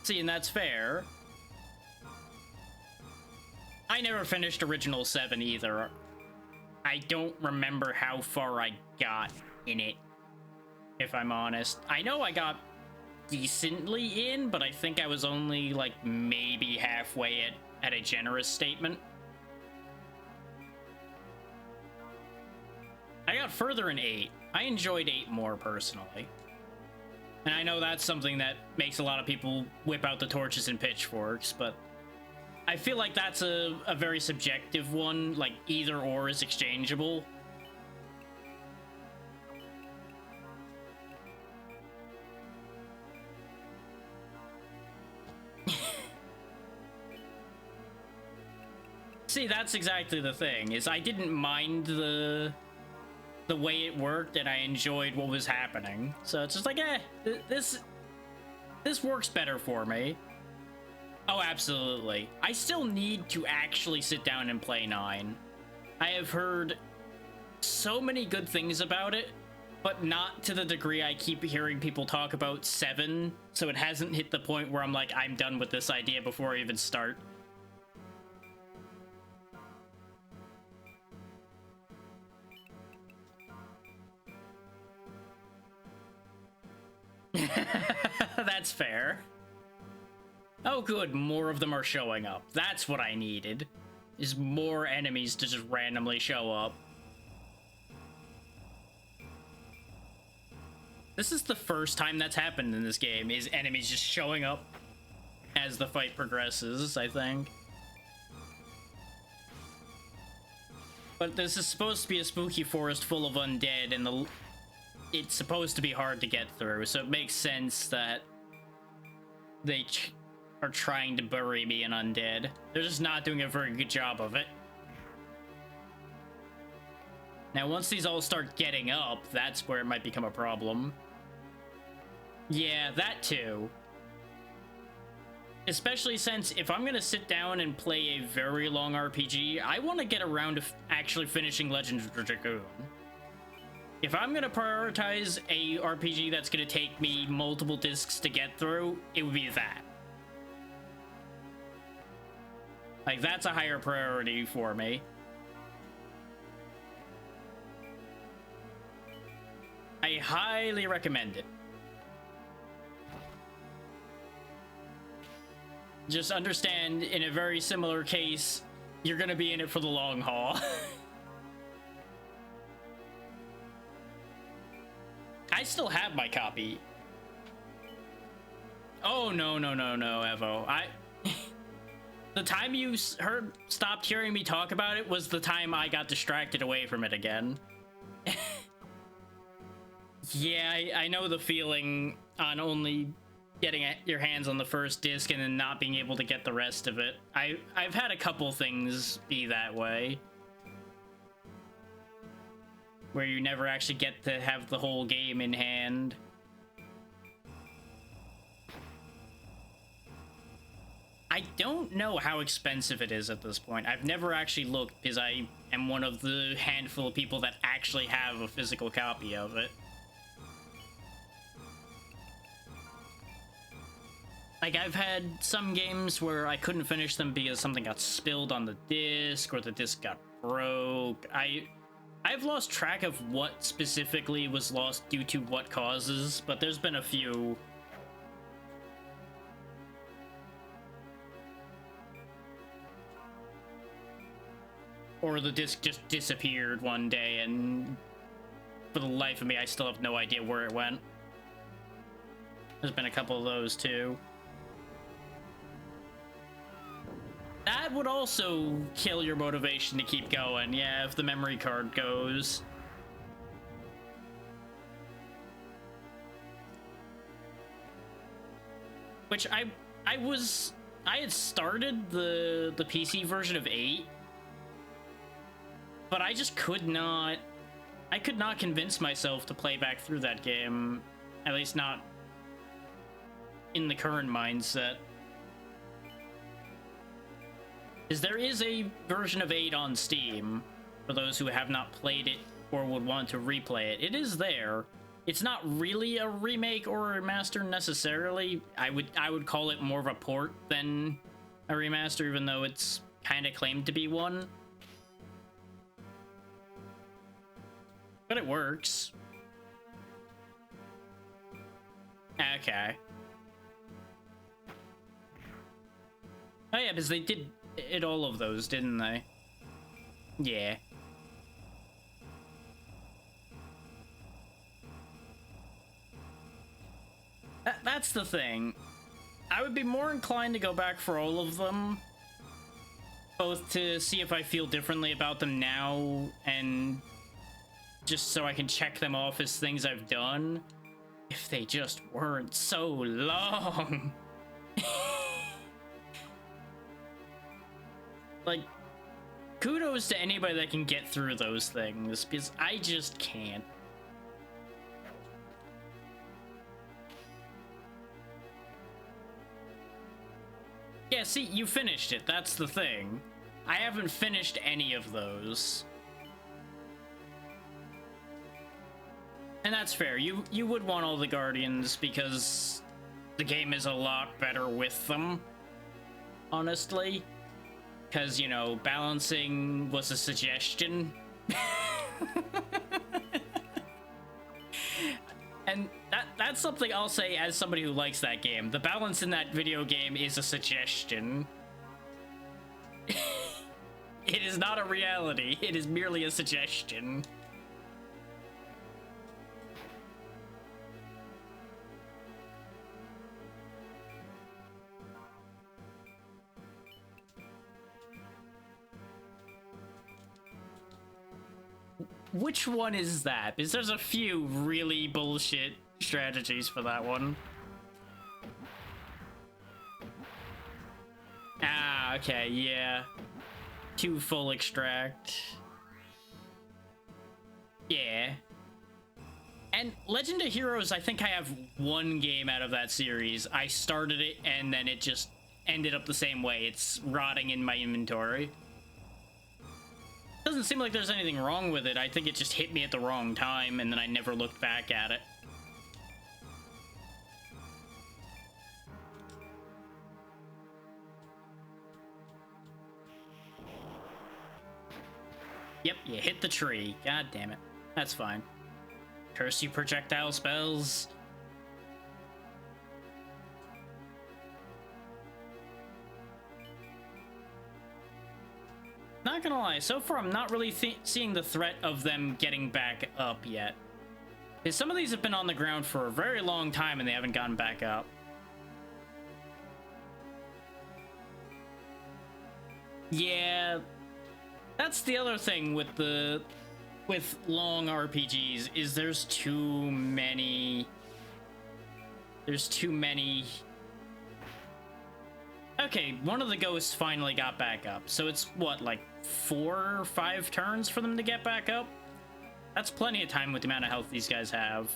See, and that's fair. I never finished Original 7 either. I don't remember how far I got in it, if I'm honest. I know I got decently in, but I think I was only, like, maybe halfway at a generous statement. I got further in 8. I enjoyed 8 more, personally. And I know that's something that makes a lot of people whip out the torches and pitchforks, but I feel like that's a very subjective one. Like, either or is exchangeable. See, that's exactly the thing, is I didn't mind the way it worked, and I enjoyed what was happening. So it's just like, this works better for me. Oh, absolutely. I still need to actually sit down and play 9. I have heard so many good things about it, but not to the degree I keep hearing people talk about 7, so it hasn't hit the point where I'm like, I'm done with this idea before I even start. That's fair. Oh good, more of them are showing up. That's what I needed. Is more enemies to just randomly show up. This is the first time that's happened in this game, is enemies just showing up as the fight progresses, I think. But this is supposed to be a spooky forest full of undead, and it's supposed to be hard to get through, so it makes sense that they are trying to bury me in undead. They're just not doing a very good job of it. Now, once these all start getting up, that's where it might become a problem. Yeah, that too. Especially since if I'm gonna sit down and play a very long RPG, I want to get around to actually finishing Legend of Dragoon. If I'm gonna prioritize a RPG that's gonna take me multiple discs to get through, it would be that. Like, that's a higher priority for me. I highly recommend it. Just understand, in a very similar case, you're gonna be in it for the long haul. I still have my copy. Oh, no, Evo. The time you stopped hearing me talk about it was the time I got distracted away from it again. Yeah, I know the feeling on only getting your hands on the first disc and then not being able to get the rest of it. I've had a couple things be that way, where you never actually get to have the whole game in hand. I don't know how expensive it is at this point. I've never actually looked because I am one of the handful of people that actually have a physical copy of it. Like, I've had some games where I couldn't finish them because something got spilled on the disc or the disc got broke. I've lost track of what specifically was lost due to what causes, but there's been a few. Or the disc just disappeared one day, and for the life of me, I still have no idea where it went. There's been a couple of those too. That would also kill your motivation to keep going, yeah, if the memory card goes. Which I had started the PC version of 8, but I just could not convince myself to play back through that game, at least not in the current mindset. Is there is a version of 8 on Steam for those who have not played it or would want to replay it. It is there. It's not really a remake or a remaster necessarily. I would call it more of a port than a remaster, even though it's kind of claimed to be one. But it works. Okay. Oh yeah, because they did it all of those, didn't they? Yeah. That's the thing. I would be more inclined to go back for all of them, both to see if I feel differently about them now and just so I can check them off as things I've done, if they just weren't so long. Like, kudos to anybody that can get through those things, because I just can't. Yeah, see, you finished it, that's the thing. I haven't finished any of those. And that's fair, you would want all the Guardians because the game is a lot better with them, honestly. Because, you know, balancing was a suggestion. And that's something I'll say as somebody who likes that game. The balance in that video game is a suggestion. It is not a reality. It is merely a suggestion. Which one is that? Because there's a few really bullshit strategies for that one. Ah, okay, yeah. 2 full extract. Yeah. And Legend of Heroes, I think I have 1 game out of that series. I started it, and then it just ended up the same way. It's rotting in my inventory. Doesn't seem like there's anything wrong with it. I think it just hit me at the wrong time, and then I never looked back at it. Yep, you hit the tree. God damn it. That's fine. Curse you projectile spells. Not gonna lie, so far I'm not really seeing the threat of them getting back up yet. Because some of these have been on the ground for a very long time and they haven't gotten back up. Yeah, that's the other thing with long RPGs, is there's too many. Okay, one of the ghosts finally got back up. So it's what, like 4 or 5 turns for them to get back up? That's plenty of time with the amount of health these guys have.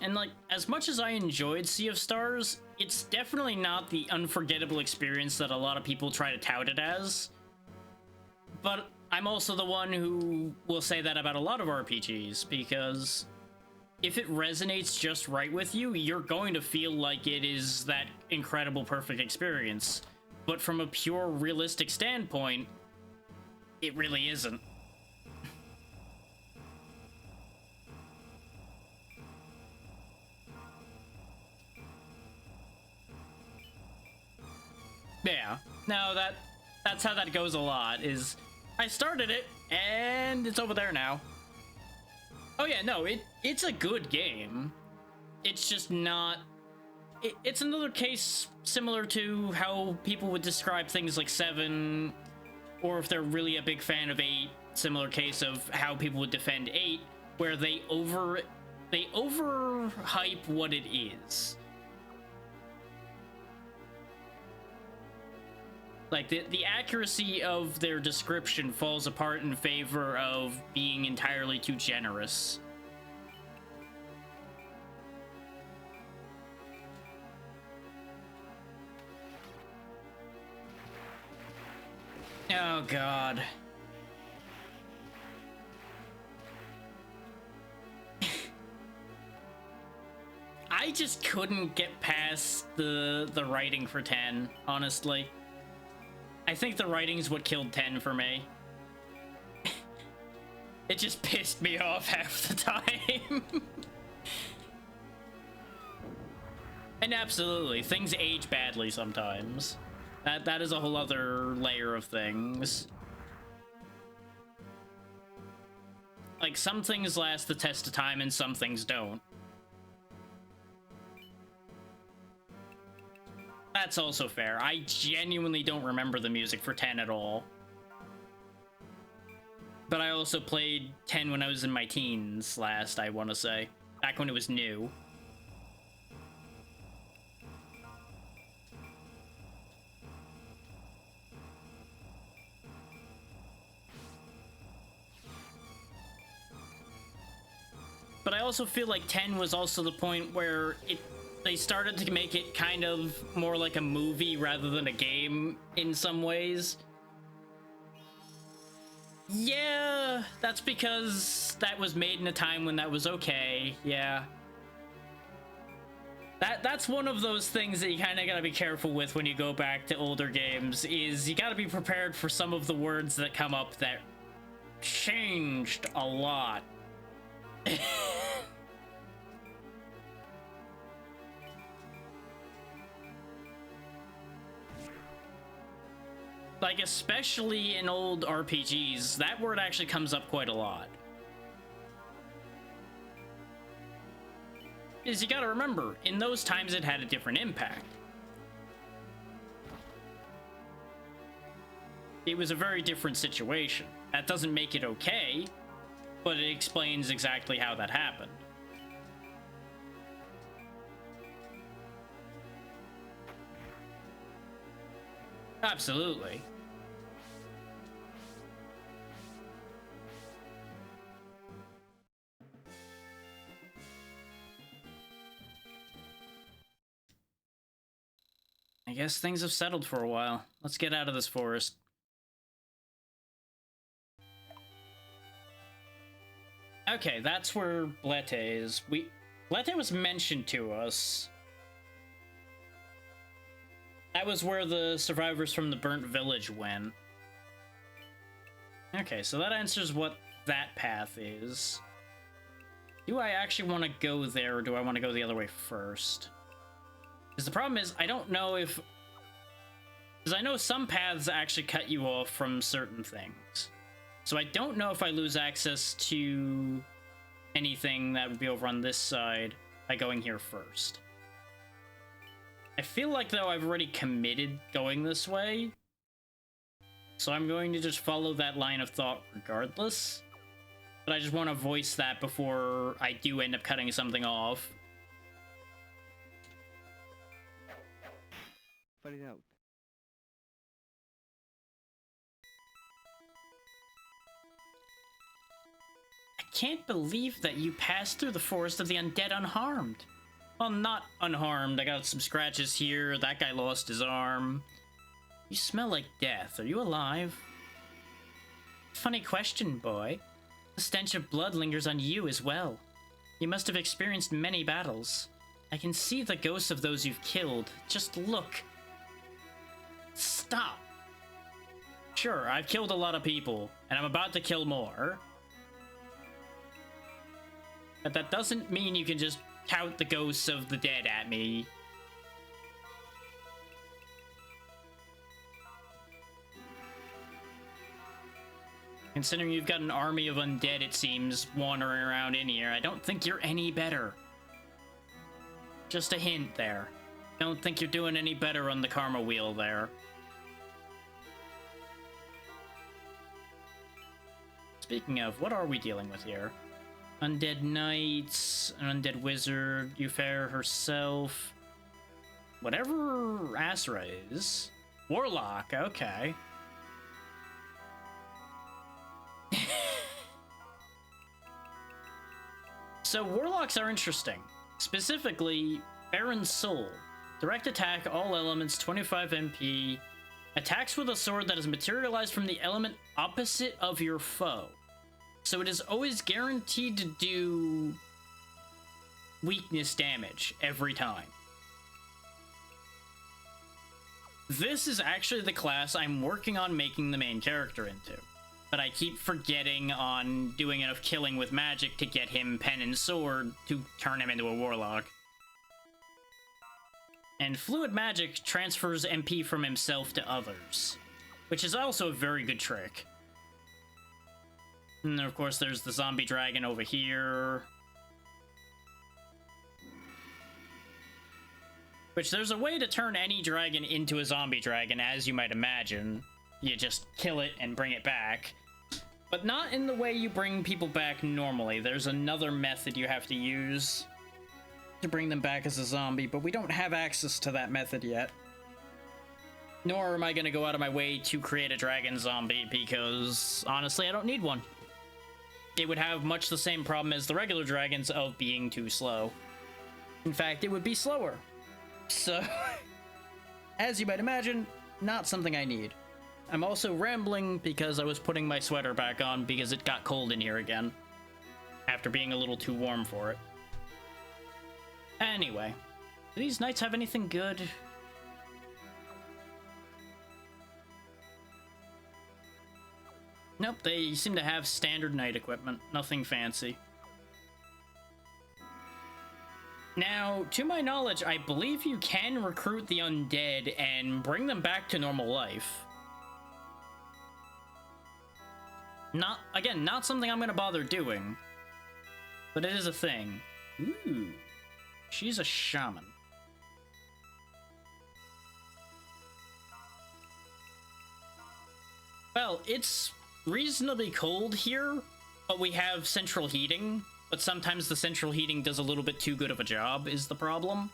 And like, as much as I enjoyed Sea of Stars, it's definitely not the unforgettable experience that a lot of people try to tout it as. But I'm also the one who will say that about a lot of RPGs, because if it resonates just right with you, you're going to feel like it is that incredible, perfect experience. But from a pure, realistic standpoint, it really isn't. Yeah, no, that's how that goes a lot, is I started it, and it's over there now. Oh yeah, no, it's a good game. It's just not... It's another case similar to how people would describe things like 7, or if they're really a big fan of 8, similar case of how people would defend 8, where they overhype what it is. Like, the accuracy of their description falls apart in favor of being entirely too generous. Oh, God. I just couldn't get past the writing for 10, honestly. I think the writing's what killed 10 for me. It just pissed me off half the time. And absolutely, things age badly sometimes. That is a whole other layer of things. Like, some things last the test of time and some things don't. That's also fair. I genuinely don't remember the music for 10 at all. But I also played 10 when I was in my teens last, I want to say. Back when it was new. But I also feel like 10 was also the point where they started to make it kind of more like a movie rather than a game in some ways. Yeah, that's because that was made in a time when that was okay, yeah. That's one of those things that you kind of gotta be careful with when you go back to older games, is you gotta be prepared for some of the words that come up that changed a lot. Like, especially in old RPGs, that word actually comes up quite a lot. Because you gotta remember, in those times it had a different impact. It was a very different situation. That doesn't make it okay. way, but it explains exactly how that happened. Absolutely. I guess things have settled for a while. Let's get out of this forest. Okay, that's where Blete is. Blete was mentioned to us. That was where the survivors from the burnt village went. Okay, so that answers what that path is. Do I actually want to go there, or do I want to go the other way first? Because the problem is, I don't know if... Because I know some paths actually cut you off from certain things. So I don't know if I lose access to anything that would be over on this side by going here first. I feel like, though, I've already committed going this way. So I'm going to just follow that line of thought regardless. But I just want to voice that before I do end up cutting something off. Find it out. I can't believe that you passed through the forest of the undead unharmed. Well, not unharmed. I got some scratches here. That guy lost his arm. You smell like death. Are you alive? Funny question, boy. The stench of blood lingers on you as well. You must have experienced many battles. I can see the ghosts of those you've killed. Just look. Stop. Sure, I've killed a lot of people, and I'm about to kill more. But that doesn't mean you can just tout the ghosts of the dead at me. Considering you've got an army of undead, it seems, wandering around in here, I don't think you're any better. Just a hint there. Don't think you're doing any better on the karma wheel there. Speaking of, what are we dealing with here? Undead knights, an undead wizard, Ufare herself. Whatever Asra is. Warlock, okay. So warlocks are interesting. Specifically, Baron Soul. Direct attack, all elements, 25 MP. Attacks with a sword that is materialized from the element opposite of your foe. So it is always guaranteed to do weakness damage every time. This is actually the class I'm working on making the main character into. But I keep forgetting on doing enough killing with magic to get him pen and sword to turn him into a warlock. And fluid magic transfers MP from himself to others, which is also a very good trick. And then, of course, there's the zombie dragon over here. Which, there's a way to turn any dragon into a zombie dragon, as you might imagine. You just kill it and bring it back. But not in the way you bring people back normally. There's another method you have to use to bring them back as a zombie, but we don't have access to that method yet. Nor am I going to go out of my way to create a dragon zombie, because honestly, I don't need one. It would have much the same problem as the regular dragons of being too slow. In fact, it would be slower. So, as you might imagine, not something I need. I'm also rambling because I was putting my sweater back on because it got cold in here again, after being a little too warm for it. Anyway, do these knights have anything good? Nope, they seem to have standard knight equipment, nothing fancy. Now, to my knowledge, I believe you can recruit the undead and bring them back to normal life. Not something I'm gonna bother doing, but it is a thing. Ooh, she's a shaman. Well, it's reasonably cold here, But we have central heating, but sometimes the central heating does a little bit too good of a job, is the problem.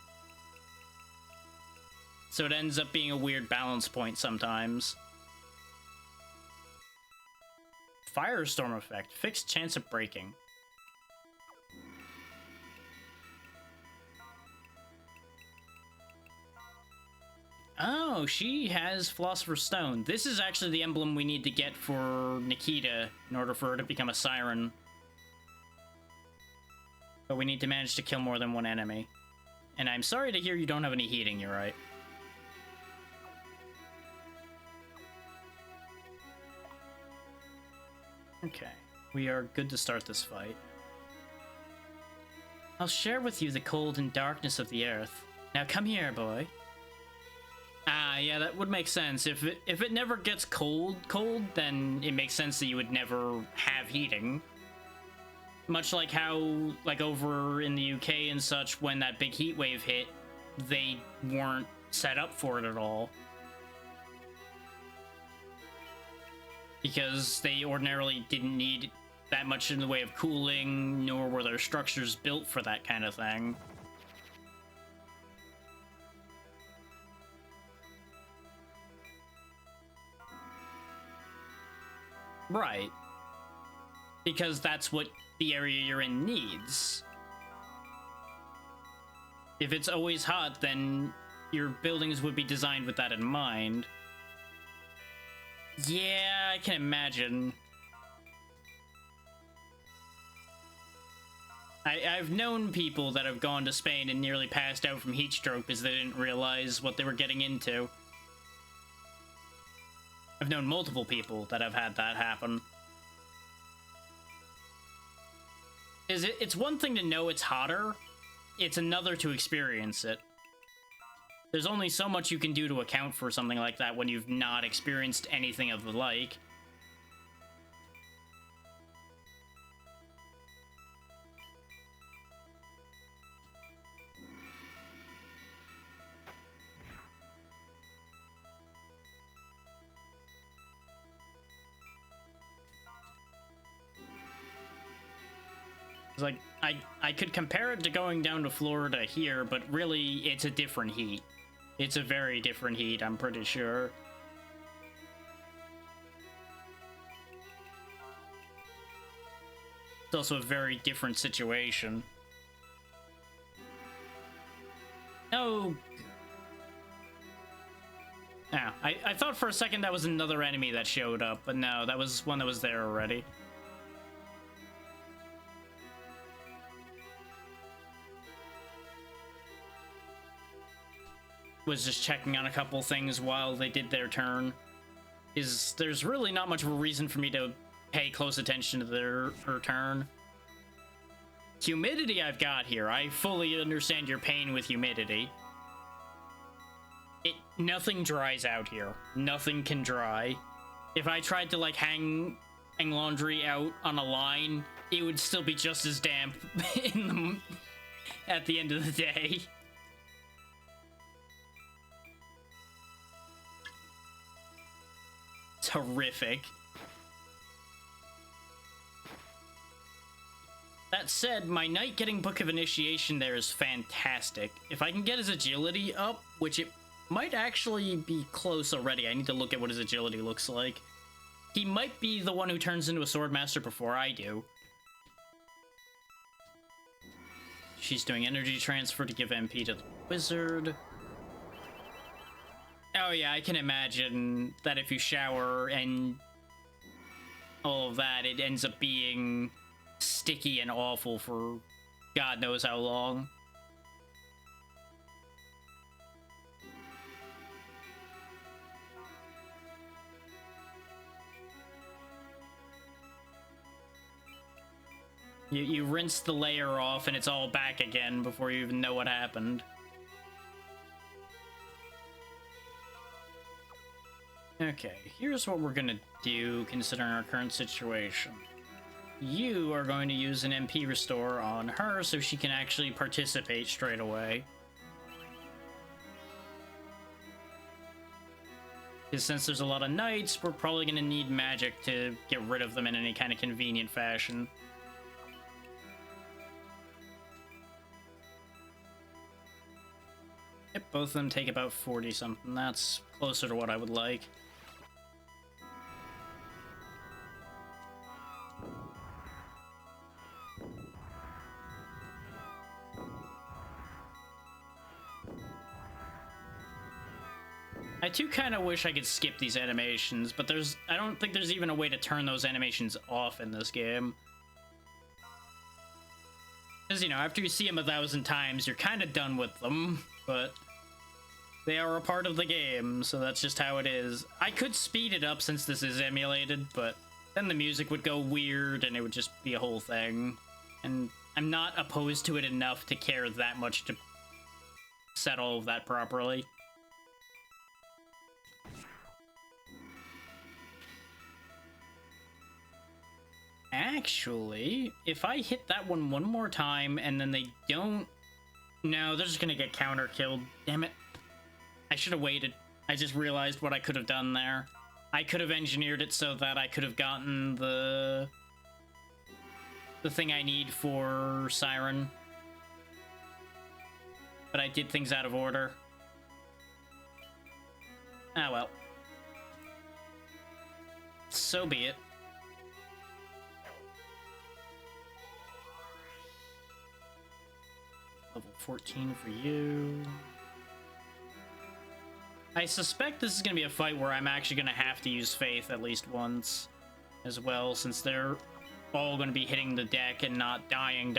So it ends up being a weird balance point sometimes. Firestorm effect. Fixed chance of breaking. Oh, she has Philosopher's Stone. This is actually the emblem we need to get for Nikita in order for her to become a siren. But we need to manage to kill more than one enemy. And I'm sorry to hear you don't have any heating, you're right. Okay, we are good to start this fight. I'll share with you the cold and darkness of the earth. Now come here, boy. Ah, yeah, that would make sense. If it never gets cold, then it makes sense that you would never have heating. Much like how, like, over in the UK and such, when that big heat wave hit, they weren't set up for it at all. Because they ordinarily didn't need that much in the way of cooling, nor were their structures built for that kind of thing. Right. Because that's what the area you're in needs. If it's always hot, then your buildings would be designed with that in mind. Yeah, I can imagine. I've known people that have gone to Spain and nearly passed out from heat stroke because they didn't realize what they were getting into. I've known multiple people that have had that happen. It's one thing to know it's hotter, it's another to experience it. There's only so much you can do to account for something like that when you've not experienced anything of the like. Like, I could compare it to going down to Florida here, but really, it's a different heat. It's a very different heat, I'm pretty sure. It's also a very different situation. No. Ah, I thought for a second that was another enemy that showed up, but no, that was one that was there already. Was just checking on a couple things while they did their turn. There's really not much of a reason for me to pay close attention to her turn. Humidity I've got here. I fully understand your pain with humidity. Nothing dries out here. Nothing can dry. If I tried to, like, hang laundry out on a line, it would still be just as damp at the end of the day. It's horrific. That said, my knight getting Book of Initiation there is fantastic. If I can get his agility up, which it might actually be close already. I need to look at what his agility looks like. He might be the one who turns into a Swordmaster before I do. She's doing energy transfer to give MP to the wizard. Oh yeah, I can imagine that if you shower and all of that, it ends up being sticky and awful for God knows how long. You rinse the layer off and it's all back again before you even know what happened. Okay, here's what we're gonna do considering our current situation. You are going to use an MP restore on her so she can actually participate straight away. Because since there's a lot of knights, we're probably going to need magic to get rid of them in any kind of convenient fashion. Yep, both of them take about 40 something. That's closer to what I would like. I do kind of wish I could skip these animations, but I don't think there's even a way to turn those animations off in this game. Because, you know, after you see them 1,000 times, you're kind of done with them, but they are a part of the game, so that's just how it is. I could speed it up since this is emulated, but then the music would go weird and it would just be a whole thing. And I'm not opposed to it enough to care that much to set all of that properly. Actually, if I hit that one more time and then they don't... No, they're just gonna get counter-killed. Damn it. I should have waited. I just realized what I could have done there. I could have engineered it so that I could have gotten the thing I need for Siren. But I did things out of order. Ah, well. So be it. Level 14 for you. I suspect this is going to be a fight where I'm actually going to have to use Faith at least once as well, since they're all going to be hitting the deck and not dying.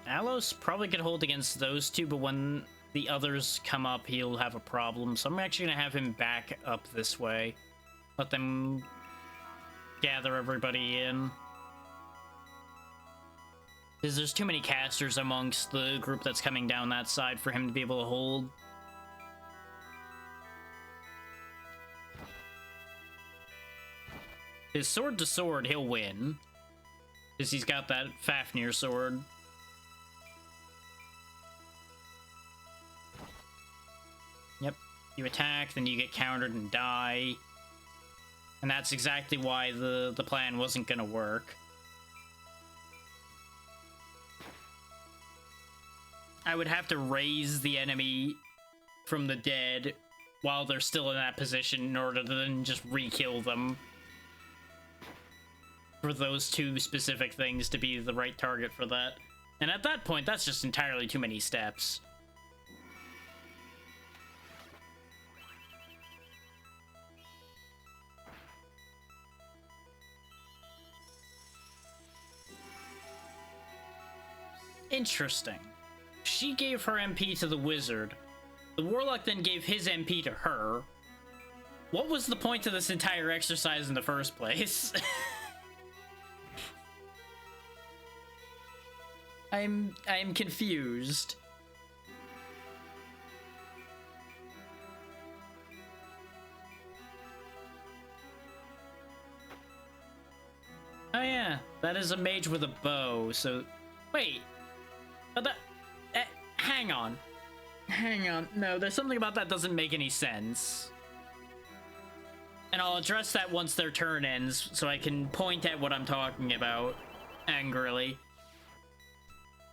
Alos probably could hold against those two, but when the others come up, he'll have a problem. So I'm actually going to have him back up this way. Let them gather everybody in. Because there's too many casters amongst the group that's coming down that side for him to be able to hold. His sword to sword, he'll win. Because he's got that Fafnir sword. Yep. You attack, then you get countered and die. And that's exactly why the plan wasn't gonna work. I would have to raise the enemy from the dead while they're still in that position in order to then just re-kill them. For those two specific things to be the right target for that. And at that point, that's just entirely too many steps. Interesting. She gave her MP to the wizard. The warlock then gave his MP to her. What was the point of this entire exercise in the first place? I'm confused. Oh yeah, that is a mage with a bow, so... Wait. But that... hang on. Hang on. No, there's something about that doesn't make any sense. And I'll address that once their turn ends, so I can point at what I'm talking about angrily.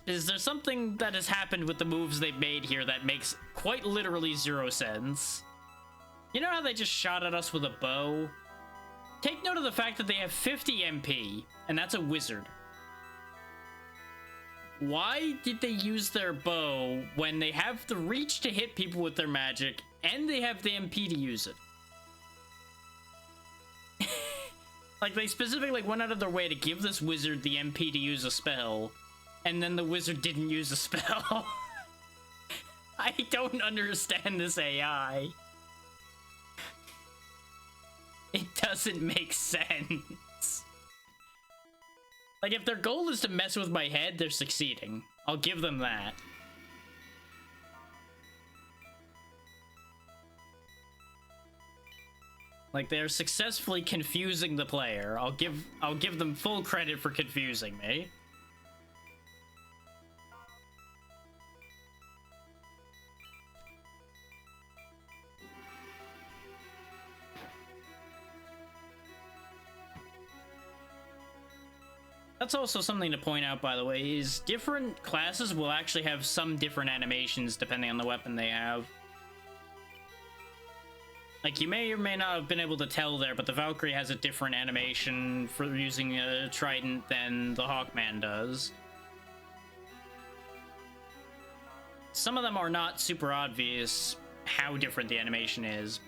Is there something that has happened with the moves they've made here that makes quite literally zero sense? You know how they just shot at us with a bow? Take note of the fact that they have 50 MP, and that's a wizard. Why did they use their bow when they have the reach to hit people with their magic, and they have the MP to use it? Like, they specifically went out of their way to give this wizard the MP to use a spell, and then the wizard didn't use a spell. I don't understand this AI. It doesn't make sense. Like, if their goal is to mess with my head, they're succeeding. I'll give them that. Like, they're successfully confusing the player. I'll give them full credit for confusing me. That's also something to point out, by the way, is different classes will actually have some different animations depending on the weapon they have. Like, you may or may not have been able to tell there, but the Valkyrie has a different animation for using a trident than the Hawkman does. Some of them are not super obvious how different the animation is.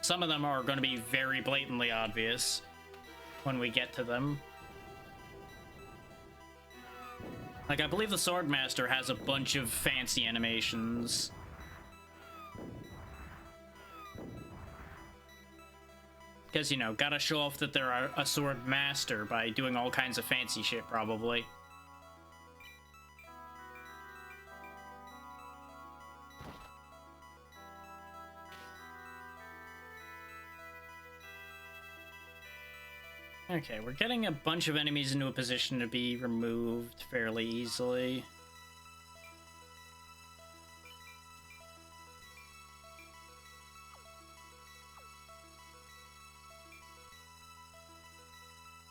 Some of them are going to be very blatantly obvious when we get to them. Like, I believe the Swordmaster has a bunch of fancy animations. Because, you know, gotta show off that they're a sword master by doing all kinds of fancy shit, probably. Okay, we're getting a bunch of enemies into a position to be removed fairly easily.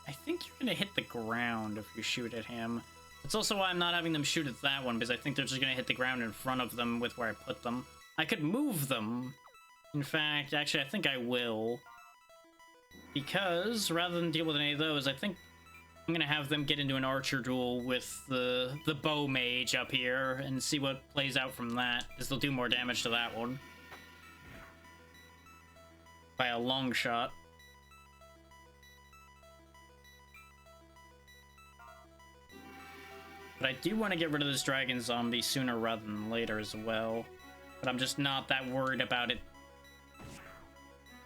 I think you're gonna hit the ground if you shoot at him. That's also why I'm not having them shoot at that one, because I think they're just gonna hit the ground in front of them with where I put them. I could move them. In fact, actually, I think I will. Because, rather than deal with any of those, I think I'm gonna have them get into an archer duel with the bow mage up here and see what plays out from that, because they'll do more damage to that one. By a long shot. But I do want to get rid of this dragon zombie sooner rather than later as well. But I'm just not that worried about it,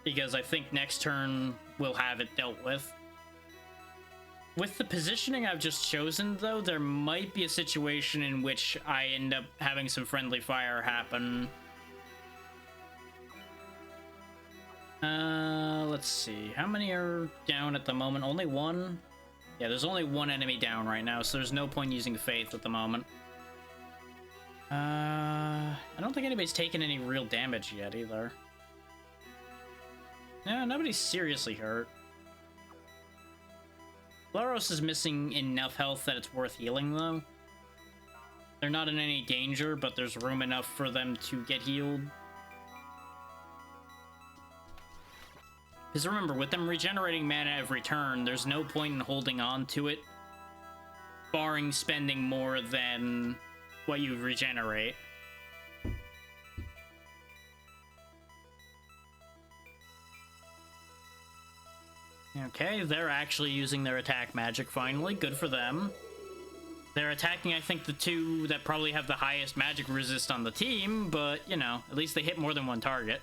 because I think next turn we'll have it dealt with. With the positioning I've just chosen, though, there might be a situation in which I end up having some friendly fire happen. Let's see. How many are down at the moment? Only one? Yeah, there's only one enemy down right now, so there's no point using Faith at the moment. I don't think anybody's taken any real damage yet, either. No, nobody's seriously hurt. Laros is missing enough health that it's worth healing, though. They're not in any danger, but there's room enough for them to get healed. Because remember, with them regenerating mana every turn, there's no point in holding on to it, barring spending more than what you regenerate. Okay, they're actually using their attack magic finally. Good for them. They're attacking, I think, the two that probably have the highest magic resist on the team, but, you know, at least they hit more than one target.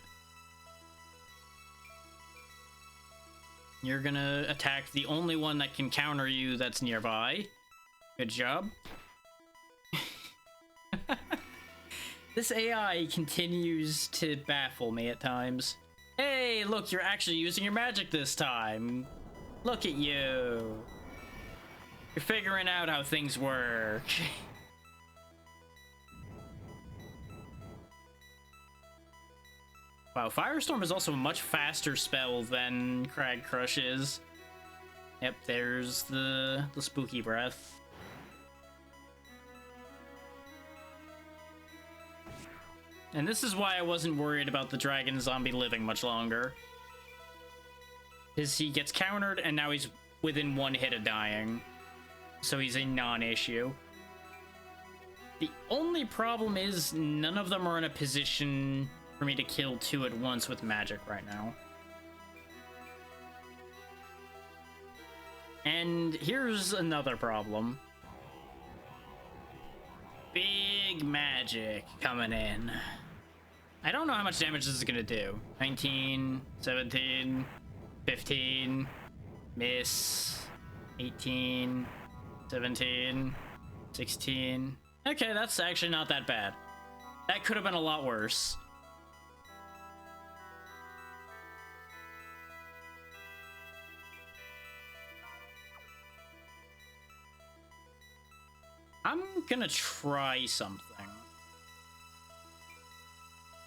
You're gonna attack the only one that can counter you that's nearby. Good job. This AI continues to baffle me at times. Hey, look, you're actually using your magic this time. Look at you. You're figuring out how things work. Wow, Firestorm is also a much faster spell than Crag Crush is. Yep, there's the spooky breath. And this is why I wasn't worried about the dragon zombie living much longer. Is he gets countered and now he's within one hit of dying. So he's a non-issue. The only problem is none of them are in a position for me to kill two at once with magic right now. And here's another problem. Big magic coming in. I don't know how much damage this is gonna do. 19, 17, 15, miss, 18, 17, 16. Okay, that's actually not that bad. That could have been a lot worse. I'm gonna try something.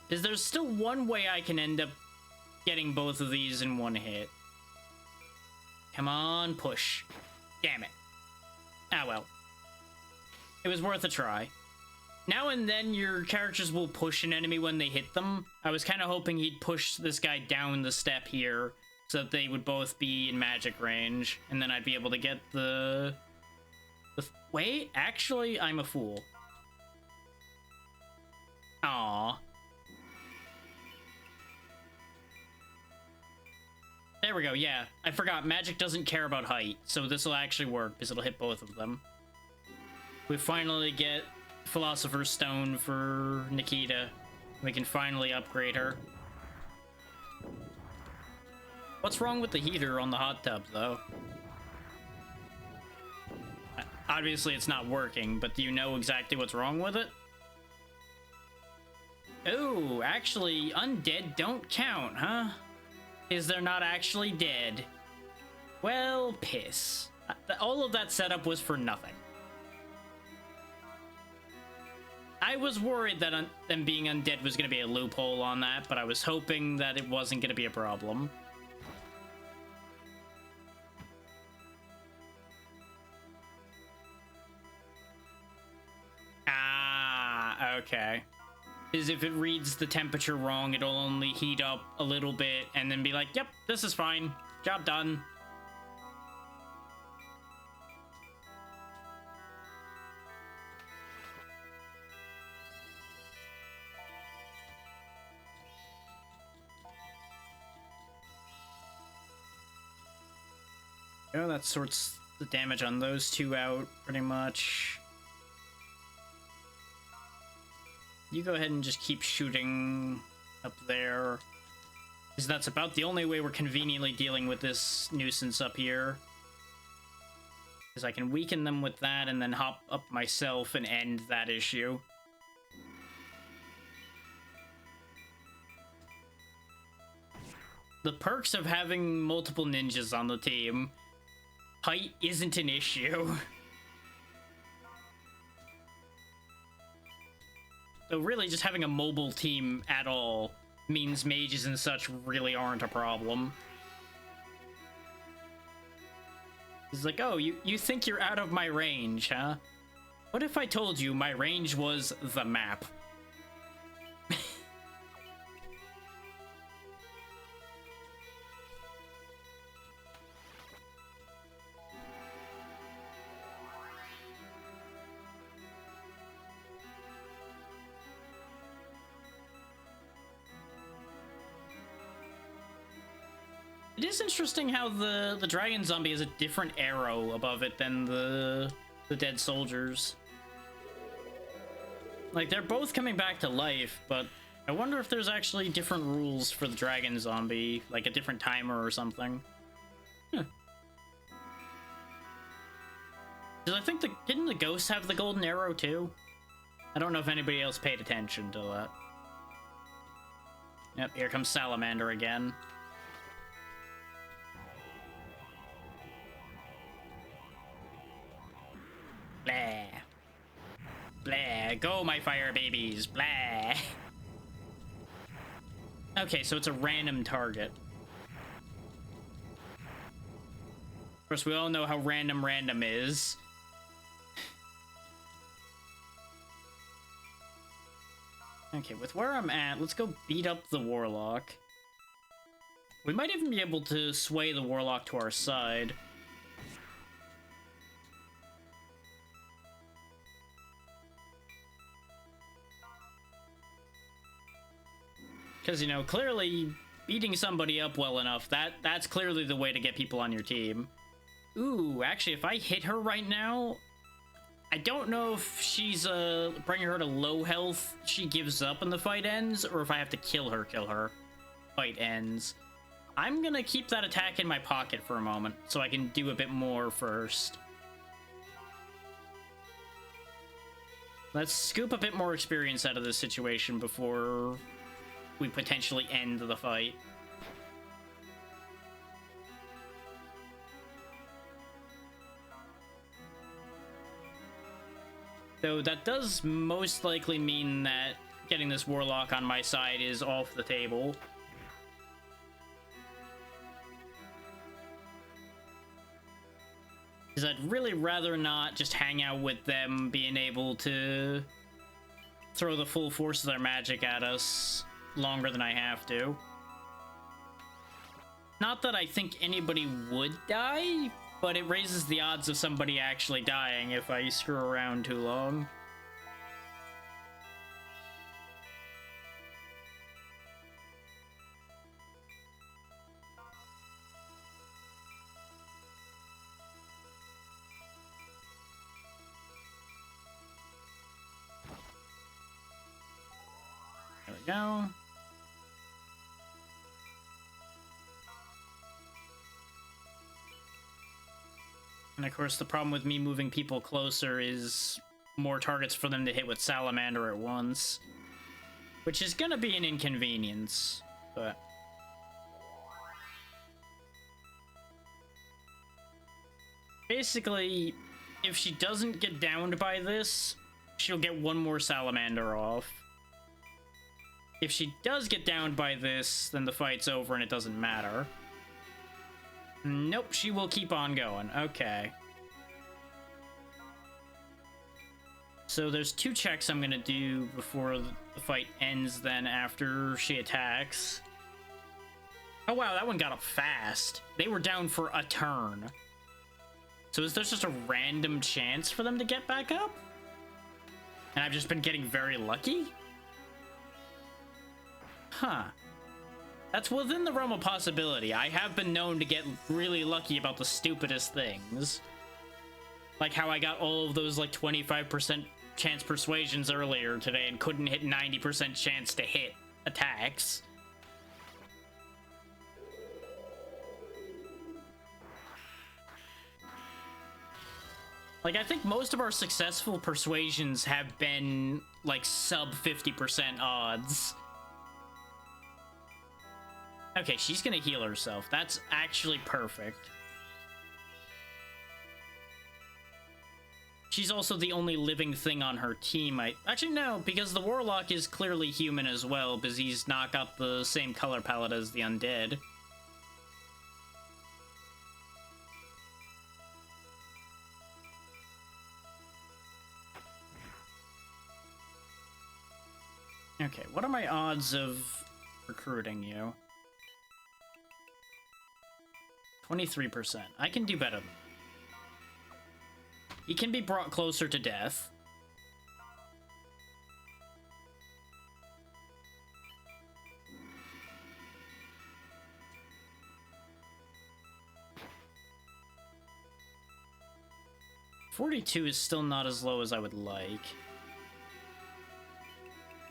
Because there's still one way I can end up getting both of these in one hit. Come on, push. Damn it. Ah, well. It was worth a try. Now and then, your characters will push an enemy when they hit them. I was kind of hoping he'd push this guy down the step here, so that they would both be in magic range, and then I'd be able to get the wait, actually, I'm a fool. Aww. There we go, yeah. I forgot, magic doesn't care about height, so this will actually work, because it'll hit both of them. We finally get Philosopher's Stone for Nikita. We can finally upgrade her. What's wrong with the heater on the hot tub, though? Obviously, it's not working, but do you know exactly what's wrong with it? Oh, actually, undead don't count, huh? Is they're not actually dead? Well, piss. All of that setup was for nothing. I was worried that them being undead was going to be a loophole on that, but I was hoping that it wasn't going to be a problem. Ah, okay. Is if it reads the temperature wrong, it'll only heat up a little bit and then be like, yep, this is fine. Job done. Oh, that sorts the damage on those two out, pretty much. You go ahead and just keep shooting up there. Because that's about the only way we're conveniently dealing with this nuisance up here. Because I can weaken them with that and then hop up myself and end that issue. The perks of having multiple ninjas on the team. Height isn't an issue. So really, just having a mobile team at all means mages and such really aren't a problem. It's like, oh, you think you're out of my range, huh? What if I told you my range was the map? It is interesting how the dragon zombie has a different arrow above it than the dead soldiers. Like, they're both coming back to life, but I wonder if there's actually different rules for the dragon zombie, like a different timer or something. Huh. 'Cause I think didn't the ghosts have the golden arrow too? I don't know if anybody else paid attention to that. Yep, here comes Salamander again. Blah. Blah. Go, my fire babies. Blah. Okay, so it's a random target. Of course, we all know how random is. Okay, with where I'm at, let's go beat up the Warlock. We might even be able to sway the Warlock to our side. Because, you know, clearly beating somebody up well enough, that's clearly the way to get people on your team. Ooh, actually, if I hit her right now, I don't know if she's, bringing her to low health, she gives up and the fight ends, or if I have to kill her, fight ends. I'm gonna keep that attack in my pocket for a moment, so I can do a bit more first. Let's scoop a bit more experience out of this situation before we potentially end the fight. Though that does most likely mean that getting this Warlock on my side is off the table. Because I'd really rather not just hang out with them being able to throw the full force of their magic at us longer than I have to. Not that I think anybody would die, but it raises the odds of somebody actually dying if I screw around too long. There we go. And of course, the problem with me moving people closer is more targets for them to hit with Salamander at once. Which is gonna be an inconvenience, but... basically, if she doesn't get downed by this, she'll get one more Salamander off. If she does get downed by this, then the fight's over and it doesn't matter. Nope, she will keep on going. Okay. So there's 2 checks I'm gonna do before the fight ends then after she attacks. Oh wow, that one got up fast. They were down for a turn. So is there just a random chance for them to get back up? And I've just been getting very lucky? Huh. That's within the realm of possibility. I have been known to get really lucky about the stupidest things. Like how I got all of those like 25% chance persuasions earlier today and couldn't hit 90% chance to hit attacks. Like, I think most of our successful persuasions have been like sub 50% odds. Okay, she's gonna heal herself. That's actually perfect. She's also the only living thing on her team. Actually, no, because the Warlock is clearly human as well, because he's not got the same color palette as the Undead. Okay, what are my odds of recruiting you? 23%. I can do better than that. He can be brought closer to death. $42 is still not as low as I would like.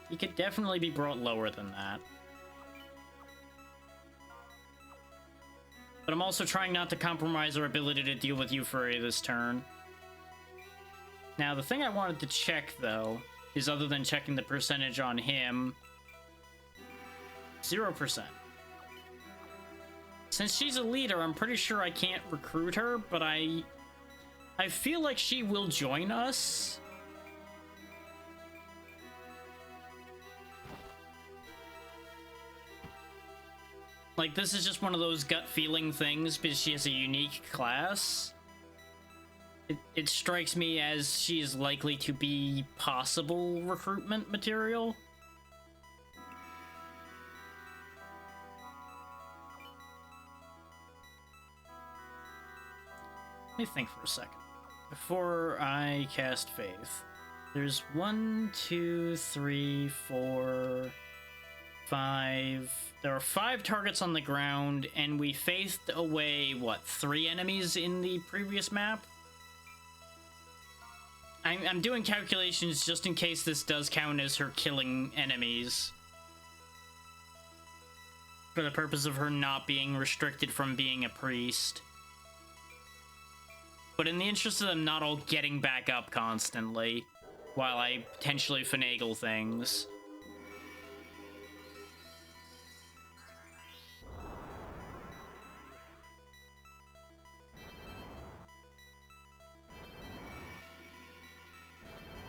He could definitely be brought lower than that. But I'm also trying not to compromise our ability to deal with Euphoria this turn. Now, the thing I wanted to check, though, is other than checking the percentage on him, 0%. Since she's a leader, I'm pretty sure I can't recruit her, but I feel like she will join us. Like, this is just one of those gut feeling things because she has a unique class. It strikes me as she is likely to be possible recruitment material. Let me think for a second. Before I cast Faith, there's 1, 2, 3, 4, 5... There are 5 targets on the ground, and we faithed away, what, 3 enemies in the previous map? I'm doing calculations just in case this does count as her killing enemies. For the purpose of her not being restricted from being a priest. But in the interest of them not all getting back up constantly, while I potentially finagle things.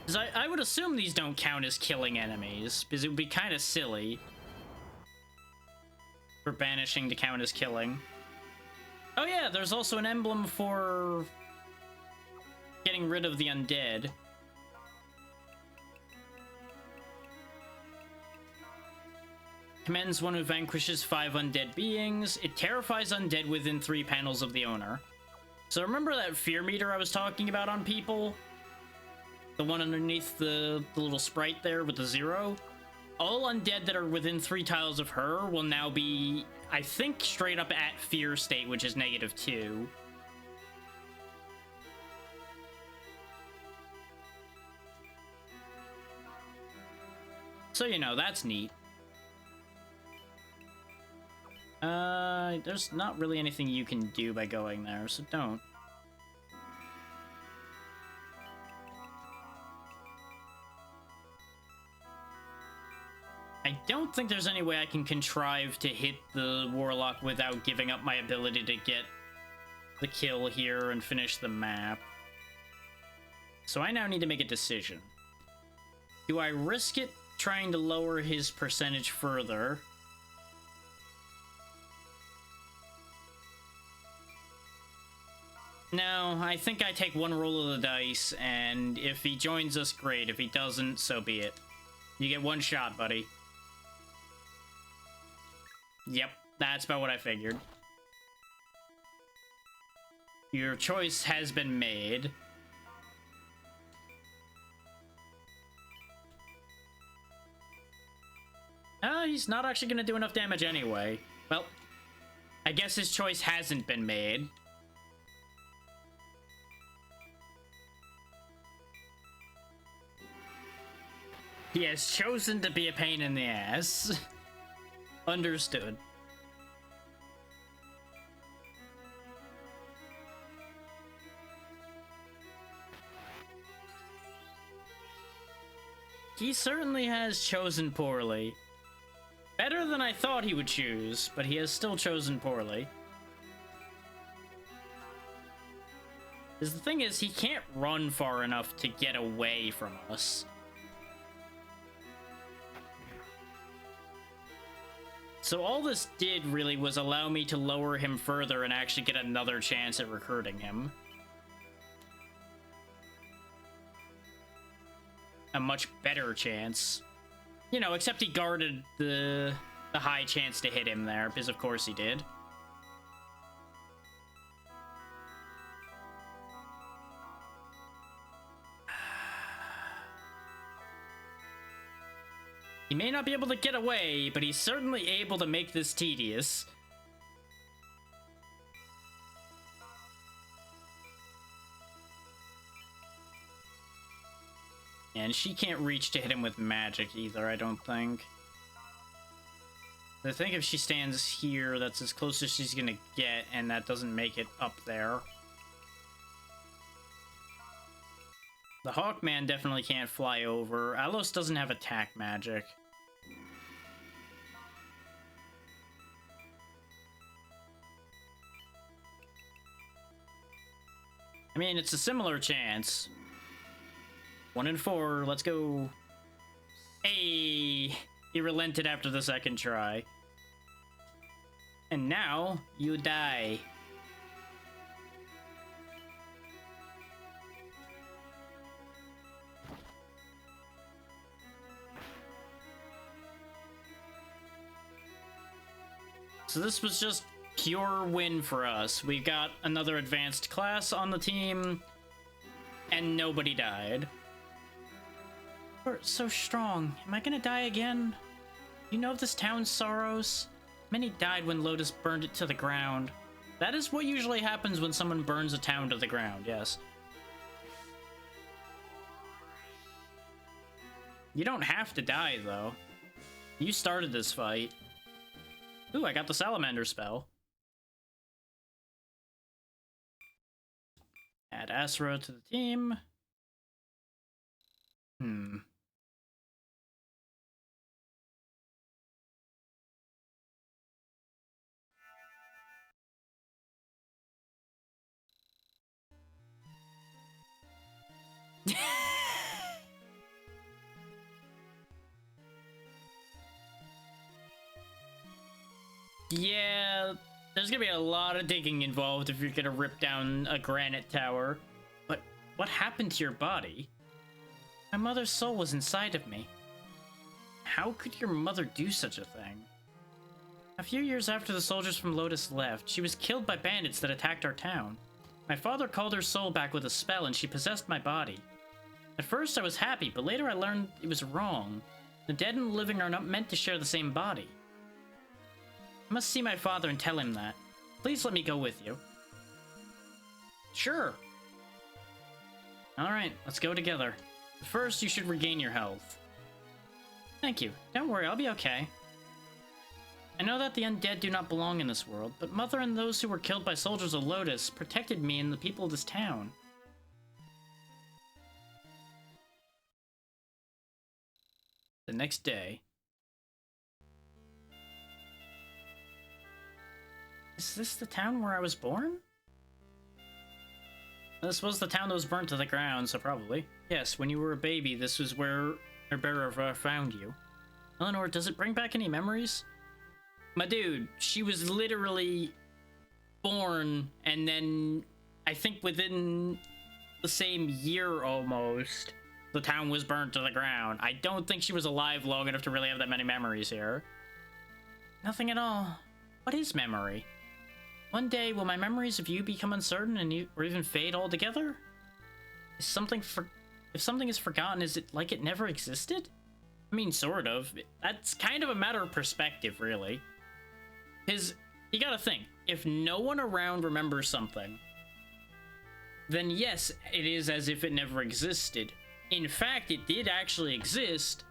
Because I would assume these don't count as killing enemies, because it would be kind of silly for banishing to count as killing. Oh yeah, there's also an emblem for getting rid of the undead. Commends one who vanquishes 5 undead beings. It terrifies undead within 3 panels of the owner. So remember that fear meter I was talking about on people? The one underneath the little sprite there with the 0? All undead that are within 3 tiles of her will now be, I think, straight up at fear state, which is -2. So, you know, that's neat. There's not really anything you can do by going there, so don't. I don't think there's any way I can contrive to hit the Warlock without giving up my ability to get the kill here and finish the map. So I now need to make a decision. Do I risk it trying to lower his percentage further? No, I think I take one roll of the dice, and if he joins us, great. If he doesn't, so be it. You get one shot, buddy. Yep, that's about what I figured. Your choice has been made. He's not actually gonna do enough damage anyway. Well, I guess his choice hasn't been made. He has chosen to be a pain in the ass. Understood. He certainly has chosen poorly. Better than I thought he would choose, but he has still chosen poorly. Because the thing is, he can't run far enough to get away from us. So all this did really was allow me to lower him further and actually get another chance at recruiting him. A much better chance. You know, except he guarded the high chance to hit him there, because of course he did. He may not be able to get away, but he's certainly able to make this tedious. And she can't reach to hit him with magic either, I don't think. I think if she stands here, that's as close as she's gonna get, and that doesn't make it up there. The Hawkman definitely can't fly over. Alos doesn't have attack magic. I mean, it's a similar chance. 1 in 4, let's go. Hey! He relented after the second try. And now, you die. So this was just pure win for us. We got another advanced class on the team, and nobody died. We're so strong. Am I gonna die again? You know of this town's sorrows? Many died when Lodis burned it to the ground. That is what usually happens when someone burns a town to the ground, yes. You don't have to die, though. You started this fight. Ooh, I got the salamander spell. Add Asra to the team. Yeah, there's gonna be a lot of digging involved if you're gonna rip down a granite tower. But what happened to your body? My mother's soul was inside of me. How could your mother do such a thing? A few years after the soldiers from Lodis left, she was killed by bandits that attacked our town. My father called her soul back with a spell and she possessed my body. At first I was happy, but later I learned it was wrong. The dead and the living are not meant to share the same body. I must see my father and tell him that. Please let me go with you. Sure. Alright, let's go together. But first, you should regain your health. Thank you. Don't worry, I'll be okay. I know that the undead do not belong in this world, but Mother and those who were killed by soldiers of Lodis protected me and the people of this town. The next day. Is this the town where I was born? This was the town that was burnt to the ground, so probably. Yes, when you were a baby, this was where our bearer found you. Eleanor, does it bring back any memories? My dude, she was literally born, and then I think within the same year almost, the town was burnt to the ground. I don't think she was alive long enough to really have that many memories here. Nothing at all. What is memory? One day, will my memories of you become uncertain or even fade altogether? If something is forgotten, is it like it never existed? I mean, sort of. That's kind of a matter of perspective, really. Because you gotta think, if no one around remembers something, then yes, it is as if it never existed. In fact, it did actually exist,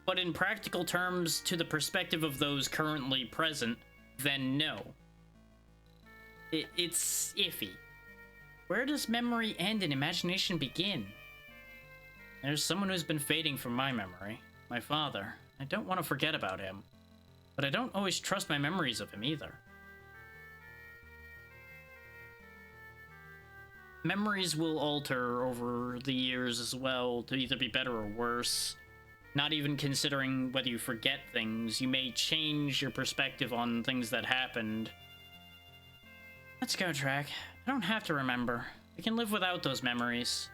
but in practical terms, to the perspective of those currently present, then no. It's iffy. Where does memory end and imagination begin? There's someone who's been fading from my memory. My father. I don't want to forget about him. But I don't always trust my memories of him either. Memories will alter over the years as well to either be better or worse. Not even considering whether you forget things, you may change your perspective on things that happened. Let's go, Track. I don't have to remember. We can live without those memories.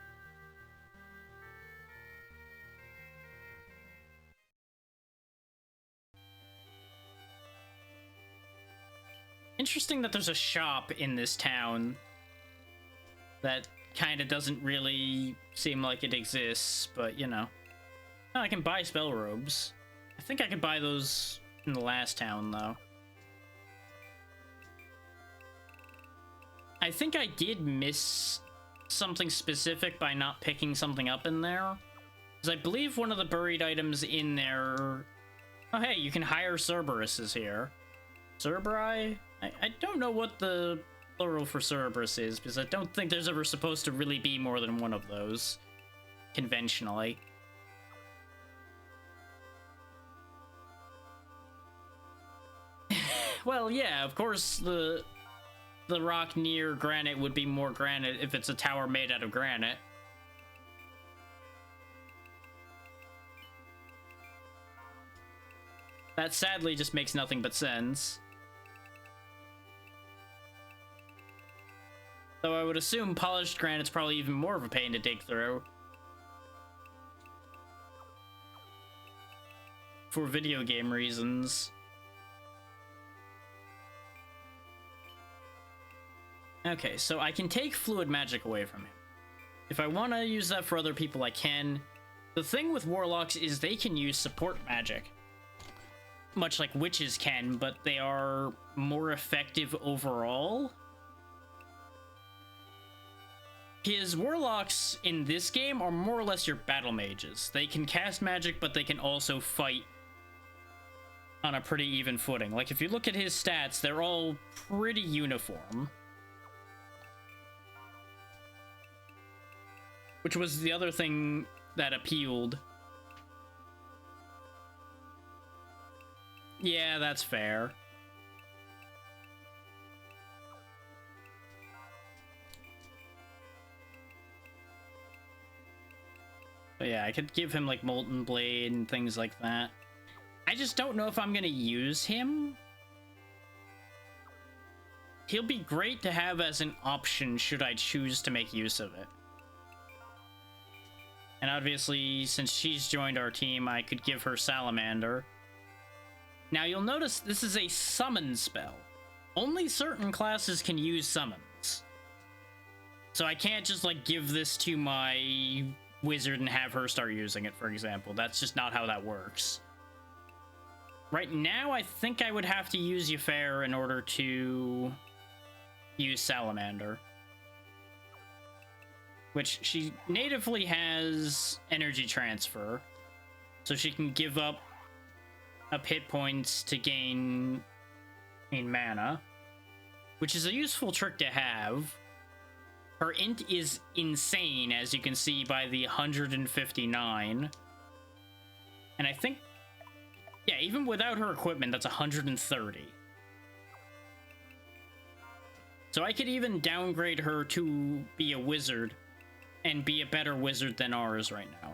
Interesting that there's a shop in this town that kind of doesn't really seem like it exists, but you know. Oh, I can buy spell robes. I think I could buy those in the last town, though. I think I did miss something specific by not picking something up in there. Because I believe one of the buried items in there... Oh, hey, you can hire Cerberuses here. Cerberi? I don't know what the plural for Cerberus is, because I don't think there's ever supposed to really be more than one of those, conventionally. Well, yeah, of course, the rock near granite would be more granite if it's a tower made out of granite. That sadly just makes nothing but sense. Though I would assume polished granite's probably even more of a pain to dig through. For video game reasons. Okay, so I can take fluid magic away from him. If I want to use that for other people, I can. The thing with warlocks is they can use support magic. Much like witches can, but they are more effective overall. His warlocks in this game are more or less your battle mages. They can cast magic, but they can also fight on a pretty even footing. Like, if you look at his stats, they're all pretty uniform. Which was the other thing that appealed. Yeah, that's fair. But yeah, I could give him like Molten Blade and things like that. I just don't know if I'm gonna use him. He'll be great to have as an option should I choose to make use of it. And obviously, since she's joined our team, I could give her Salamander. Now, you'll notice this is a summon spell. Only certain classes can use summons. So I can't just, like, give this to my wizard and have her start using it, for example. That's just not how that works. Right now, I think I would have to use Uffair in order to use Salamander. Which, she natively has energy transfer. So she can give up hit points to gain mana. Which is a useful trick to have. Her int is insane, as you can see by the 159. And I think, yeah, even without her equipment, that's 130. So I could even downgrade her to be a wizard and be a better wizard than ours right now.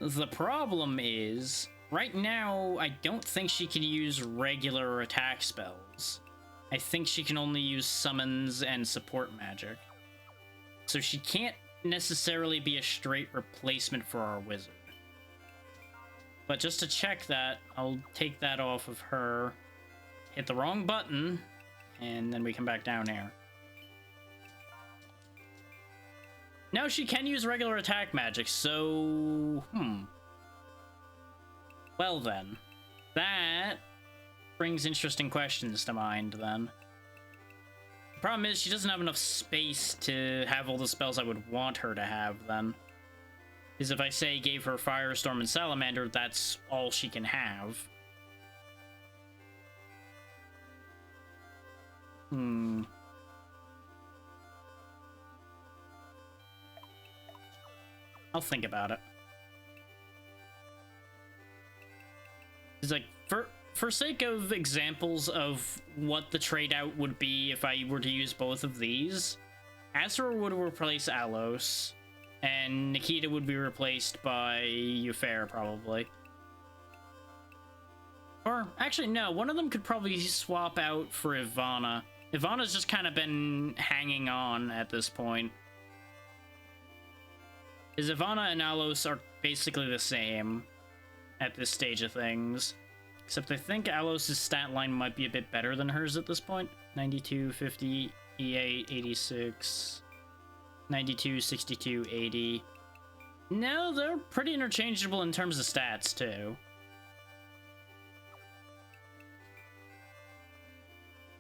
The problem is, right now, I don't think she can use regular attack spells. I think she can only use summons and support magic. So she can't necessarily be a straight replacement for our wizard. But just to check that, I'll take that off of her, hit the wrong button, and then we come back down here. Now she can use regular attack magic, so... Well then, that brings interesting questions to mind, then. The problem is she doesn't have enough space to have all the spells I would want her to have, then. Because if I say gave her Firestorm and Salamander, that's all she can have. I'll think about it. It's like, for sake of examples of what the trade-out would be if I were to use both of these, Azra would replace Alos, and Nikita would be replaced by Uffair, probably. Or, actually, no, one of them could probably swap out for Ivana. Ivana's just kind of been hanging on at this point. Because Ivana and Alos are basically the same at this stage of things. Except I think Alos' stat line might be a bit better than hers at this point. 92, 50, E8, 86, 92, 62, 80. No, they're pretty interchangeable in terms of stats, too.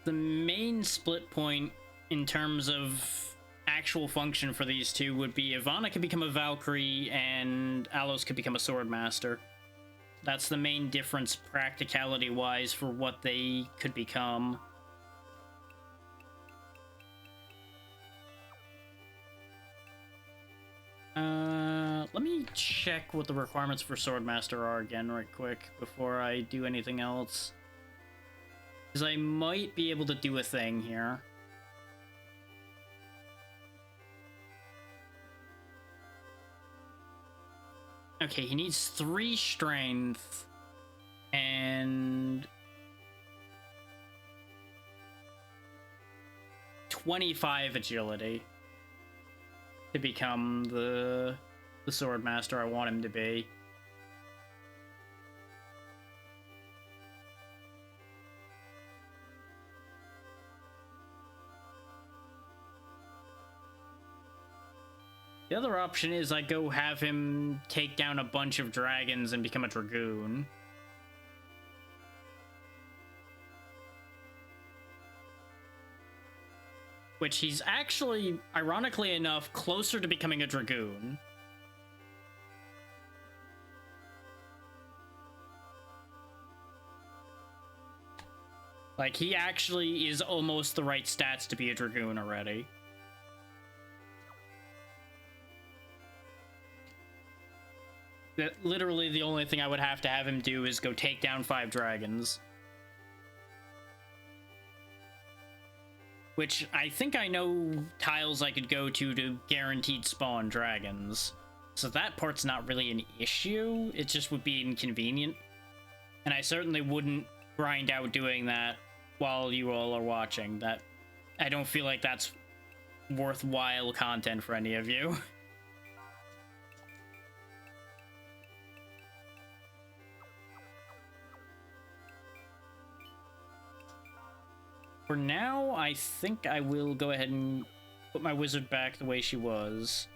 The main split point in terms of actual function for these two would be Ivana could become a Valkyrie and Alos could become a Swordmaster. That's the main difference practicality-wise for what they could become. Let me check what the requirements for Swordmaster are again right quick before I do anything else. Because I might be able to do a thing here. Okay, he needs 3 strength and 25 agility to become the Swordmaster I want him to be. The other option is I go have him take down a bunch of dragons and become a Dragoon. Which he's actually, ironically enough, closer to becoming a Dragoon. Like, he actually is almost the right stats to be a Dragoon already. That literally the only thing I would have to have him do is go take down 5 dragons. Which I think I know tiles I could go to guaranteed spawn dragons. So that part's not really an issue, it just would be inconvenient. And I certainly wouldn't grind out doing that while you all are watching. That I don't feel like that's worthwhile content for any of you. for now, I think I will go ahead and put my wizard back the way she was.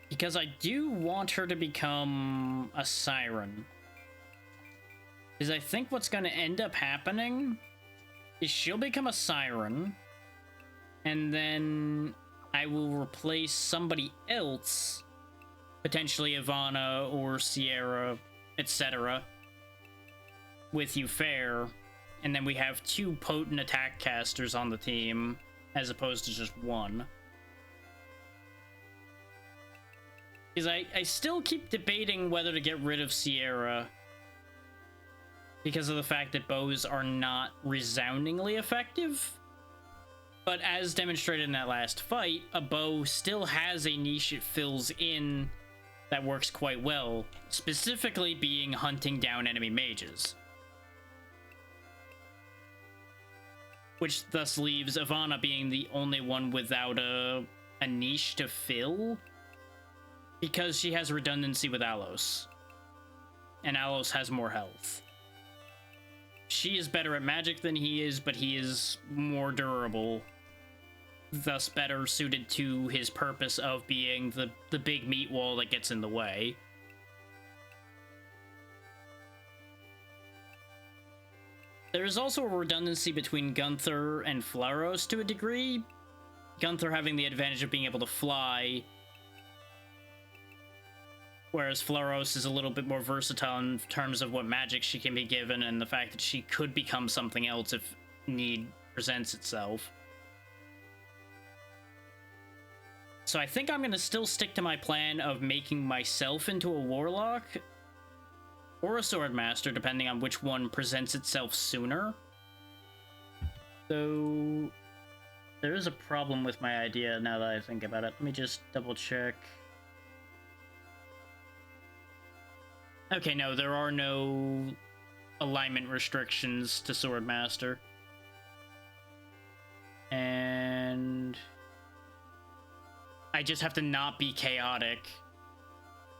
Because I do want her to become a siren. Because I think what's going to end up happening is she'll become a siren, and then I will replace somebody else, potentially Ivana or Sierra, etc., with Eufair, and then we have 2 potent attack casters on the team, as opposed to just 1. Because I still keep debating whether to get rid of Sierra, because of the fact that bows are not resoundingly effective. But as demonstrated in that last fight, a bow still has a niche it fills in that works quite well, specifically being hunting down enemy mages. Which thus leaves Ivana being the only one without a niche to fill, because she has redundancy with Alos, and Alos has more health. She is better at magic than he is, but he is more durable, thus better suited to his purpose of being the big meat wall that gets in the way. There is also a redundancy between Gunther and Flaros to a degree, Gunther having the advantage of being able to fly, whereas Flaros is a little bit more versatile in terms of what magic she can be given and the fact that she could become something else if need presents itself. So I think I'm going to still stick to my plan of making myself into a warlock or a swordmaster, depending on which one presents itself sooner. So there is a problem with my idea now that I think about it. Let me just double check. Okay, no, there are no alignment restrictions to Swordmaster. And I just have to not be chaotic,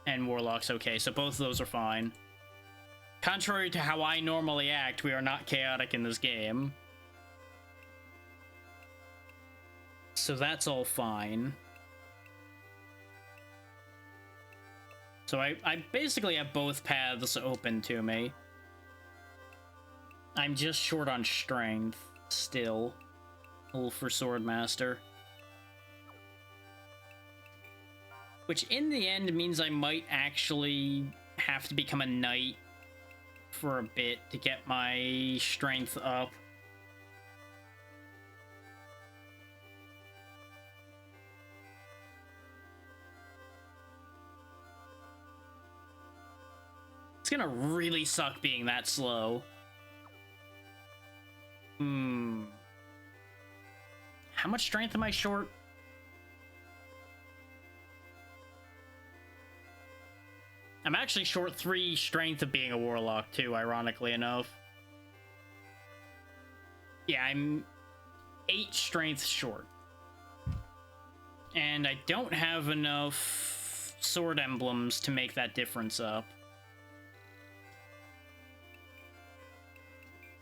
and Warlock's okay, so both of those are fine. Contrary to how I normally act, we are not chaotic in this game. So that's all fine. So I basically have both paths open to me. I'm just short on strength, still. For Swordmaster. Which in the end means I might actually have to become a knight for a bit to get my strength up. It's gonna really suck being that slow. How much strength am I short? I'm actually short 3 strength of being a warlock too, ironically enough. Yeah, I'm 8 strength short. And I don't have enough sword emblems to make that difference up.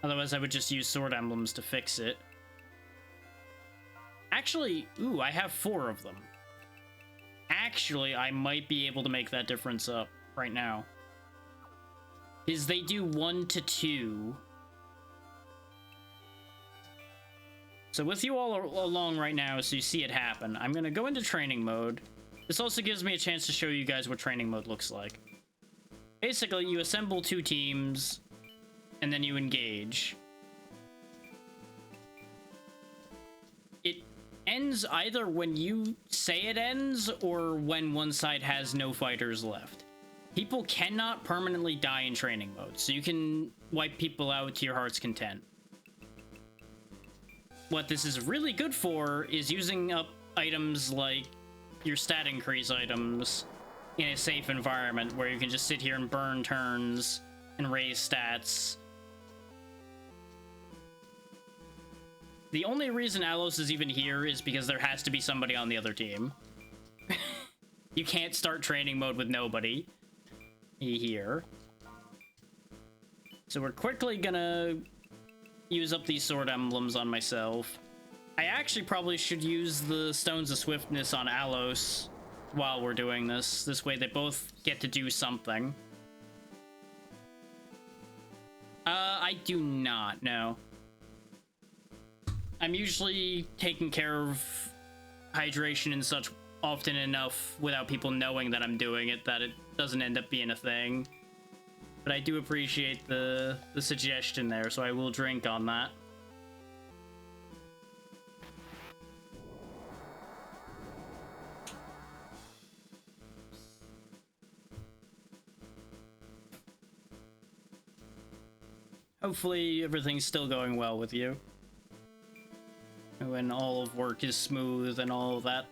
Otherwise, I would just use sword emblems to fix it. Actually, ooh, I have 4 of them. Actually, I might be able to make that difference up right now. Because they do 1 to 2. So with you all along right now, so you see it happen, I'm going to go into training mode. This also gives me a chance to show you guys what training mode looks like. Basically, you assemble 2 teams, and then you engage. It ends either when you say it ends, or when one side has no fighters left. People cannot permanently die in training mode, so you can wipe people out to your heart's content. What this is really good for is using up items like your stat increase items in a safe environment where you can just sit here and burn turns and raise stats. The only reason Alos is even here is because there has to be somebody on the other team. You can't start training mode with nobody here. So we're quickly gonna use up these sword emblems on myself. I actually probably should use the Stones of Swiftness on Alos while we're doing this. This way they both get to do something. I do not know. I'm usually taking care of hydration and such often enough without people knowing that I'm doing it that it doesn't end up being a thing. But I do appreciate the suggestion there, so I will drink on that. Hopefully everything's still going well with you. When all of work is smooth and all of that.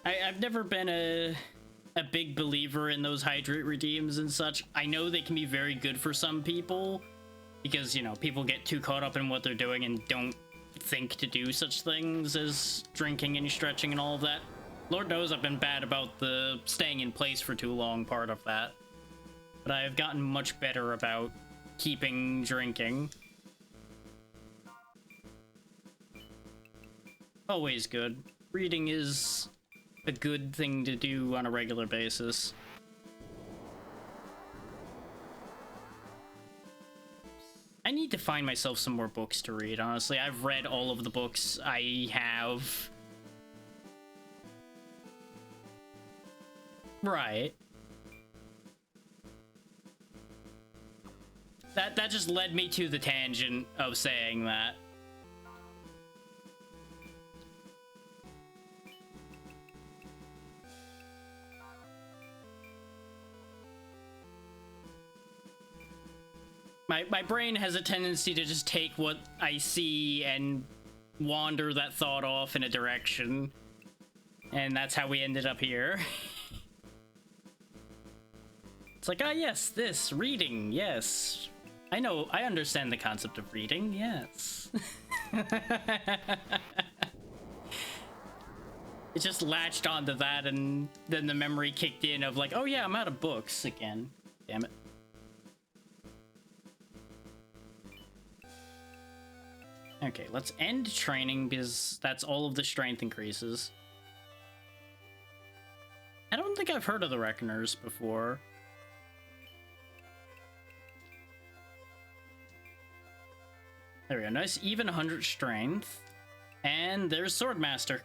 I've never been a big believer in those hydrate redeems and such. I know they can be very good for some people because, you know, people get too caught up in what they're doing and don't think to do such things as drinking and stretching and all of that. Lord knows I've been bad about the staying in place for too long part of that. But I have gotten much better about keeping drinking. Always good. Reading is a good thing to do on a regular basis. I need to find myself some more books to read, honestly. I've read all of the books I have. Right. That just led me to the tangent of saying that. My brain has a tendency to just take what I see and wander that thought off in a direction. And that's how we ended up here. It's like, ah, yes, this, reading, yes. I know, I understand the concept of reading, yes. It just latched onto that, and then the memory kicked in of like, oh yeah, I'm out of books again. Damn it. Okay, let's end training because that's all of the strength increases. I don't think I've heard of the Reckoners before. There we go, nice even 100 strength. And there's Swordmaster.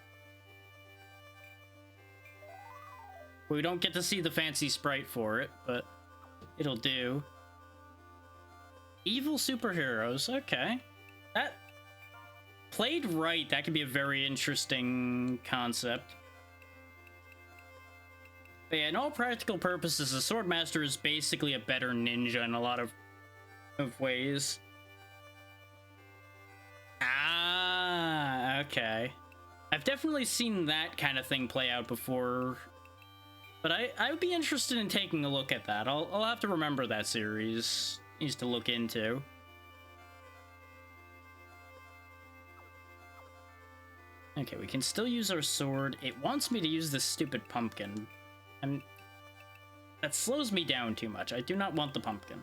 We don't get to see the fancy sprite for it, but it'll do. Evil superheroes, okay. That, played right, that could be a very interesting concept. But yeah, in all practical purposes, the Swordmaster is basically a better ninja in a lot of ways. Ah, okay. I've definitely seen that kind of thing play out before, but I would be interested in taking a look at that. I'll have to remember that series. Needs to look into. Okay, we can still use our sword. It wants me to use this stupid pumpkin. That slows me down too much. I do not want the pumpkin.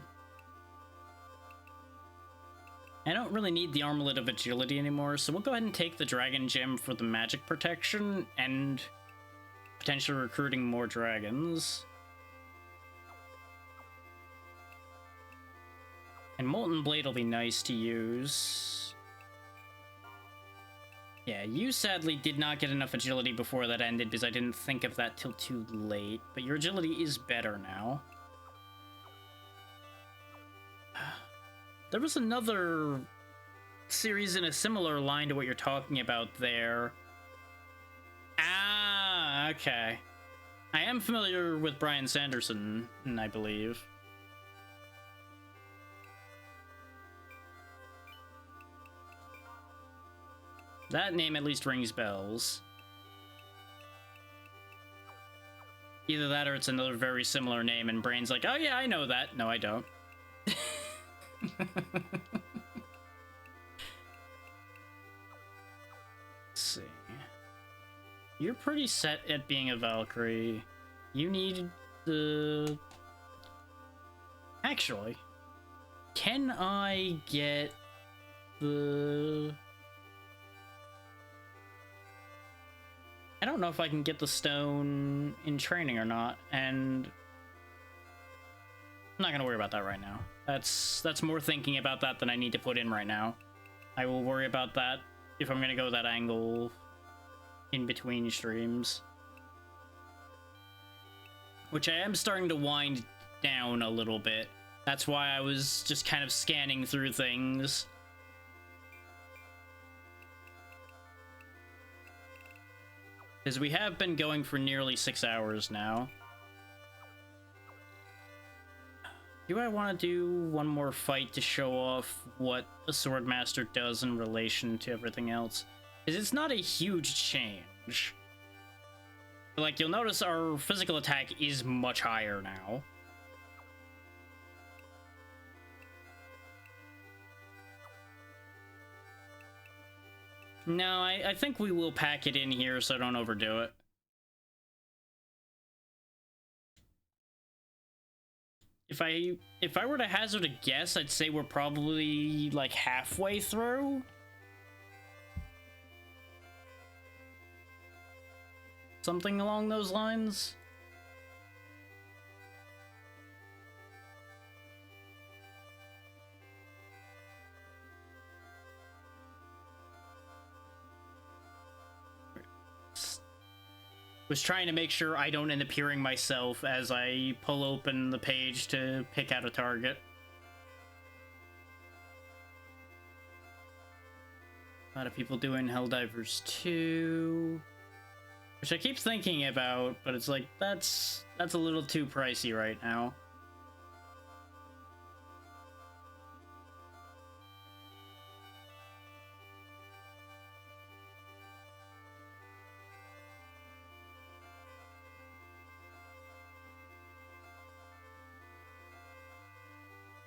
I don't really need the Armlet of Agility anymore, so we'll go ahead and take the Dragon Gem for the magic protection and potentially recruiting more dragons. And Molten Blade will be nice to use. Yeah, you sadly did not get enough agility before that ended because I didn't think of that till too late, but your agility is better now. There was another series in a similar line to what you're talking about there. Ah, okay. I am familiar with Brian Sanderson, I believe. That name at least rings bells. Either that or it's another very similar name and Brain's like, oh yeah, I know that. No, I don't. You're pretty set at being a Valkyrie. You need the... Actually, can I get the... I don't know if I can get the stone in training or not, and I'm not gonna worry about that right now. That's more thinking about that than I need to put in right now. I will worry about that if I'm gonna go that angle in between streams. Which I am starting to wind down a little bit. That's why I was just kind of scanning through things. Because we have been going for nearly 6 hours now. Do I want to do one more fight to show off what a Swordmaster does in relation to everything else? Because it's not a huge change. Like, you'll notice our physical attack is much higher now. No, I think we will pack it in here so I don't overdo it. If I were to hazard a guess, I'd say we're probably like halfway through. Something along those lines. Was trying to make sure I don't end up hearing myself as I pull open the page to pick out a target. A lot of people doing Helldivers 2, which I keep thinking about, but it's like that's a little too pricey right now.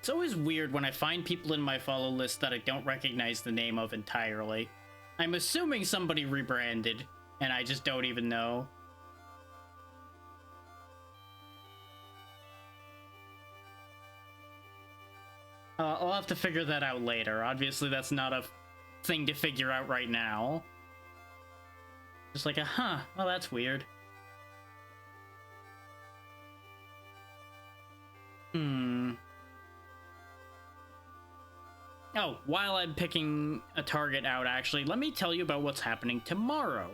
It's always weird when I find people in my follow list that I don't recognize the name of entirely. I'm assuming somebody rebranded, and I just don't even know. I'll have to figure that out later. Obviously, that's not a thing to figure out right now. Just like well, that's weird. Oh, while I'm picking a target out, actually, let me tell you about what's happening tomorrow.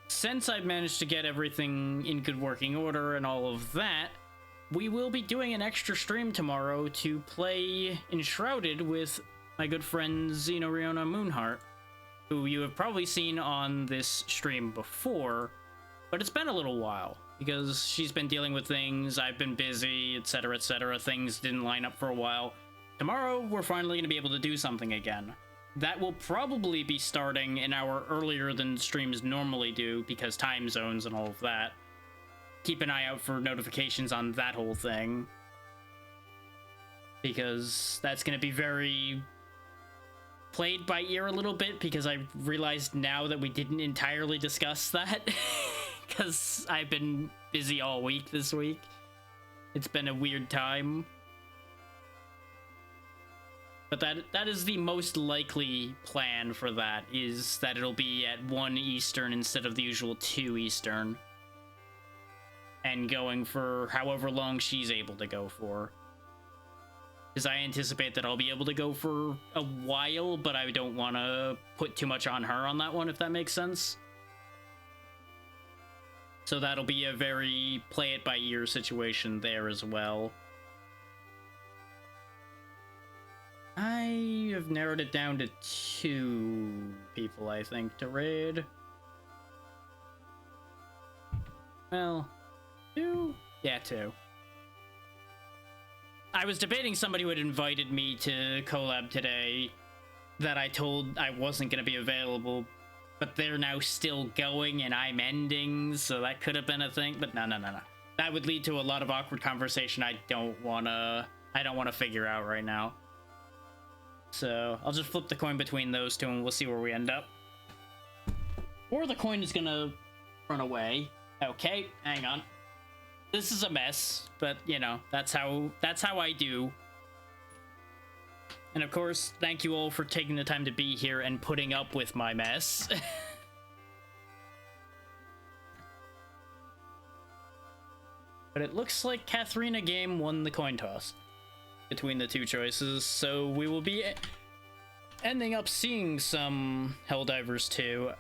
Since I've managed to get everything in good working order and all of that, we will be doing an extra stream tomorrow to play Enshrouded with my good friend Xenoriona Moonheart, who you have probably seen on this stream before, but it's been a little while, because she's been dealing with things, I've been busy, etc., things didn't line up for a while. Tomorrow, we're finally going to be able to do something again. That will probably be starting an hour earlier than streams normally do, because time zones and all of that. Keep an eye out for notifications on that whole thing, because that's going to be very played by ear a little bit, because I realized now that we didn't entirely discuss that, because I've been busy all week this week. It's been a weird time. But that is the most likely plan for that, is that it'll be at 1 Eastern instead of the usual 2 Eastern. And going for however long she's able to go for. Because I anticipate that I'll be able to go for a while, but I don't want to put too much on her on that one, if that makes sense. So that'll be a very play-it-by-ear situation there as well. I have narrowed it down to 2 people, I think, to raid. Well, 2? Yeah, 2. I was debating somebody who had invited me to collab today that I told I wasn't going to be available, but they're now still going and I'm ending, so that could have been a thing, but no. That would lead to a lot of awkward conversation I don't want to figure out right now. So I'll just flip the coin between those two and we'll see where we end up. Or the coin is gonna run away. Okay, hang on. This is a mess, but you know, that's how I do. And of course, thank you all for taking the time to be here and putting up with my mess. But it looks like Katharina Game won the coin toss between the two choices, so we will be ending up seeing some Helldivers 2.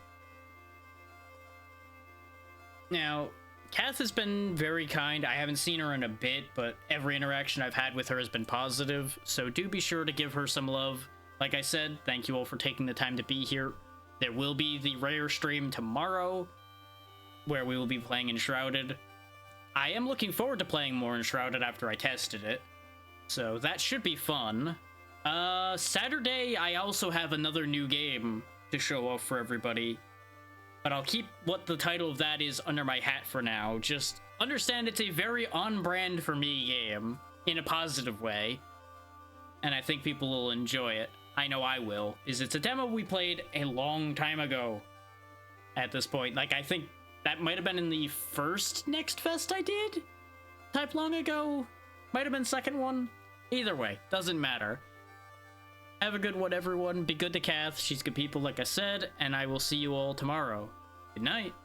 Now, Kath has been very kind. I haven't seen her in a bit, but every interaction I've had with her has been positive, so do be sure to give her some love. Like I said, thank you all for taking the time to be here. There will be the rare stream tomorrow, where we will be playing Enshrouded. I am looking forward to playing more Enshrouded after I tested it, so that should be fun. Saturday, I also have another new game to show off for everybody. But I'll keep what the title of that is under my hat for now. Just understand it's a very on-brand for me game, in a positive way. And I think people will enjoy it. I know I will. It's a demo we played a long time ago at this point. Like, I think that might have been in the first Next Fest I did? Type long ago? Might have been second one? Either way, doesn't matter. Have a good one, everyone. Be good to Kath. She's good people, like I said. And I will see you all tomorrow. Good night.